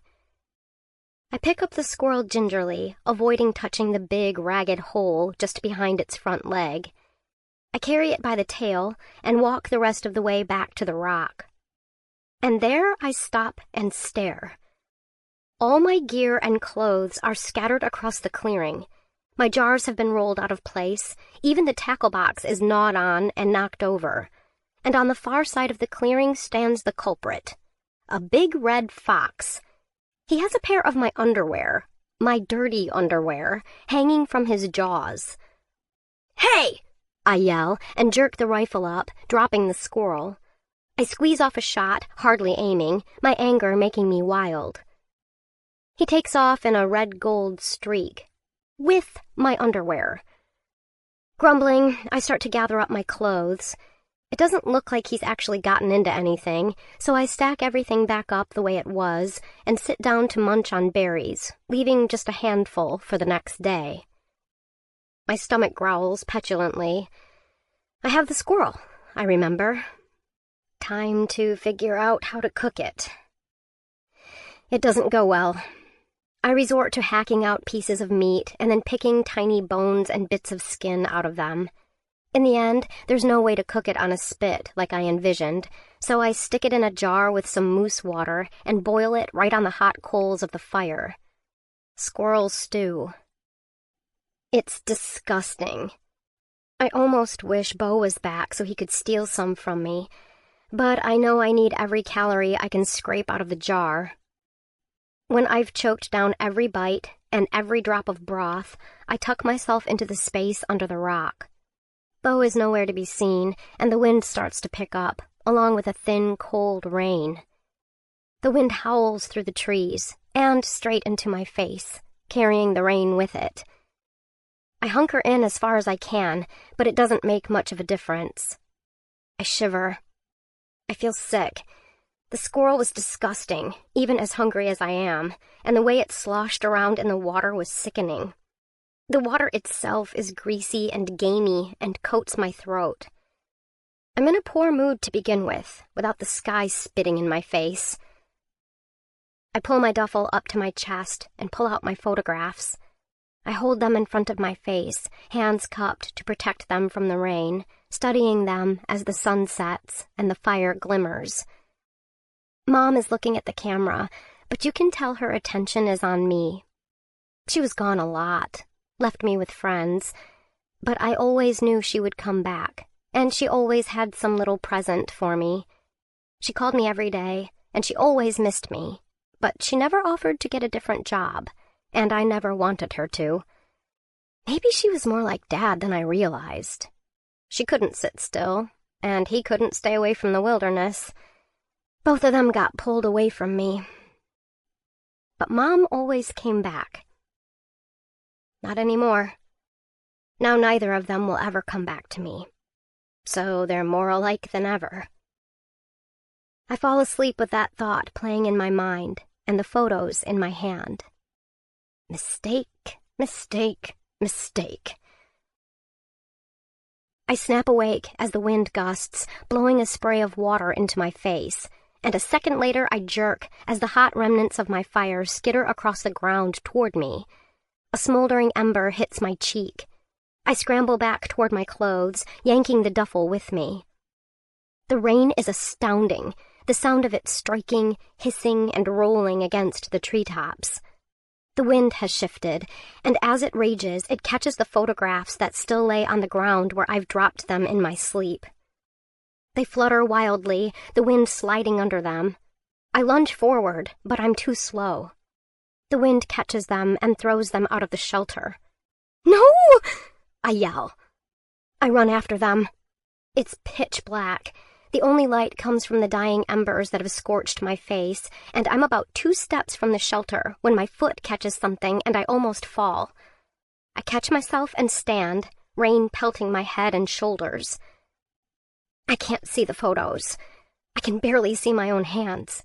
I pick up the squirrel gingerly, avoiding touching the big, ragged hole just behind its front leg. I carry it by the tail and walk the rest of the way back to the rock. And there I stop and stare. All my gear and clothes are scattered across the clearing. My jars have been rolled out of place. Even the tackle box is gnawed on and knocked over. And on the far side of the clearing stands the culprit, a big red fox. He has a pair of my underwear, my dirty underwear, hanging from his jaws. "Hey!" I yell and jerk the rifle up, dropping the squirrel. I squeeze off a shot, hardly aiming, my anger making me wild. He takes off in a red-gold streak, with my underwear. Grumbling, I start to gather up my clothes. It doesn't look like he's actually gotten into anything, so I stack everything back up the way it was and sit down to munch on berries, leaving just a handful for the next day. My stomach growls petulantly. I have the squirrel, I remember. Time to figure out how to cook it. It doesn't go well. I resort to hacking out pieces of meat and then picking tiny bones and bits of skin out of them. In the end, there's no way to cook it on a spit like I envisioned, so I stick it in a jar with some moose water and boil it right on the hot coals of the fire. Squirrel stew. It's disgusting. I almost wish Bo was back so he could steal some from me, but I know I need every calorie I can scrape out of the jar. When I've choked down every bite and every drop of broth, I tuck myself into the space under the rock. Bo is nowhere to be seen, and the wind starts to pick up, along with a thin, cold rain. The wind howls through the trees, and straight into my face, carrying the rain with it. I hunker in as far as I can, but it doesn't make much of a difference. I shiver. I feel sick. The squirrel was disgusting, even as hungry as I am, and the way it sloshed around in the water was sickening. The water itself is greasy and gamey and coats my throat. I'm in a poor mood to begin with, without the sky spitting in my face. I pull my duffel up to my chest and pull out my photographs. I hold them in front of my face, hands cupped to protect them from the rain, studying them as the sun sets and the fire glimmers. Mom is looking at the camera, but you can tell her attention is on me. She was gone a lot, left me with friends, but I always knew she would come back, and she always had some little present for me. She called me every day, and she always missed me, but she never offered to get a different job, and I never wanted her to. Maybe she was more like Dad than I realized. She couldn't sit still, and he couldn't stay away from the wilderness. Both of them got pulled away from me. But Mom always came back. Not anymore. Now neither of them will ever come back to me. So they're more alike than ever. I fall asleep with that thought playing in my mind and the photos in my hand. Mistake, mistake, mistake. I snap awake as the wind gusts, blowing a spray of water into my face, and a second later I jerk as the hot remnants of my fire skitter across the ground toward me. A smoldering ember hits my cheek. I scramble back toward my clothes, yanking the duffel with me. The rain is astounding, the sound of it striking, hissing, and rolling against the treetops. The wind has shifted, and as it rages, it catches the photographs that still lay on the ground where I've dropped them in my sleep. They flutter wildly, the wind sliding under them. I lunge forward, but I'm too slow. The wind catches them and throws them out of the shelter. "No!" I yell. I run after them. It's pitch black. The only light comes from the dying embers that have scorched my face, and I'm about 2 steps from the shelter when my foot catches something and I almost fall. I catch myself and stand, rain pelting my head and shoulders. I can't see the photos. I can barely see my own hands.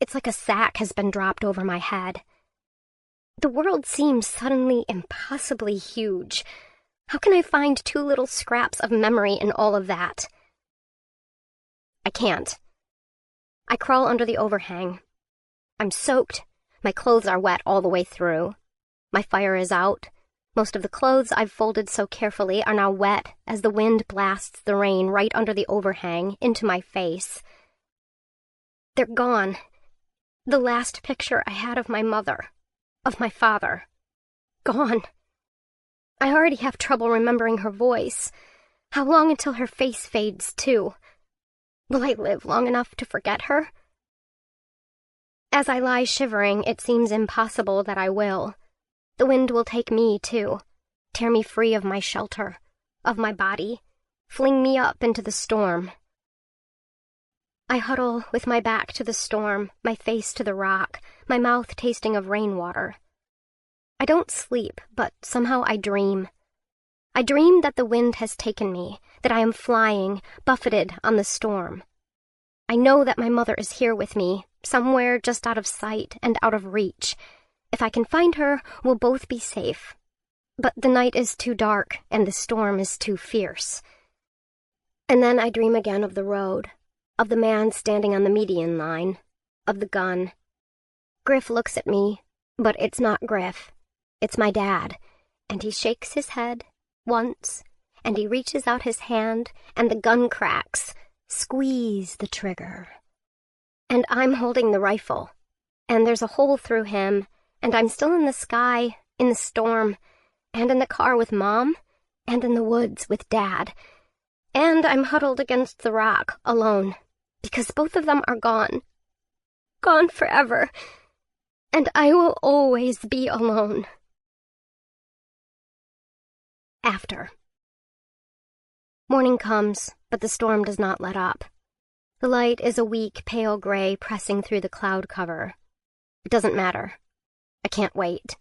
It's like a sack has been dropped over my head. The world seems suddenly impossibly huge. How can I find 2 little scraps of memory in all of that? I can't. I crawl under the overhang. I'm soaked. My clothes are wet all the way through. My fire is out. Most of the clothes I've folded so carefully are now wet as the wind blasts the rain right under the overhang into my face. They're gone. The last picture I had of my mother, of my father, gone. I already have trouble remembering her voice. How long until her face fades, too? Will I live long enough to forget her? As I lie shivering, it seems impossible that I will. The wind will take me, too, tear me free of my shelter, of my body, fling me up into the storm. I huddle with my back to the storm, my face to the rock, my mouth tasting of rainwater. I don't sleep, but somehow I dream. I dream that the wind has taken me, that I am flying, buffeted on the storm. I know that my mother is here with me, somewhere just out of sight and out of reach. If I can find her, we'll both be safe. But the night is too dark, and the storm is too fierce. And then I dream again of the road, of the man standing on the median line, of the gun. Griff looks at me, but it's not Griff. It's my dad, and he shakes his head once, and he reaches out his hand, and the gun cracks. Squeeze the trigger. And I'm holding the rifle, and there's a hole through him, and I'm still in the sky, in the storm, and in the car with Mom, and in the woods with Dad. And I'm huddled against the rock, alone, because both of them are gone. Gone forever. And I will always be alone. After. Morning comes, but the storm does not let up. The light is a weak, pale gray pressing through the cloud cover. It doesn't matter. I can't wait.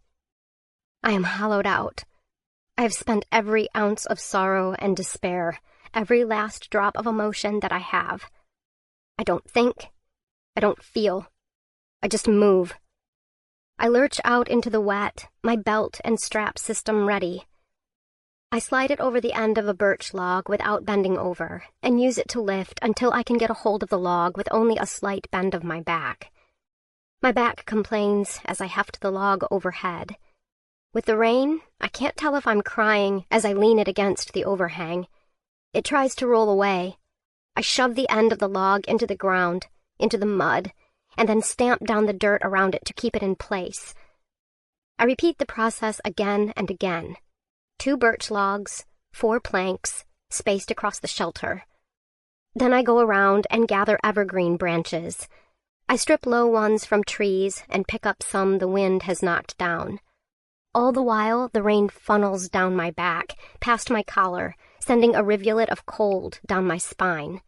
I am hollowed out. I have spent every ounce of sorrow and despair, every last drop of emotion that I have. I don't think. I don't feel. I just move. I lurch out into the wet, my belt and strap system ready. I slide it over the end of a birch log without bending over, and use it to lift until I can get a hold of the log with only a slight bend of my back. My back complains as I heft the log overhead. With the rain, I can't tell if I'm crying as I lean it against the overhang. It tries to roll away. I shove the end of the log into the ground, into the mud, and then stamp down the dirt around it to keep it in place. I repeat the process again and again. 2 birch logs, 4 planks, spaced across the shelter. Then I go around and gather evergreen branches. I strip low ones from trees and pick up some the wind has knocked down. All the while, the rain funnels down my back, past my collar, sending a rivulet of cold down my spine.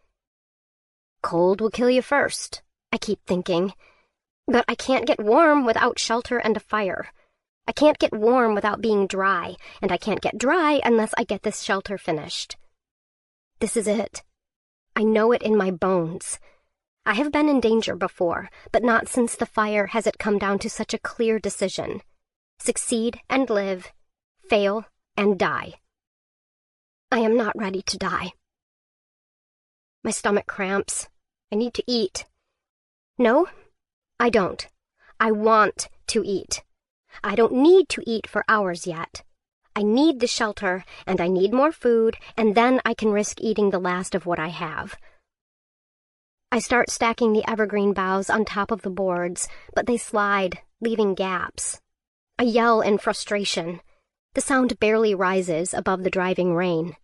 Cold will kill you first, I keep thinking. But I can't get warm without shelter and a fire. I can't get warm without being dry, and I can't get dry unless I get this shelter finished. This is it. I know it in my bones. I have been in danger before, but not since the fire has it come down to such a clear decision. Succeed and live, fail and die. I am not ready to die. My stomach cramps. I need to eat. No, I don't. I want to eat. I don't need to eat for hours yet. I need the shelter, and I need more food, and then I can risk eating the last of what I have. I start stacking the evergreen boughs on top of the boards, but they slide, leaving gaps. I yell in frustration. The sound barely rises above the driving rain.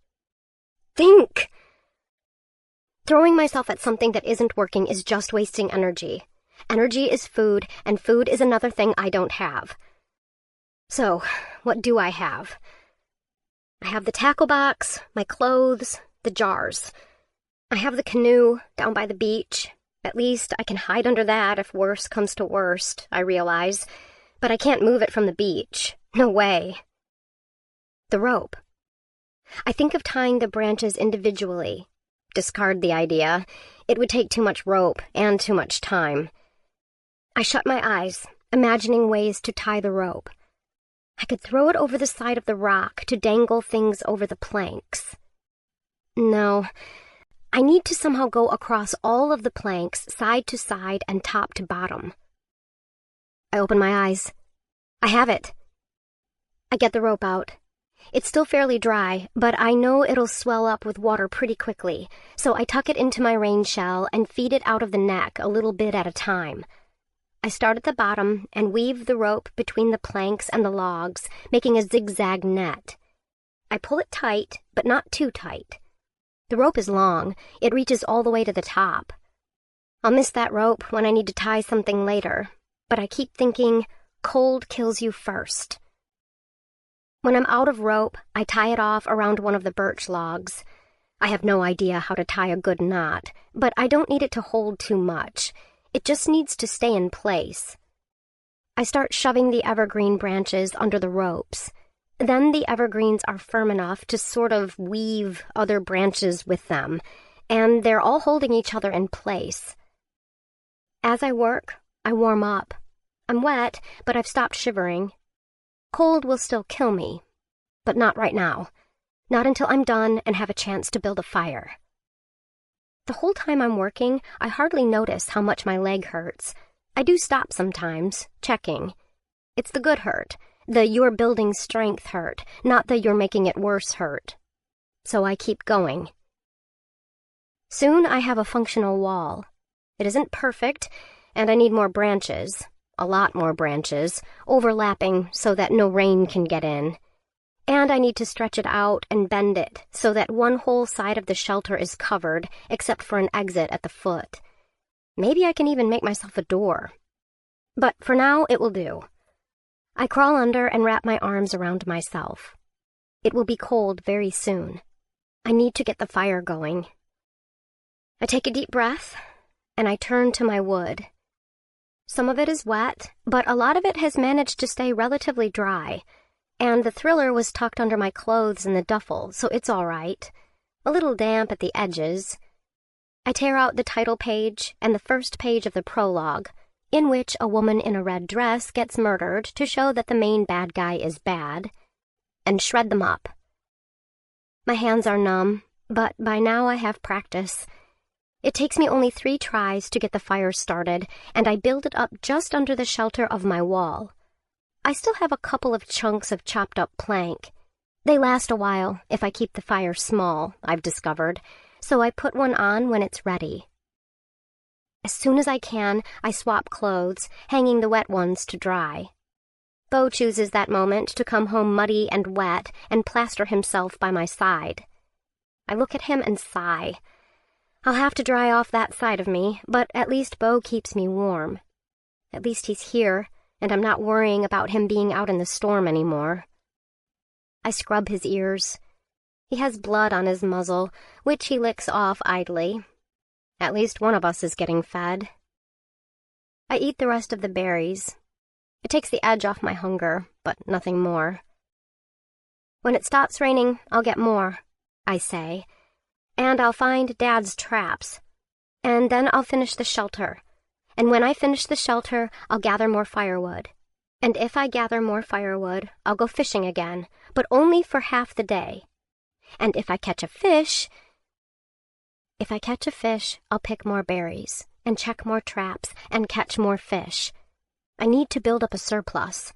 Think! Throwing myself at something that isn't working is just wasting energy. Energy is food, and food is another thing I don't have. So, what do I have? I have the tackle box, my clothes, the jars. I have the canoe down by the beach. At least I can hide under that if worse comes to worst, I realize. But I can't move it from the beach. No way. The rope. I think of tying the branches individually. Discard the idea. It would take too much rope and too much time. I shut my eyes, imagining ways to tie the rope. I could throw it over the side of the rock to dangle things over the planks. No, I need to somehow go across all of the planks, side to side and top to bottom. I open my eyes. I have it. I get the rope out. It's still fairly dry, but I know it'll swell up with water pretty quickly, so I tuck it into my rain shell and feed it out of the neck a little bit at a time. I start at the bottom and weave the rope between the planks and the logs, making a zigzag net. I pull it tight, but not too tight. The rope is long. It reaches all the way to the top. I'll miss that rope when I need to tie something later, but I keep thinking, cold kills you first. When I'm out of rope, I tie it off around one of the birch logs. I have no idea how to tie a good knot, but I don't need it to hold too much. It just needs to stay in place. I start shoving the evergreen branches under the ropes. Then the evergreens are firm enough to sort of weave other branches with them, and they're all holding each other in place. As I work, I warm up. I'm wet, but I've stopped shivering. Cold will still kill me, but not right now. Not until I'm done and have a chance to build a fire. The whole time I'm working, I hardly notice how much my leg hurts. I do stop sometimes, checking. It's the good hurt, the you're building strength hurt, not the you're making it worse hurt. So I keep going. Soon I have a functional wall. It isn't perfect, and I need more branches, a lot more branches, overlapping so that no rain can get in. And I need to stretch it out and bend it so that one whole side of the shelter is covered, except for an exit at the foot. Maybe I can even make myself a door. But for now, it will do. I crawl under and wrap my arms around myself. It will be cold very soon. I need to get the fire going. I take a deep breath, and I turn to my wood. Some of it is wet, but a lot of it has managed to stay relatively dry. And the thriller was tucked under my clothes in the duffel, so it's all right. A little damp at the edges. I tear out the title page and the first page of the prologue, in which a woman in a red dress gets murdered to show that the main bad guy is bad, and shred them up. My hands are numb, but by now I have practice. It takes me only 3 tries to get the fire started, and I build it up just under the shelter of my wall. I still have a couple of chunks of chopped up plank. They last a while if I keep the fire small, I've discovered, so I put one on when it's ready. As soon as I can, I swap clothes, hanging the wet ones to dry. Beau chooses that moment to come home muddy and wet and plaster himself by my side. I look at him and sigh. I'll have to dry off that side of me, but at least Beau keeps me warm. At least he's here, and I'm not worrying about him being out in the storm anymore. I scrub his ears. He has blood on his muzzle, which he licks off idly. At least one of us is getting fed. I eat the rest of the berries. It takes the edge off my hunger, but nothing more. When it stops raining, I'll get more, I say, and I'll find Dad's traps, and then I'll finish the shelter. And when I finish the shelter, I'll gather more firewood. And if I gather more firewood, I'll go fishing again, but only for half the day. And if I catch a fish, I'll pick more berries, and check more traps, and catch more fish. I need to build up a surplus,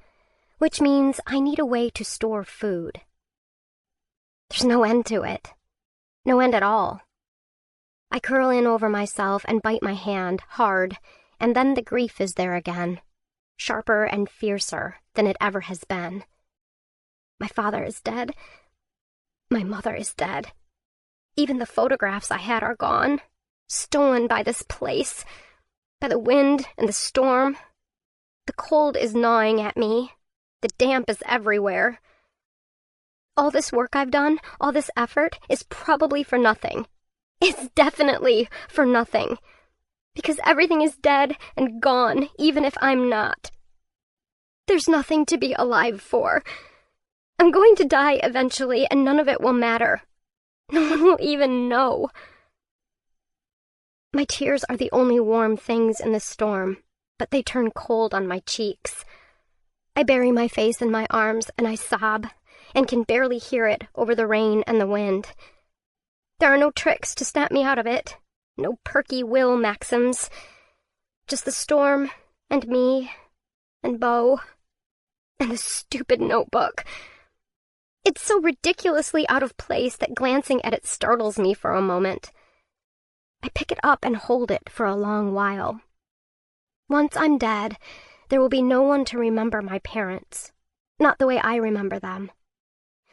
which means I need a way to store food. There's no end to it. No end at all. I curl in over myself and bite my hand hard, and then the grief is there again, sharper and fiercer than it ever has been. My father is dead. My mother is dead. Even the photographs I had are gone, stolen by this place. by the wind and the storm. The cold is gnawing at me. The damp is everywhere. All this work I've done, all this effort, is probably for nothing. It's definitely for nothing. Because everything is dead and gone, even if I'm not. There's nothing to be alive for. I'm going to die eventually, and none of it will matter. No one will even know. My tears are the only warm things in the storm, but they turn cold on my cheeks. I bury my face in my arms, and I sob, and can barely hear it over the rain and the wind. There are no tricks to snap me out of it, no perky will maxims. Just the storm, and me, and Bo, and the stupid notebook. It's so ridiculously out of place that glancing at it startles me for a moment. I pick it up and hold it for a long while. Once I'm dead, there will be no one to remember my parents, not the way I remember them.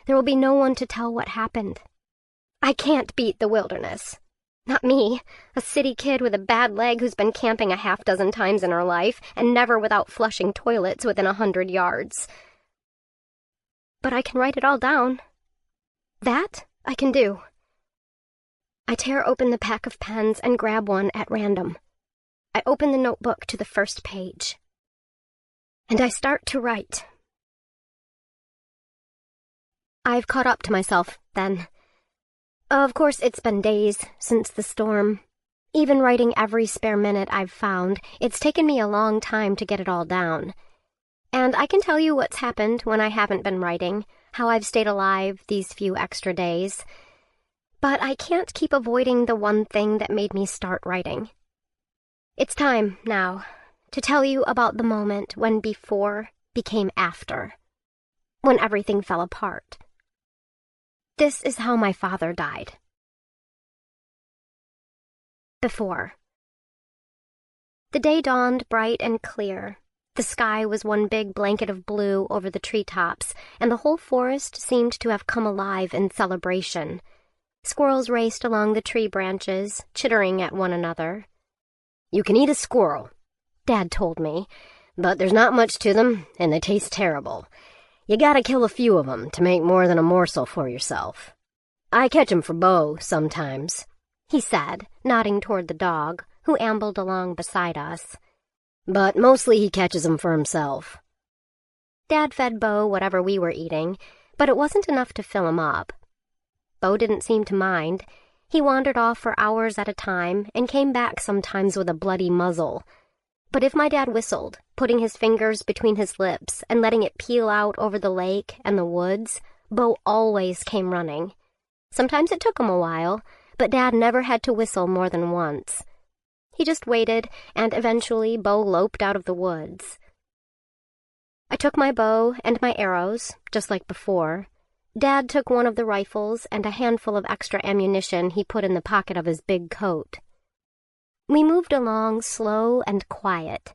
There will be no one to tell what happened. I can't beat the wilderness. Not me, a city kid with a bad leg who's been camping a half-dozen times in her life and never without flushing toilets within 100 yards. But I can write it all down. That I can do. I tear open the pack of pens and grab one at random. I open the notebook to the first page. And I start to write. I've caught up to myself, then. Of course, it's been days since the storm. Even writing every spare minute I've found, it's taken me a long time to get it all down. And I can tell you what's happened when I haven't been writing, how I've stayed alive these few extra days. But I can't keep avoiding the one thing that made me start writing. It's time, now, to tell you about the moment when before became after. When everything fell apart. This is how my father died. Before. The day dawned bright and clear. The sky was one big blanket of blue over the treetops, and the whole forest seemed to have come alive in celebration. Squirrels raced along the tree branches, chittering at one another. "You can eat a squirrel," Dad told me, "but there's not much to them, and they taste terrible. You gotta kill a few of them to make more than a morsel for yourself. I catch 'em for Bo sometimes," he said, nodding toward the dog, who ambled along beside us. "But mostly he catches 'em for himself." Dad fed Bo whatever we were eating, but it wasn't enough to fill him up. Bo didn't seem to mind. He wandered off for hours at a time and came back sometimes with a bloody muzzle. But if my dad whistled, putting his fingers between his lips and letting it peel out over the lake and the woods, Bo always came running. Sometimes it took him a while, but Dad never had to whistle more than once. He just waited, and eventually Bo loped out of the woods. I took my bow and my arrows, just like before. Dad took one of the rifles and a handful of extra ammunition he put in the pocket of his big coat. We moved along slow and quiet.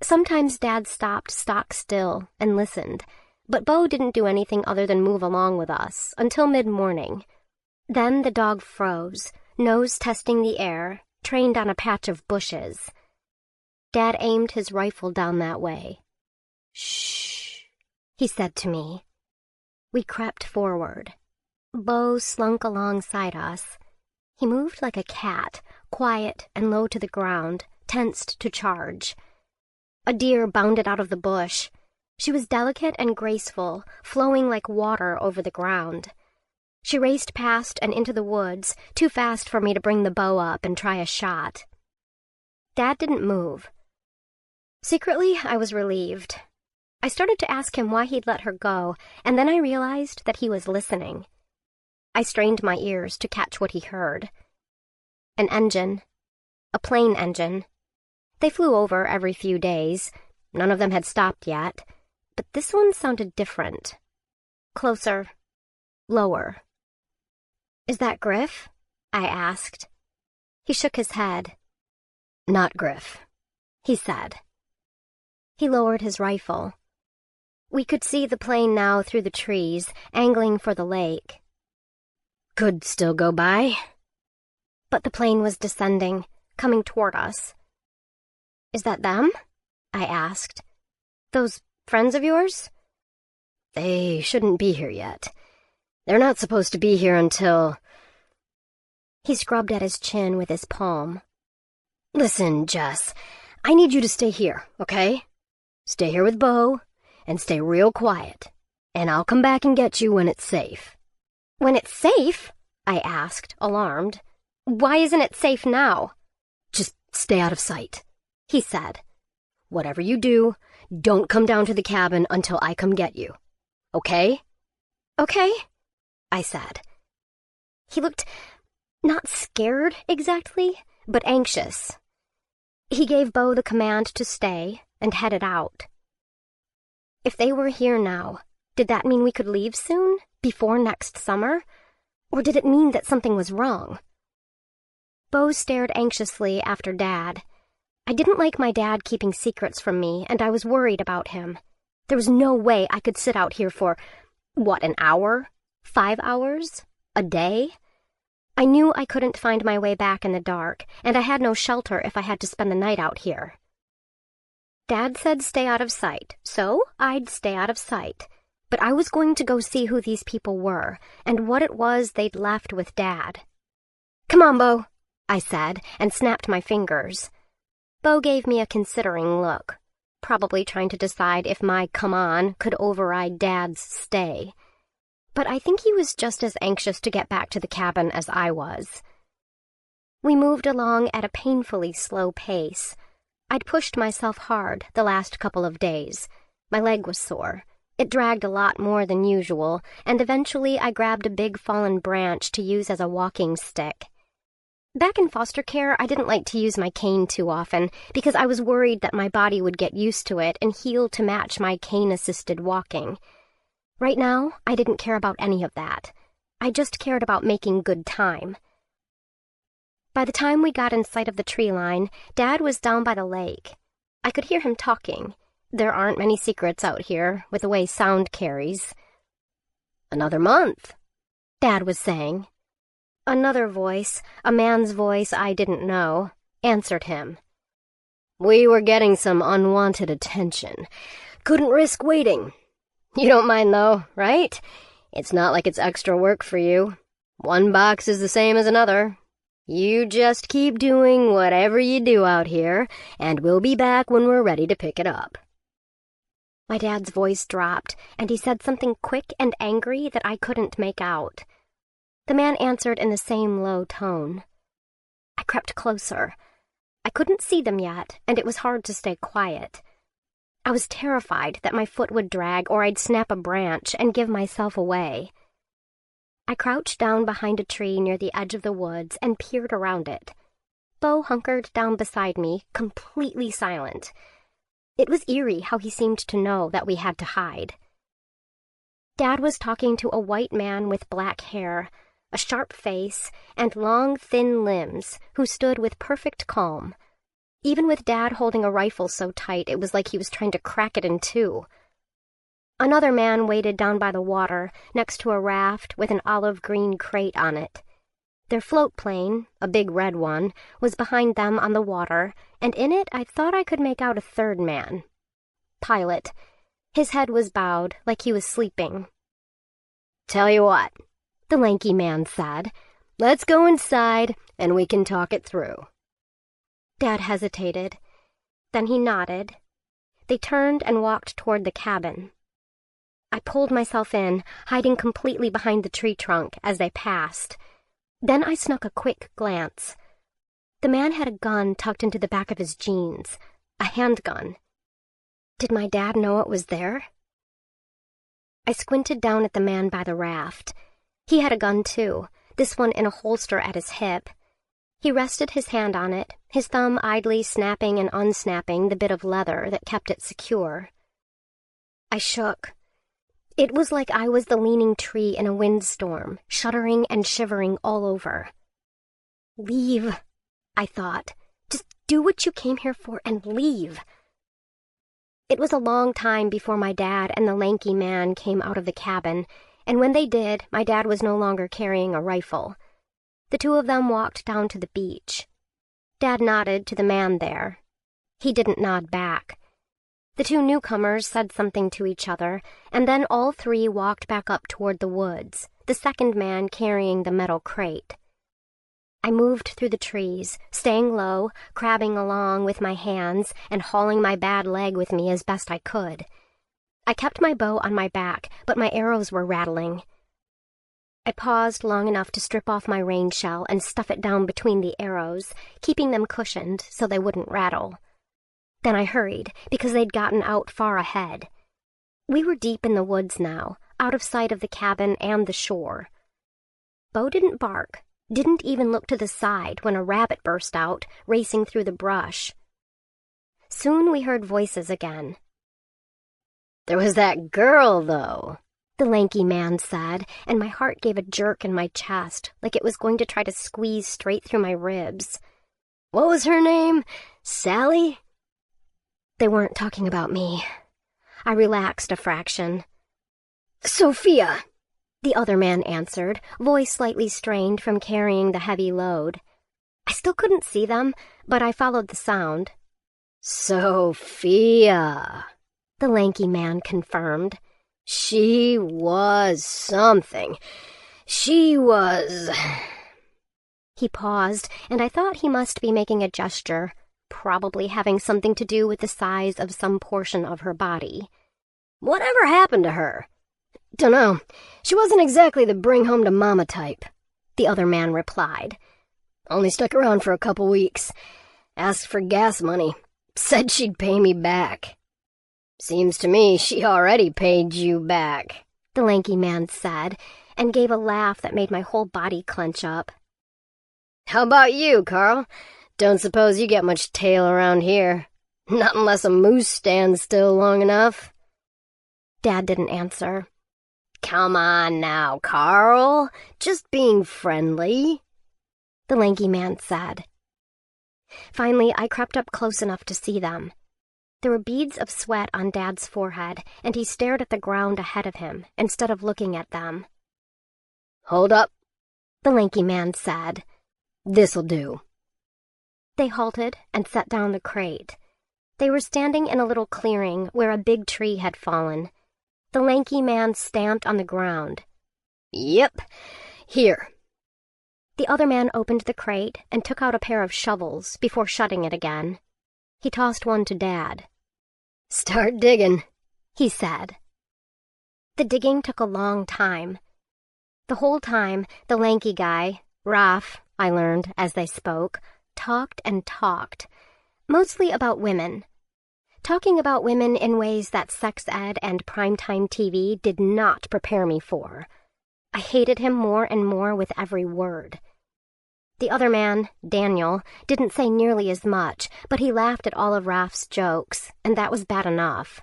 Sometimes Dad stopped stock still and listened, but Bo didn't do anything other than move along with us until mid-morning. Then the dog froze, nose testing the air, trained on a patch of bushes. Dad aimed his rifle down that way. "Shh," he said to me. We crept forward. Bo slunk alongside us. He moved like a cat, quiet and low to the ground, tensed to charge. A deer bounded out of the bush. She was delicate and graceful, flowing like water over the ground. She raced past and into the woods, too fast for me to bring the bow up and try a shot. Dad didn't move. Secretly, I was relieved. I started to ask him why he'd let her go, and then I realized that he was listening. I strained my ears to catch what he heard. An engine. A plane engine. They flew over every few days. None of them had stopped yet, but this one sounded different. Closer. Lower. "Is that Griff?" I asked. He shook his head. "Not Griff," he said. He lowered his rifle. We could see the plane now through the trees, angling for the lake. "Could still go by." But the plane was descending, coming toward us. Is that them? I asked. Those friends of yours? They shouldn't be here yet. They're not supposed to be here until... He scrubbed at his chin with his palm. Listen, Jess, I need you to stay here, okay? Stay here with Bo, and stay real quiet, and I'll come back and get you when it's safe. When it's safe? I asked, alarmed. Why isn't it safe now? Just stay out of sight, he said. Whatever you do, don't come down to the cabin until I come get you. Okay? Okay, I said. He looked not scared exactly, but anxious. He gave Bo the command to stay and headed out. If they were here now, did that mean we could leave soon, before next summer? Or did it mean that something was wrong? Bo stared anxiously after Dad. I didn't like my dad keeping secrets from me, and I was worried about him. There was no way I could sit out here for, an hour? 5 hours? A day? I knew I couldn't find my way back in the dark, and I had no shelter if I had to spend the night out here. Dad said stay out of sight, so I'd stay out of sight. But I was going to go see who these people were, and what it was they'd left with Dad. Come on, Bo, I said, and snapped my fingers. Bo gave me a considering look, probably trying to decide if my come on could override Dad's stay. But I think he was just as anxious to get back to the cabin as I was. We moved along at a painfully slow pace. I'd pushed myself hard the last couple of days. My leg was sore. It dragged a lot more than usual, and eventually I grabbed a big fallen branch to use as a walking stick. Back in foster care, I didn't like to use my cane too often because I was worried that my body would get used to it and heal to match my cane-assisted walking. Right now, I didn't care about any of that. I just cared about making good time. By the time we got in sight of the tree line, Dad was down by the lake. I could hear him talking. There aren't many secrets out here, with the way sound carries. Another month, Dad was saying. Another voice, a man's voice I didn't know, answered him. We were getting some unwanted attention. Couldn't risk waiting. You don't mind, though, right? It's not like it's extra work for you. One box is the same as another. You just keep doing whatever you do out here, and we'll be back when we're ready to pick it up. My dad's voice dropped, and he said something quick and angry that I couldn't make out. The man answered in the same low tone. I crept closer. I couldn't see them yet, and it was hard to stay quiet. I was terrified that my foot would drag or I'd snap a branch and give myself away. I crouched down behind a tree near the edge of the woods and peered around it. Bo hunkered down beside me, completely silent. It was eerie how he seemed to know that we had to hide. Dad was talking to a white man with black hair, a sharp face, and long, thin limbs, who stood with perfect calm. Even with Dad holding a rifle so tight, it was like he was trying to crack it in two. Another man waited down by the water, next to a raft with an olive-green crate on it. Their float plane, a big red one, was behind them on the water, and in it I thought I could make out a third man. Pilot. His head was bowed, like he was sleeping. Tell you what, the lanky man said. Let's go inside, and we can talk it through. Dad hesitated. Then he nodded. They turned and walked toward the cabin. I pulled myself in, hiding completely behind the tree trunk as they passed. Then I snuck a quick glance. The man had a gun tucked into the back of his jeans, a handgun. Did my dad know it was there? I squinted down at the man by the raft. He had a gun too, this one in a holster at his hip. He rested his hand on it, his thumb idly snapping and unsnapping the bit of leather that kept it secure. I shook. It was like I was the leaning tree in a windstorm, shuddering and shivering all over. Leave, I thought. Just do what you came here for and leave. It was a long time before my dad and the lanky man came out of the cabin, and when they did, my dad was no longer carrying a rifle. The two of them walked down to the beach. Dad nodded to the man there. He didn't nod back. The two newcomers said something to each other, and then all three walked back up toward the woods, the second man carrying the metal crate. I moved through the trees, staying low, crabbing along with my hands and hauling my bad leg with me as best I could. I kept my bow on my back, but my arrows were rattling. I paused long enough to strip off my rain shell and stuff it down between the arrows, keeping them cushioned so they wouldn't rattle. Then I hurried, because they'd gotten out far ahead. We were deep in the woods now, out of sight of the cabin and the shore. Bo didn't bark, didn't even look to the side when a rabbit burst out, racing through the brush. Soon we heard voices again. "There was that girl, though," the lanky man said, and my heart gave a jerk in my chest, like it was going to try to squeeze straight through my ribs. "What was her name? Sally?" They weren't talking about me. I relaxed a fraction. "Sophia," the other man answered, voice slightly strained from carrying the heavy load. I still couldn't see them, but I followed the sound. "Sophia," the lanky man confirmed. "She was something. She was—" He paused, and I thought he must be making a gesture, probably having something to do with the size of some portion of her body. "Whatever happened to her?" "Dunno. She wasn't exactly the bring-home-to-mama type," the other man replied. "Only stuck around for a couple weeks. Asked for gas money. Said she'd pay me back." "Seems to me she already paid you back," the lanky man said, and gave a laugh that made my whole body clench up. "How about you, Carl? Don't suppose you get much tail around here. Not unless a moose stands still long enough." Dad didn't answer. "Come on now, Carl. Just being friendly," the lanky man said. Finally, I crept up close enough to see them. There were beads of sweat on Dad's forehead, and he stared at the ground ahead of him instead of looking at them. "Hold up," the lanky man said. "This'll do." They halted and set down the crate. They were standing in a little clearing where a big tree had fallen. The lanky man stamped on the ground. "Yep. Here." The other man opened the crate and took out a pair of shovels before shutting it again. He tossed one to Dad. "Start digging," he said. The digging took a long time. The whole time, the lanky guy, Raph, I learned as they spoke, talked and talked, mostly about women. Talking about women in ways that sex ed and primetime TV did not prepare me for. I hated him more and more with every word. The other man, Daniel, didn't say nearly as much, but he laughed at all of Raph's jokes, and that was bad enough.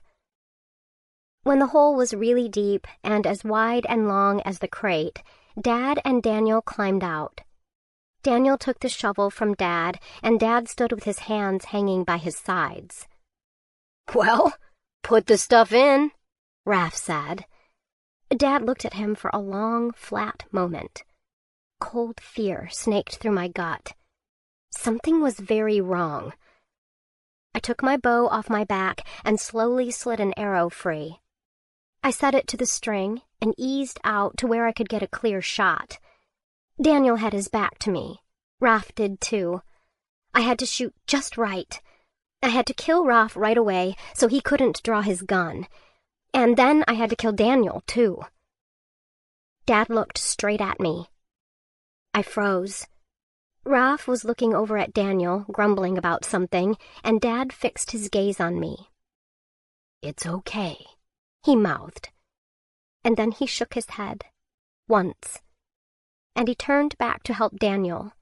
When the hole was really deep and as wide and long as the crate, Dad and Daniel climbed out. Daniel took the shovel from Dad, and Dad stood with his hands hanging by his sides. "Well, put the stuff in," Raph said. Dad looked at him for a long, flat moment. Cold fear snaked through my gut. Something was very wrong. I took my bow off my back and slowly slid an arrow free. I set it to the string and eased out to where I could get a clear shot. Daniel had his back to me. Raph did too. I had to shoot just right. I had to kill Raph right away so he couldn't draw his gun. And then I had to kill Daniel too. Dad looked straight at me. I froze. Raph was looking over at Daniel, grumbling about something, and Dad fixed his gaze on me. "It's okay," he mouthed. And then he shook his head. Once. And he turned back to help Daniel.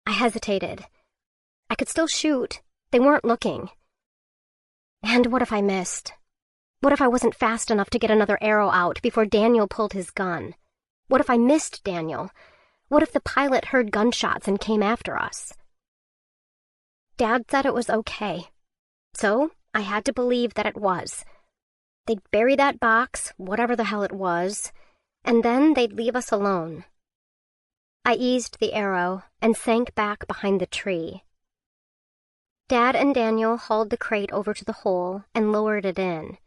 I hesitated. I could still shoot. They weren't looking. And what if I missed? What if I wasn't fast enough to get another arrow out before Daniel pulled his gun? What if I missed Daniel? What if the pilot heard gunshots and came after us? Dad said it was okay. So I had to believe that it was. They'd bury that box, whatever the hell it was, and then they'd leave us alone. I eased the arrow and sank back behind the tree. Dad and Daniel hauled the crate over to the hole and lowered it in.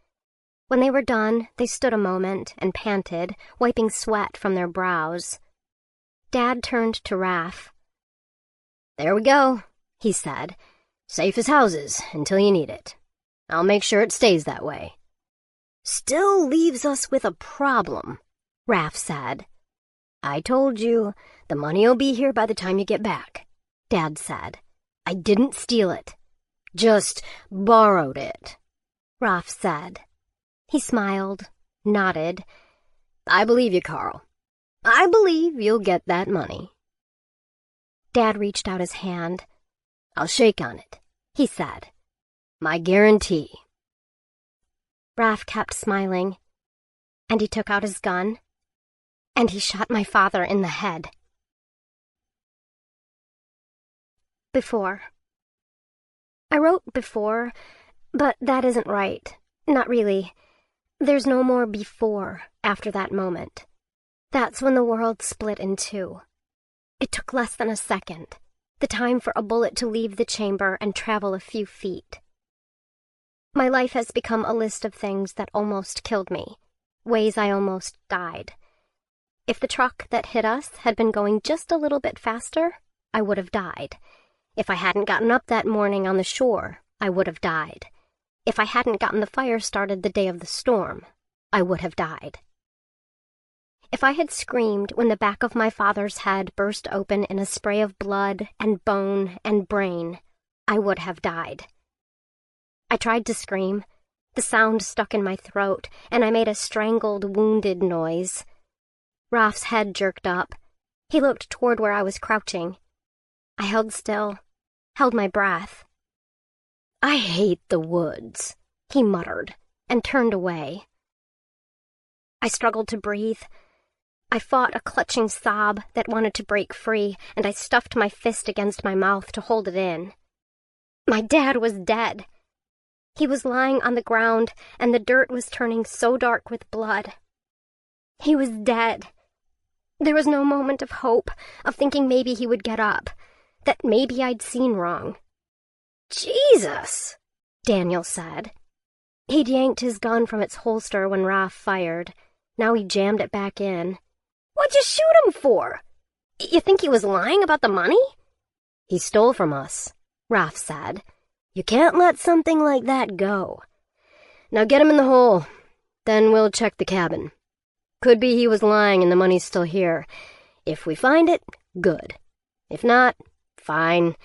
When they were done, they stood a moment and panted, wiping sweat from their brows. Dad turned to Raph. "There we go," he said. "Safe as houses until you need it. I'll make sure it stays that way." "Still leaves us with a problem," Raph said. "I told you, the money'll be here by the time you get back," Dad said. "I didn't steal it. Just borrowed it," Raph said. He smiled, nodded. "I believe you, Carl. I believe you'll get that money." Dad reached out his hand. "I'll shake on it," he said. "My guarantee." Raph kept smiling, and he took out his gun, and he shot my father in the head. Before. I wrote before, but that isn't right. Not really. There's no more before after that moment. That's when the world split in two. It took less than a second, the time for a bullet to leave the chamber and travel a few feet. My life has become a list of things that almost killed me, ways I almost died. If the truck that hit us had been going just a little bit faster, I would have died. If I hadn't gotten up that morning on the shore, I would have died. If I hadn't gotten the fire started the day of the storm, I would have died. If I had screamed when the back of my father's head burst open in a spray of blood and bone and brain, I would have died. I tried to scream. The sound stuck in my throat, and I made a strangled, wounded noise. Raph's head jerked up. He looked toward where I was crouching. I held still, held my breath. "I hate the woods," he muttered, and turned away. I struggled to breathe. I fought a clutching sob that wanted to break free, and I stuffed my fist against my mouth to hold it in. My dad was dead. He was lying on the ground, and the dirt was turning so dark with blood. He was dead. There was no moment of hope, of thinking maybe he would get up, that maybe I'd seen wrong. "Jesus," Daniel said. He'd yanked his gun from its holster when Raph fired. Now he jammed it back in. "What'd you shoot him for? You think he was lying about the money?" "He stole from us," Raph said. "You can't let something like that go. Now get him in the hole. Then we'll check the cabin. Could be he was lying and the money's still here. If we find it, good. If not, fine.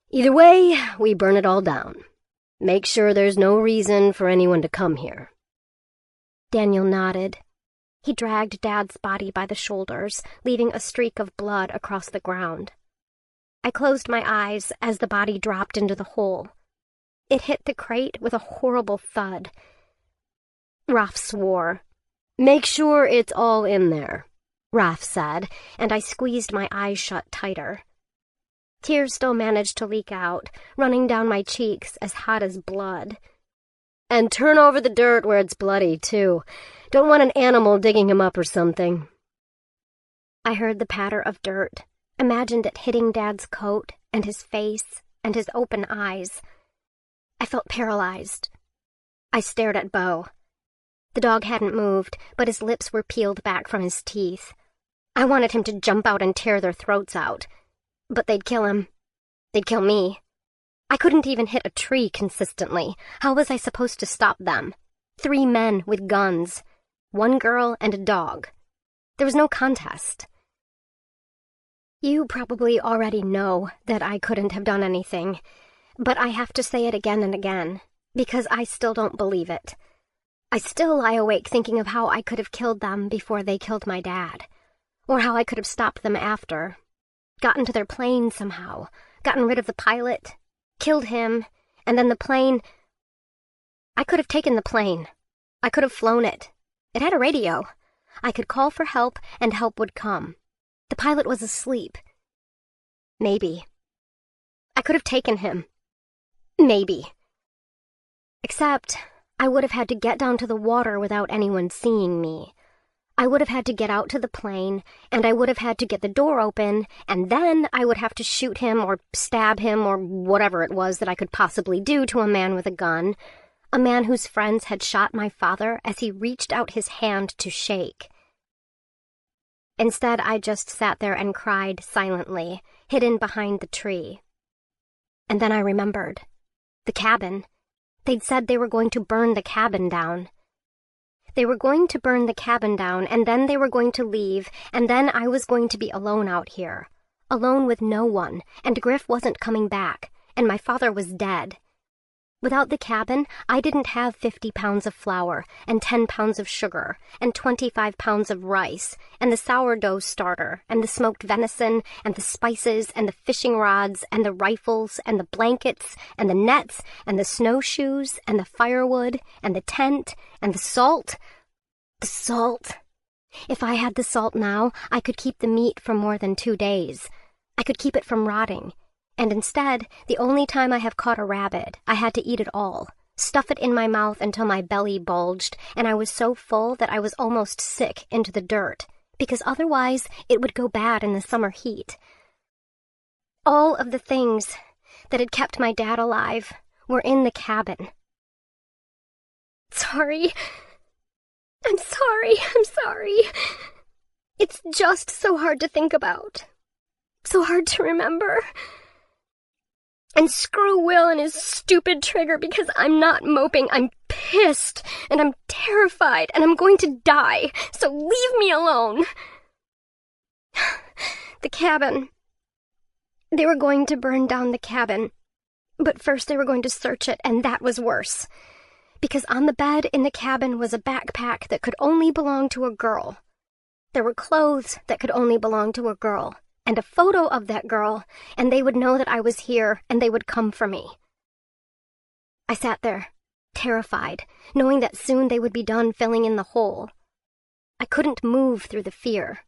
Either way, we burn it all down. Make sure there's no reason for anyone to come here." Daniel nodded. He dragged Dad's body by the shoulders, leaving a streak of blood across the ground. I closed my eyes as the body dropped into the hole. It hit the crate with a horrible thud. Raph swore. "Make sure it's all in there," Raph said, and I squeezed my eyes shut tighter. Tears still managed to leak out, running down my cheeks as hot as blood. "And turn over the dirt where it's bloody, too. Don't want an animal digging him up or something." I heard the patter of dirt, imagined it hitting Dad's coat and his face and his open eyes. I felt paralyzed. I stared at Bo. The dog hadn't moved, but his lips were peeled back from his teeth. I wanted him to jump out and tear their throats out. But they'd kill him. They'd kill me. I couldn't even hit a tree consistently. How was I supposed to stop them? 3 men with guns. 1 girl and a dog. There was no contest. You probably already know that I couldn't have done anything, but I have to say it again and again, because I still don't believe it. I still lie awake thinking of how I could have killed them before they killed my dad, or how I could have stopped them after, gotten to their plane somehow, gotten rid of the pilot, killed him, and then the plane... I could have taken the plane. I could have flown it. It had a radio. I could call for help, and help would come. The pilot was asleep. Maybe. I could have taken him. Maybe. Except, I would have had to get down to the water without anyone seeing me. I would have had to get out to the plane, and I would have had to get the door open, and then I would have to shoot him or stab him or whatever it was that I could possibly do to a man with a gun, a man whose friends had shot my father as he reached out his hand to shake. Instead, I just sat there and cried silently, hidden behind the tree. And then I remembered. The cabin. They'd said they were going to burn the cabin down. They were going to burn the cabin down, and then they were going to leave, and then I was going to be alone out here. Alone with no one, and Griff wasn't coming back, and my father was dead. Without the cabin, I didn't have 50 pounds of flour, and 10 pounds of sugar, and 25 pounds of rice, and the sourdough starter, and the smoked venison, and the spices, and the fishing rods, and the rifles, and the blankets, and the nets, and the snowshoes, and the firewood, and the tent, and the salt. The salt. If I had the salt now, I could keep the meat for more than 2 days. I could keep it from rotting. And instead, the only time I have caught a rabbit, I had to eat it all, stuff it in my mouth until my belly bulged, and I was so full that I was almost sick into the dirt, because otherwise it would go bad in the summer heat. All of the things that had kept my dad alive were in the cabin. Sorry. I'm sorry. It's just so hard to think about. So hard to remember. And screw Will and his stupid trigger, because I'm not moping. I'm pissed, and I'm terrified, and I'm going to die, so leave me alone. The cabin. They were going to burn down the cabin, but first they were going to search it, and that was worse. Because on the bed in the cabin was a backpack that could only belong to a girl. There were clothes that could only belong to a girl, and a photo of that girl, and they would know that I was here, and they would come for me. I sat there, terrified, knowing that soon they would be done filling in the hole. I couldn't move through the fear.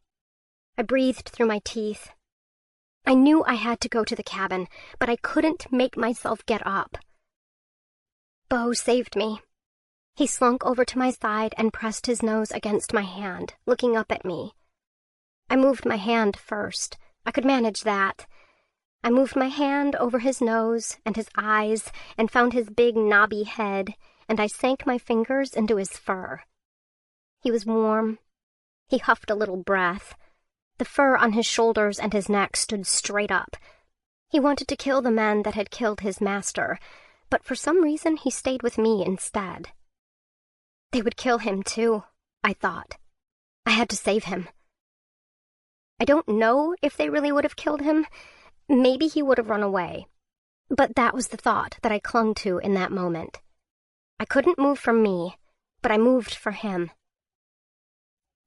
I breathed through my teeth. I knew I had to go to the cabin, but I couldn't make myself get up. Bo saved me. He slunk over to my side and pressed his nose against my hand, looking up at me. I moved my hand first. I could manage that. I moved my hand over his nose and his eyes and found his big knobby head, and I sank my fingers into his fur. He was warm. He huffed a little breath. The fur on his shoulders and his neck stood straight up. He wanted to kill the men that had killed his master, but for some reason he stayed with me instead. They would kill him too, I thought. I had to save him. I don't know if they really would have killed him. Maybe he would have run away. But that was the thought that I clung to in that moment. I couldn't move for me, but I moved for him.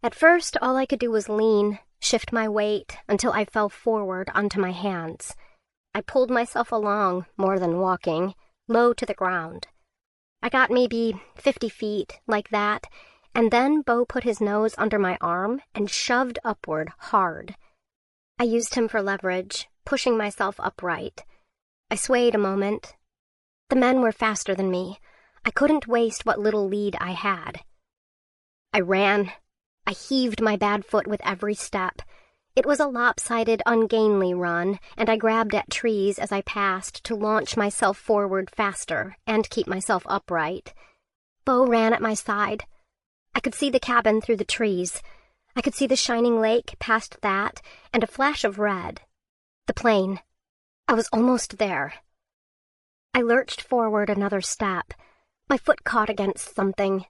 At first, all I could do was lean, shift my weight, until I fell forward onto my hands. I pulled myself along, more than walking, low to the ground. I got maybe 50 feet, like that, and then Bo put his nose under my arm and shoved upward hard. I used him for leverage, pushing myself upright. I swayed a moment. The men were faster than me. I couldn't waste what little lead I had. I ran. I heaved my bad foot with every step. It was a lopsided, ungainly run, and I grabbed at trees as I passed to launch myself forward faster and keep myself upright. Bo ran at my side. I could see the cabin through the trees. I could see the shining lake past that, and a flash of red. The plane. I was almost there. I lurched forward another step. My foot caught against something.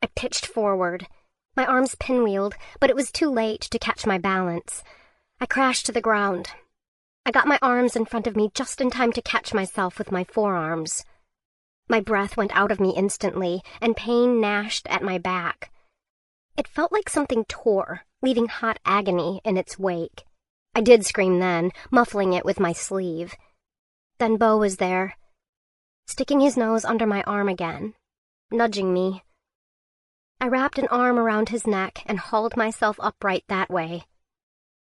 I pitched forward. My arms pinwheeled, but it was too late to catch my balance. I crashed to the ground. I got my arms in front of me just in time to catch myself with my forearms. My breath went out of me instantly, and pain gnashed at my back. It felt like something tore, leaving hot agony in its wake. I did scream then, muffling it with my sleeve. Then Bo was there, sticking his nose under my arm again, nudging me. I wrapped an arm around his neck and hauled myself upright that way.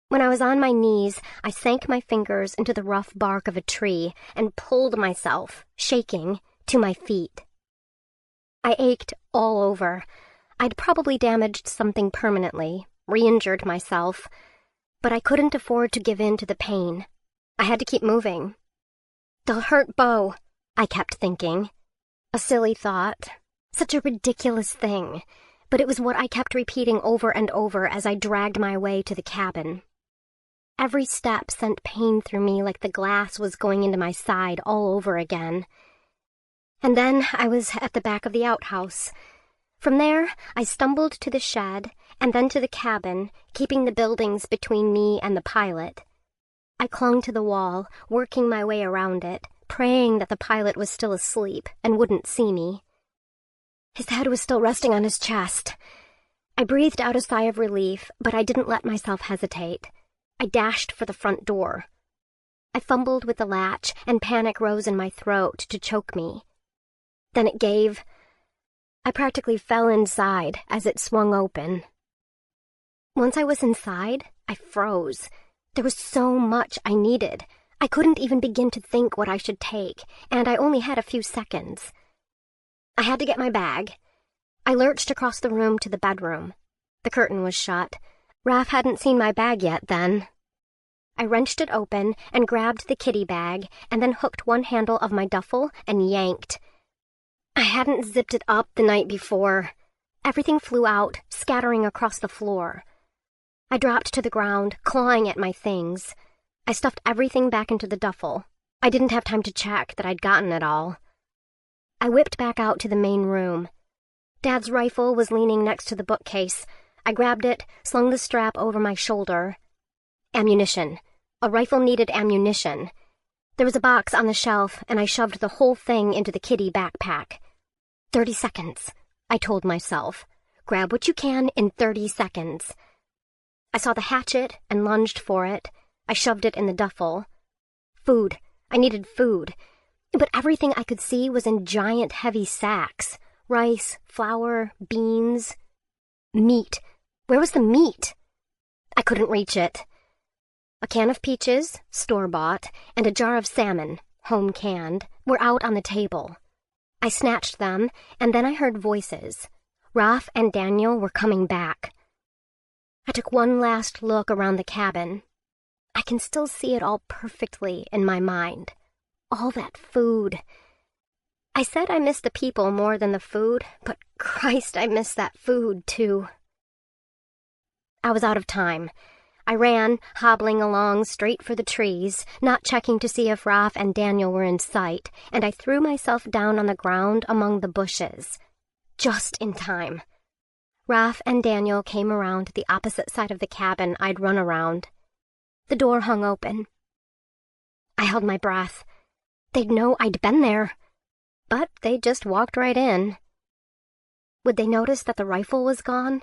When I was on my knees, I sank my fingers into the rough bark of a tree and pulled myself, shaking, to my feet. I ached all over. I'd probably damaged something permanently, re-injured myself, but I couldn't afford to give in to the pain. I had to keep moving. They'll hurt Bo, I kept thinking. A silly thought. Such a ridiculous thing. But it was what I kept repeating over and over as I dragged my way to the cabin. Every step sent pain through me like the glass was going into my side all over again. And then I was at the back of the outhouse. From there, I stumbled to the shed, and then to the cabin, keeping the buildings between me and the pilot. I clung to the wall, working my way around it, praying that the pilot was still asleep and wouldn't see me. His head was still resting on his chest. I breathed out a sigh of relief, but I didn't let myself hesitate. I dashed for the front door. I fumbled with the latch, and panic rose in my throat to choke me. Then it gave. I practically fell inside as it swung open. Once I was inside, I froze. There was so much I needed. I couldn't even begin to think what I should take, and I only had a few seconds. I had to get my bag. I lurched across the room to the bedroom. The curtain was shut. Raph hadn't seen my bag yet then. I wrenched it open and grabbed the kitty bag and then hooked one handle of my duffel and yanked. I hadn't zipped it up the night before. Everything flew out, scattering across the floor. I dropped to the ground, clawing at my things. I stuffed everything back into the duffel. I didn't have time to check that I'd gotten it all. I whipped back out to the main room. Dad's rifle was leaning next to the bookcase. I grabbed it, slung the strap over my shoulder. Ammunition. A rifle needed ammunition. There was a box on the shelf, and I shoved the whole thing into the kitty backpack. 30 seconds, I told myself. Grab what you can in 30 seconds. I saw the hatchet and lunged for it. I shoved it in the duffel. Food. I needed food. But everything I could see was in giant heavy sacks. Rice, flour, beans. Meat. Where was the meat? I couldn't reach it. A can of peaches, store-bought, and a jar of salmon, home-canned, were out on the table. I snatched them, and then I heard voices. Raph and Daniel were coming back. I took one last look around the cabin. I can still see it all perfectly in my mind. All that food. I said I missed the people more than the food, but Christ, I missed that food, too. I was out of time. I ran, hobbling along straight for the trees, not checking to see if Raph and Daniel were in sight, and I threw myself down on the ground among the bushes. Just in time. Raph and Daniel came around the opposite side of the cabin I'd run around. The door hung open. I held my breath. They'd know I'd been there. But they just walked right in. Would they notice that the rifle was gone?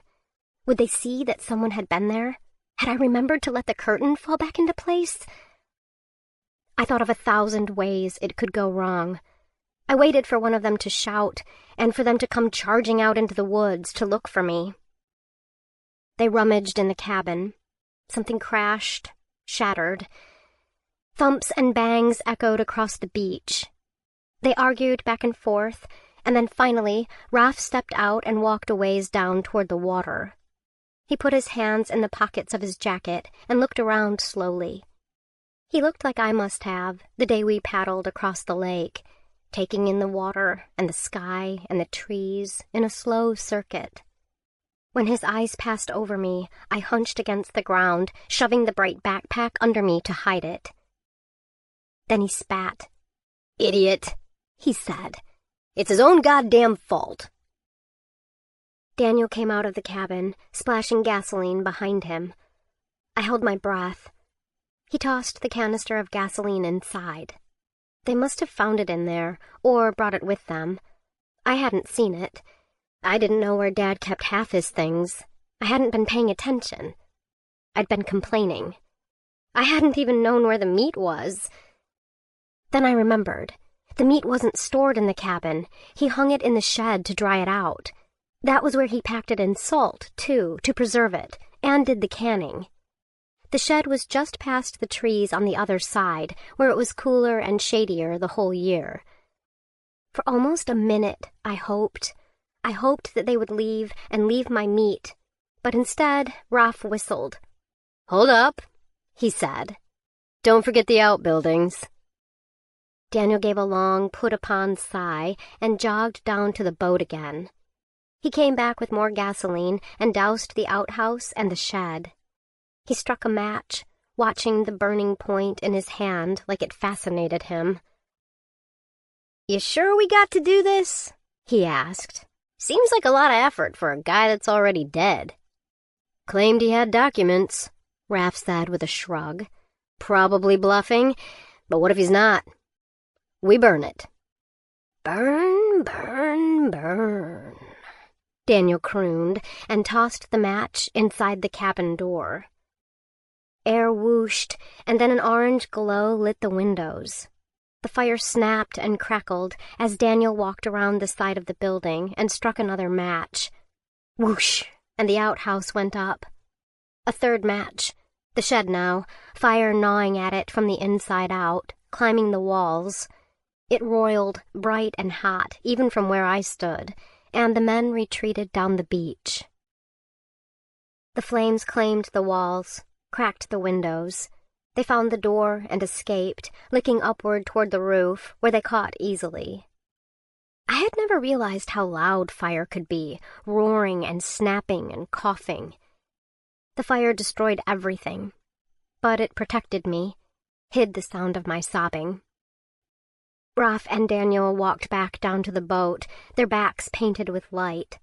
Would they see that someone had been there? Had I remembered to let the curtain fall back into place? I thought of 1,000 ways it could go wrong. I waited for one of them to shout, and for them to come charging out into the woods to look for me. They rummaged in the cabin. Something crashed, shattered. Thumps and bangs echoed across the beach. They argued back and forth, and then finally, Raph stepped out and walked a ways down toward the water. He put his hands in the pockets of his jacket and looked around slowly. He looked like I must have the day we paddled across the lake, taking in the water and the sky and the trees in a slow circuit. When his eyes passed over me, I hunched against the ground, shoving the bright backpack under me to hide it. Then he spat. "Idiot," he said. "It's his own goddamn fault." Daniel came out of the cabin, splashing gasoline behind him. I held my breath. He tossed the canister of gasoline inside. They must have found it in there, or brought it with them. I hadn't seen it. I didn't know where Dad kept half his things. I hadn't been paying attention. I'd been complaining. I hadn't even known where the meat was. Then I remembered. The meat wasn't stored in the cabin. He hung it in the shed to dry it out. That was where he packed it in salt, too, to preserve it, and did the canning. The shed was just past the trees on the other side, where it was cooler and shadier the whole year. For almost a minute, I hoped. I hoped that they would leave and leave my meat, but instead, Raph whistled. "Hold up," he said. "Don't forget the outbuildings." Daniel gave a long, put-upon sigh and jogged down to the boat again. He came back with more gasoline and doused the outhouse and the shed. He struck a match, watching the burning point in his hand like it fascinated him. "You sure we got to do this?" he asked. "Seems like a lot of effort for a guy that's already dead." "Claimed he had documents," Raph said with a shrug. "Probably bluffing, but what if he's not? We burn it." "Burn, burn, burn," Daniel crooned and tossed the match inside the cabin door. Air whooshed, and then an orange glow lit the windows. The fire snapped and crackled as Daniel walked around the side of the building and struck another match. Whoosh, and the outhouse went up. A third match. The shed now, fire gnawing at it from the inside out, climbing the walls. It roiled, bright and hot, even from where I stood, and the men retreated down the beach. The flames claimed the walls, cracked the windows. They found the door and escaped, licking upward toward the roof, where they caught easily. I had never realized how loud fire could be, roaring and snapping and coughing. The fire destroyed everything, but it protected me, hid the sound of my sobbing. Raph and Daniel walked back down to the boat, their backs painted with light.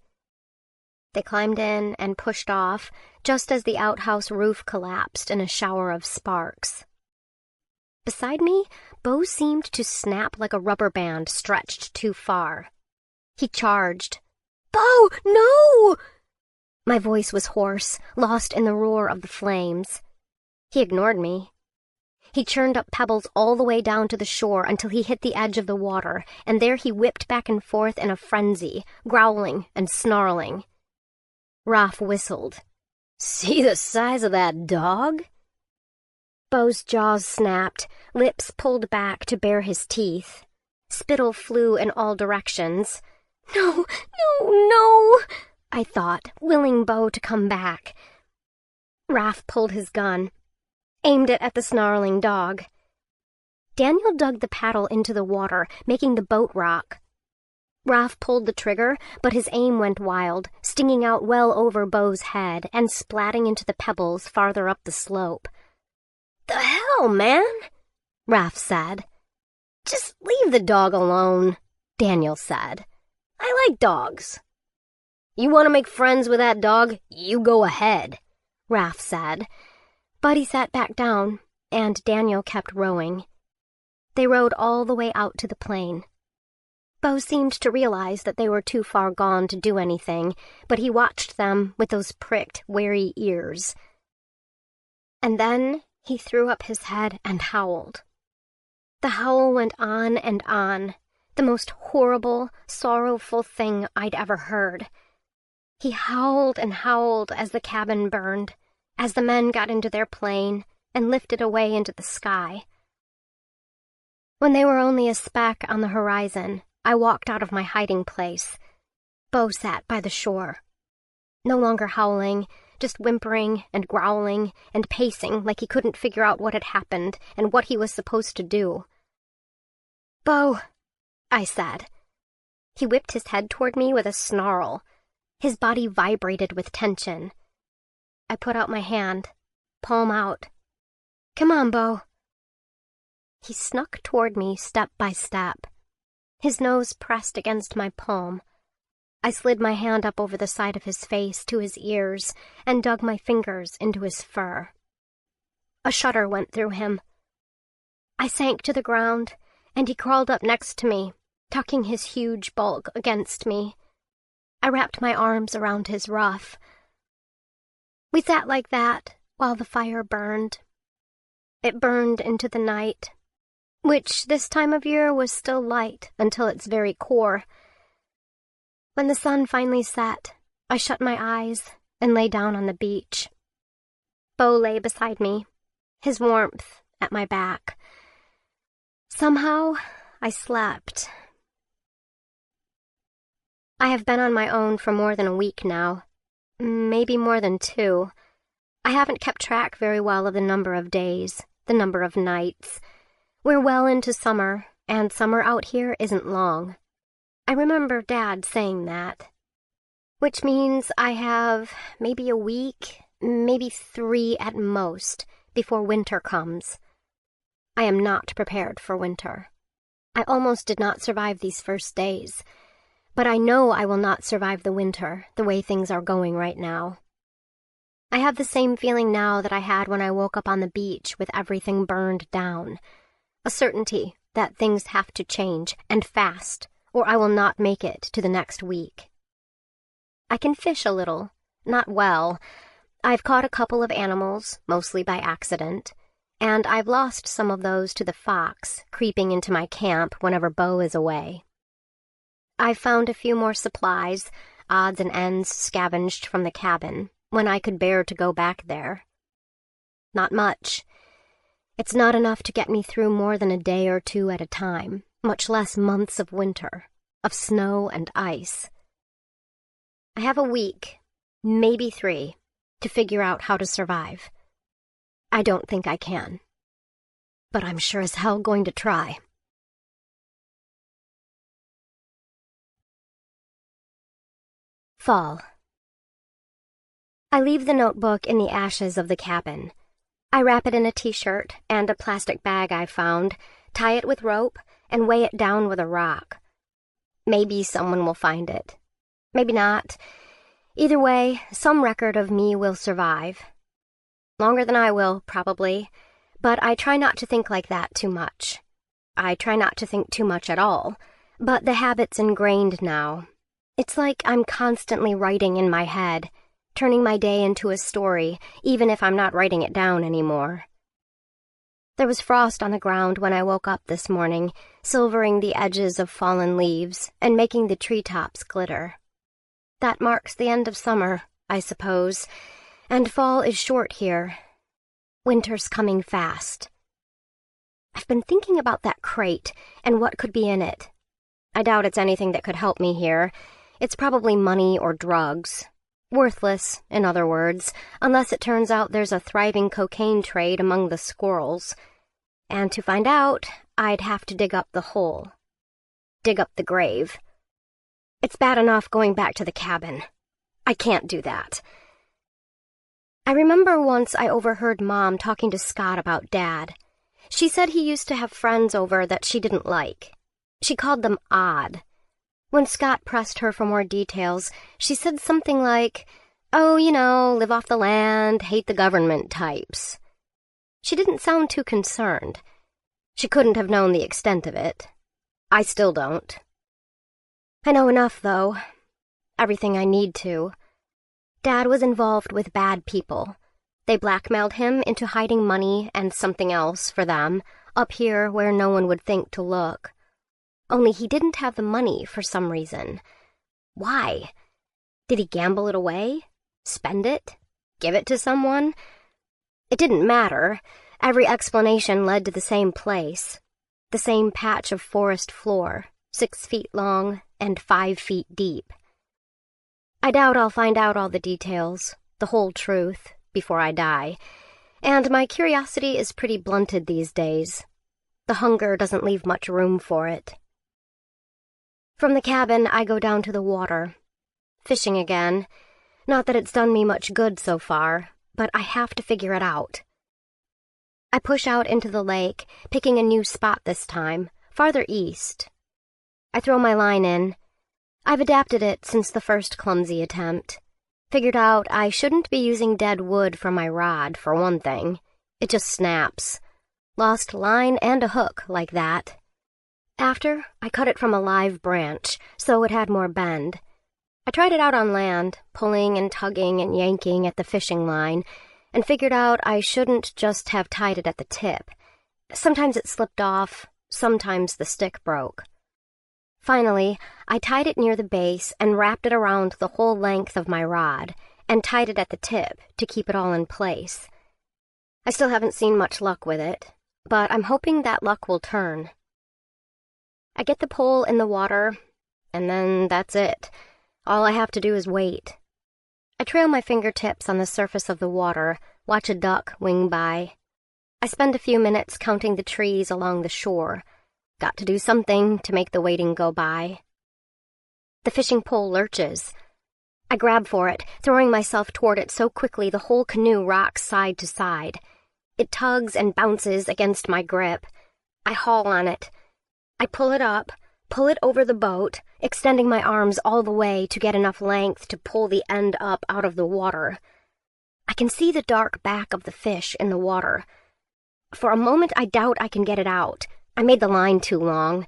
They climbed in and pushed off, just as the outhouse roof collapsed in a shower of sparks. Beside me, Bo seemed to snap like a rubber band stretched too far. He charged. "Bo, no!" My voice was hoarse, lost in the roar of the flames. He ignored me. He churned up pebbles all the way down to the shore until he hit the edge of the water, and there he whipped back and forth in a frenzy, growling and snarling. Raph whistled. "See the size of that dog?" Bo's jaws snapped, lips pulled back to bare his teeth. Spittle flew in all directions. No, I thought, willing Bo to come back. Raph pulled his gun, aimed it at the snarling dog. Daniel dug the paddle into the water, making the boat rock. Raph pulled the trigger, but his aim went wild, stinging out well over Bo's head and splatting into the pebbles farther up the slope. "The hell, man?" Raph said. "Just leave the dog alone," Daniel said. "I like dogs." "You want to make friends with that dog? You go ahead," Raph said. But he sat back down, and Daniel kept rowing. They rowed all the way out to the plain. Bo seemed to realize that they were too far gone to do anything, but he watched them with those pricked, wary ears. And then he threw up his head and howled. The howl went on and on, the most horrible, sorrowful thing I'd ever heard. He howled and howled as the cabin burned, as the men got into their plane and lifted away into the sky. When they were only a speck on the horizon, I walked out of my hiding place. Bo sat by the shore. No longer howling, just whimpering and growling and pacing like he couldn't figure out what had happened and what he was supposed to do. "Bo," I said. He whipped his head toward me with a snarl. His body vibrated with tension. I put out my hand, palm out. "Come on, Bo." He snuck toward me step by step. His nose pressed against my palm. I slid my hand up over the side of his face to his ears and dug my fingers into his fur. A shudder went through him. I sank to the ground, and he crawled up next to me, tucking his huge bulk against me. I wrapped my arms around his ruff. We sat like that while the fire burned. It burned into the night, which this time of year was still light until its very core. When the sun finally set, I shut my eyes and lay down on the beach. Bo lay beside me, his warmth at my back. Somehow, I slept. I have been on my own for more than a week now, maybe more than 2. I haven't kept track very well of the number of days, the number of nights. We're well into summer, and summer out here isn't long. I remember Dad saying that. Which means I have maybe a week, maybe 3 at most, before winter comes. I am not prepared for winter. I almost did not survive these first days, but I know I will not survive the winter the way things are going right now. I have the same feeling now that I had when I woke up on the beach with everything burned down. A certainty that things have to change, and fast, or I will not make it to the next week. I can fish a little, not well. I've caught a couple of animals, mostly by accident, and I've lost some of those to the fox creeping into my camp whenever Bo is away. I've found a few more supplies, odds and ends scavenged from the cabin, when I could bear to go back there. Not much. It's not enough to get me through more than a day or 2 at a time, much less months of winter, of snow and ice. I have a week, maybe 3, to figure out how to survive. I don't think I can, but I'm sure as hell going to try. Fall. I leave the notebook in the ashes of the cabin. I wrap it in a t-shirt and a plastic bag I found, tie it with rope, and weigh it down with a rock. Maybe someone will find it. Maybe not. Either way, some record of me will survive. Longer than I will, probably, but I try not to think like that too much. I try not to think too much at all, but the habit's ingrained now. It's like I'm constantly writing in my head, turning my day into a story, even if I'm not writing it down anymore. There was frost on the ground when I woke up this morning, silvering the edges of fallen leaves and making the treetops glitter. That marks the end of summer, I suppose, and fall is short here. Winter's coming fast. I've been thinking about that crate and what could be in it. I doubt it's anything that could help me here. It's probably money or drugs. Worthless, in other words, unless it turns out there's a thriving cocaine trade among the squirrels. And to find out, I'd have to dig up the hole. Dig up the grave. It's bad enough going back to the cabin. I can't do that. I remember once I overheard Mom talking to Scott about Dad. She said he used to have friends over that she didn't like. She called them odd. When Scott pressed her for more details, she said something like, "Oh, you know, live off the land, hate the government types." She didn't sound too concerned. She couldn't have known the extent of it. I still don't. I know enough, though. Everything I need to. Dad was involved with bad people. They blackmailed him into hiding money and something else for them, up here where no one would think to look. Only he didn't have the money for some reason. Why? Did he gamble it away? Spend it? Give it to someone? It didn't matter. Every explanation led to the same place. The same patch of forest floor, 6 feet long and 5 feet deep. I doubt I'll find out all the details, the whole truth, before I die. And my curiosity is pretty blunted these days. The hunger doesn't leave much room for it. From the cabin, I go down to the water. Fishing again. Not that it's done me much good so far, but I have to figure it out. I push out into the lake, picking a new spot this time, farther east. I throw my line in. I've adapted it since the first clumsy attempt. Figured out I shouldn't be using dead wood for my rod, for one thing. It just snaps. Lost line and a hook like that. After, I cut it from a live branch, so it had more bend. I tried it out on land, pulling and tugging and yanking at the fishing line, and figured out I shouldn't just have tied it at the tip. Sometimes it slipped off, sometimes the stick broke. Finally, I tied it near the base and wrapped it around the whole length of my rod, and tied it at the tip to keep it all in place. I still haven't seen much luck with it, but I'm hoping that luck will turn. I get the pole in the water, and then that's it. All I have to do is wait. I trail my fingertips on the surface of the water, watch a duck wing by. I spend a few minutes counting the trees along the shore. Got to do something to make the waiting go by. The fishing pole lurches. I grab for it, throwing myself toward it so quickly the whole canoe rocks side to side. It tugs and bounces against my grip. I haul on it. I pull it up, pull it over the boat, extending my arms all the way to get enough length to pull the end up out of the water. I can see the dark back of the fish in the water. For a moment I doubt I can get it out. I made the line too long.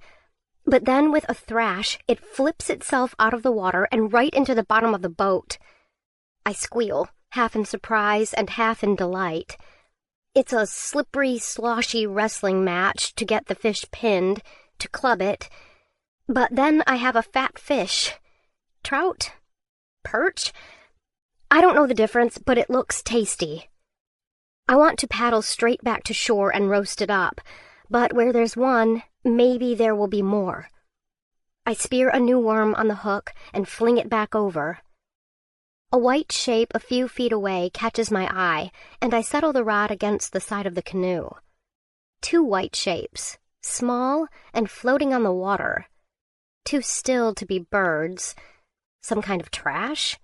But then with a thrash, it flips itself out of the water and right into the bottom of the boat. I squeal, half in surprise and half in delight. It's a slippery, sloshy wrestling match to get the fish pinned, to club it. But then I have a fat fish. Trout? Perch? I don't know the difference, but it looks tasty. I want to paddle straight back to shore and roast it up, but where there's one, maybe there will be more. I spear a new worm on the hook and fling it back over. A white shape a few feet away catches my eye, and I settle the rod against the side of the canoe. Two white shapes, small and floating on the water. Too still to be birds. Some kind of trash?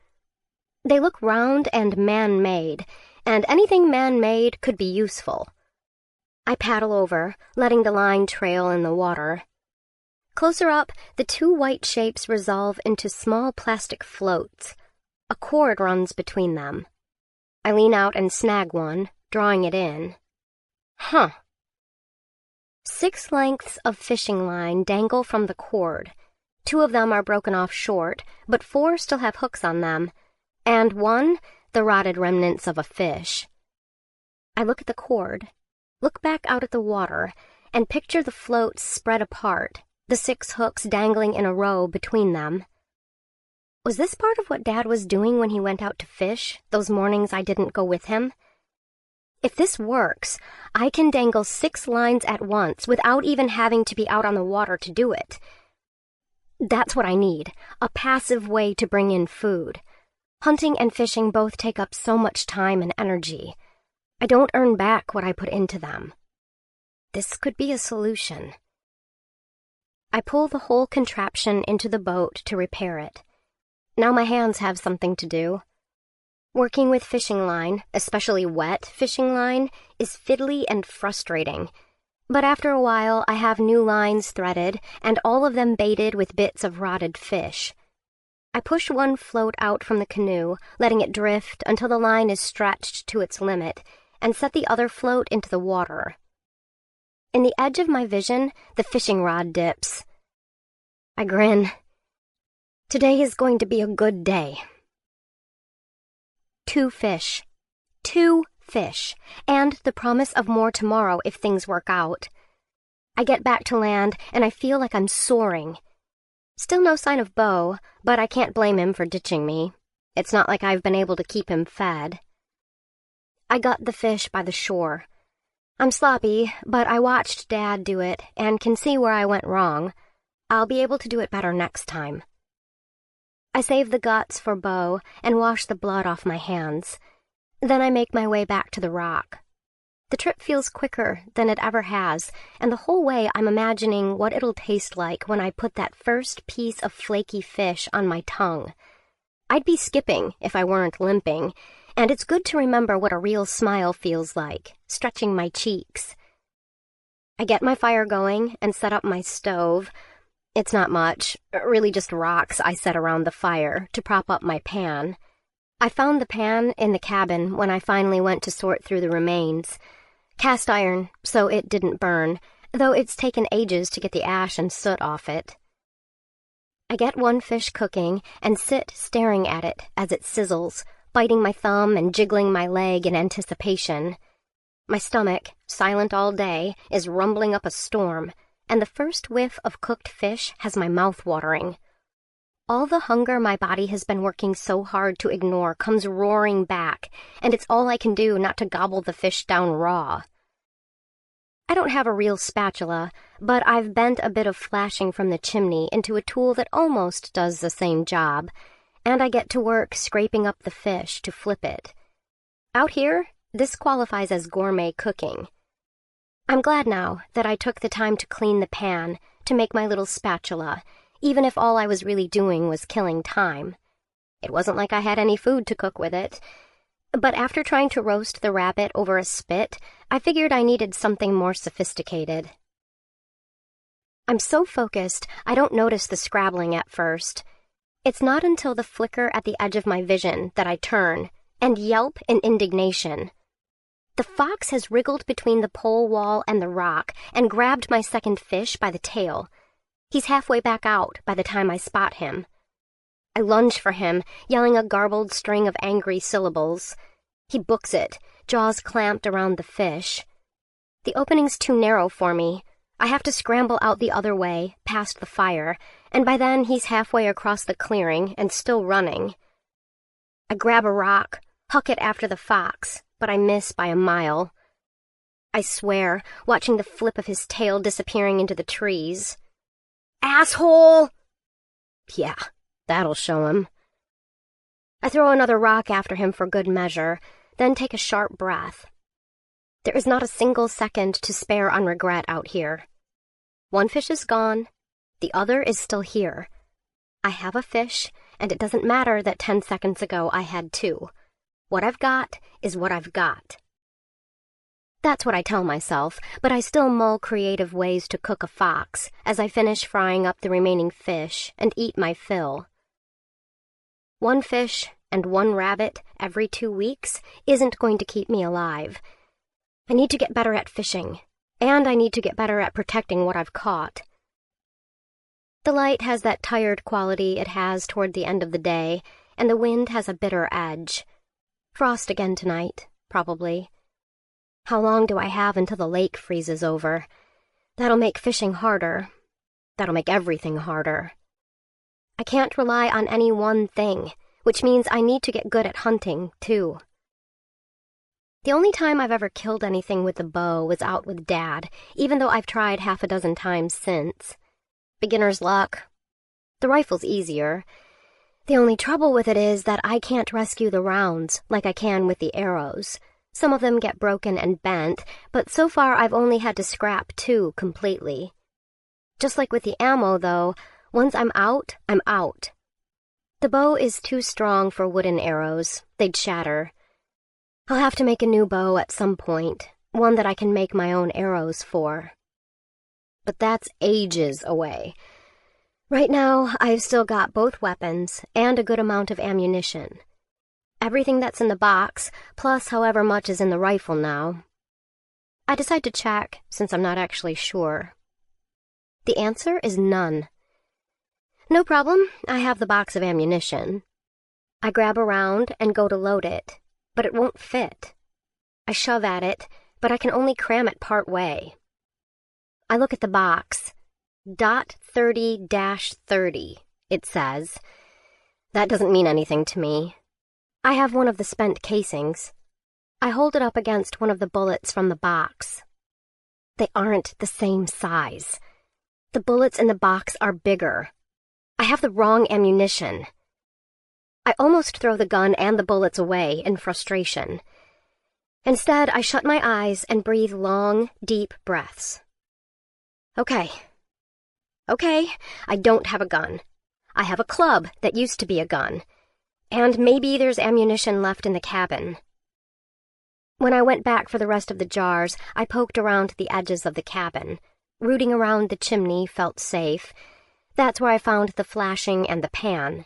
They look round and man-made, and anything man-made could be useful. I paddle over, letting the line trail in the water. Closer up, the two white shapes resolve into small plastic floats. A cord runs between them. I lean out and snag one, drawing it in. Huh. 6 lengths of fishing line dangle from the cord. 2 of them are broken off short, but 4 still have hooks on them, and 1, the rotted remnants of a fish. I look at the cord, look back out at the water, and picture the floats spread apart, the 6 hooks dangling in a row between them. Was this part of what Dad was doing when he went out to fish, those mornings I didn't go with him? If this works, I can dangle 6 lines at once without even having to be out on the water to do it. That's what I need, a passive way to bring in food. Hunting and fishing both take up so much time and energy. I don't earn back what I put into them. This could be a solution. I pull the whole contraption into the boat to repair it. Now my hands have something to do. Working with fishing line, especially wet fishing line, is fiddly and frustrating. But after a while, I have new lines threaded, and all of them baited with bits of rotted fish. I push one float out from the canoe, letting it drift until the line is stretched to its limit, and set the other float into the water. In the edge of my vision, the fishing rod dips. I grin. Today is going to be a good day. 2 fish. 2 fish, and the promise of more tomorrow if things work out. I get back to land, and I feel like I'm soaring. Still no sign of Bo, but I can't blame him for ditching me. It's not like I've been able to keep him fed. I gut the fish by the shore. I'm sloppy, but I watched Dad do it and can see where I went wrong. I'll be able to do it better next time. I save the guts for Bo and wash the blood off my hands. Then I make my way back to the rock. The trip feels quicker than it ever has, and the whole way I'm imagining what it'll taste like when I put that first piece of flaky fish on my tongue. I'd be skipping if I weren't limping, and it's good to remember what a real smile feels like, stretching my cheeks. I get my fire going and set up my stove. It's not much, really just rocks I set around the fire to prop up my pan. I found the pan in the cabin when I finally went to sort through the remains. Cast iron, so it didn't burn, though it's taken ages to get the ash and soot off it. I get one fish cooking and sit staring at it as it sizzles, biting my thumb and jiggling my leg in anticipation. My stomach, silent all day, is rumbling up a storm, and the first whiff of cooked fish has my mouth watering. All the hunger my body has been working so hard to ignore comes roaring back, and it's all I can do not to gobble the fish down raw. I don't have a real spatula, but I've bent a bit of flashing from the chimney into a tool that almost does the same job, and I get to work scraping up the fish to flip it. Out here, this qualifies as gourmet cooking. I'm glad now that I took the time to clean the pan, to make my little spatula, even if all I was really doing was killing time. It wasn't like I had any food to cook with it. But after trying to roast the rabbit over a spit, I figured I needed something more sophisticated. I'm so focused, I don't notice the scrabbling at first. It's not until the flicker at the edge of my vision that I turn and yelp in indignation. The fox has wriggled between the pole wall and the rock and grabbed my second fish by the tail. He's halfway back out by the time I spot him. I lunge for him, yelling a garbled string of angry syllables. He books it, jaws clamped around the fish. The opening's too narrow for me. I have to scramble out the other way, past the fire, and by then he's halfway across the clearing and still running. I grab a rock, huck it after the fox, but I miss by a mile. I swear, watching the flip of his tail disappearing into the trees. "Asshole!" Yeah, that'll show him. I throw another rock after him for good measure, then take a sharp breath. There is not a single second to spare on regret out here. One fish is gone, the other is still here. I have a fish, and it doesn't matter that 10 seconds ago I had 2. What I've got is what I've got. That's what I tell myself, but I still mull creative ways to cook a fox as I finish frying up the remaining fish and eat my fill. 1 fish and 1 rabbit every 2 weeks isn't going to keep me alive. I need to get better at fishing, and I need to get better at protecting what I've caught. The light has that tired quality it has toward the end of the day, and the wind has a bitter edge. Frost again tonight, probably. How long do I have until the lake freezes over? That'll make fishing harder. That'll make everything harder. I can't rely on any one thing, which means I need to get good at hunting, too. The only time I've ever killed anything with the bow was out with Dad, even though I've tried half a dozen times since. Beginner's luck. The rifle's easier. The only trouble with it is that I can't rescue the rounds like I can with the arrows. Some of them get broken and bent, but so far I've only had to scrap 2 completely. Just like with the ammo, though, once I'm out, I'm out. The bow is too strong for wooden arrows. They'd shatter. I'll have to make a new bow at some point, one that I can make my own arrows for. But that's ages away. Right now, I've still got both weapons and a good amount of ammunition. Everything that's in the box, plus however much is in the rifle now. I decide to check, since I'm not actually sure. The answer is none. No problem, I have the box of ammunition. I grab a round and go to load it, but it won't fit. I shove at it, but I can only cram it part way. I look at the box. .30-30, it says. That doesn't mean anything to me. I have one of the spent casings. I hold it up against one of the bullets from the box. They aren't the same size. The bullets in the box are bigger. I have the wrong ammunition. I almost throw the gun and the bullets away in frustration. Instead, I shut my eyes and breathe long, deep breaths. Okay, I don't have a gun. I have a club that used to be a gun. And maybe there's ammunition left in the cabin. When I went back for the rest of the jars, I poked around the edges of the cabin. Rooting around the chimney felt safe. That's where I found the flashing and the pan.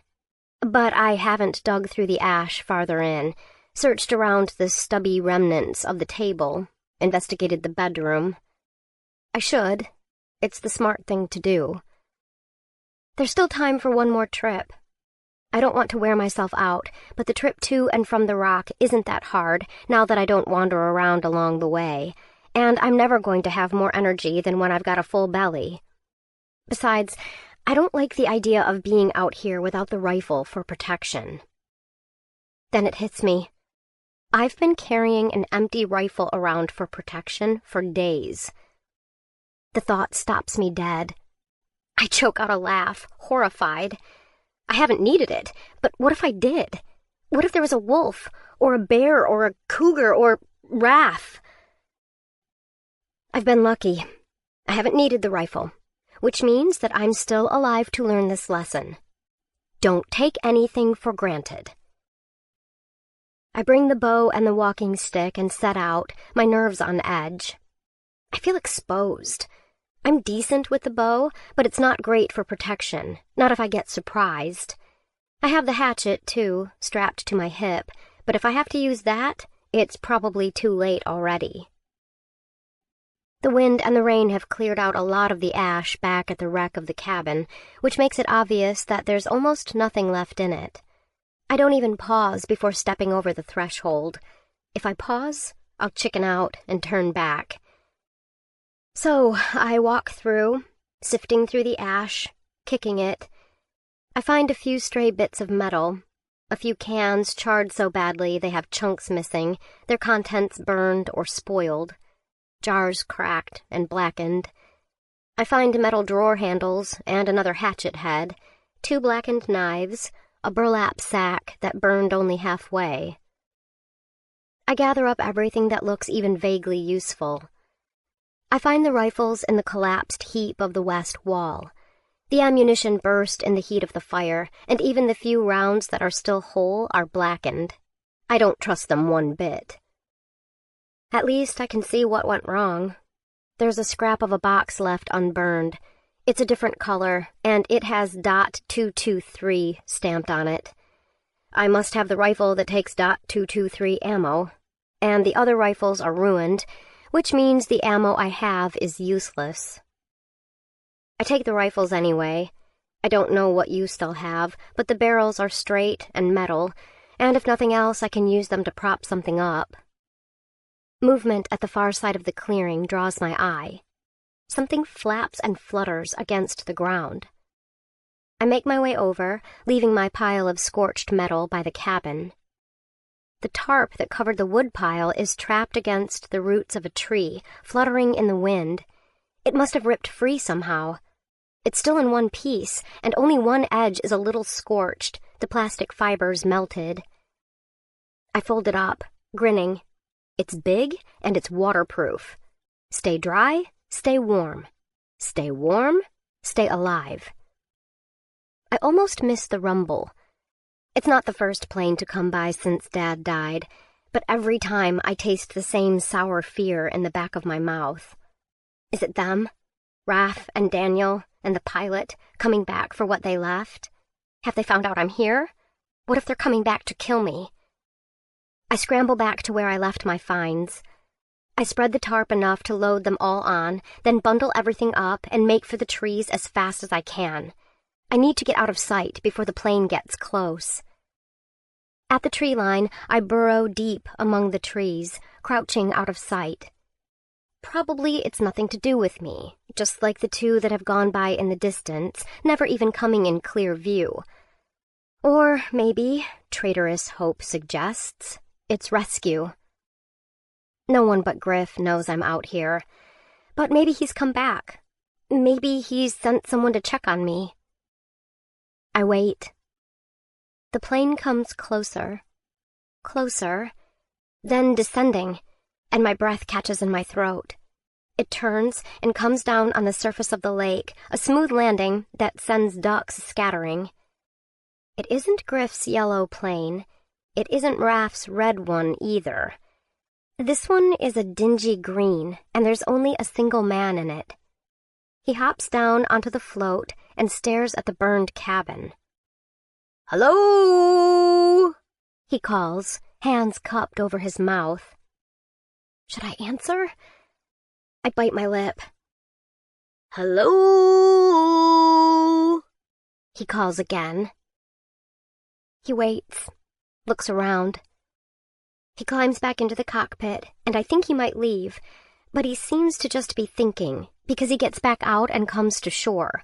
But I haven't dug through the ash farther in, searched around the stubby remnants of the table, investigated the bedroom. I should. It's the smart thing to do. There's still time for one more trip. I don't want to wear myself out, but the trip to and from the rock isn't that hard now that I don't wander around along the way, and I'm never going to have more energy than when I've got a full belly. Besides, I don't like the idea of being out here without the rifle for protection. Then it hits me. I've been carrying an empty rifle around for protection for days. The thought stops me dead. I choke out a laugh, horrified. I haven't needed it, but what if I did? What if there was a wolf, or a bear, or a cougar, or Raph? I've been lucky. I haven't needed the rifle, which means that I'm still alive to learn this lesson. Don't take anything for granted. I bring the bow and the walking stick and set out, my nerves on edge. I feel exposed. I'm decent with the bow, but it's not great for protection, not if I get surprised. I have the hatchet, too, strapped to my hip, but if I have to use that, it's probably too late already. The wind and the rain have cleared out a lot of the ash back at the wreck of the cabin, which makes it obvious that there's almost nothing left in it. I don't even pause before stepping over the threshold. If I pause, I'll chicken out and turn back. So I walk through, sifting through the ash, kicking it. I find a few stray bits of metal, a few cans charred so badly they have chunks missing, their contents burned or spoiled, jars cracked and blackened. I find metal drawer handles and another hatchet head, 2 blackened knives, a burlap sack that burned only halfway. I gather up everything that looks even vaguely useful. I find the rifles in the collapsed heap of the west wall. The ammunition burst in the heat of the fire, and even the few rounds that are still whole are blackened. I don't trust them one bit. At least I can see what went wrong. There's a scrap of a box left unburned. It's a different color, and it has .223 stamped on it. I must have the rifle that takes .223 ammo, and the other rifles are ruined, which means the ammo I have is useless. I take the rifles anyway. I don't know what use they'll have, but the barrels are straight and metal, and if nothing else, I can use them to prop something up. Movement at the far side of the clearing draws my eye. Something flaps and flutters against the ground. I make my way over, leaving my pile of scorched metal by the cabin. The tarp that covered the wood pile is trapped against the roots of a tree, fluttering in the wind. It must have ripped free somehow. It's still in one piece, and only one edge is a little scorched, the plastic fibers melted. I fold it up, grinning. It's big, and it's waterproof. Stay dry, stay warm. Stay warm, stay alive. I almost miss the rumble. It's not the first plane to come by since Dad died, but every time I taste the same sour fear in the back of my mouth. Is it them? Raph and Daniel and the pilot coming back for what they left? Have they found out I'm here? What if they're coming back to kill me? I scramble back to where I left my finds. I spread the tarp enough to load them all on, then bundle everything up and make for the trees as fast as I can. I need to get out of sight before the plane gets close. At the tree line, I burrow deep among the trees, crouching out of sight. Probably it's nothing to do with me, just like the two that have gone by in the distance, never even coming in clear view. Or maybe, traitorous hope suggests, it's rescue. No one but Griff knows I'm out here, but maybe he's come back. Maybe he's sent someone to check on me. I wait. The plane comes closer, then descending, and my breath catches in my throat. It turns and comes down on the surface of the lake, a smooth landing that sends ducks scattering. It isn't Griff's yellow plane. It isn't Raph's red one either. This one is a dingy green, and there's only a single man in it. He hops down onto the float and stares at the burned cabin. "Hello?" he calls, hands cupped over his mouth. Should I answer? I bite my lip. "Hello?" he calls again. He waits, looks around. He climbs back into the cockpit, and I think he might leave, but he seems to just be thinking, because he gets back out and comes to shore.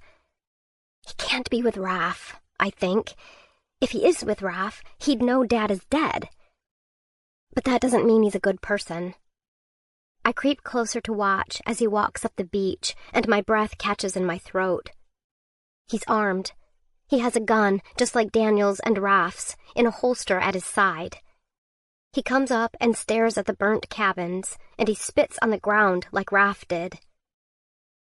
He can't be with Raph, I think. If he is with Raph, he'd know Dad is dead. But that doesn't mean he's a good person. I creep closer to watch as he walks up the beach, and my breath catches in my throat. He's armed. He has a gun, just like Daniel's and Raph's, in a holster at his side. He comes up and stares at the burnt cabins, and he spits on the ground like Raph did.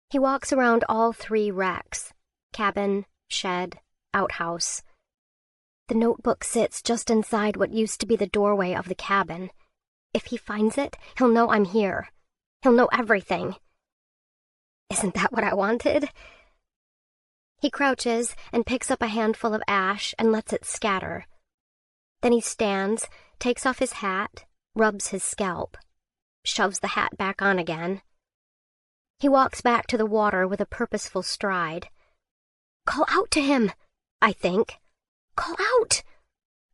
He walks around all 3 wrecks: cabin, shed, outhouse. The notebook sits just inside what used to be the doorway of the cabin. If he finds it, he'll know I'm here. He'll know everything. Isn't that what I wanted? He crouches and picks up a handful of ash and lets it scatter. Then he stands, takes off his hat, rubs his scalp, shoves the hat back on again. He walks back to the water with a purposeful stride. Call out to him, I think. Call out!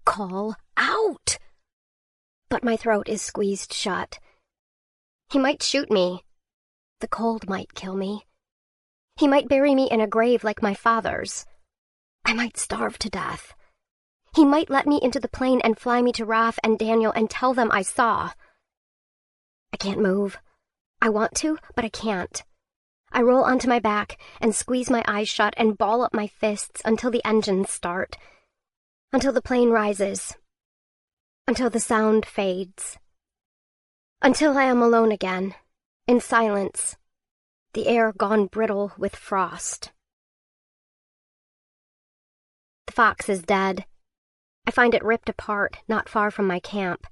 Call out! But my throat is squeezed shut. He might shoot me. The cold might kill me. He might bury me in a grave like my father's. I might starve to death. He might let me into the plane and fly me to Raph and Daniel and tell them I saw. I can't move. I want to, but I can't. I roll onto my back and squeeze my eyes shut and ball up my fists until the engines start. Until the plane rises. Until the sound fades. Until I am alone again, in silence, the air gone brittle with frost. The fox is dead. I find it ripped apart, not far from my camp.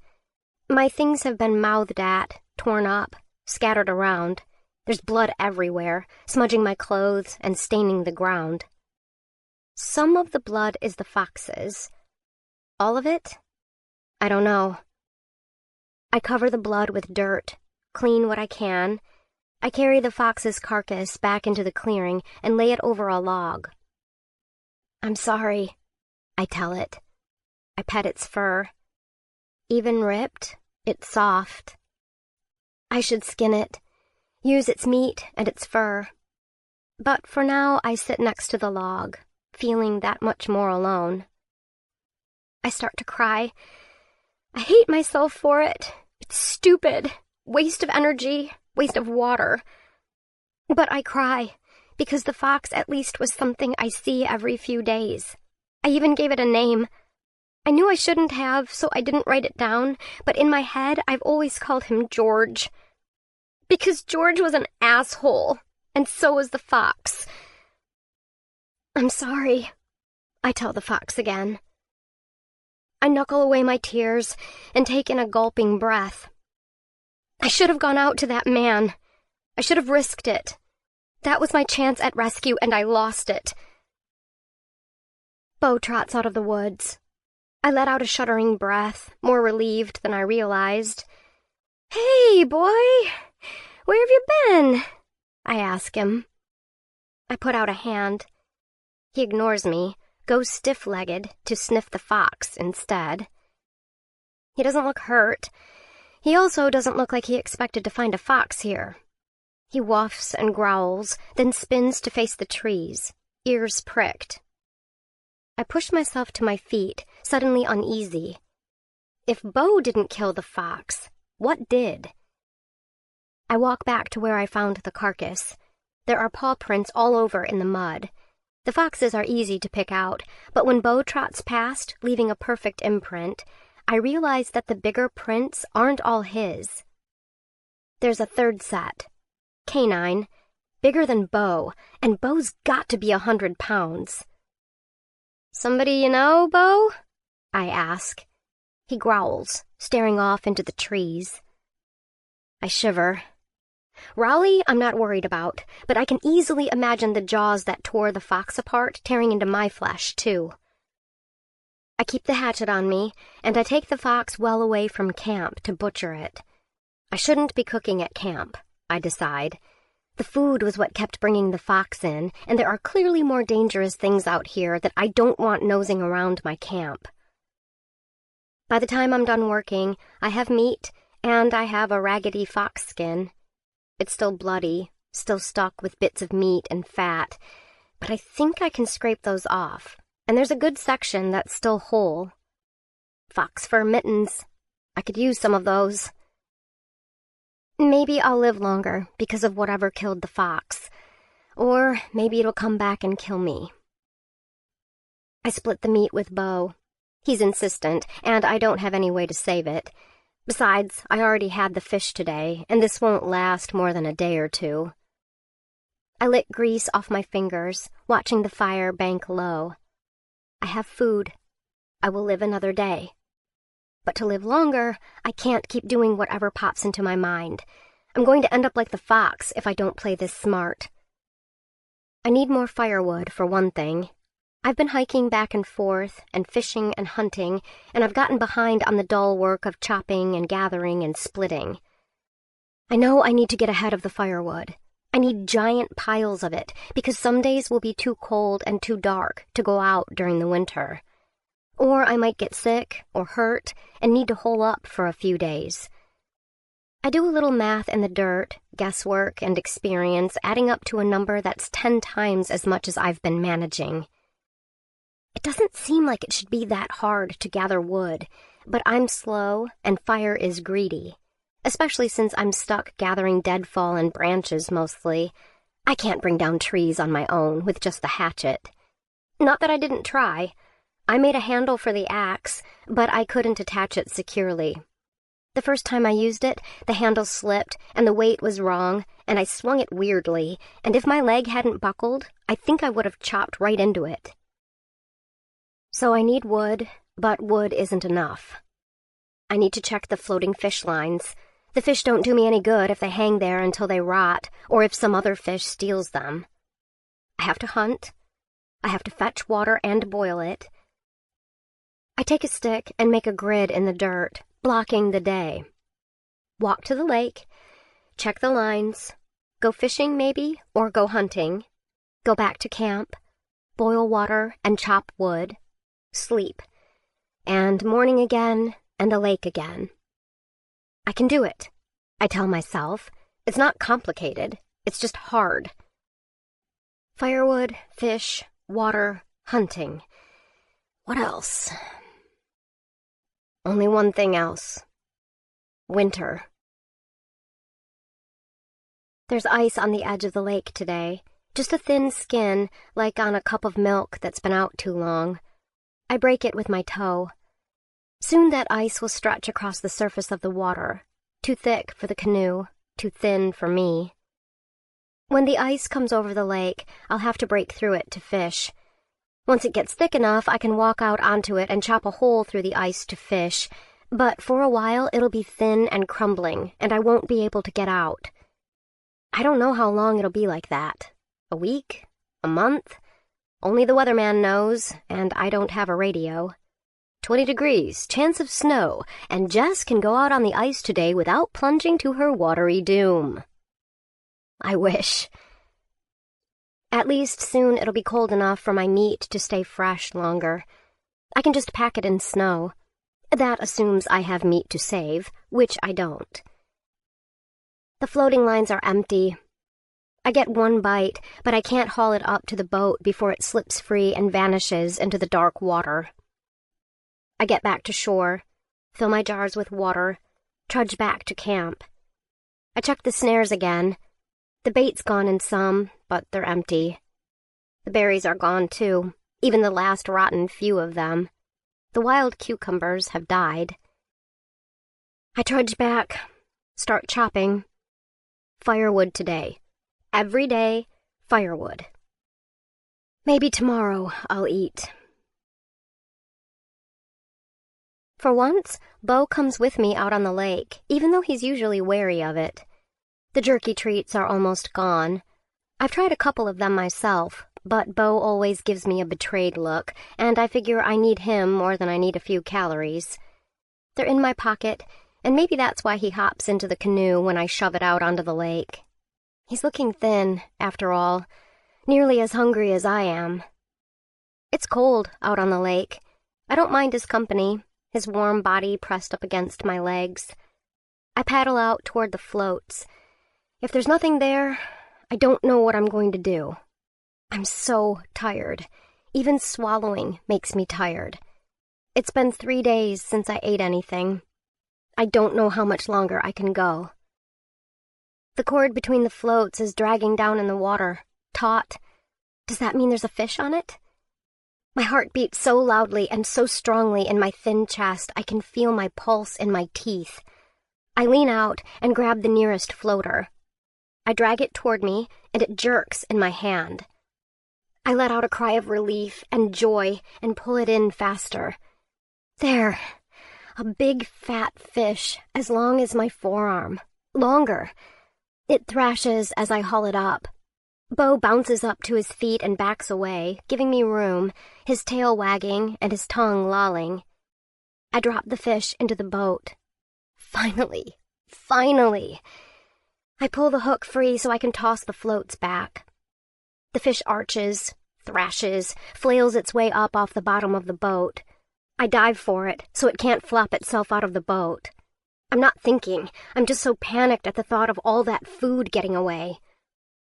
My things have been mouthed at, torn up, scattered around. There's blood everywhere, smudging my clothes and staining the ground. Some of the blood is the fox's. All of it? I don't know. I cover the blood with dirt, clean what I can. I carry the fox's carcass back into the clearing and lay it over a log. I'm sorry, I tell it. I pet its fur. Even ripped, it's soft. I should skin it, use its meat and its fur. But for now, I sit next to the log, feeling that much more alone. I start to cry. I hate myself for it. It's stupid. Waste of energy, waste of water. But I cry, because the fox at least was something I see every few days. I even gave it a name. I knew I shouldn't have, so I didn't write it down, but in my head I've always called him George. Because George was an asshole, and so was the fox. I'm sorry, I tell the fox again. I knuckle away my tears and take in a gulping breath. I should have gone out to that man. I should have risked it. That was my chance at rescue, and I lost it. Bo trots out of the woods. I let out a shuddering breath, more relieved than I realized. Hey, boy, where have you been? I ask him. I put out a hand. He ignores me, goes stiff-legged to sniff the fox instead. He doesn't look hurt. He also doesn't look like he expected to find a fox here. He whuffs and growls, then spins to face the trees, ears pricked. I push myself to my feet, suddenly uneasy. If Bo didn't kill the fox, what did? I walk back to where I found the carcass. There are paw prints all over in the mud. The foxes are easy to pick out, but when Bo trots past, leaving a perfect imprint, I realize that the bigger prints aren't all his. There's a third set. Canine, bigger than Bo, and Bo's got to be 100 pounds. Somebody you know, Bo? I ask. He growls, staring off into the trees. I shiver. Raleigh I'm not worried about, but I can easily imagine the jaws that tore the fox apart tearing into my flesh, too. I keep the hatchet on me, and I take the fox well away from camp to butcher it. I shouldn't be cooking at camp, I decide. The food was what kept bringing the fox in, and there are clearly more dangerous things out here that I don't want nosing around my camp. By the time I'm done working, I have meat, and I have a raggedy fox skin. It's still bloody, still stuck with bits of meat and fat, but I think I can scrape those off, and there's a good section that's still whole. Fox fur mittens. I could use some of those. Maybe I'll live longer because of whatever killed the fox, or maybe it'll come back and kill me. I split the meat with Bo. He's insistent, and I don't have any way to save it. Besides, I already had the fish today, and this won't last more than a day or two. I lick grease off my fingers, watching the fire bank low. I have food. I will live another day. But to live longer, I can't keep doing whatever pops into my mind. I'm going to end up like the fox if I don't play this smart. I need more firewood, for one thing. I've been hiking back and forth, and fishing and hunting, and I've gotten behind on the dull work of chopping and gathering and splitting. I know I need to get ahead of the firewood. I need giant piles of it, because some days will be too cold and too dark to go out during the winter. Or I might get sick or hurt and need to hole up for a few days. I do a little math in the dirt, guesswork, and experience, adding up to a number that's 10 times as much as I've been managing. It doesn't seem like it should be that hard to gather wood, but I'm slow and fire is greedy, especially since I'm stuck gathering dead fallen branches mostly. I can't bring down trees on my own with just the hatchet. Not that I didn't try. I made a handle for the axe, but I couldn't attach it securely. The first time I used it, the handle slipped and the weight was wrong, and I swung it weirdly, and if my leg hadn't buckled, I think I would have chopped right into it. So I need wood, but wood isn't enough. I need to check the floating fish lines. The fish don't do me any good if they hang there until they rot, or if some other fish steals them. I have to hunt. I have to fetch water and boil it. I take a stick and make a grid in the dirt, blocking the day. Walk to the lake, check the lines, go fishing maybe, or go hunting, go back to camp, boil water and chop wood, sleep, and morning again and the lake again. I can do it, I tell myself. It's not complicated, it's just hard. Firewood, fish, water, hunting. What else? Only one thing else. Winter. There's ice on the edge of the lake today, just a thin skin, like on a cup of milk that's been out too long. I break it with my toe. Soon that ice will stretch across the surface of the water, too thick for the canoe, too thin for me. When the ice comes over the lake, I'll have to break through it to fish. Once it gets thick enough, I can walk out onto it and chop a hole through the ice to fish, but for a while it'll be thin and crumbling, and I won't be able to get out. I don't know how long it'll be like that. A week? A month? Only the weatherman knows, and I don't have a radio. 20 degrees, chance of snow, and Jess can go out on the ice today without plunging to her watery doom. I wish. At least soon it'll be cold enough for my meat to stay fresh longer. I can just pack it in snow. That assumes I have meat to save, which I don't. The floating lines are empty. I get one bite, but I can't haul it up to the boat before it slips free and vanishes into the dark water. I get back to shore, fill my jars with water, trudge back to camp. I check the snares again. The bait's gone in some, but they're empty. The berries are gone too, even the last rotten few of them. The wild cucumbers have died. I trudge back, start chopping. Firewood today. Every day, firewood. Maybe tomorrow I'll eat. For once, Bo comes with me out on the lake, even though he's usually wary of it. The jerky treats are almost gone. I've tried a couple of them myself, but Bo always gives me a betrayed look, and I figure I need him more than I need a few calories. They're in my pocket, and maybe that's why he hops into the canoe when I shove it out onto the lake. He's looking thin, after all, nearly as hungry as I am. It's cold out on the lake. I don't mind his company, his warm body pressed up against my legs. I paddle out toward the floats. If there's nothing there, I don't know what I'm going to do. I'm so tired. Even swallowing makes me tired. It's been 3 days since I ate anything. I don't know how much longer I can go. The cord between the floats is dragging down in the water, taut. Does that mean there's a fish on it? My heart beats so loudly and so strongly in my thin chest I can feel my pulse in my teeth. I lean out and grab the nearest floater. I drag it toward me, and it jerks in my hand. I let out a cry of relief and joy and pull it in faster. There, a big fat fish as long as my forearm. Longer. It thrashes as I haul it up. Bo bounces up to his feet and backs away, giving me room, his tail wagging and his tongue lolling. I drop the fish into the boat. Finally. I pull the hook free so I can toss the floats back. The fish arches, thrashes, flails its way up off the bottom of the boat. I dive for it so it can't flop itself out of the boat. I'm not thinking. I'm just so panicked at the thought of all that food getting away.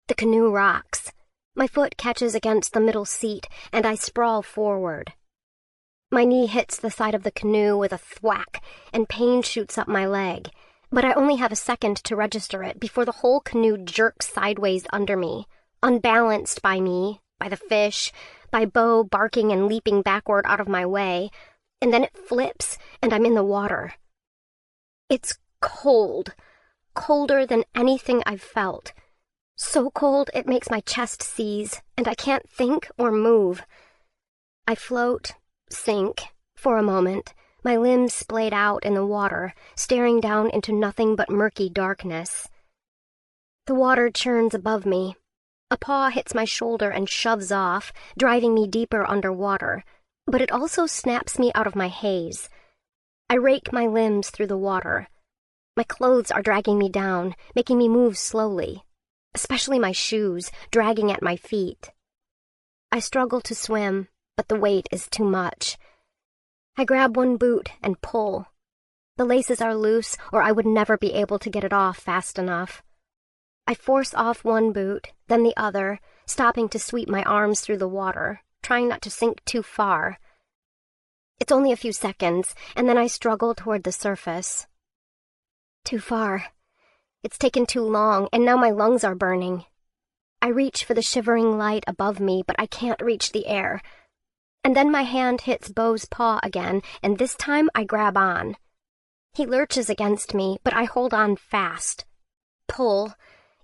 The canoe rocks. My foot catches against the middle seat, and I sprawl forward. My knee hits the side of the canoe with a thwack, and pain shoots up my leg. But I only have a second to register it before the whole canoe jerks sideways under me, unbalanced by me, by the fish, by Bo barking and leaping backward out of my way, and then it flips, and I'm in the water. It's cold, colder than anything I've felt. So cold it makes my chest seize, and I can't think or move. I float, sink, for a moment, my limbs splayed out in the water, staring down into nothing but murky darkness. The water churns above me. A paw hits my shoulder and shoves off, driving me deeper underwater, but it also snaps me out of my haze. I rake my limbs through the water. My clothes are dragging me down, making me move slowly, especially my shoes, dragging at my feet. I struggle to swim, but the weight is too much. I grab one boot and pull. The laces are loose, or I would never be able to get it off fast enough. I force off one boot, then the other, stopping to sweep my arms through the water, trying not to sink too far. It's only a few seconds, and then I struggle toward the surface. Too far. It's taken too long, and now my lungs are burning. I reach for the shivering light above me, but I can't reach the air. And then my hand hits Bo's paw again, and this time I grab on. He lurches against me, but I hold on fast. Pull.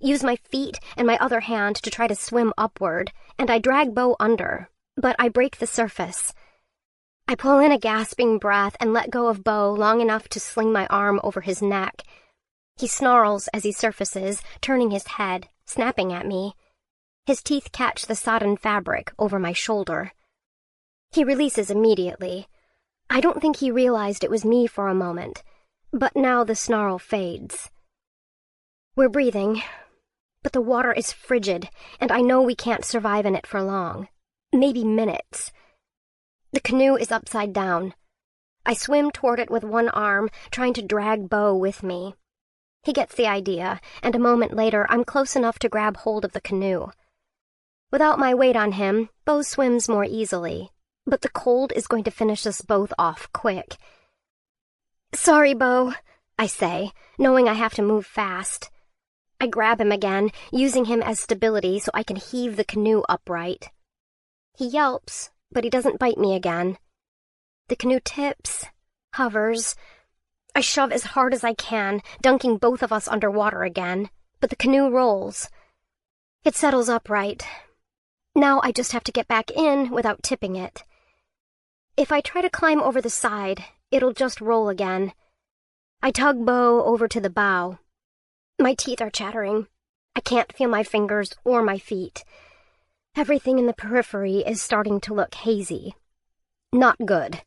Use my feet and my other hand to try to swim upward, and I drag Bo under, but I break the surface. I pull in a gasping breath and let go of Bo long enough to sling my arm over his neck. He snarls as he surfaces, turning his head, snapping at me. His teeth catch the sodden fabric over my shoulder. He releases immediately. I don't think he realized it was me for a moment, but now the snarl fades. We're breathing, but the water is frigid, and I know we can't survive in it for long. Maybe minutes. The canoe is upside down. I swim toward it with one arm, trying to drag Bo with me. He gets the idea, and a moment later I'm close enough to grab hold of the canoe. Without my weight on him, Bo swims more easily, but the cold is going to finish us both off quick. "Sorry, Bo," I say, knowing I have to move fast. I grab him again, using him as stability so I can heave the canoe upright. He yelps, but he doesn't bite me again. The canoe tips, hovers. I shove as hard as I can, dunking both of us underwater again, but the canoe rolls. It settles upright. Now I just have to get back in without tipping it. If I try to climb over the side, it'll just roll again. I tug Bo over to the bow. My teeth are chattering. I can't feel my fingers or my feet. Everything in the periphery is starting to look hazy. Not good.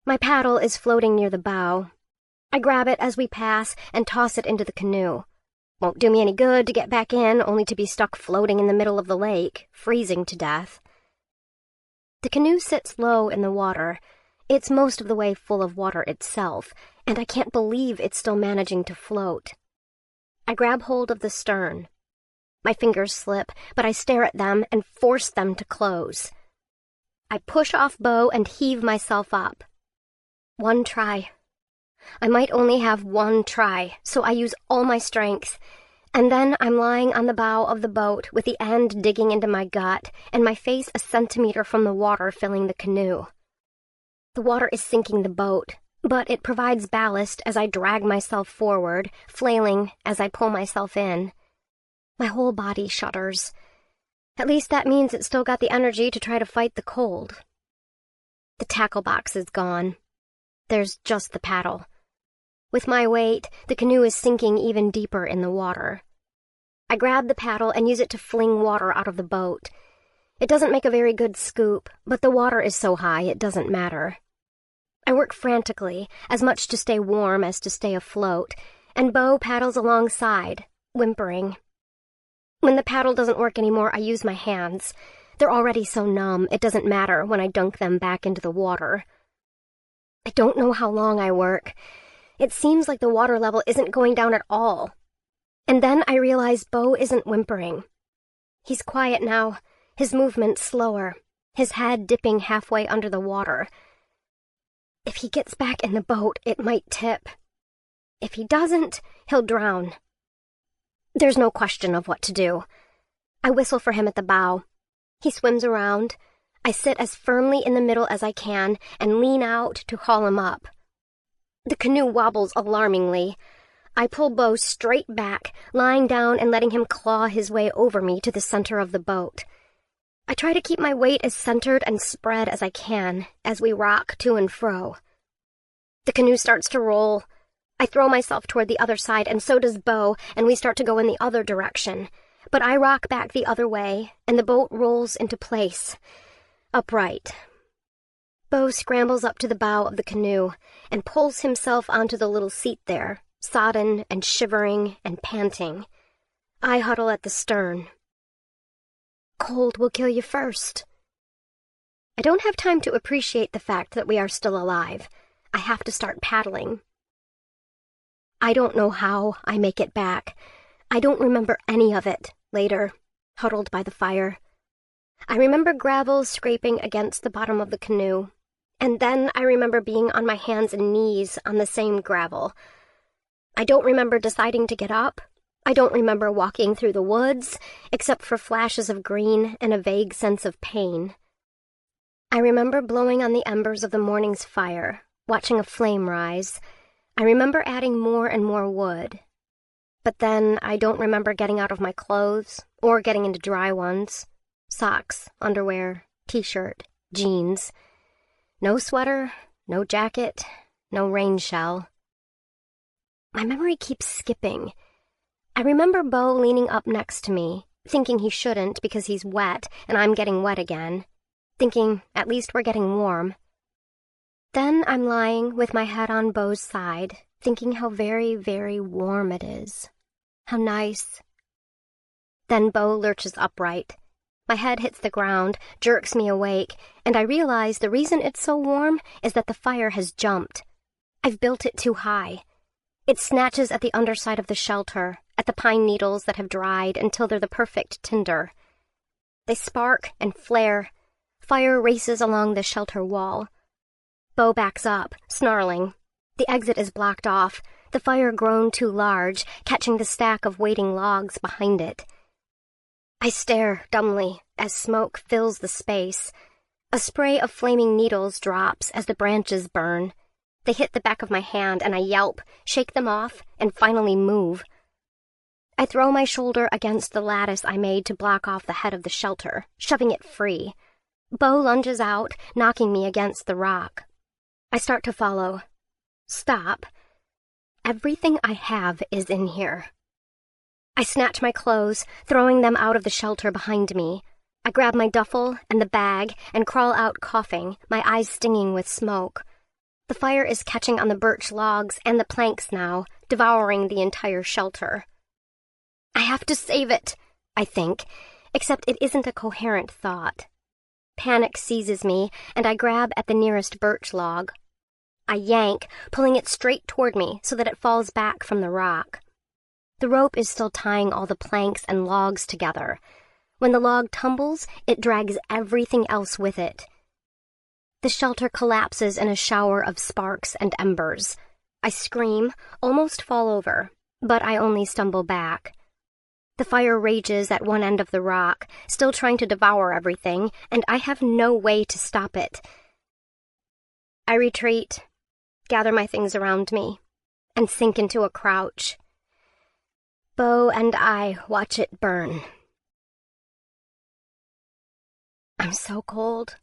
My paddle is floating near the bow. I grab it as we pass and toss it into the canoe. Won't do me any good to get back in, only to be stuck floating in the middle of the lake, freezing to death. The canoe sits low in the water. It's most of the way full of water itself, and I can't believe it's still managing to float. I grab hold of the stern. My fingers slip, but I stare at them and force them to close. I push off Bo and heave myself up. One try. I might only have one try, so I use all my strength. And then I'm lying on the bow of the boat with the end digging into my gut and my face a centimeter from the water filling the canoe. The water is sinking the boat, but it provides ballast as I drag myself forward, flailing as I pull myself in. My whole body shudders. At least that means it's still got the energy to try to fight the cold. The tackle box is gone. There's just the paddle. With my weight, the canoe is sinking even deeper in the water. I grab the paddle and use it to fling water out of the boat. It doesn't make a very good scoop, but the water is so high it doesn't matter. I work frantically, as much to stay warm as to stay afloat, and Bo paddles alongside, whimpering. When the paddle doesn't work anymore, I use my hands. They're already so numb, it doesn't matter when I dunk them back into the water. I don't know how long I work. It seems like the water level isn't going down at all. And then I realize Bo isn't whimpering. He's quiet now, his movements slower, his head dipping halfway under the water. If he gets back in the boat, it might tip. If he doesn't, he'll drown. There's no question of what to do. I whistle for him at the bow. He swims around. I sit as firmly in the middle as I can and lean out to haul him up. The canoe wobbles alarmingly. I pull Bo straight back, lying down and letting him claw his way over me to the center of the boat. I try to keep my weight as centered and spread as I can as we rock to and fro. The canoe starts to roll. I throw myself toward the other side, and so does Bo, and we start to go in the other direction. But I rock back the other way, and the boat rolls into place, upright. Bo scrambles up to the bow of the canoe and pulls himself onto the little seat there, sodden and shivering and panting. I huddle at the stern. Cold will kill you first. I don't have time to appreciate the fact that we are still alive. I have to start paddling. I don't know how I make it back. I don't remember any of it later, huddled by the fire. I remember gravel scraping against the bottom of the canoe, and then I remember being on my hands and knees on the same gravel. I don't remember deciding to get up. I don't remember walking through the woods, except for flashes of green and a vague sense of pain. I remember blowing on the embers of the morning's fire, watching a flame rise. I remember adding more and more wood. But then I don't remember getting out of my clothes or getting into dry ones. Socks, underwear, t-shirt, jeans. No sweater, no jacket, no rain shell. My memory keeps skipping. I remember Bo leaning up next to me, thinking he shouldn't because he's wet and I'm getting wet again, thinking at least we're getting warm. Then I'm lying with my head on Bo's side, thinking how very, very warm it is. How nice. Then Bo lurches upright. My head hits the ground, jerks me awake, and I realize the reason it's so warm is that the fire has jumped. I've built it too high. It snatches at the underside of the shelter, at the pine needles that have dried until they're the perfect tinder. They spark and flare. Fire races along the shelter wall. Bo backs up, snarling. The exit is blocked off, the fire grown too large, catching the stack of waiting logs behind it. I stare dumbly as smoke fills the space. A spray of flaming needles drops as the branches burn. They hit the back of my hand and I yelp, shake them off, and finally move. I throw my shoulder against the lattice I made to block off the head of the shelter, shoving it free. Bo lunges out, knocking me against the rock. I start to follow. Stop. Everything I have is in here. I snatch my clothes, throwing them out of the shelter behind me. I grab my duffel and the bag and crawl out coughing, my eyes stinging with smoke. The fire is catching on the birch logs and the planks now, devouring the entire shelter. I have to save it, I think, except it isn't a coherent thought. Panic seizes me, and I grab at the nearest birch log. I yank, pulling it straight toward me so that it falls back from the rock. The rope is still tying all the planks and logs together. When the log tumbles, it drags everything else with it. The shelter collapses in a shower of sparks and embers. I scream, almost fall over, but I only stumble back. The fire rages at one end of the rock, still trying to devour everything, and I have no way to stop it. I retreat, gather my things around me, and sink into a crouch. Bo and I watch it burn. I'm so cold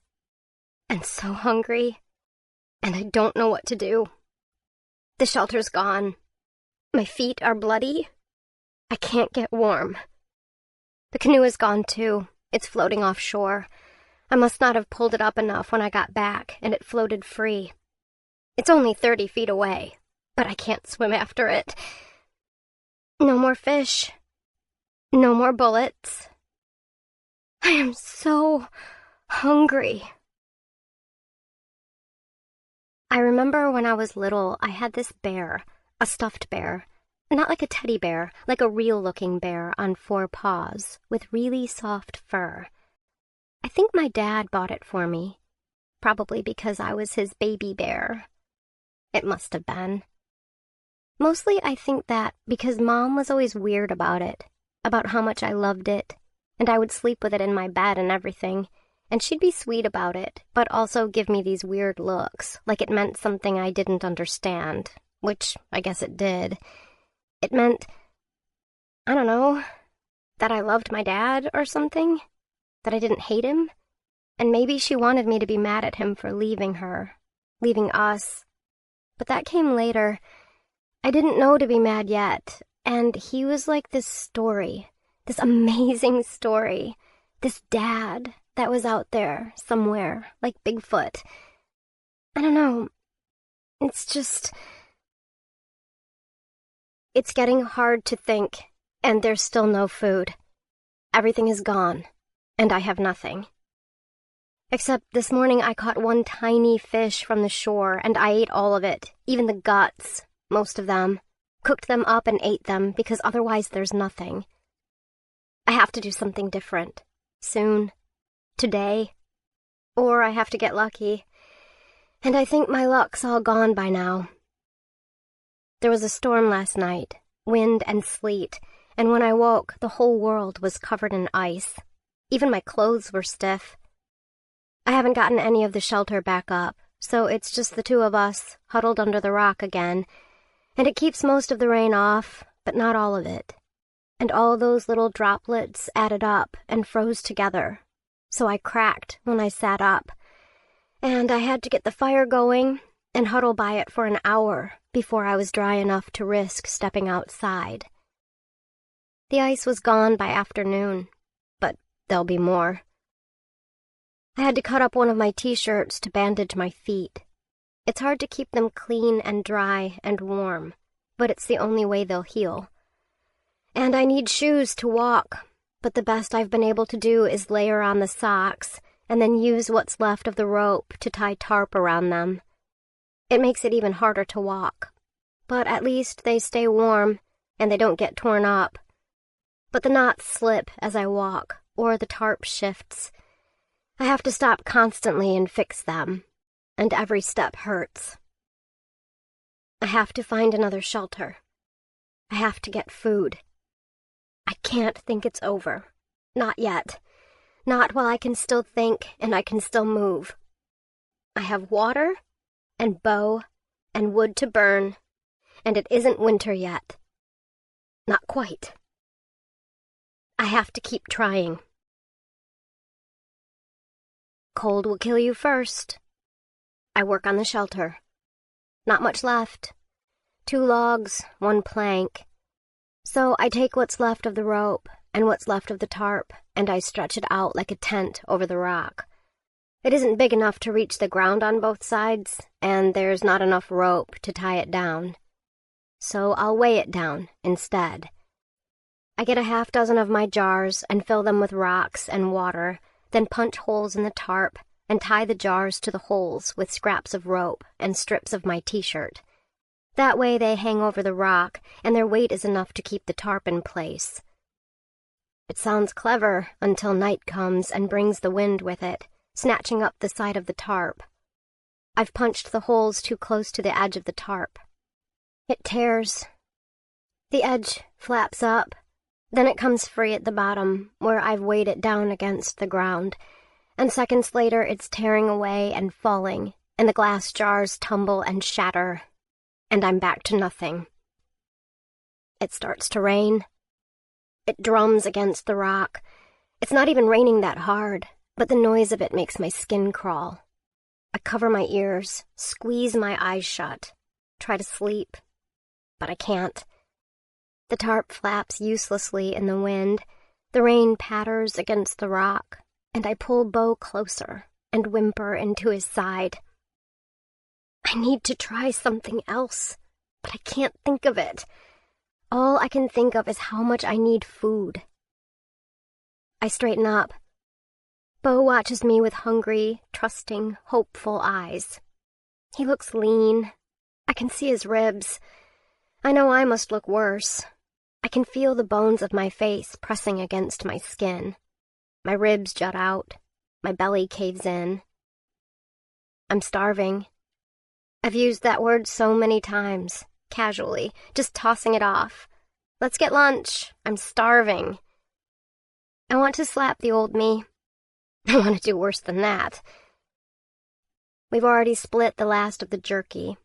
and so hungry, and I don't know what to do. The shelter's gone. My feet are bloody. I can't get warm. The canoe is gone too. It's floating offshore. I must not have pulled it up enough when I got back, and it floated free. It's only 30 feet away, but I can't swim after it. No more fish. No more bullets. I am so hungry. I remember when I was little, I had this bear, a stuffed bear. Not like a teddy bear, like a real-looking bear on 4 paws, with really soft fur. I think my dad bought it for me, probably because I was his baby bear. It must have been. Mostly I think that because Mom was always weird about it, about how much I loved it, and I would sleep with it in my bed and everything, and she'd be sweet about it, but also give me these weird looks, like it meant something I didn't understand, which I guess it did. It meant, I don't know, that I loved my dad or something, that I didn't hate him, and maybe she wanted me to be mad at him for leaving her, leaving us. But that came later. I didn't know to be mad yet, and he was like this story, this amazing story, this dad that was out there somewhere, like Bigfoot. I don't know, it's just... It's getting hard to think, and there's still no food. Everything is gone, and I have nothing. Except this morning I caught one tiny fish from the shore, and I ate all of it, even the guts, most of them. Cooked them up and ate them, because otherwise there's nothing. I have to do something different. Soon. Today. Or I have to get lucky. And I think my luck's all gone by now. There was a storm last night, wind and sleet, and when I woke, the whole world was covered in ice. Even my clothes were stiff. I haven't gotten any of the shelter back up, so it's just the 2 of us, huddled under the rock again, and it keeps most of the rain off, but not all of it. And all those little droplets added up and froze together, so I cracked when I sat up, and I had to get the fire going and huddle by it for an hour before I was dry enough to risk stepping outside. The ice was gone by afternoon, but there'll be more. I had to cut up one of my t-shirts to bandage my feet. It's hard to keep them clean and dry and warm, but it's the only way they'll heal. And I need shoes to walk, but the best I've been able to do is layer on the socks and then use what's left of the rope to tie tarp around them. It makes it even harder to walk, but at least they stay warm and they don't get torn up. But the knots slip as I walk, or the tarp shifts. I have to stop constantly and fix them, and every step hurts. I have to find another shelter. I have to get food. I can't think it's over. Not yet. Not while I can still think and I can still move. I have water and bow and wood to burn, and it isn't winter yet. Not quite. I have to keep trying. Cold will kill you first. I work on the shelter. Not much left. 2 logs, 1 plank. So I take what's left of the rope and what's left of the tarp, and I stretch it out like a tent over the rock. It isn't big enough to reach the ground on both sides, and there's not enough rope to tie it down. So I'll weigh it down instead. I get a half dozen of my jars and fill them with rocks and water, then punch holes in the tarp and tie the jars to the holes with scraps of rope and strips of my t-shirt. That way they hang over the rock, and their weight is enough to keep the tarp in place. It sounds clever until night comes and brings the wind with it, snatching up the side of the tarp. I've punched the holes too close to the edge of the tarp. It tears. The edge flaps up, Then it comes free at the bottom, where I've weighed it down against the ground, and seconds later it's tearing away and falling, and the glass jars tumble and shatter, and I'm back to nothing. It starts to rain. It drums against the rock. It's not even raining that hard, but the noise of it makes my skin crawl. I cover my ears, squeeze my eyes shut, try to sleep, but I can't. The tarp flaps uselessly in the wind, the rain patters against the rock, and I pull Bo closer and whimper into his side. I need to try something else, but I can't think of it. All I can think of is how much I need food. I straighten up. Bo watches me with hungry, trusting, hopeful eyes. He looks lean. I can see his ribs. I know I must look worse. I can feel the bones of my face pressing against my skin. My ribs jut out. My belly caves in. I'm starving. I've used that word so many times, casually, just tossing it off. Let's get lunch. I'm starving. I want to slap the old me. I want to do worse than that. We've already split the last of the jerky.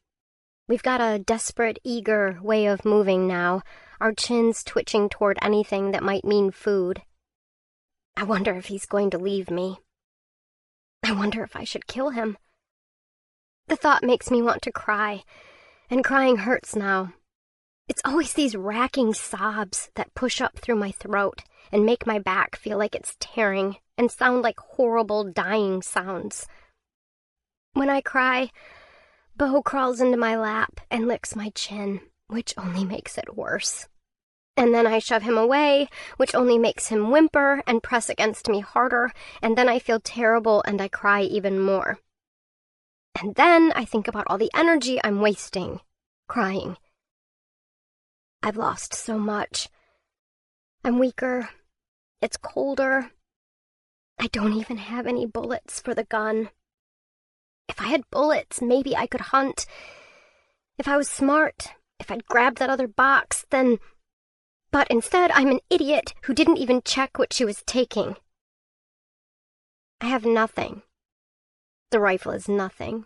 We've got a desperate, eager way of moving now, our chins twitching toward anything that might mean food. I wonder if he's going to leave me. I wonder if I should kill him. The thought makes me want to cry, and crying hurts now. It's always these racking sobs that push up through my throat and make my back feel like it's tearing and sound like horrible dying sounds. When I cry, Bo crawls into my lap and licks my chin, which only makes it worse. And then I shove him away, which only makes him whimper and press against me harder, and then I feel terrible and I cry even more. And then I think about all the energy I'm wasting, crying. I've lost so much. I'm weaker. It's colder. I don't even have any bullets for the gun. If I had bullets, maybe I could hunt. If I was smart, if I'd grabbed that other box, then... But instead, I'm an idiot who didn't even check what she was taking. I have nothing. The rifle is nothing.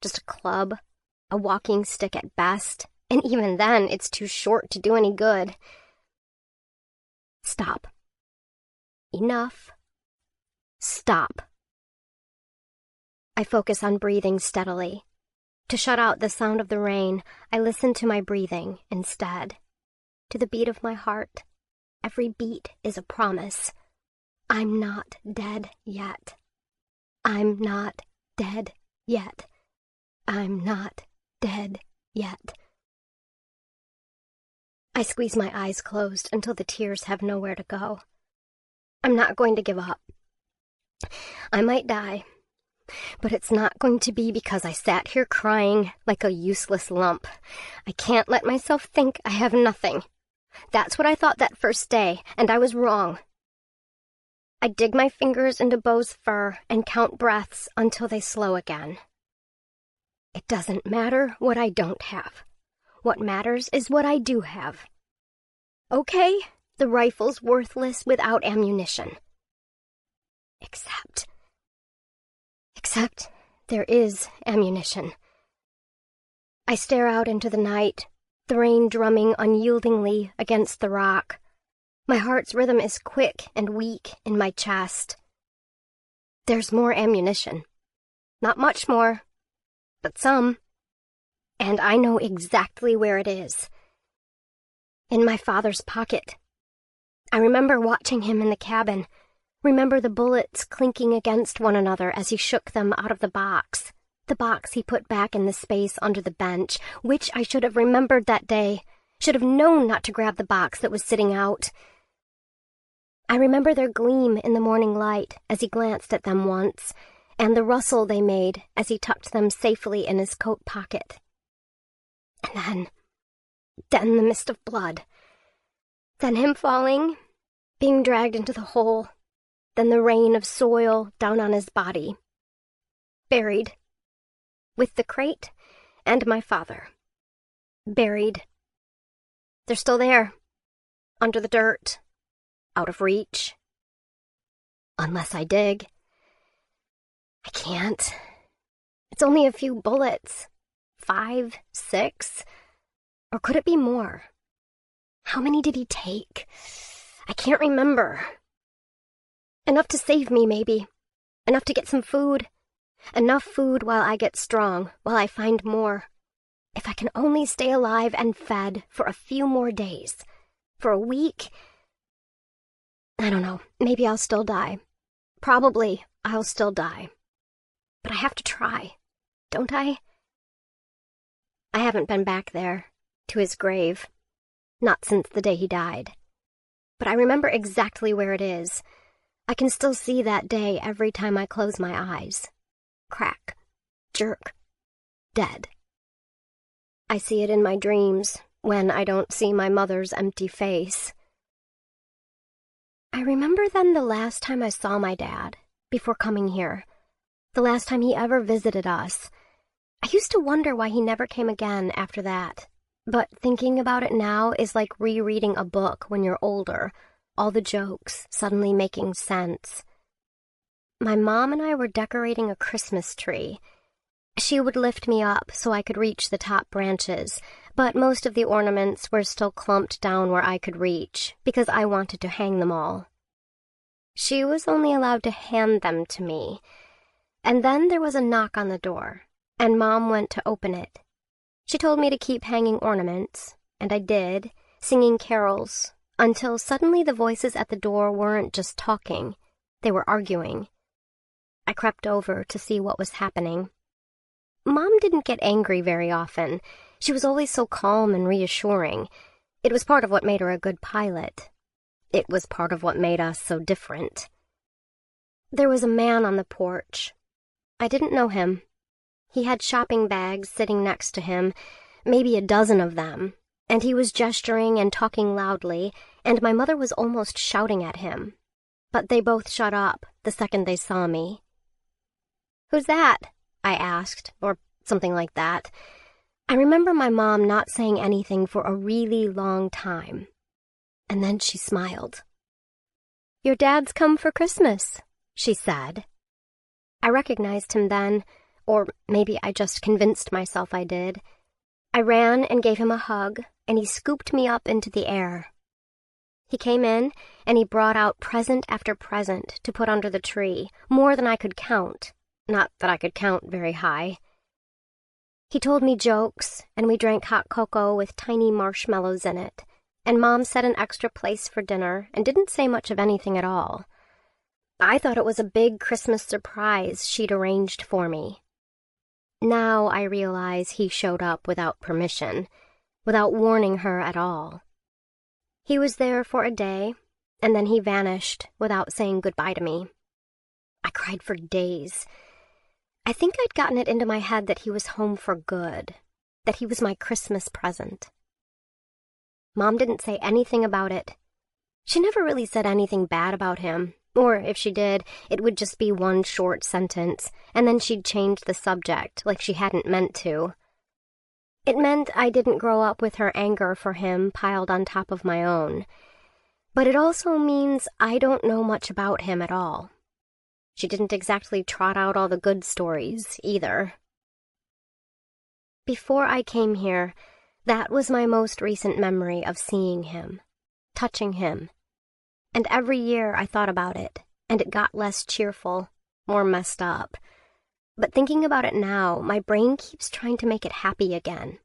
Just a club, a walking stick at best, and even then, it's too short to do any good. Stop. Enough. Stop. I focus on breathing steadily. To shut out the sound of the rain, I listen to my breathing instead. To the beat of my heart. Every beat is a promise. I'm not dead yet. I'm not dead yet. I'm not dead yet. I squeeze my eyes closed until the tears have nowhere to go. I'm not going to give up. I might die, but it's not going to be because I sat here crying like a useless lump. I can't let myself think I have nothing. That's what I thought that first day, and I was wrong. I dig my fingers into Bo's fur and count breaths until they slow again. It doesn't matter what I don't have. What matters is what I do have. Okay, the rifle's worthless without ammunition. Except there is ammunition. I stare out into the night, the rain drumming unyieldingly against the rock. My heart's rhythm is quick and weak in my chest. There's more ammunition. Not much more, but some. And I know exactly where it is. In my father's pocket. I remember watching him in the cabin. Remember the bullets clinking against one another as he shook them out of the box he put back in the space under the bench, which I should have remembered that day, should have known not to grab the box that was sitting out. I remember their gleam in the morning light as he glanced at them once, and the rustle they made as he tucked them safely in his coat pocket. And then the mist of blood. Then him falling, being dragged into the hole. Then the rain of soil down on his body. Buried. With the crate and my father. Buried. They're still there. Under the dirt, out of reach. Unless I dig. I can't. It's only a few bullets. 5, 6? Or could it be more? How many did he take? I can't remember. Enough to save me, maybe. Enough to get some food. Enough food while I get strong, while I find more. If I can only stay alive and fed for a few more days. For a week. I don't know. Maybe I'll still die. Probably I'll still die. But I have to try, don't I? I haven't been back there, to his grave. Not since the day he died. But I remember exactly where it is. I can still see that day every time I close my eyes. Crack. Jerk. Dead. I see it in my dreams, when I don't see my mother's empty face. I remember then the last time I saw my dad, before coming here. The last time he ever visited us. I used to wonder why he never came again after that. But thinking about it now is like rereading a book when you're older, all the jokes suddenly making sense. My mom and I were decorating a Christmas tree. She would lift me up so I could reach the top branches, but most of the ornaments were still clumped down where I could reach, because I wanted to hang them all. She was only allowed to hand them to me. And then there was a knock on the door, and Mom went to open it. She told me to keep hanging ornaments, and I did, singing carols, until suddenly the voices at the door weren't just talking, they were arguing. I crept over to see what was happening. Mom didn't get angry very often. She was always so calm and reassuring. It was part of what made her a good pilot. It was part of what made us so different. There was a man on the porch. I didn't know him. He had shopping bags sitting next to him, maybe a dozen of them, and he was gesturing and talking loudly, and my mother was almost shouting at him. But they both shut up the second they saw me. "Who's that?" I asked, or something like that. I remember my mom not saying anything for a really long time. And then she smiled. "Your dad's come for Christmas," she said. I recognized him then, or maybe I just convinced myself I did. I ran and gave him a hug, and he scooped me up into the air. He came in, and he brought out present after present to put under the tree, more than I could count. Not that I could count very high. He told me jokes, and we drank hot cocoa with tiny marshmallows in it, and Mom set an extra place for dinner and didn't say much of anything at all. I thought it was a big Christmas surprise she'd arranged for me. Now I realize he showed up without permission, without warning her at all. He was there for a day, and then he vanished without saying goodbye to me. I cried for days. I think I'd gotten it into my head that he was home for good, that he was my Christmas present. Mom didn't say anything about it. She never really said anything bad about him, or if she did, it would just be one short sentence, and then she'd change the subject like she hadn't meant to. It meant I didn't grow up with her anger for him piled on top of my own. But it also means I don't know much about him at all. She didn't exactly trot out all the good stories, either. Before I came here, that was my most recent memory of seeing him, touching him. And every year I thought about it, and it got less cheerful, more messed up. But thinking about it now, my brain keeps trying to make it happy again.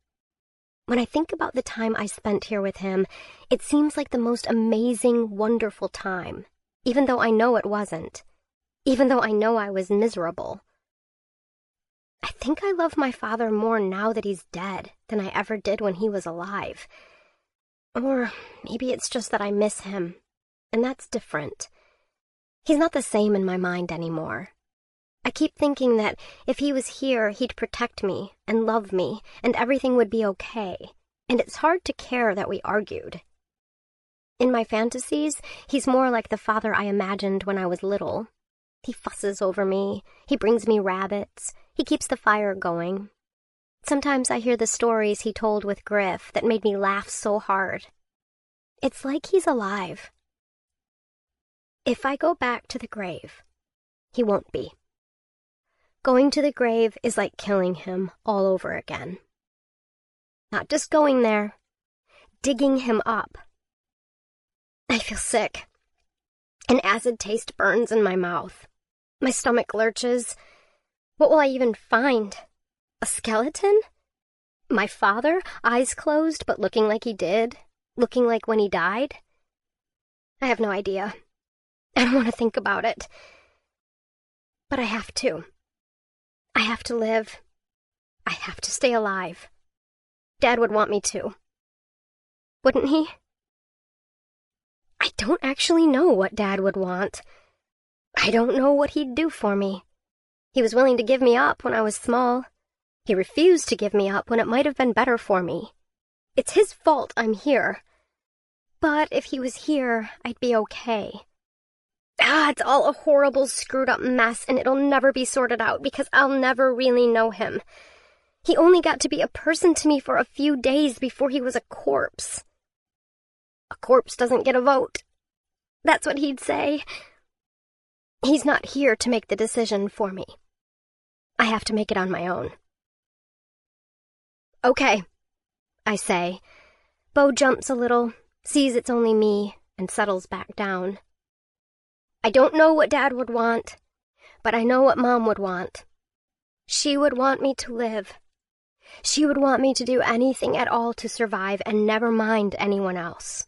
When I think about the time I spent here with him, it seems like the most amazing, wonderful time, even though I know it wasn't, even though I know I was miserable. I think I love my father more now that he's dead than I ever did when he was alive. Or maybe it's just that I miss him, and that's different. He's not the same in my mind anymore. I keep thinking that if he was here, he'd protect me and love me, and everything would be okay, and it's hard to care that we argued. In my fantasies, he's more like the father I imagined when I was little. He fusses over me, he brings me rabbits, he keeps the fire going. Sometimes I hear the stories he told with Griff that made me laugh so hard. It's like he's alive. If I go back to the grave, he won't be. Going to the grave is like killing him all over again. Not just going there, digging him up. I feel sick. An acid taste burns in my mouth. My stomach lurches. What will I even find? A skeleton? My father, eyes closed but looking like he did? Looking like when he died? I have no idea. I don't want to think about it. But I have to. I have to live. I have to stay alive. Dad would want me to. Wouldn't he? I don't actually know what Dad would want. I don't know what he'd do for me. He was willing to give me up when I was small. He refused to give me up when it might have been better for me. It's his fault I'm here. But if he was here, I'd be okay. It's all a horrible, screwed-up mess, and it'll never be sorted out because I'll never really know him. He only got to be a person to me for a few days before he was a corpse. A corpse doesn't get a vote. That's what he'd say. He's not here to make the decision for me. I have to make it on my own. Okay, I say. Bo jumps a little, sees it's only me, and settles back down. I don't know what Dad would want, but I know what Mom would want. She would want me to live. She would want me to do anything at all to survive and never mind anyone else.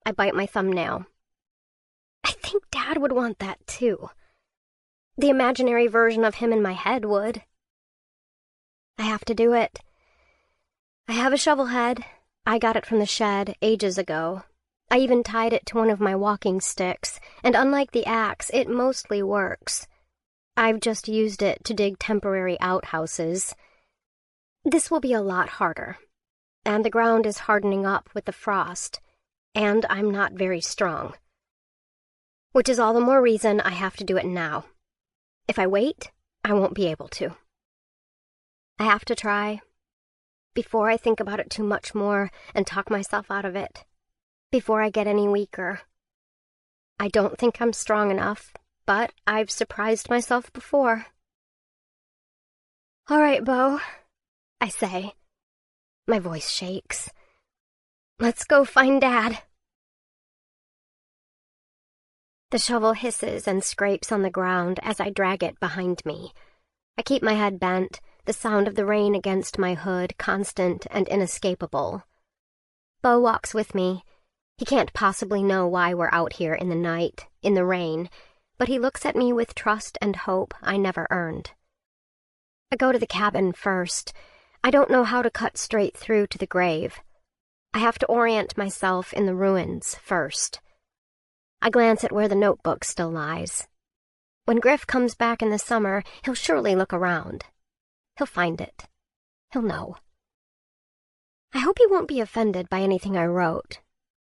I bite my thumbnail. I think Dad would want that too. The imaginary version of him in my head would. I have to do it. I have a shovel head. I got it from the shed ages ago. I even tied it to one of my walking sticks, and unlike the axe, it mostly works. I've just used it to dig temporary outhouses. This will be a lot harder, and the ground is hardening up with the frost, and I'm not very strong. Which is all the more reason I have to do it now. If I wait, I won't be able to. I have to try, before I think about it too much more and talk myself out of it, before I get any weaker. I don't think I'm strong enough, but I've surprised myself before. All right, Bo, I say. My voice shakes. Let's go find Dad. The shovel hisses and scrapes on the ground as I drag it behind me. I keep my head bent, the sound of the rain against my hood constant and inescapable. Bo walks with me. He can't possibly know why we're out here in the night, in the rain, but he looks at me with trust and hope I never earned. I go to the cabin first. I don't know how to cut straight through to the grave. I have to orient myself in the ruins first. I glance at where the notebook still lies. When Griff comes back in the summer, he'll surely look around. He'll find it. He'll know. I hope he won't be offended by anything I wrote.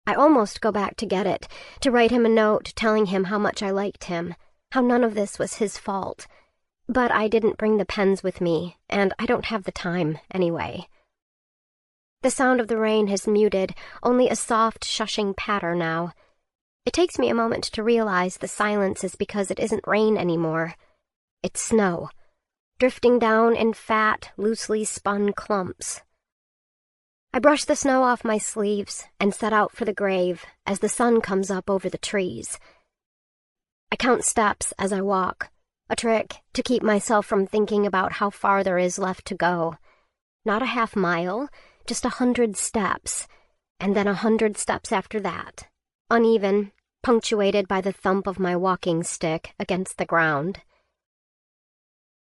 I almost go back to get it, to write him a note telling him how much I liked him, how none of this was his fault. But I didn't bring the pens with me, and I don't have the time anyway. The sound of the rain has muted, only a soft, shushing patter now. It takes me a moment to realize the silence is because it isn't rain anymore. It's snow, drifting down in fat, loosely spun clumps. I brush the snow off my sleeves and set out for the grave as the sun comes up over the trees. I count steps as I walk, a trick to keep myself from thinking about how far there is left to go. Not a half mile, just 100 steps, and then 100 steps after that, uneven, punctuated by the thump of my walking stick against the ground.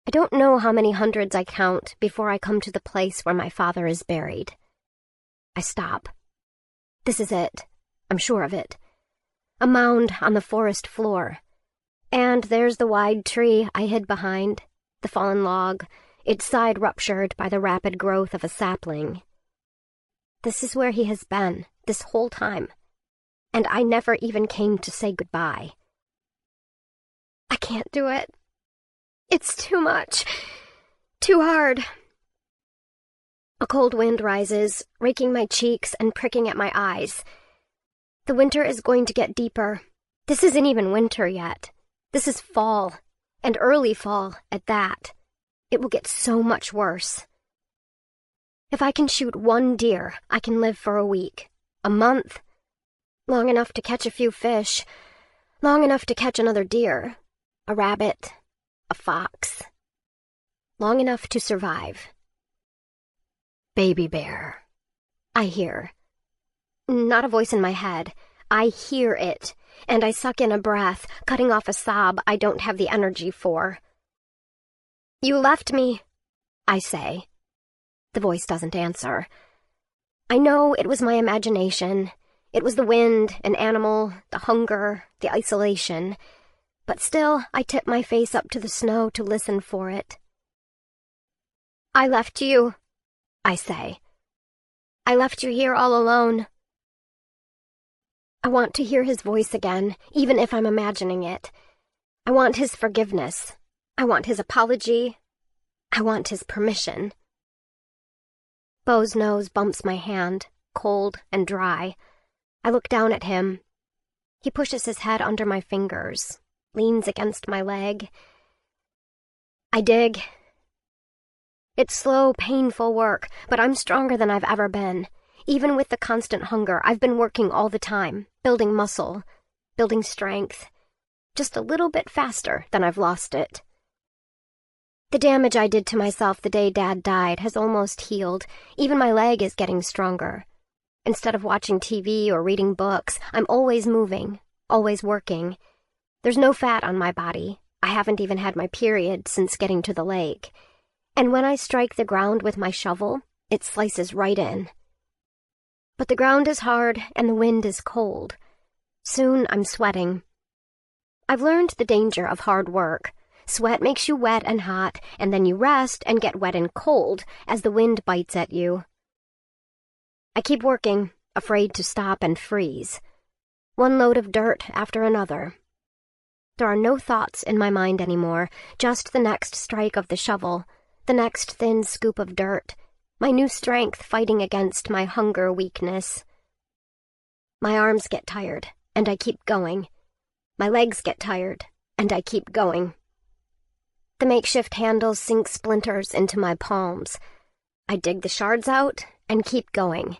I don't know how many hundreds I count before I come to the place where my father is buried. I stop. This is it. I'm sure of it. A mound on the forest floor. And there's the wide tree I hid behind, the fallen log, its side ruptured by the rapid growth of a sapling. This is where he has been, this whole time. And I never even came to say goodbye. I can't do it. It's too much. Too hard. A cold wind rises, raking my cheeks and pricking at my eyes. The winter is going to get deeper, This isn't even winter yet. This is fall, and early fall at that. It will get so much worse. If I can shoot one deer, I can live for a week, a month, long enough to catch a few fish, long enough to catch another deer, a rabbit, a fox, long enough to survive. Baby bear, I hear. Not a voice in my head. I hear it, and I suck in a breath, cutting off a sob I don't have the energy for. You left me, I say. The voice doesn't answer. I know it was my imagination. It was the wind, an animal, the hunger, the isolation. But still, I tip my face up to the snow to listen for it. I left you, I say. I left you here all alone. I want to hear his voice again, even if I'm imagining it. I want his forgiveness. I want his apology. I want his permission. Beau's nose bumps my hand, cold and dry. I look down at him. He pushes his head under my fingers, leans against my leg. I dig. It's slow, painful work, but I'm stronger than I've ever been. Even with the constant hunger, I've been working all the time, building muscle, building strength, just a little bit faster than I've lost it. The damage I did to myself the day Dad died has almost healed. Even my leg is getting stronger. Instead of watching TV or reading books, I'm always moving, always working. There's no fat on my body. I haven't even had my period since getting to the lake. And when I strike the ground with my shovel, it slices right in. But the ground is hard and the wind is cold. Soon I'm sweating. I've learned the danger of hard work. Sweat makes you wet and hot, and then you rest and get wet and cold as the wind bites at you. I keep working, afraid to stop and freeze. One load of dirt after another. There are no thoughts in my mind anymore, just the next strike of the shovel, the next thin scoop of dirt, my new strength fighting against my hunger weakness. My arms get tired, and I keep going. My legs get tired, and I keep going. The makeshift handles sink splinters into my palms. I dig the shards out and keep going.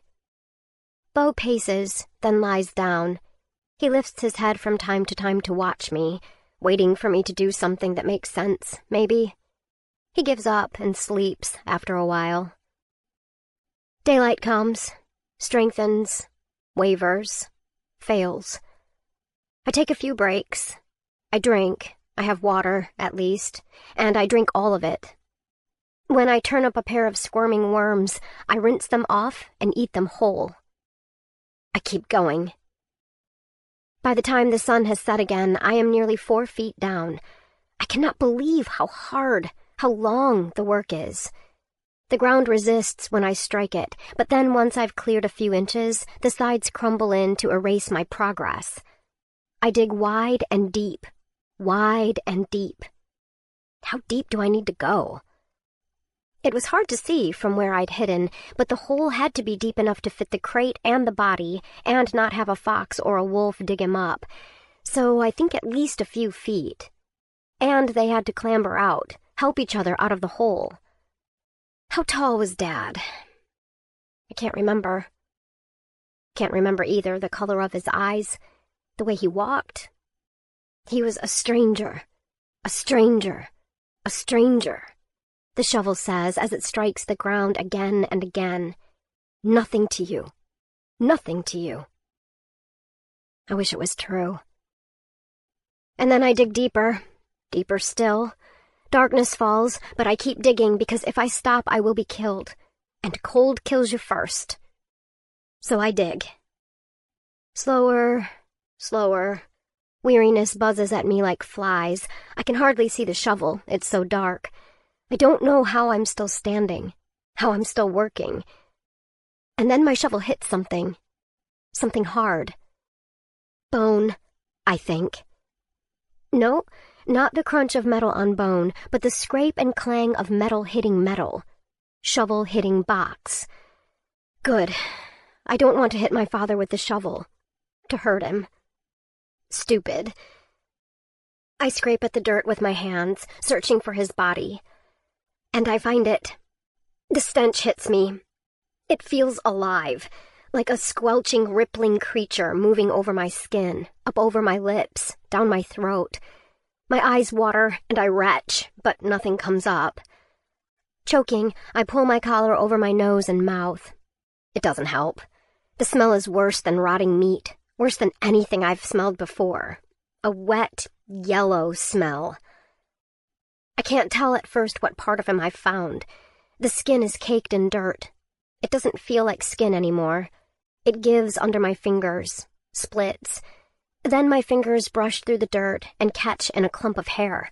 Beau paces, then lies down. He lifts his head from time to watch me, waiting for me to do something that makes sense, maybe. He gives up and sleeps after a while. Daylight comes, strengthens, wavers, fails. I take a few breaks. I drink. I have water, at least, and I drink all of it. When I turn up a pair of squirming worms, I rinse them off and eat them whole. I keep going. By the time the sun has set again, I am nearly 4 feet down. I cannot believe how hard, how long the work is. The ground resists when I strike it, but then once I've cleared a few inches, the sides crumble in to erase my progress. I dig wide and deep. Wide and deep. How deep do I need to go? It was hard to see from where I'd hidden, but the hole had to be deep enough to fit the crate and the body, and not have a fox or a wolf dig him up. So I think at least a few feet. And they had to clamber out, help each other out of the hole. How tall was Dad? I can't remember. Can't remember either the color of his eyes, the way he walked. He was a stranger, a stranger, a stranger, the shovel says as it strikes the ground again and again. Nothing to you. Nothing to you. I wish it was true. And then I dig deeper, deeper still. Darkness falls, but I keep digging because if I stop, I will be killed. And cold kills you first. So I dig. Slower, slower. Weariness buzzes at me like flies. I can hardly see the shovel, it's so dark. I don't know how I'm still standing, how I'm still working. And then my shovel hits something. Something hard. Bone, I think. No, not the crunch of metal on bone, but the scrape and clang of metal hitting metal. Shovel hitting box. Good. I don't want to hit my father with the shovel. To hurt him. Stupid. I scrape at the dirt with my hands, searching for his body. And I find it. The stench hits me. It feels alive, like a squelching, rippling creature moving over my skin, up over my lips, down my throat. My eyes water, and I retch, but nothing comes up. Choking, I pull my collar over my nose and mouth. It doesn't help. The smell is worse than rotting meat, worse than anything I've smelled before. A wet, yellow smell. I can't tell at first what part of him I've found. The skin is caked in dirt. It doesn't feel like skin anymore. It gives under my fingers, splits. Then my fingers brush through the dirt and catch in a clump of hair.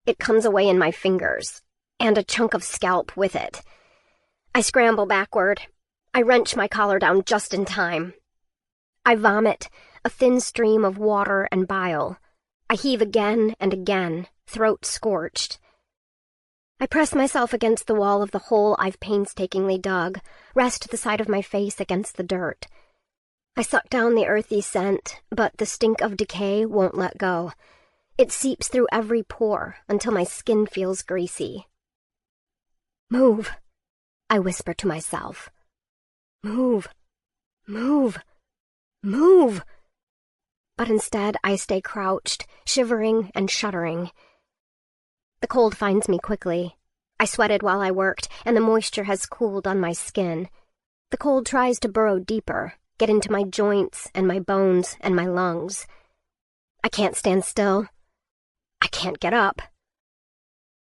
It comes away in my fingers, and a chunk of scalp with it. I scramble backward. I wrench my collar down just in time. I vomit, a thin stream of water and bile. I heave again and again, throat scorched. I press myself against the wall of the hole I've painstakingly dug, rest the side of my face against the dirt. I suck down the earthy scent, but the stink of decay won't let go. It seeps through every pore until my skin feels greasy. Move, I whisper to myself. Move, move, move. But instead I stay crouched, shivering and shuddering. The cold finds me quickly. I sweated while I worked, and the moisture has cooled on my skin. The cold tries to burrow deeper, get into my joints and my bones and my lungs. I can't stand still. I can't get up.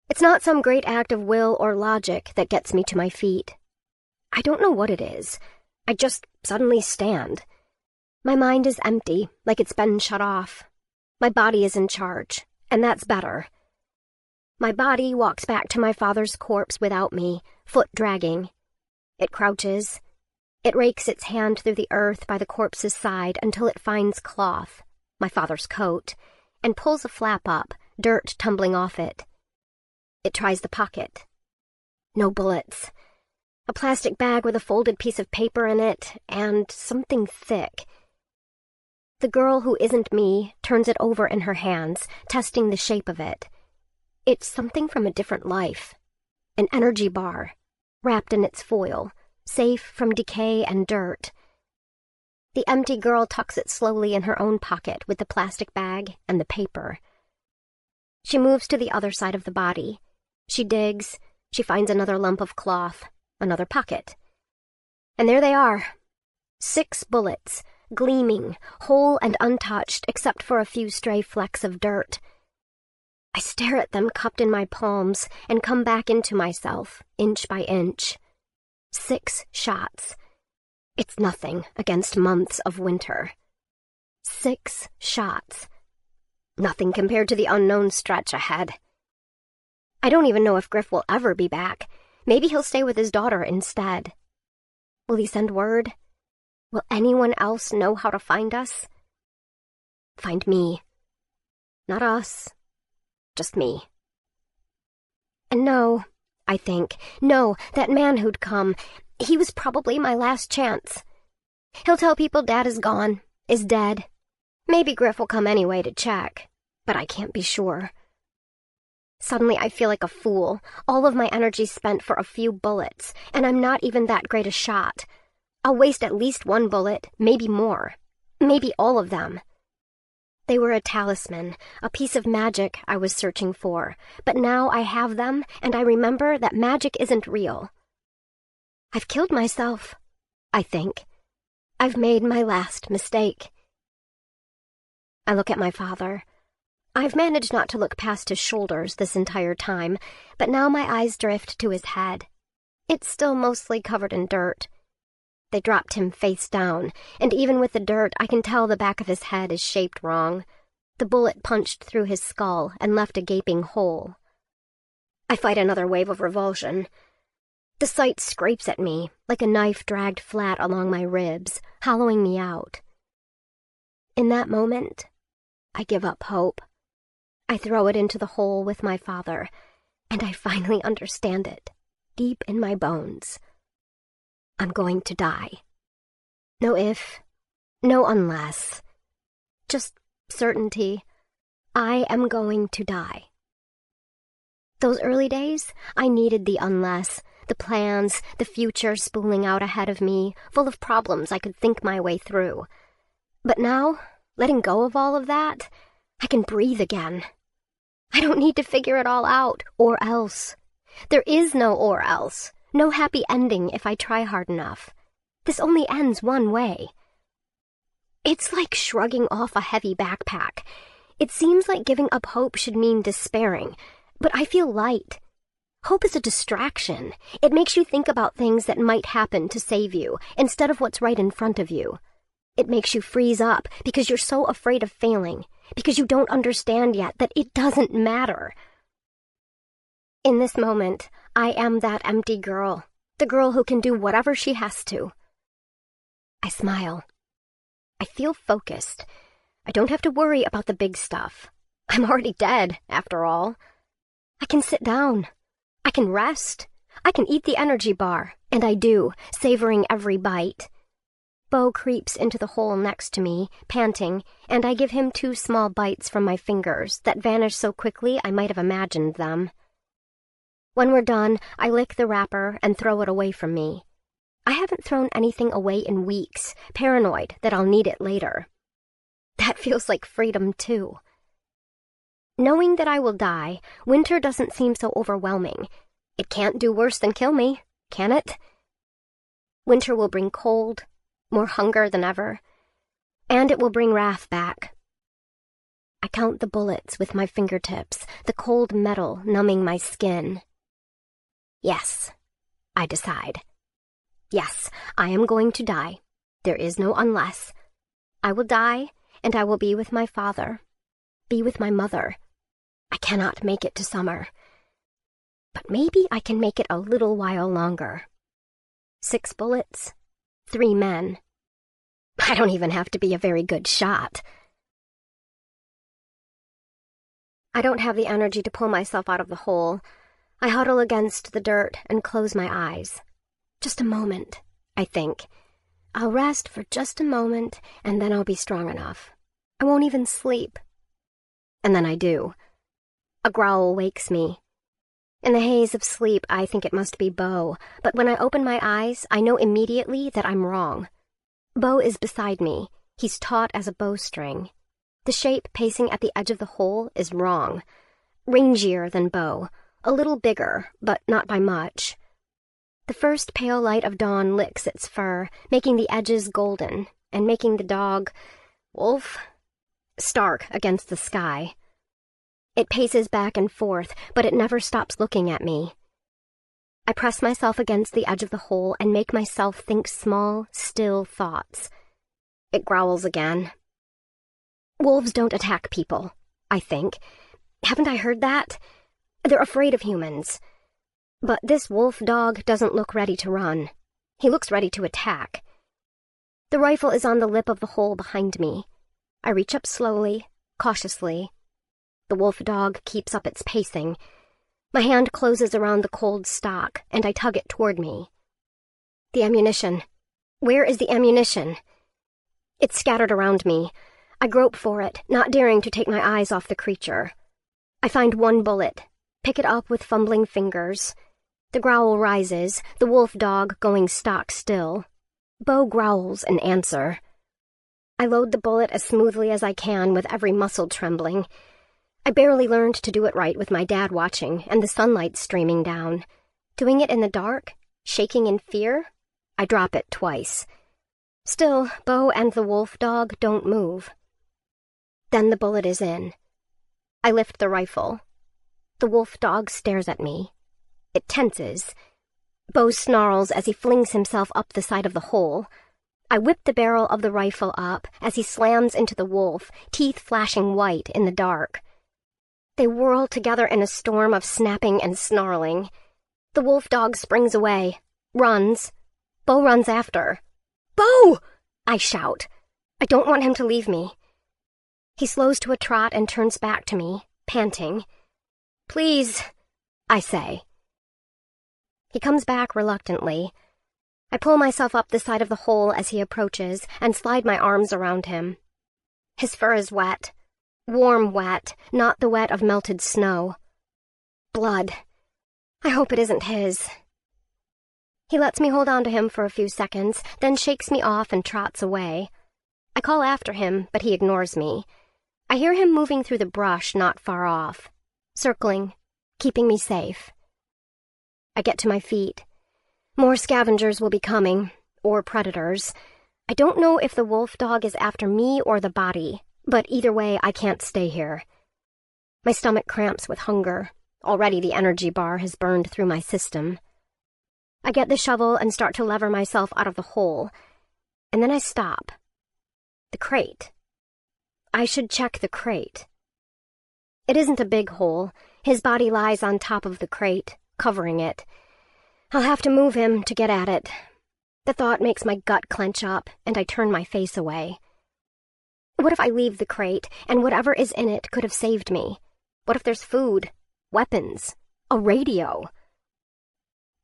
It's not some great act of will or logic that gets me to my feet. I don't know what it is. I just suddenly stand. My mind is empty, like it's been shut off. My body is in charge, and that's better. My body walks back to my father's corpse without me, foot dragging. It crouches. It rakes its hand through the earth by the corpse's side until it finds cloth, my father's coat, and pulls a flap up, dirt tumbling off it. It tries the pocket. No bullets. A plastic bag with a folded piece of paper in it, and something thick. The girl who isn't me turns it over in her hands, testing the shape of it. It's something from a different life. An energy bar, wrapped in its foil, safe from decay and dirt. The empty girl tucks it slowly in her own pocket with the plastic bag and the paper. She moves to the other side of the body. She digs. She finds another lump of cloth, another pocket. And there they are. 6 bullets, gleaming, whole and untouched except for a few stray flecks of dirt. I stare at them cupped in my palms and come back into myself, inch by inch. 6 shots. It's nothing against months of winter. 6 shots. Nothing compared to the unknown stretch ahead. I don't even know if Griff will ever be back. Maybe he'll stay with his daughter instead. Will he send word? Will anyone else know how to find us? Find me. Not us. Just me. And no, I think, no, that man who'd come, he was probably my last chance. He'll tell people Dad is gone, is dead. Maybe Griff will come anyway to check, but I can't be sure. Suddenly I feel like a fool, all of my energy spent for a few bullets, and I'm not even that great a shot. I'll waste at least 1 bullet, maybe more, maybe all of them. They were a talisman, a piece of magic I was searching for, but now I have them, and I remember that magic isn't real. I've killed myself, I think. I've made my last mistake. I look at my father. I've managed not to look past his shoulders this entire time, but now my eyes drift to his head. It's still mostly covered in dirt. They dropped him face down, and even with the dirt, I can tell the back of his head is shaped wrong. The bullet punched through his skull and left a gaping hole. I fight another wave of revulsion. The sight scrapes at me, like a knife dragged flat along my ribs, hollowing me out. In that moment, I give up hope. I throw it into the hole with my father, and I finally understand it, deep in my bones. I'm going to die. No if, no unless. Just certainty. I am going to die. Those early days, I needed the unless, the plans, the future spooling out ahead of me, full of problems I could think my way through. But now, letting go of all of that, I can breathe again. I don't need to figure it all out, or else. There is no or else, no happy ending if I try hard enough. This only ends one way. It's like shrugging off a heavy backpack. It seems like giving up hope should mean despairing, but I feel light. Hope is a distraction. It makes you think about things that might happen to save you, instead of what's right in front of you. It makes you freeze up because you're so afraid of failing, because you don't understand yet that it doesn't matter. In this moment, I am that empty girl, the girl who can do whatever she has to. I smile. I feel focused. I don't have to worry about the big stuff. I'm already dead, after all. I can sit down. I can rest. I can eat the energy bar, and I do, savoring every bite. Bo creeps into the hole next to me, panting, and I give him 2 small bites from my fingers that vanish so quickly I might have imagined them. When we're done, I lick the wrapper and throw it away from me. I haven't thrown anything away in weeks, paranoid that I'll need it later. That feels like freedom, too. Knowing that I will die, winter doesn't seem so overwhelming. It can't do worse than kill me, can it? Winter will bring cold, more hunger than ever, and it will bring wrath back. I count the bullets with my fingertips, the cold metal numbing my skin. Yes, I decide. Yes, I am going to die. There is no unless. I will die, and I will be with my father, be with my mother. I cannot make it to summer. But maybe I can make it a little while longer. 6 bullets, 3 men. I don't even have to be a very good shot. I don't have the energy to pull myself out of the hole. I huddle against the dirt and close my eyes. Just a moment, I think. I'll rest for just a moment, and then I'll be strong enough. I won't even sleep. And then I do. A growl wakes me. In the haze of sleep, I think it must be Bo, but when I open my eyes, I know immediately that I'm wrong. Bo is beside me. He's taut as a bowstring. The shape pacing at the edge of the hole is wrong. Rangier than Bo, a little bigger, but not by much. The first pale light of dawn licks its fur, making the edges golden, and making the dog, Wolf, stark against the sky. It paces back and forth, but it never stops looking at me. I press myself against the edge of the hole and make myself think small, still thoughts. It growls again. Wolves don't attack people, I think. Haven't I heard that? They're afraid of humans. But this wolf dog doesn't look ready to run. He looks ready to attack. The rifle is on the lip of the hole behind me. I reach up slowly, cautiously. The wolf dog keeps up its pacing. My hand closes around the cold stock, and I tug it toward me. The ammunition. Where is the ammunition? It's scattered around me. I grope for it, not daring to take my eyes off the creature. I find 1 bullet, pick it up with fumbling fingers. The growl rises, the wolf dog going stock still. Bo growls in answer. I load the bullet as smoothly as I can with every muscle trembling. I barely learned to do it right with my dad watching and the sunlight streaming down. Doing it in the dark, shaking in fear, I drop it twice. Still, Bo and the wolf dog don't move. Then the bullet is in. I lift the rifle. The wolf dog stares at me. It tenses. Bo snarls as he flings himself up the side of the hole. I whip the barrel of the rifle up as he slams into the wolf, teeth flashing white in the dark. They whirl together in a storm of snapping and snarling. The wolf dog springs away, runs. Bo runs after. Bo! I shout. I don't want him to leave me. He slows to a trot and turns back to me, panting. Please, I say. He comes back reluctantly. I pull myself up the side of the hole as he approaches and slide my arms around him. His fur is wet, Warm wet, not the wet of melted snow. Blood. I hope it isn't his. He lets me hold on to him for a few seconds, then shakes me off and trots away. I call after him, but he ignores me. I hear him moving through the brush not far off, circling, keeping me safe. I get to my feet. More scavengers will be coming, or predators. I don't know if the wolf dog is after me or the body, but either way, I can't stay here. My stomach cramps with hunger. Already the energy bar has burned through my system. I get the shovel and start to lever myself out of the hole, and then I stop. The crate. I should check the crate. It isn't a big hole. His body lies on top of the crate, covering it. I'll have to move him to get at it. The thought makes my gut clench up, and I turn my face away. What if I leave the crate, and whatever is in it could have saved me? What if there's food, weapons, a radio?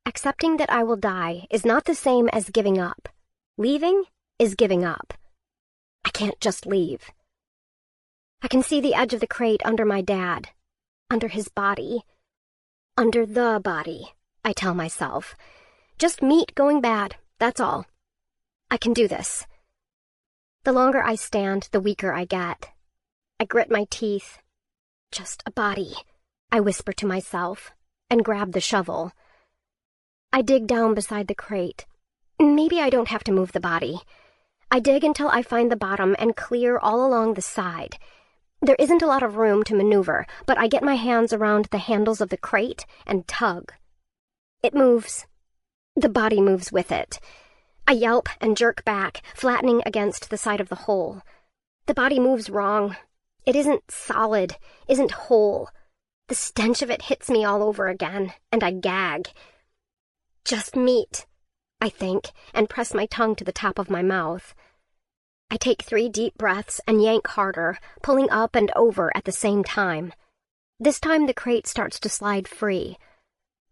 Accepting that I will die is not the same as giving up. Leaving is giving up. I can't just leave. I can see the edge of the crate under my dad, under his body, under the body, I tell myself. Just meat going bad, that's all. I can do this. The longer I stand, the weaker I get. I grit my teeth. Just a body, I whisper to myself, and grab the shovel. I dig down beside the crate. Maybe I don't have to move the body. I dig until I find the bottom and clear all along the side. There isn't a lot of room to maneuver, but I get my hands around the handles of the crate and tug. It moves. The body moves with it. I yelp and jerk back, flattening against the side of the hole. The body moves wrong. It isn't solid, isn't whole. The stench of it hits me all over again, and I gag. Just meat, I think, and press my tongue to the top of my mouth. I take 3 deep breaths and yank harder, pulling up and over at the same time. This time the crate starts to slide free.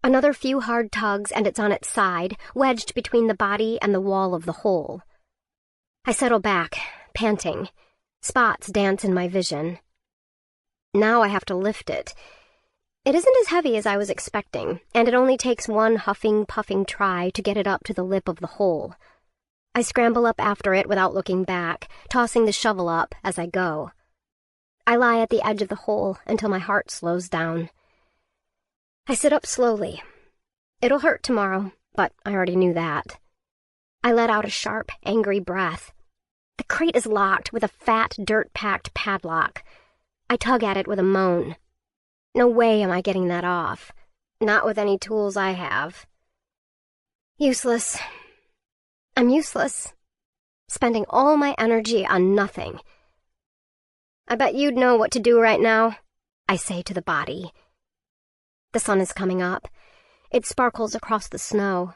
Another few hard tugs and it's on its side, wedged between the body and the wall of the hole. I settle back, panting. Spots dance in my vision. Now I have to lift it. It isn't as heavy as I was expecting, and it only takes one huffing, puffing try to get it up to the lip of the hole. I scramble up after it without looking back, tossing the shovel up as I go. I lie at the edge of the hole until my heart slows down. I sit up slowly. It'll hurt tomorrow, but I already knew that. I let out a sharp, angry breath. The crate is locked with a fat, dirt-packed padlock. I tug at it with a moan. No way am I getting that off. Not with any tools I have. Useless. I'm useless. Spending all my energy on nothing. I bet you'd know what to do right now, I say to the body. The sun is coming up. It sparkles across the snow.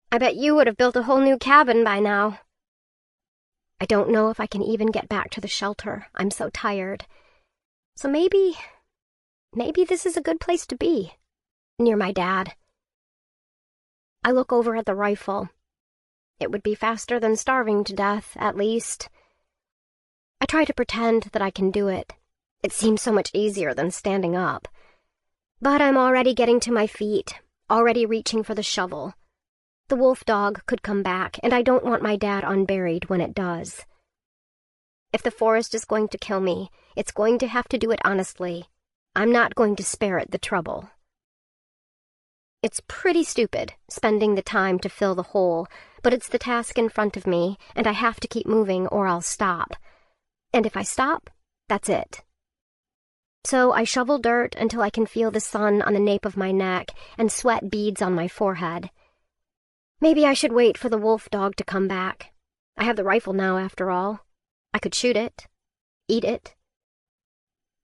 I bet you would have built a whole new cabin by now. I don't know if I can even get back to the shelter. I'm so tired. So maybe this is a good place to be, near my dad. I look over at the rifle. It would be faster than starving to death, at least. I try to pretend that I can do it. It seems so much easier than standing up. But I'm already getting to my feet, already reaching for the shovel. The wolf dog could come back, and I don't want my dad unburied when it does. If the forest is going to kill me, it's going to have to do it honestly. I'm not going to spare it the trouble. It's pretty stupid, spending the time to fill the hole, but it's the task in front of me, and I have to keep moving or I'll stop. And if I stop, that's it. So I shovel dirt until I can feel the sun on the nape of my neck and sweat beads on my forehead. Maybe I should wait for the wolf dog to come back. I have the rifle now, after all. I could shoot it, eat it.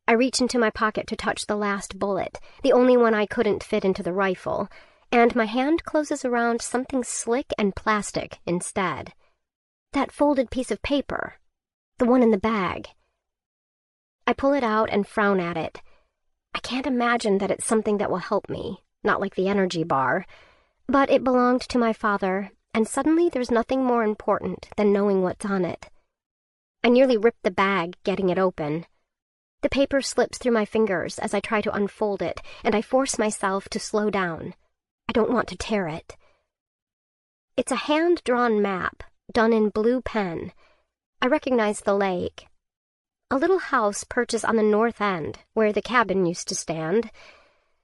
I reach into my pocket to touch the last bullet, the only one I couldn't fit into the rifle, and my hand closes around something slick and plastic instead. That folded piece of paper, the one in the bag. I pull it out and frown at it. I can't imagine that it's something that will help me, not like the energy bar. But it belonged to my father, and suddenly there's nothing more important than knowing what's on it. I nearly ripped the bag getting it open. The paper slips through my fingers as I try to unfold it, and I force myself to slow down. I don't want to tear it. It's a hand-drawn map, done in blue pen. I recognize the lake. A little house perches on the north end, where the cabin used to stand.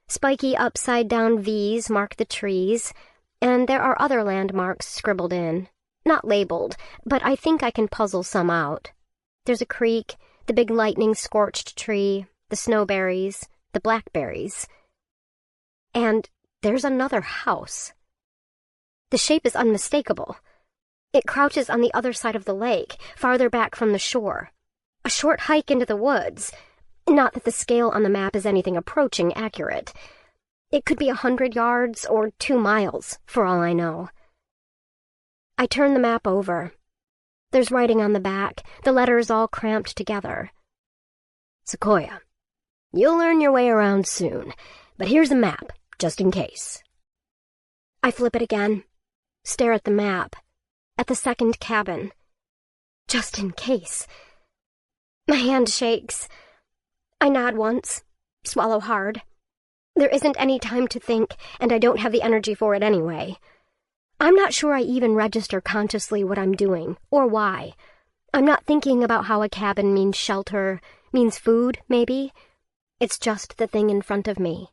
Spiky upside-down V's mark the trees, and there are other landmarks scribbled in. Not labeled, but I think I can puzzle some out. There's a creek, the big lightning-scorched tree, the snowberries, the blackberries. And there's another house. The shape is unmistakable. It crouches on the other side of the lake, farther back from the shore. A short hike into the woods. Not that the scale on the map is anything approaching accurate. It could be 100 yards or 2 miles, for all I know. I turn the map over. There's writing on the back, the letters all cramped together. Sequoia, you'll learn your way around soon, but here's a map, just in case. I flip it again, stare at the map, at the second cabin. Just in case. My hand shakes. I nod once, swallow hard. There isn't any time to think, and I don't have the energy for it anyway. I'm not sure I even register consciously what I'm doing, or why. I'm not thinking about how a cabin means shelter, means food, maybe. It's just the thing in front of me.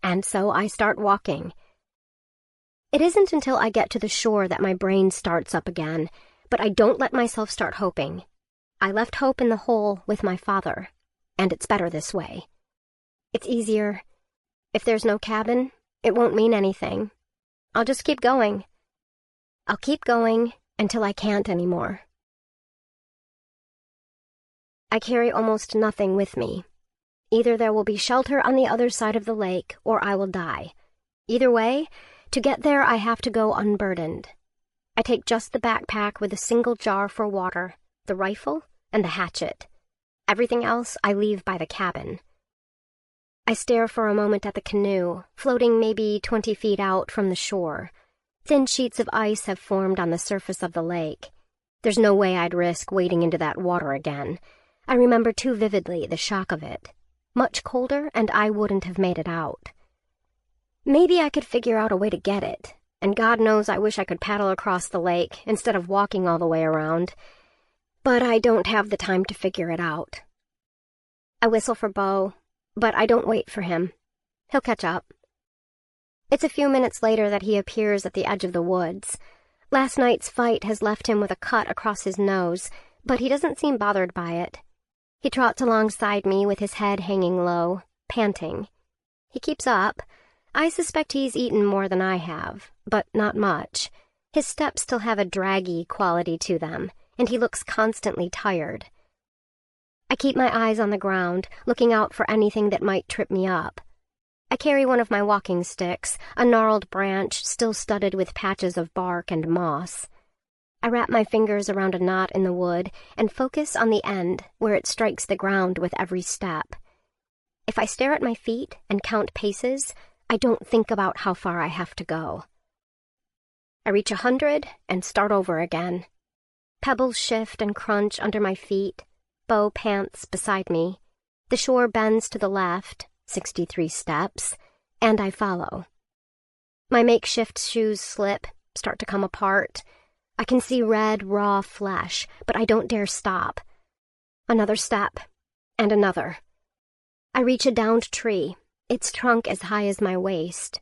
And so I start walking. It isn't until I get to the shore that my brain starts up again, but I don't let myself start hoping. I left hope in the hole with my father, and it's better this way. It's easier. If there's no cabin, it won't mean anything. I'll just keep going. I'll keep going until I can't anymore. I carry almost nothing with me. Either there will be shelter on the other side of the lake, or I will die. Either way, to get there I have to go unburdened. I take just the backpack with a single jar for water, the rifle, and the hatchet. Everything else I leave by the cabin. I stare for a moment at the canoe, floating maybe 20 feet out from the shore. Thin sheets of ice have formed on the surface of the lake. There's no way I'd risk wading into that water again. I remember too vividly the shock of it. Much colder, and I wouldn't have made it out. Maybe I could figure out a way to get it, and God knows I wish I could paddle across the lake instead of walking all the way around. But I don't have the time to figure it out. I whistle for Bo, but I don't wait for him. He'll catch up. It's a few minutes later that he appears at the edge of the woods. Last night's fight has left him with a cut across his nose, but he doesn't seem bothered by it. He trots alongside me with his head hanging low, panting. He keeps up. I suspect he's eaten more than I have, but not much. His steps still have a draggy quality to them, and he looks constantly tired. I keep my eyes on the ground, looking out for anything that might trip me up. I carry one of my walking sticks, a gnarled branch still studded with patches of bark and moss. I wrap my fingers around a knot in the wood and focus on the end where it strikes the ground with every step. If I stare at my feet and count paces, I don't think about how far I have to go. I reach 100 and start over again. Pebbles shift and crunch under my feet. Bo pants beside me. The shore bends to the left, 63 steps, and I follow. My makeshift shoes slip, start to come apart. I can see red, raw flesh, but I don't dare stop. Another step, and another. I reach a downed tree, its trunk as high as my waist.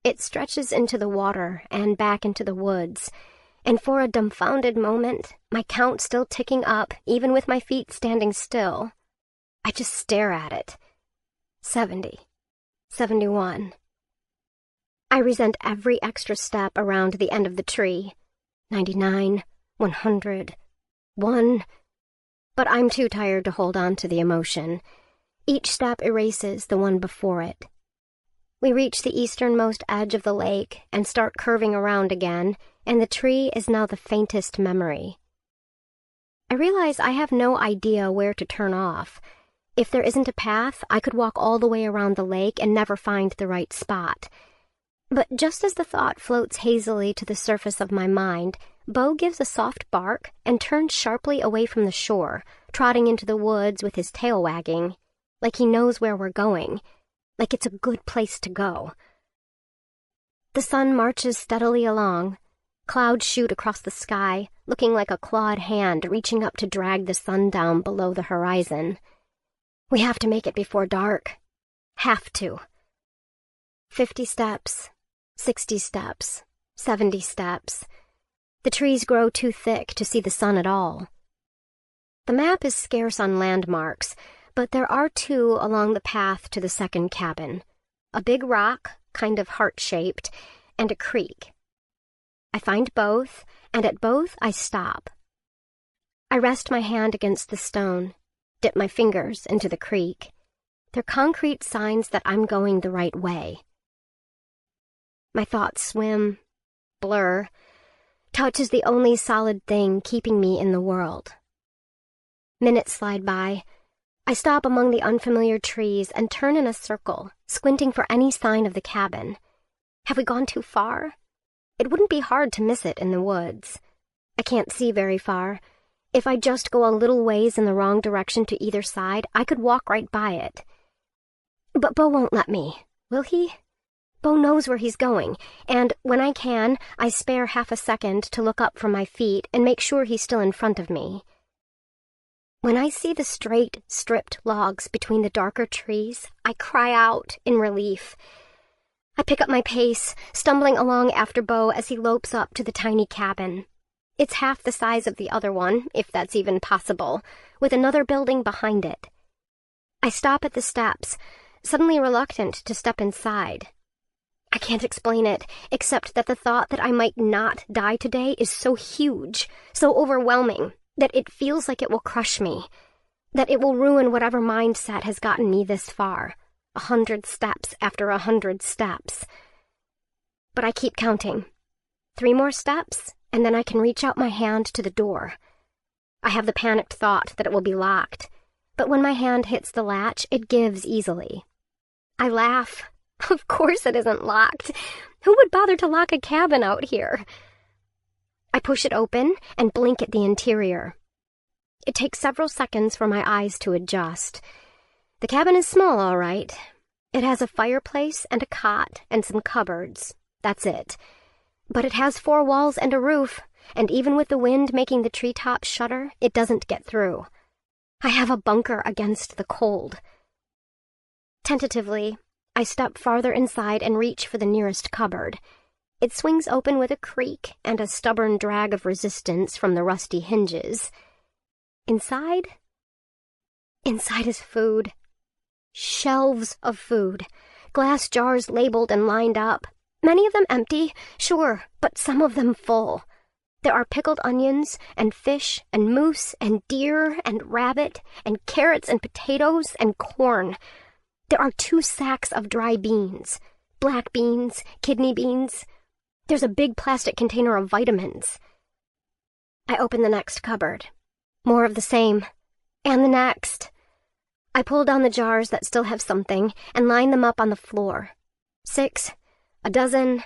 It stretches into the water and back into the woods, and for a dumbfounded moment, my count still ticking up, even with my feet standing still, I just stare at it. 70, 71. I resent every extra step around the end of the tree. 99, 100, 1. But I'm too tired to hold on to the emotion. Each step erases the one before it. We reach the easternmost edge of the lake and start curving around again, and the tree is now the faintest memory. I realize I have no idea where to turn off. If there isn't a path, I could walk all the way around the lake and never find the right spot. But just as the thought floats hazily to the surface of my mind, Bo gives a soft bark and turns sharply away from the shore, trotting into the woods with his tail wagging, like he knows where we're going, like it's a good place to go. The sun marches steadily along. Clouds shoot across the sky, looking like a clawed hand reaching up to drag the sun down below the horizon. We have to make it before dark. Have to. 50 steps, 60 steps, 70 steps. The trees grow too thick to see the sun at all. The map is scarce on landmarks, but there are two along the path to the second cabin. A big rock, kind of heart-shaped, and a creek. I find both, and at both I stop. I rest my hand against the stone, dip my fingers into the creek. They're concrete signs that I'm going the right way. My thoughts swim, blur. Touch is the only solid thing keeping me in the world. Minutes slide by. I stop among the unfamiliar trees and turn in a circle, squinting for any sign of the cabin. Have we gone too far? It wouldn't be hard to miss it in the woods. I can't see very far. If I just go a little ways in the wrong direction to either side, I could walk right by it. But Bo won't let me, will he? Bo knows where he's going, and when I can, I spare half a second to look up from my feet and make sure he's still in front of me. When I see the straight, stripped logs between the darker trees, I cry out in relief. I pick up my pace, stumbling along after Bo as he lopes up to the tiny cabin. It's half the size of the other one, if that's even possible, with another building behind it. I stop at the steps, suddenly reluctant to step inside. I can't explain it, except that the thought that I might not die today is so huge, so overwhelming, that it feels like it will crush me, that it will ruin whatever mindset has gotten me this far, 100 steps after 100 steps. But I keep counting. 3 more steps, and then I can reach out my hand to the door. I have the panicked thought that it will be locked, but when my hand hits the latch, it gives easily. I laugh. Of course it isn't locked. Who would bother to lock a cabin out here? I push it open and blink at the interior. It takes several seconds for my eyes to adjust. The cabin is small, all right. It has a fireplace and a cot and some cupboards. That's it. But it has 4 walls and a roof, and even with the wind making the treetops shudder, it doesn't get through. I have a bunker against the cold. Tentatively, I step farther inside and reach for the nearest cupboard. It swings open with a creak and a stubborn drag of resistance from the rusty hinges. Inside? Inside is food. Shelves of food. Glass jars labeled and lined up. Many of them empty, sure, but some of them full. There are pickled onions, and fish, and moose, and deer, and rabbit, and carrots, and potatoes, and corn. There are 2 sacks of dry beans. Black beans, kidney beans. There's a big plastic container of vitamins. I open the next cupboard. More of the same. And the next. I pull down the jars that still have something and line them up on the floor. 6, a dozen.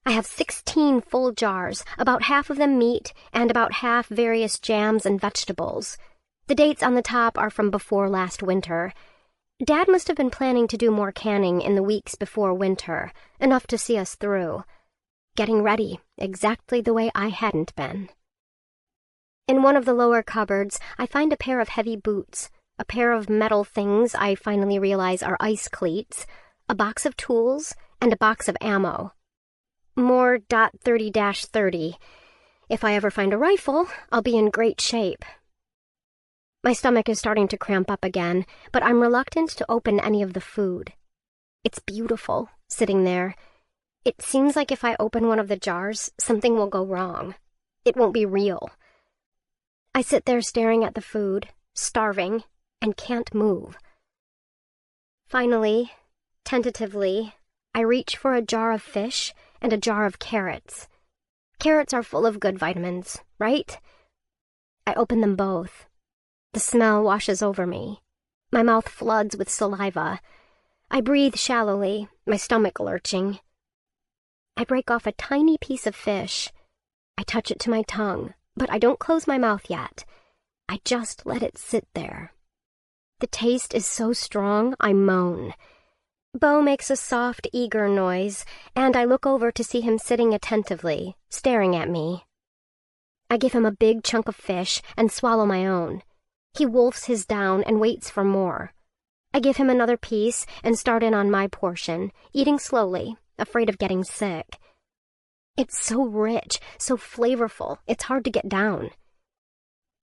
I have 16 full jars, about half of them meat and about half various jams and vegetables. The dates on the top are from before last winter. Dad must have been planning to do more canning in the weeks before winter, enough to see us through. Getting ready, exactly the way I hadn't been. In one of the lower cupboards, I find a pair of heavy boots, a pair of metal things I finally realize are ice cleats, a box of tools, and a box of ammo. More .30-30. If I ever find a rifle, I'll be in great shape. My stomach is starting to cramp up again, but I'm reluctant to open any of the food. It's beautiful, sitting there. It seems like if I open one of the jars, something will go wrong. It won't be real. I sit there staring at the food, starving, and can't move. Finally, tentatively, I reach for a jar of fish and a jar of carrots. Carrots are full of good vitamins, right? I open them both. The smell washes over me. My mouth floods with saliva. I breathe shallowly, my stomach lurching. I break off a tiny piece of fish. I touch it to my tongue, but I don't close my mouth yet. I just let it sit there. The taste is so strong, I moan. Bo makes a soft, eager noise, and I look over to see him sitting attentively, staring at me. I give him a big chunk of fish and swallow my own. He wolfs his down and waits for more. I give him another piece and start in on my portion, eating slowly, afraid of getting sick. It's so rich, so flavorful, it's hard to get down.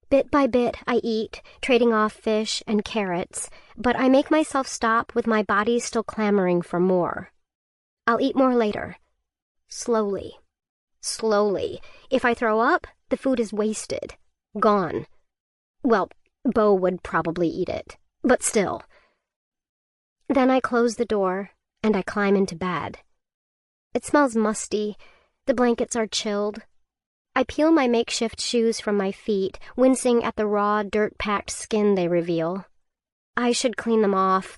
Bit by bit, I eat, trading off fish and carrots, but I make myself stop with my body still clamoring for more. I'll eat more later. Slowly. Slowly. If I throw up, the food is wasted. Gone. Well, Bo would probably eat it, but still. Then I close the door, and I climb into bed. It smells musty. The blankets are chilled. I peel my makeshift shoes from my feet, wincing at the raw, dirt-packed skin they reveal. I should clean them off,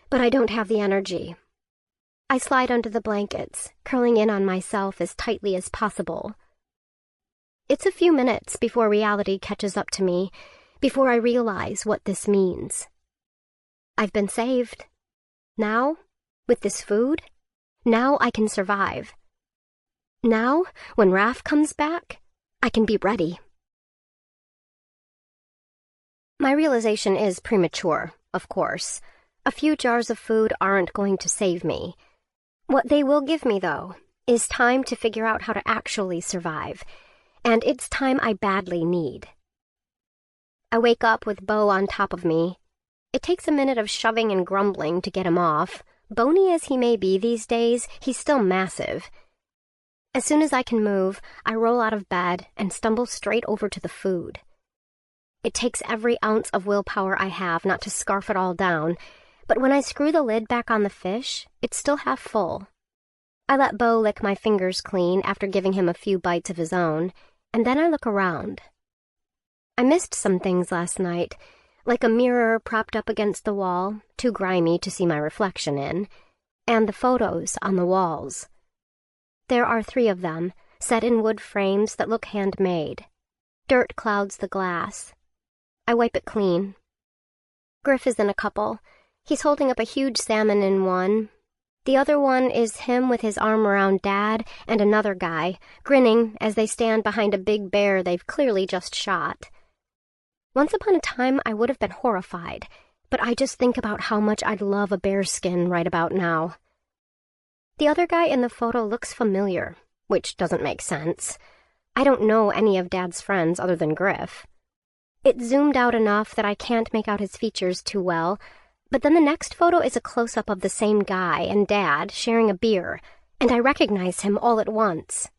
but I don't have the energy. I slide under the blankets, curling in on myself as tightly as possible. It's a few minutes before reality catches up to me, before I realize what this means. I've been saved. Now, with this food, now I can survive. Now, when Raph comes back, I can be ready. My realization is premature, of course. A few jars of food aren't going to save me. What they will give me, though, is time to figure out how to actually survive, and it's time I badly need. I wake up with Bo on top of me. It takes a minute of shoving and grumbling to get him off. Bony as he may be these days, he's still massive. As soon as I can move, I roll out of bed and stumble straight over to the food. It takes every ounce of willpower I have not to scarf it all down, but when I screw the lid back on the fish, it's still half full. I let Bo lick my fingers clean after giving him a few bites of his own, and then I look around. I missed some things last night, like a mirror propped up against the wall, too grimy to see my reflection in, and the photos on the walls. There are 3 of them, set in wood frames that look handmade. Dirt clouds the glass. I wipe it clean. Griff is in a couple. He's holding up a huge salmon in one. The other one is him with his arm around Dad and another guy, grinning as they stand behind a big bear they've clearly just shot. Once upon a time, I would have been horrified, but I just think about how much I'd love a bearskin right about now. The other guy in the photo looks familiar, which doesn't make sense. I don't know any of Dad's friends other than Griff. It zoomed out enough that I can't make out his features too well, but then the next photo is a close-up of the same guy and Dad sharing a beer, and I recognize him all at once.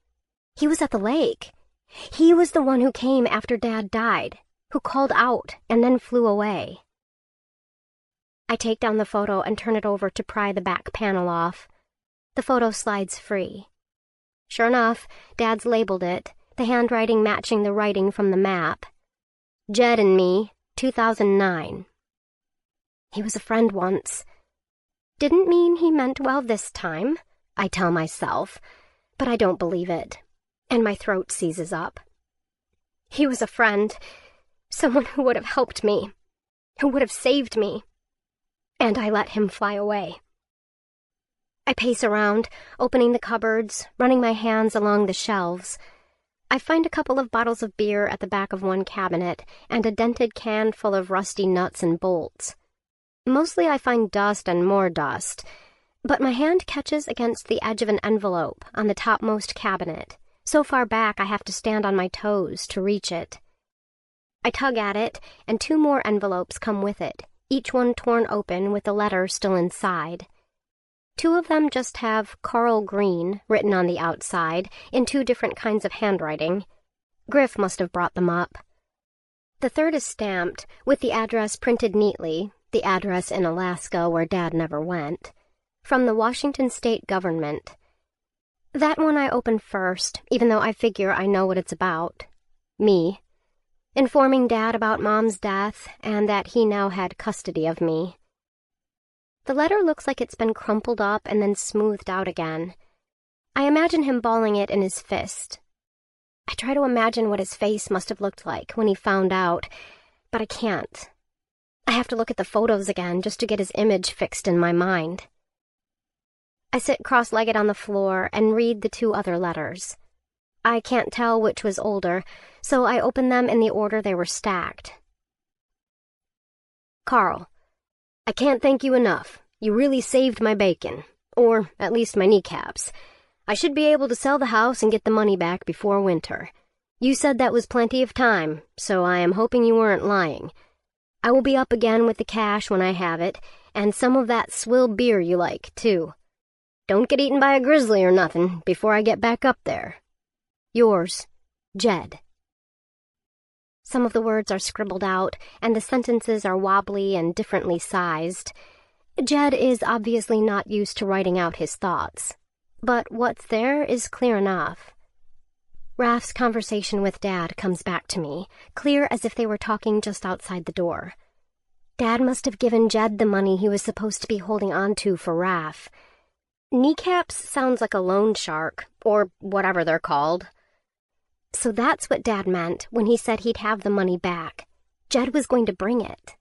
He was at the lake. He was the one who came after Dad died, who called out and then flew away. I take down the photo and turn it over to pry the back panel off. The photo slides free. Sure enough, Dad's labeled it, the handwriting matching the writing from the map. Jed and me, 2009. He was a friend once. Didn't mean he meant well this time, I tell myself, but I don't believe it, and my throat seizes up. He was a friend, someone who would have helped me, who would have saved me, and I let him fly away. I pace around, opening the cupboards, running my hands along the shelves. I find a couple of bottles of beer at the back of one cabinet and a dented can full of rusty nuts and bolts. Mostly I find dust and more dust, but my hand catches against the edge of an envelope on the topmost cabinet, so far back I have to stand on my toes to reach it. I tug at it, and 2 more envelopes come with it, each one torn open with the letter still inside. 2 of them just have Carl Green written on the outside in 2 different kinds of handwriting. Griff must have brought them up. The third is stamped, with the address printed neatly, the address in Alaska where Dad never went, from the Washington state government. That one I open first, even though I figure I know what it's about. Me. Informing Dad about Mom's death and that he now had custody of me. The letter looks like it's been crumpled up and then smoothed out again. I imagine him balling it in his fist. I try to imagine what his face must have looked like when he found out, but I can't. I have to look at the photos again just to get his image fixed in my mind. I sit cross-legged on the floor and read the 2 other letters. I can't tell which was older, so I open them in the order they were stacked. Carl, I can't thank you enough. You really saved my bacon, or at least my kneecaps. I should be able to sell the house and get the money back before winter. You said that was plenty of time, so I am hoping you weren't lying. I will be up again with the cash when I have it, and some of that swill beer you like, too. Don't get eaten by a grizzly or nothing before I get back up there. Yours, Jed. Some of the words are scribbled out, and the sentences are wobbly and differently sized. Jed is obviously not used to writing out his thoughts, but what's there is clear enough. Raph's conversation with Dad comes back to me, clear as if they were talking just outside the door. Dad must have given Jed the money he was supposed to be holding on to for Raph. Kneecaps sounds like a loan shark, or whatever they're called. So that's what Dad meant when he said he'd have the money back. Jed was going to bring it.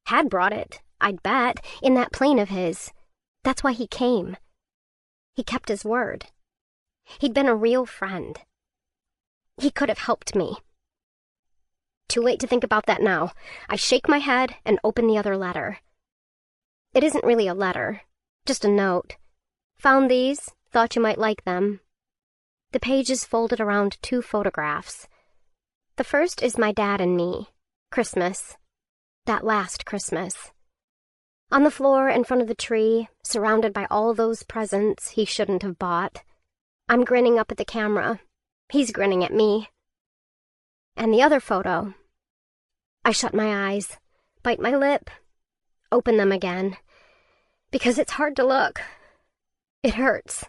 Had brought it, I'd bet, in that plane of his. That's why he came. He kept his word. He'd been a real friend. He could have helped me. Too late to think about that now. I shake my head and open the other letter. It isn't really a letter, just a note. Found these, thought you might like them. The page is folded around 2 photographs. The first is my dad and me. Christmas. That last Christmas. On the floor in front of the tree, surrounded by all those presents he shouldn't have bought. I'm grinning up at the camera. He's grinning at me. And the other photo. I shut my eyes, bite my lip, open them again. Because it's hard to look. It hurts.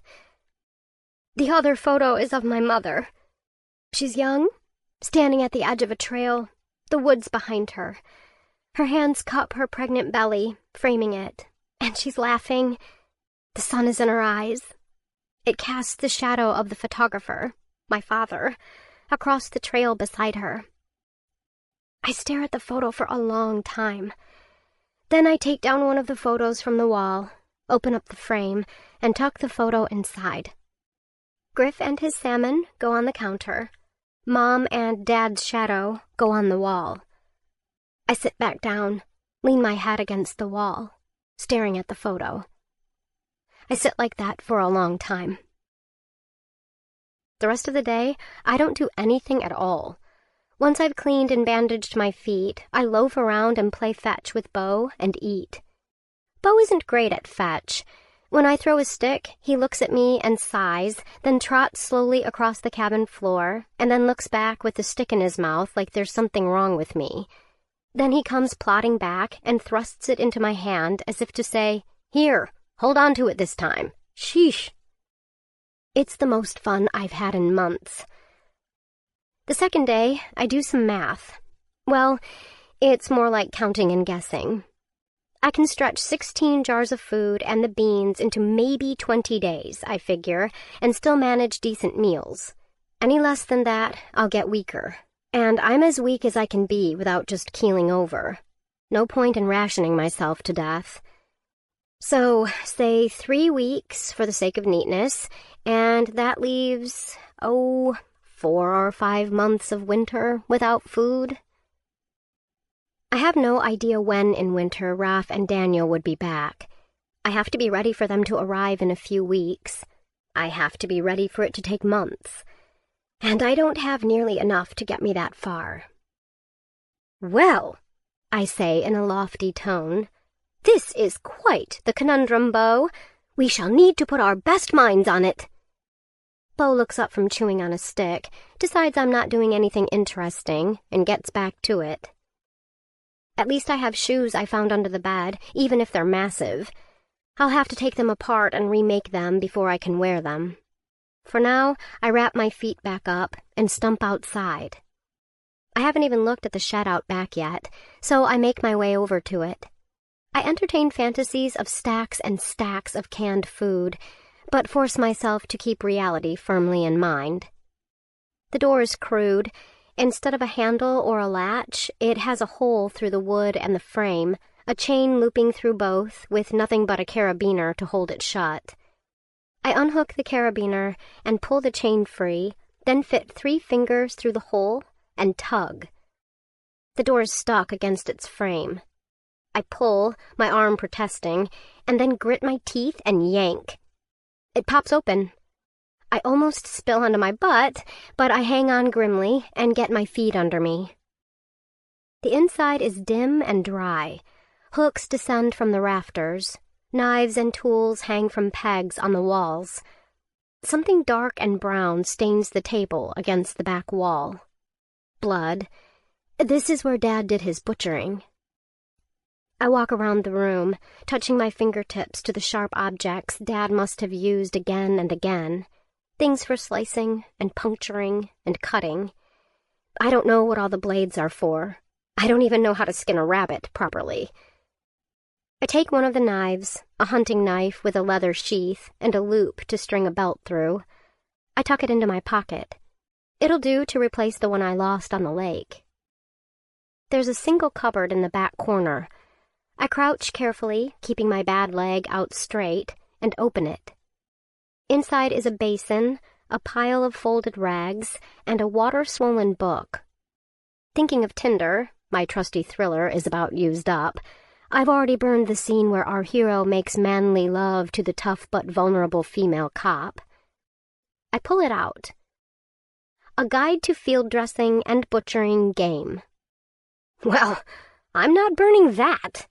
The other photo is of my mother. She's young, standing at the edge of a trail, the woods behind her. Her hands cup her pregnant belly, framing it, and she's laughing. The sun is in her eyes. It casts the shadow of the photographer, my father, across the trail beside her. I stare at the photo for a long time. Then I take down one of the photos from the wall, open up the frame, and tuck the photo inside. Griff and his salmon go on the counter. Mom and Dad's shadow go on the wall. I sit back down, lean my head against the wall, staring at the photo. I sit like that for a long time. The rest of the day, I don't do anything at all. Once I've cleaned and bandaged my feet, I loaf around and play fetch with Bo and eat. Bo isn't great at fetch. When I throw a stick, he looks at me and sighs, then trots slowly across the cabin floor, and then looks back with the stick in his mouth like there's something wrong with me. Then he comes plodding back and thrusts it into my hand as if to say, "Here, hold on to it this time. Sheesh." It's the most fun I've had in months. The second day, I do some math. Well, it's more like counting and guessing. I can stretch 16 jars of food and the beans into maybe 20 days, I figure, and still manage decent meals. Any less than that, I'll get weaker. And I'm as weak as I can be without just keeling over. No point in rationing myself to death. So, say 3 weeks for the sake of neatness, and that leaves, 4 or 5 months of winter without food. I have no idea when in winter Raph and Daniel would be back. I have to be ready for them to arrive in a few weeks. I have to be ready for it to take months. And I don't have nearly enough to get me that far. "Well," I say in a lofty tone, "this is quite the conundrum, Bo. We shall need to put our best minds on it." Bo looks up from chewing on a stick, decides I'm not doing anything interesting, and gets back to it. At least I have shoes I found under the bed, even if they're massive. I'll have to take them apart and remake them before I can wear them. For now, I wrap my feet back up and stump outside. I haven't even looked at the shed out back yet, so I make my way over to it. I entertain fantasies of stacks and stacks of canned food, but force myself to keep reality firmly in mind. The door is crude. Instead of a handle or a latch, it has a hole through the wood and the frame, a chain looping through both, with nothing but a carabiner to hold it shut. I unhook the carabiner and pull the chain free, then fit 3 fingers through the hole and tug. The door is stuck against its frame. I pull, my arm protesting, and then grit my teeth and yank. It pops open. I almost spill onto my butt, but I hang on grimly and get my feet under me. The inside is dim and dry. Hooks descend from the rafters. Knives and tools hang from pegs on the walls. Something dark and brown stains the table against the back wall. Blood. This is where Dad did his butchering. I walk around the room, touching my fingertips to the sharp objects Dad must have used again and again. Things for slicing and puncturing and cutting. I don't know what all the blades are for. I don't even know how to skin a rabbit properly. I take one of the knives, a hunting knife with a leather sheath and a loop to string a belt through. I tuck it into my pocket. It'll do to replace the one I lost on the lake. There's a single cupboard in the back corner. I crouch carefully, keeping my bad leg out straight, and open it. Inside is a basin, a pile of folded rags, and a water-swollen book. Thinking of Tinder, my trusty thriller is about used up. I've already burned the scene where our hero makes manly love to the tough but vulnerable female cop. I pull it out. A guide to field dressing and butchering game. Well, I'm not burning that.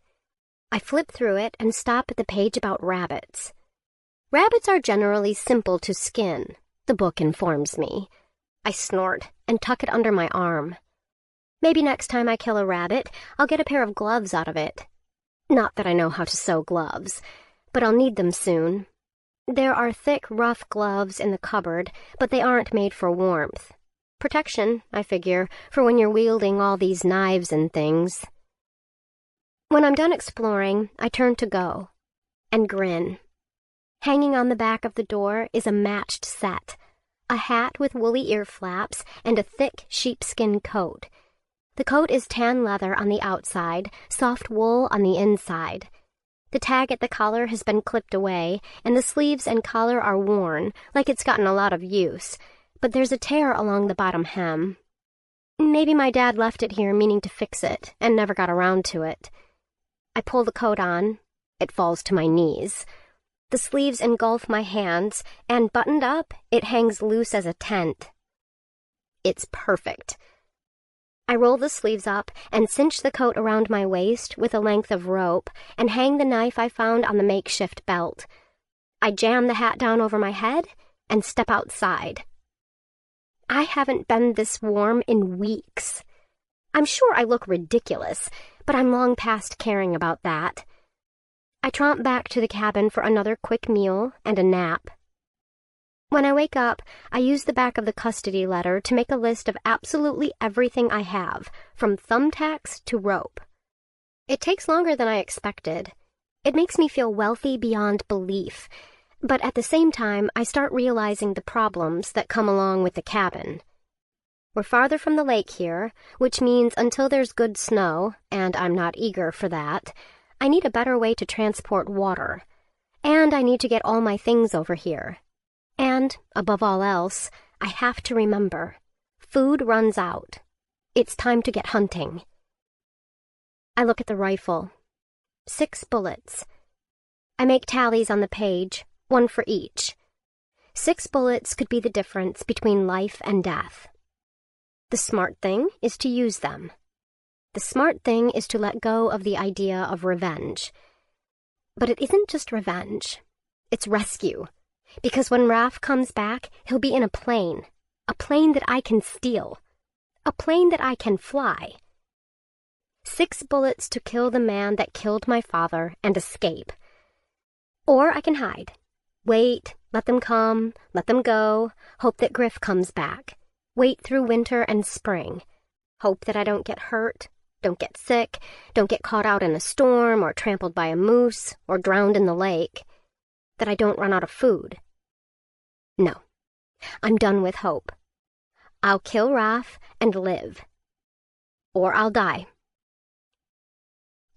I flip through it and stop at the page about rabbits. Rabbits are generally simple to skin, the book informs me. I snort and tuck it under my arm. Maybe next time I kill a rabbit, I'll get a pair of gloves out of it. Not that I know how to sew gloves, but I'll need them soon. There are thick, rough gloves in the cupboard, but they aren't made for warmth. Protection, I figure, for when you're wielding all these knives and things. When I'm done exploring, I turn to go, and grin. Hanging on the back of the door is a matched set, a hat with woolly ear flaps and a thick sheepskin coat. The coat is tan leather on the outside, soft wool on the inside. The tag at the collar has been clipped away, and the sleeves and collar are worn, like it's gotten a lot of use, but there's a tear along the bottom hem. Maybe my dad left it here meaning to fix it, and never got around to it. I pull the coat on. It falls to my knees. The sleeves engulf my hands, and buttoned up, it hangs loose as a tent. It's perfect. I roll the sleeves up and cinch the coat around my waist with a length of rope and hang the knife I found on the makeshift belt. I jam the hat down over my head and step outside. I haven't been this warm in weeks. I'm sure I look ridiculous, but I'm long past caring about that. I tromp back to the cabin for another quick meal and a nap. When I wake up, I use the back of the custody letter to make a list of absolutely everything I have, from thumbtacks to rope. It takes longer than I expected. It makes me feel wealthy beyond belief, but at the same time, I start realizing the problems that come along with the cabin. We're farther from the lake here, which means until there's good snow, and I'm not eager for that, I need a better way to transport water. And I need to get all my things over here. And, above all else, I have to remember, food runs out. It's time to get hunting. I look at the rifle. 6 bullets. I make tallies on the page, 1 for each. 6 bullets could be the difference between life and death. The smart thing is to use them. The smart thing is to let go of the idea of revenge. But it isn't just revenge. It's rescue. Because when Raph comes back, he'll be in a plane that I can steal, a plane that I can fly. 6 bullets to kill the man that killed my father and escape. Or I can hide, wait, let them come, let them go, hope that Griff comes back, wait through winter and spring, hope that I don't get hurt, don't get sick, don't get caught out in a storm or trampled by a moose or drowned in the lake, that I don't run out of food. No, I'm done with hope. I'll kill Raph and live. Or I'll die.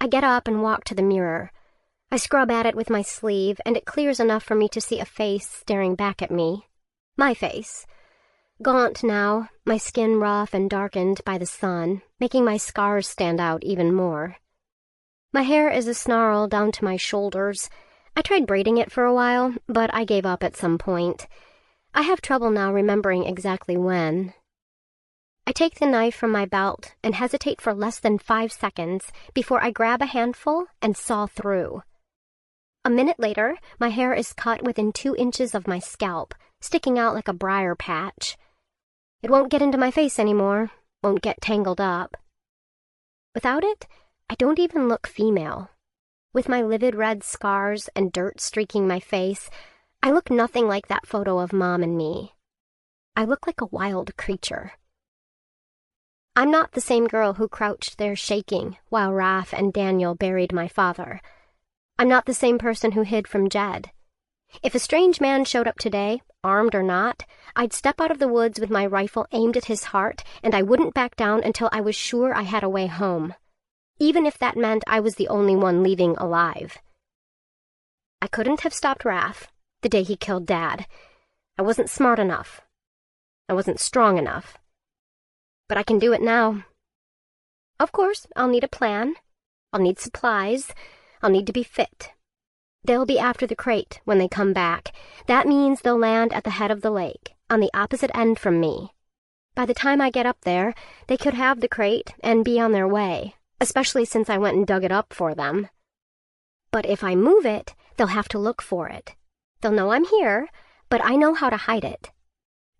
I get up and walk to the mirror. I scrub at it with my sleeve, and it clears enough for me to see a face staring back at me. My face. Gaunt now, my skin rough and darkened by the sun, making my scars stand out even more. My hair is a snarl down to my shoulders. I tried braiding it for a while, but I gave up at some point. I have trouble now remembering exactly when. I take the knife from my belt and hesitate for less than 5 seconds before I grab a handful and saw through. A minute later, my hair is cut within 2 inches of my scalp, sticking out like a briar patch. It won't get into my face anymore, won't get tangled up. Without it, I don't even look female. With my livid red scars and dirt streaking my face, I look nothing like that photo of Mom and me. I look like a wild creature. I'm not the same girl who crouched there shaking while Raph and Daniel buried my father. I'm not the same person who hid from Jed. If a strange man showed up today, armed or not, I'd step out of the woods with my rifle aimed at his heart, and I wouldn't back down until I was sure I had a way home, even if that meant I was the only one leaving alive. I couldn't have stopped Raph the day he killed Dad. I wasn't smart enough. I wasn't strong enough. But I can do it now. Of course, I'll need a plan. I'll need supplies. I'll need to be fit. They'll be after the crate when they come back. That means they'll land at the head of the lake, on the opposite end from me. By the time I get up there, they could have the crate and be on their way, especially since I went and dug it up for them. But if I move it, they'll have to look for it. They'll know I'm here, but I know how to hide it.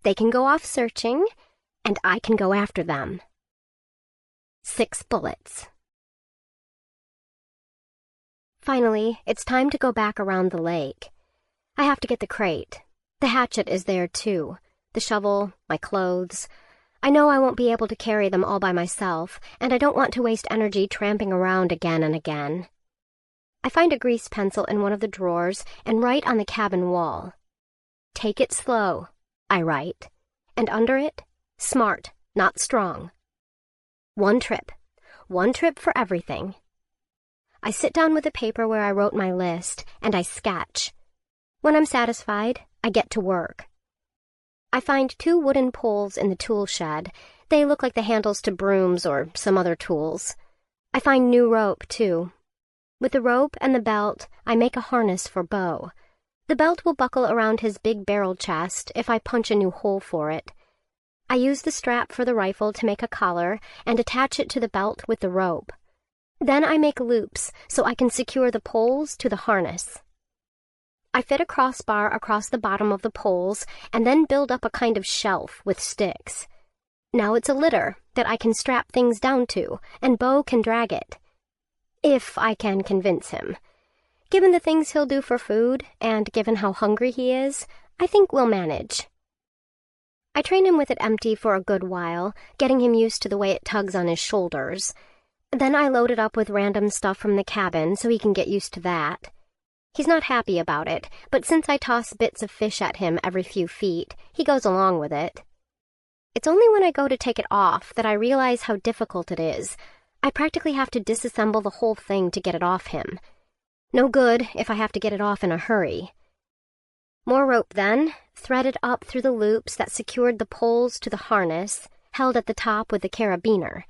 They can go off searching, and I can go after them. 6 bullets. Finally, it's time to go back around the lake. I have to get the crate. The hatchet is there too. The shovel, my clothes. I know I won't be able to carry them all by myself, and I don't want to waste energy tramping around again and again. I find a grease pencil in one of the drawers and write on the cabin wall. "Take it slow," I write, and under it, "Smart, not strong." 1 trip. 1 trip for everything. I sit down with the paper where I wrote my list, and I sketch. When I'm satisfied, I get to work. I find 2 wooden poles in the tool shed. They look like the handles to brooms or some other tools. I find new rope, too. With the rope and the belt, I make a harness for Bo. The belt will buckle around his big barrel chest if I punch a new hole for it. I use the strap for the rifle to make a collar and attach it to the belt with the rope. Then I make loops so I can secure the poles to the harness. I fit a crossbar across the bottom of the poles and then build up a kind of shelf with sticks. Now it's a litter that I can strap things down to, and Bo can drag it. If I can convince him. Given the things he'll do for food, and given how hungry he is, I think we'll manage. I train him with it empty for a good while, getting him used to the way it tugs on his shoulders. Then I load it up with random stuff from the cabin so he can get used to that. He's not happy about it, but since I toss bits of fish at him every few feet, he goes along with it. It's only when I go to take it off that I realize how difficult it is. I practically have to disassemble the whole thing to get it off him. No good if I have to get it off in a hurry. More rope then, threaded up through the loops that secured the poles to the harness, held at the top with the carabiner.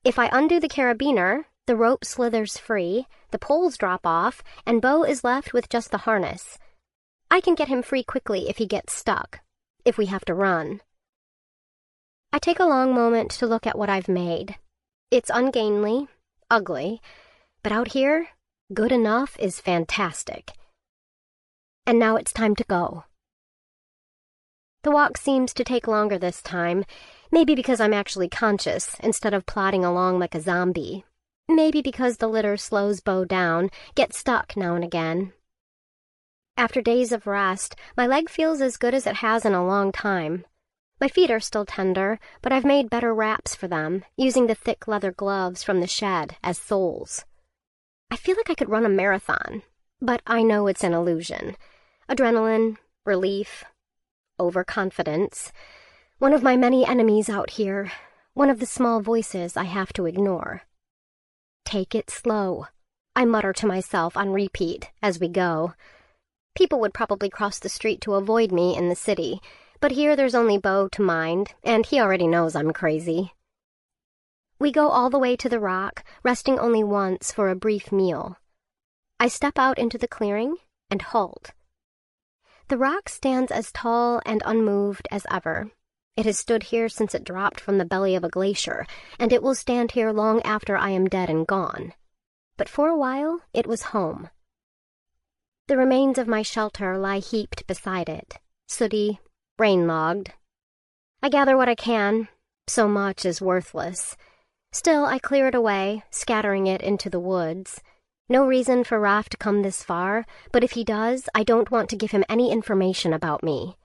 If I undo the carabiner, the rope slithers free, the poles drop off, and Bo is left with just the harness. I can get him free quickly if he gets stuck, if we have to run. I take a long moment to look at what I've made. It's ungainly, ugly, but out here, good enough is fantastic. And now it's time to go. The walk seems to take longer this time, maybe because I'm actually conscious instead of plodding along like a zombie. Maybe because the litter slows Bo down, gets stuck now and again. After days of rest, my leg feels as good as it has in a long time. My feet are still tender, but I've made better wraps for them, using the thick leather gloves from the shed as soles. I feel like I could run a marathon, but I know it's an illusion. Adrenaline, relief, overconfidence. One of my many enemies out here. One of the small voices I have to ignore. Take it slow, I mutter to myself on repeat as we go. People would probably cross the street to avoid me in the city, but here there's only Beau to mind, and he already knows I'm crazy. We go all the way to the rock, resting only once for a brief meal. I step out into the clearing and halt. The rock stands as tall and unmoved as ever. It has stood here since it dropped from the belly of a glacier, and it will stand here long after I am dead and gone. But for a while, it was home. The remains of my shelter lie heaped beside it, sooty, rain-logged. I gather what I can. So much is worthless. Still, I clear it away, scattering it into the woods. No reason for Raph to come this far, but if he does, I don't want to give him any information about me.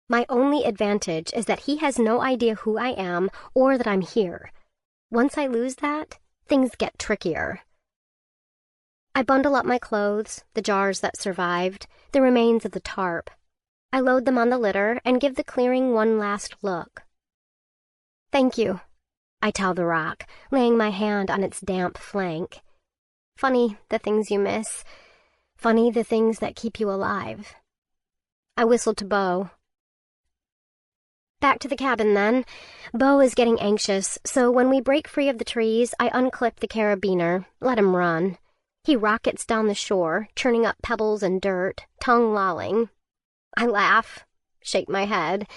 My only advantage is that he has no idea who I am or that I'm here. Once I lose that, things get trickier. I bundle up my clothes, the jars that survived, the remains of the tarp. I load them on the litter and give the clearing one last look. Thank you, I tell the rock, laying my hand on its damp flank. Funny, the things you miss. Funny, the things that keep you alive. I whistle to Beau. Back to the cabin, then. Beau is getting anxious, so when we break free of the trees, I unclip the carabiner, let him run. He rockets down the shore, churning up pebbles and dirt, tongue lolling. I laugh, shake my head,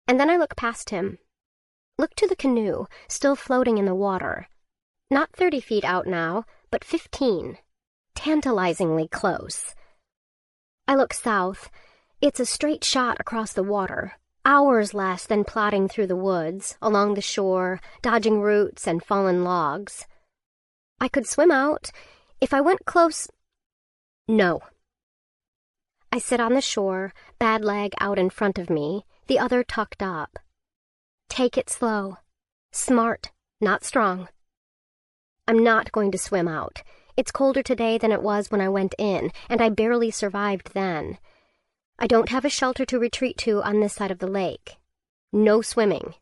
and then I look past him. Look to the canoe, still floating in the water. Not 30 feet out now, but 15. Tantalizingly close. I look south. It's a straight shot across the water. Hours less than plodding through the woods, along the shore, dodging roots and fallen logs. I could swim out. If I went close... No. I sit on the shore, bad leg out in front of me, the other tucked up. Take it slow. Smart, not strong. I'm not going to swim out. It's colder today than it was when I went in, and I barely survived then. I don't have a shelter to retreat to on this side of the lake. No swimming.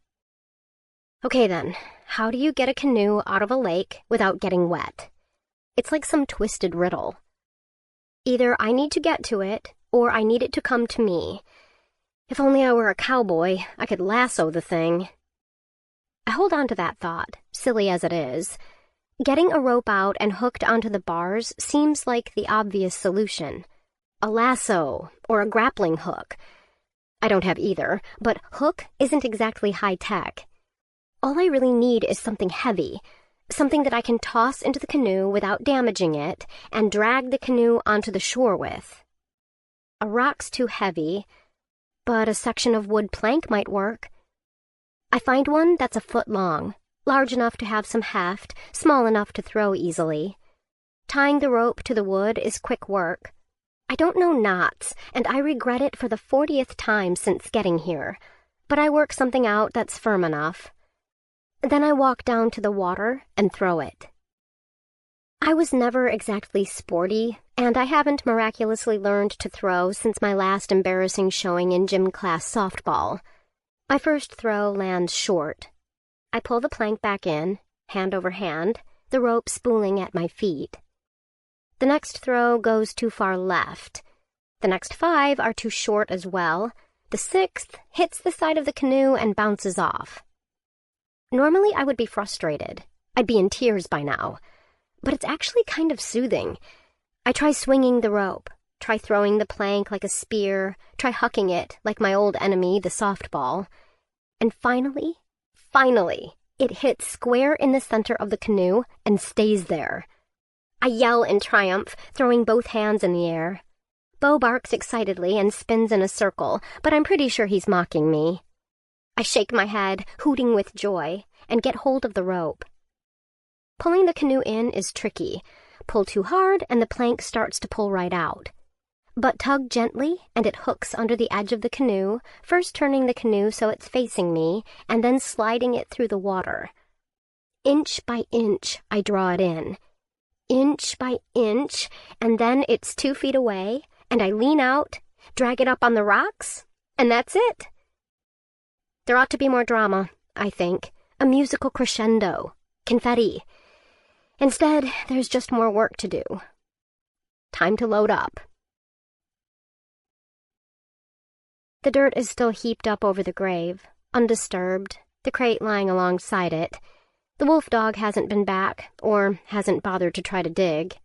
Okay then, how do you get a canoe out of a lake without getting wet? It's like some twisted riddle. Either I need to get to it, or I need it to come to me. If only I were a cowboy, I could lasso the thing. I hold on to that thought, silly as it is. Getting a rope out and hooked onto the bars seems like the obvious solution. A lasso, or a grappling hook. I don't have either, but hook isn't exactly high-tech. All I really need is something heavy, something that I can toss into the canoe without damaging it and drag the canoe onto the shore with. A rock's too heavy, but a section of wood plank might work. I find one that's a foot long, large enough to have some heft, small enough to throw easily. Tying the rope to the wood is quick work. I don't know knots, and I regret it for the 40th time since getting here, but I work something out that's firm enough. Then I walk down to the water and throw it. I was never exactly sporty, and I haven't miraculously learned to throw since my last embarrassing showing in gym class softball. My first throw lands short. I pull the plank back in, hand over hand, the rope spooling at my feet. The next throw goes too far left. The next 5 are too short as well. The 6th hits the side of the canoe and bounces off. Normally I would be frustrated. I'd be in tears by now. But it's actually kind of soothing. I try swinging the rope, try throwing the plank like a spear, try hucking it like my old enemy, the softball. And finally, it hits square in the center of the canoe and stays there. I yell in triumph, throwing both hands in the air. Beau barks excitedly and spins in a circle, but I'm pretty sure he's mocking me. I shake my head, hooting with joy, and get hold of the rope. Pulling the canoe in is tricky. Pull too hard and the plank starts to pull right out. But tug gently and it hooks under the edge of the canoe, first turning the canoe so it's facing me, and then sliding it through the water. Inch by inch, I draw it in. Inch by inch, and then it's 2 feet away, and I lean out, drag it up on the rocks, and that's it. There ought to be more drama, I think. A musical crescendo. Confetti. Instead, there's just more work to do. Time to load up. The dirt is still heaped up over the grave, undisturbed, the crate lying alongside it. The wolf dog hasn't been back, or hasn't bothered to try to dig.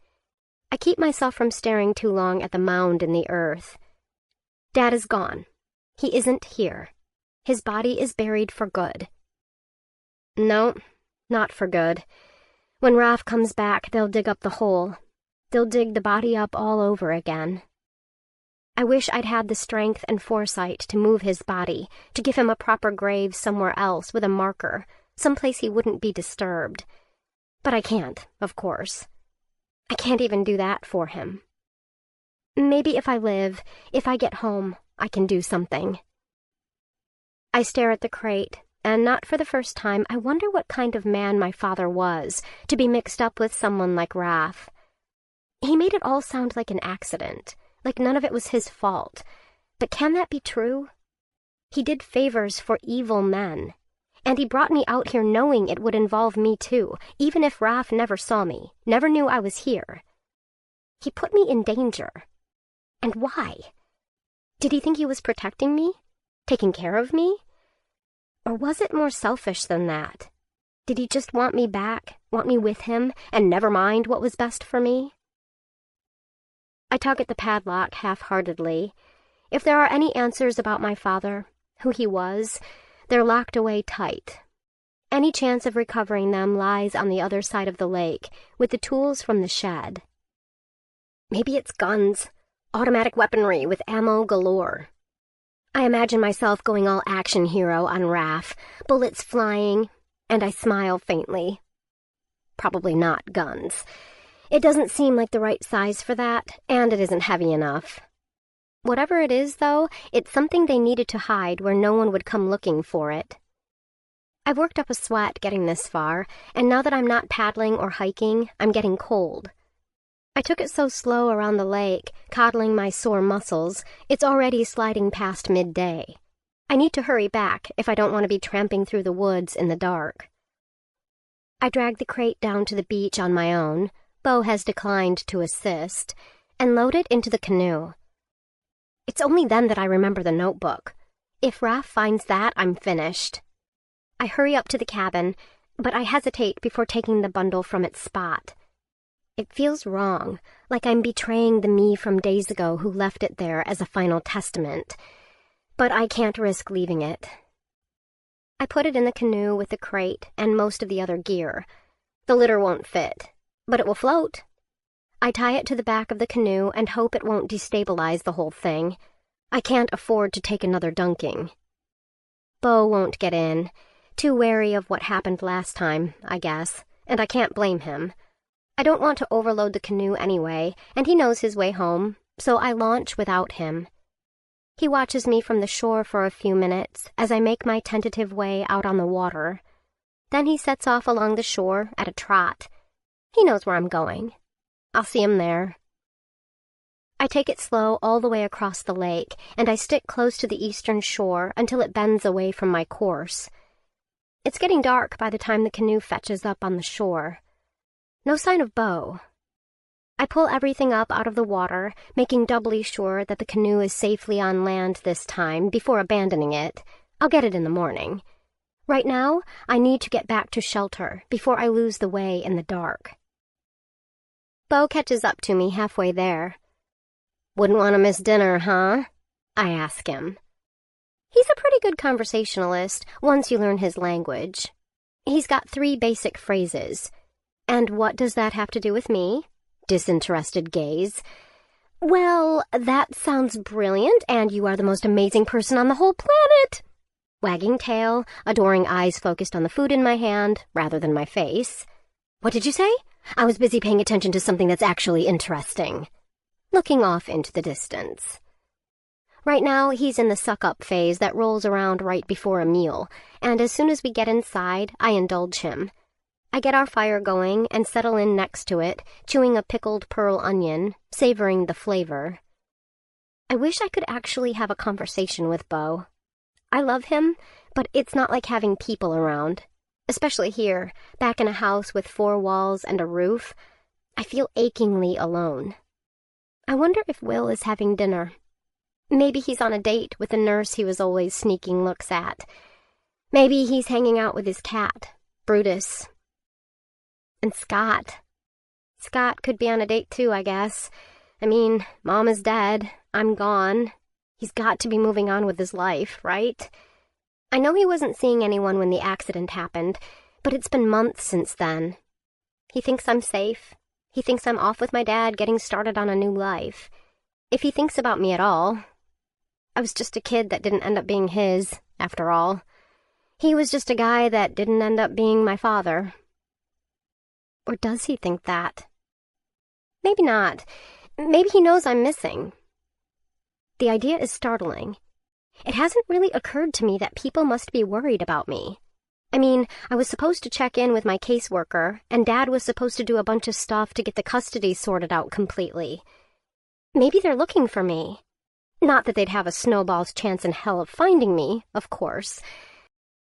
I keep myself from staring too long at the mound in the earth. Dad is gone. He isn't here. His body is buried for good. No, not for good. When Raph comes back, they'll dig up the hole. They'll dig the body up all over again. I wish I'd had the strength and foresight to move his body, to give him a proper grave somewhere else with a marker, someplace he wouldn't be disturbed. But I can't, of course. I can't even do that for him. Maybe if I live, if I get home, I can do something. I stare at the crate, and not for the first time, I wonder what kind of man my father was, to be mixed up with someone like Raph. He made it all sound like an accident, like none of it was his fault. But can that be true? He did favors for evil men, and he brought me out here knowing it would involve me too, even if Raph never saw me, never knew I was here. He put me in danger. And why? Did he think he was protecting me? Taking care of me? Or was it more selfish than that? Did he just want me back, want me with him, and never mind what was best for me? I tug at the padlock half-heartedly. If there are any answers about my father, who he was, they're locked away tight. Any chance of recovering them lies on the other side of the lake, with the tools from the shed. Maybe it's guns, automatic weaponry with ammo galore. I imagine myself going all action hero on Raph, bullets flying, and I smile faintly. Probably not guns. It doesn't seem like the right size for that, and it isn't heavy enough. Whatever it is, though, it's something they needed to hide where no one would come looking for it. I've worked up a sweat getting this far, and now that I'm not paddling or hiking, I'm getting cold. I took it so slow around the lake, coddling my sore muscles, it's already sliding past midday. I need to hurry back if I don't want to be tramping through the woods in the dark. I drag the crate down to the beach on my own. Bo has declined to assist, and load it into the canoe. It's only then that I remember the notebook. If Raph finds that, I'm finished. I hurry up to the cabin, but I hesitate before taking the bundle from its spot. It feels wrong, like I'm betraying the me from days ago who left it there as a final testament. But I can't risk leaving it. I put it in the canoe with the crate and most of the other gear. The litter won't fit, but it will float. I tie it to the back of the canoe and hope it won't destabilize the whole thing. I can't afford to take another dunking. Bo won't get in. Too wary of what happened last time, I guess, and I can't blame him. I don't want to overload the canoe anyway, and he knows his way home, so I launch without him. He watches me from the shore for a few minutes as I make my tentative way out on the water. Then he sets off along the shore at a trot. He knows where I'm going. I'll see him there. I take it slow all the way across the lake, and I stick close to the eastern shore until it bends away from my course. It's getting dark by the time the canoe fetches up on the shore. No sign of Bo. I pull everything up out of the water, making doubly sure that the canoe is safely on land this time before abandoning it. I'll get it in the morning. Right now, I need to get back to shelter before I lose the way in the dark. Bo catches up to me halfway there. "Wouldn't want to miss dinner, huh?" I ask him. He's a pretty good conversationalist once you learn his language. He's got 3 basic phrases. And what does that have to do with me? Disinterested gaze. Well, that sounds brilliant, and you are the most amazing person on the whole planet. Wagging tail, adoring eyes focused on the food in my hand rather than my face. What did you say? I was busy paying attention to something that's actually interesting. Looking off into the distance. Right now, he's in the suck-up phase that rolls around right before a meal, and as soon as we get inside, I indulge him. I get our fire going and settle in next to it, chewing a pickled pearl onion, savoring the flavor. I wish I could actually have a conversation with Bo. I love him, But it's not like having people around. Especially here, back in a house with 4 walls and a roof. I feel achingly alone. I wonder if Will is having dinner. Maybe he's on a date with the nurse he was always sneaking looks at. Maybe he's hanging out with his cat, Brutus. And Scott. Scott could be on a date too, I guess. I mean, Mom is dead. I'm gone. He's got to be moving on with his life, right? I know he wasn't seeing anyone when the accident happened, but it's been months since then. He thinks I'm safe. He thinks I'm off with my dad getting started on a new life. If he thinks about me at all. I was just a kid that didn't end up being his, after all. He was just a guy that didn't end up being my father. Or does he think that? Maybe not. Maybe he knows I'm missing. The idea is startling. It hasn't really occurred to me that people must be worried about me. I mean, I was supposed to check in with my caseworker, and Dad was supposed to do a bunch of stuff to get the custody sorted out completely. Maybe they're looking for me. Not that they'd have a snowball's chance in hell of finding me, of course,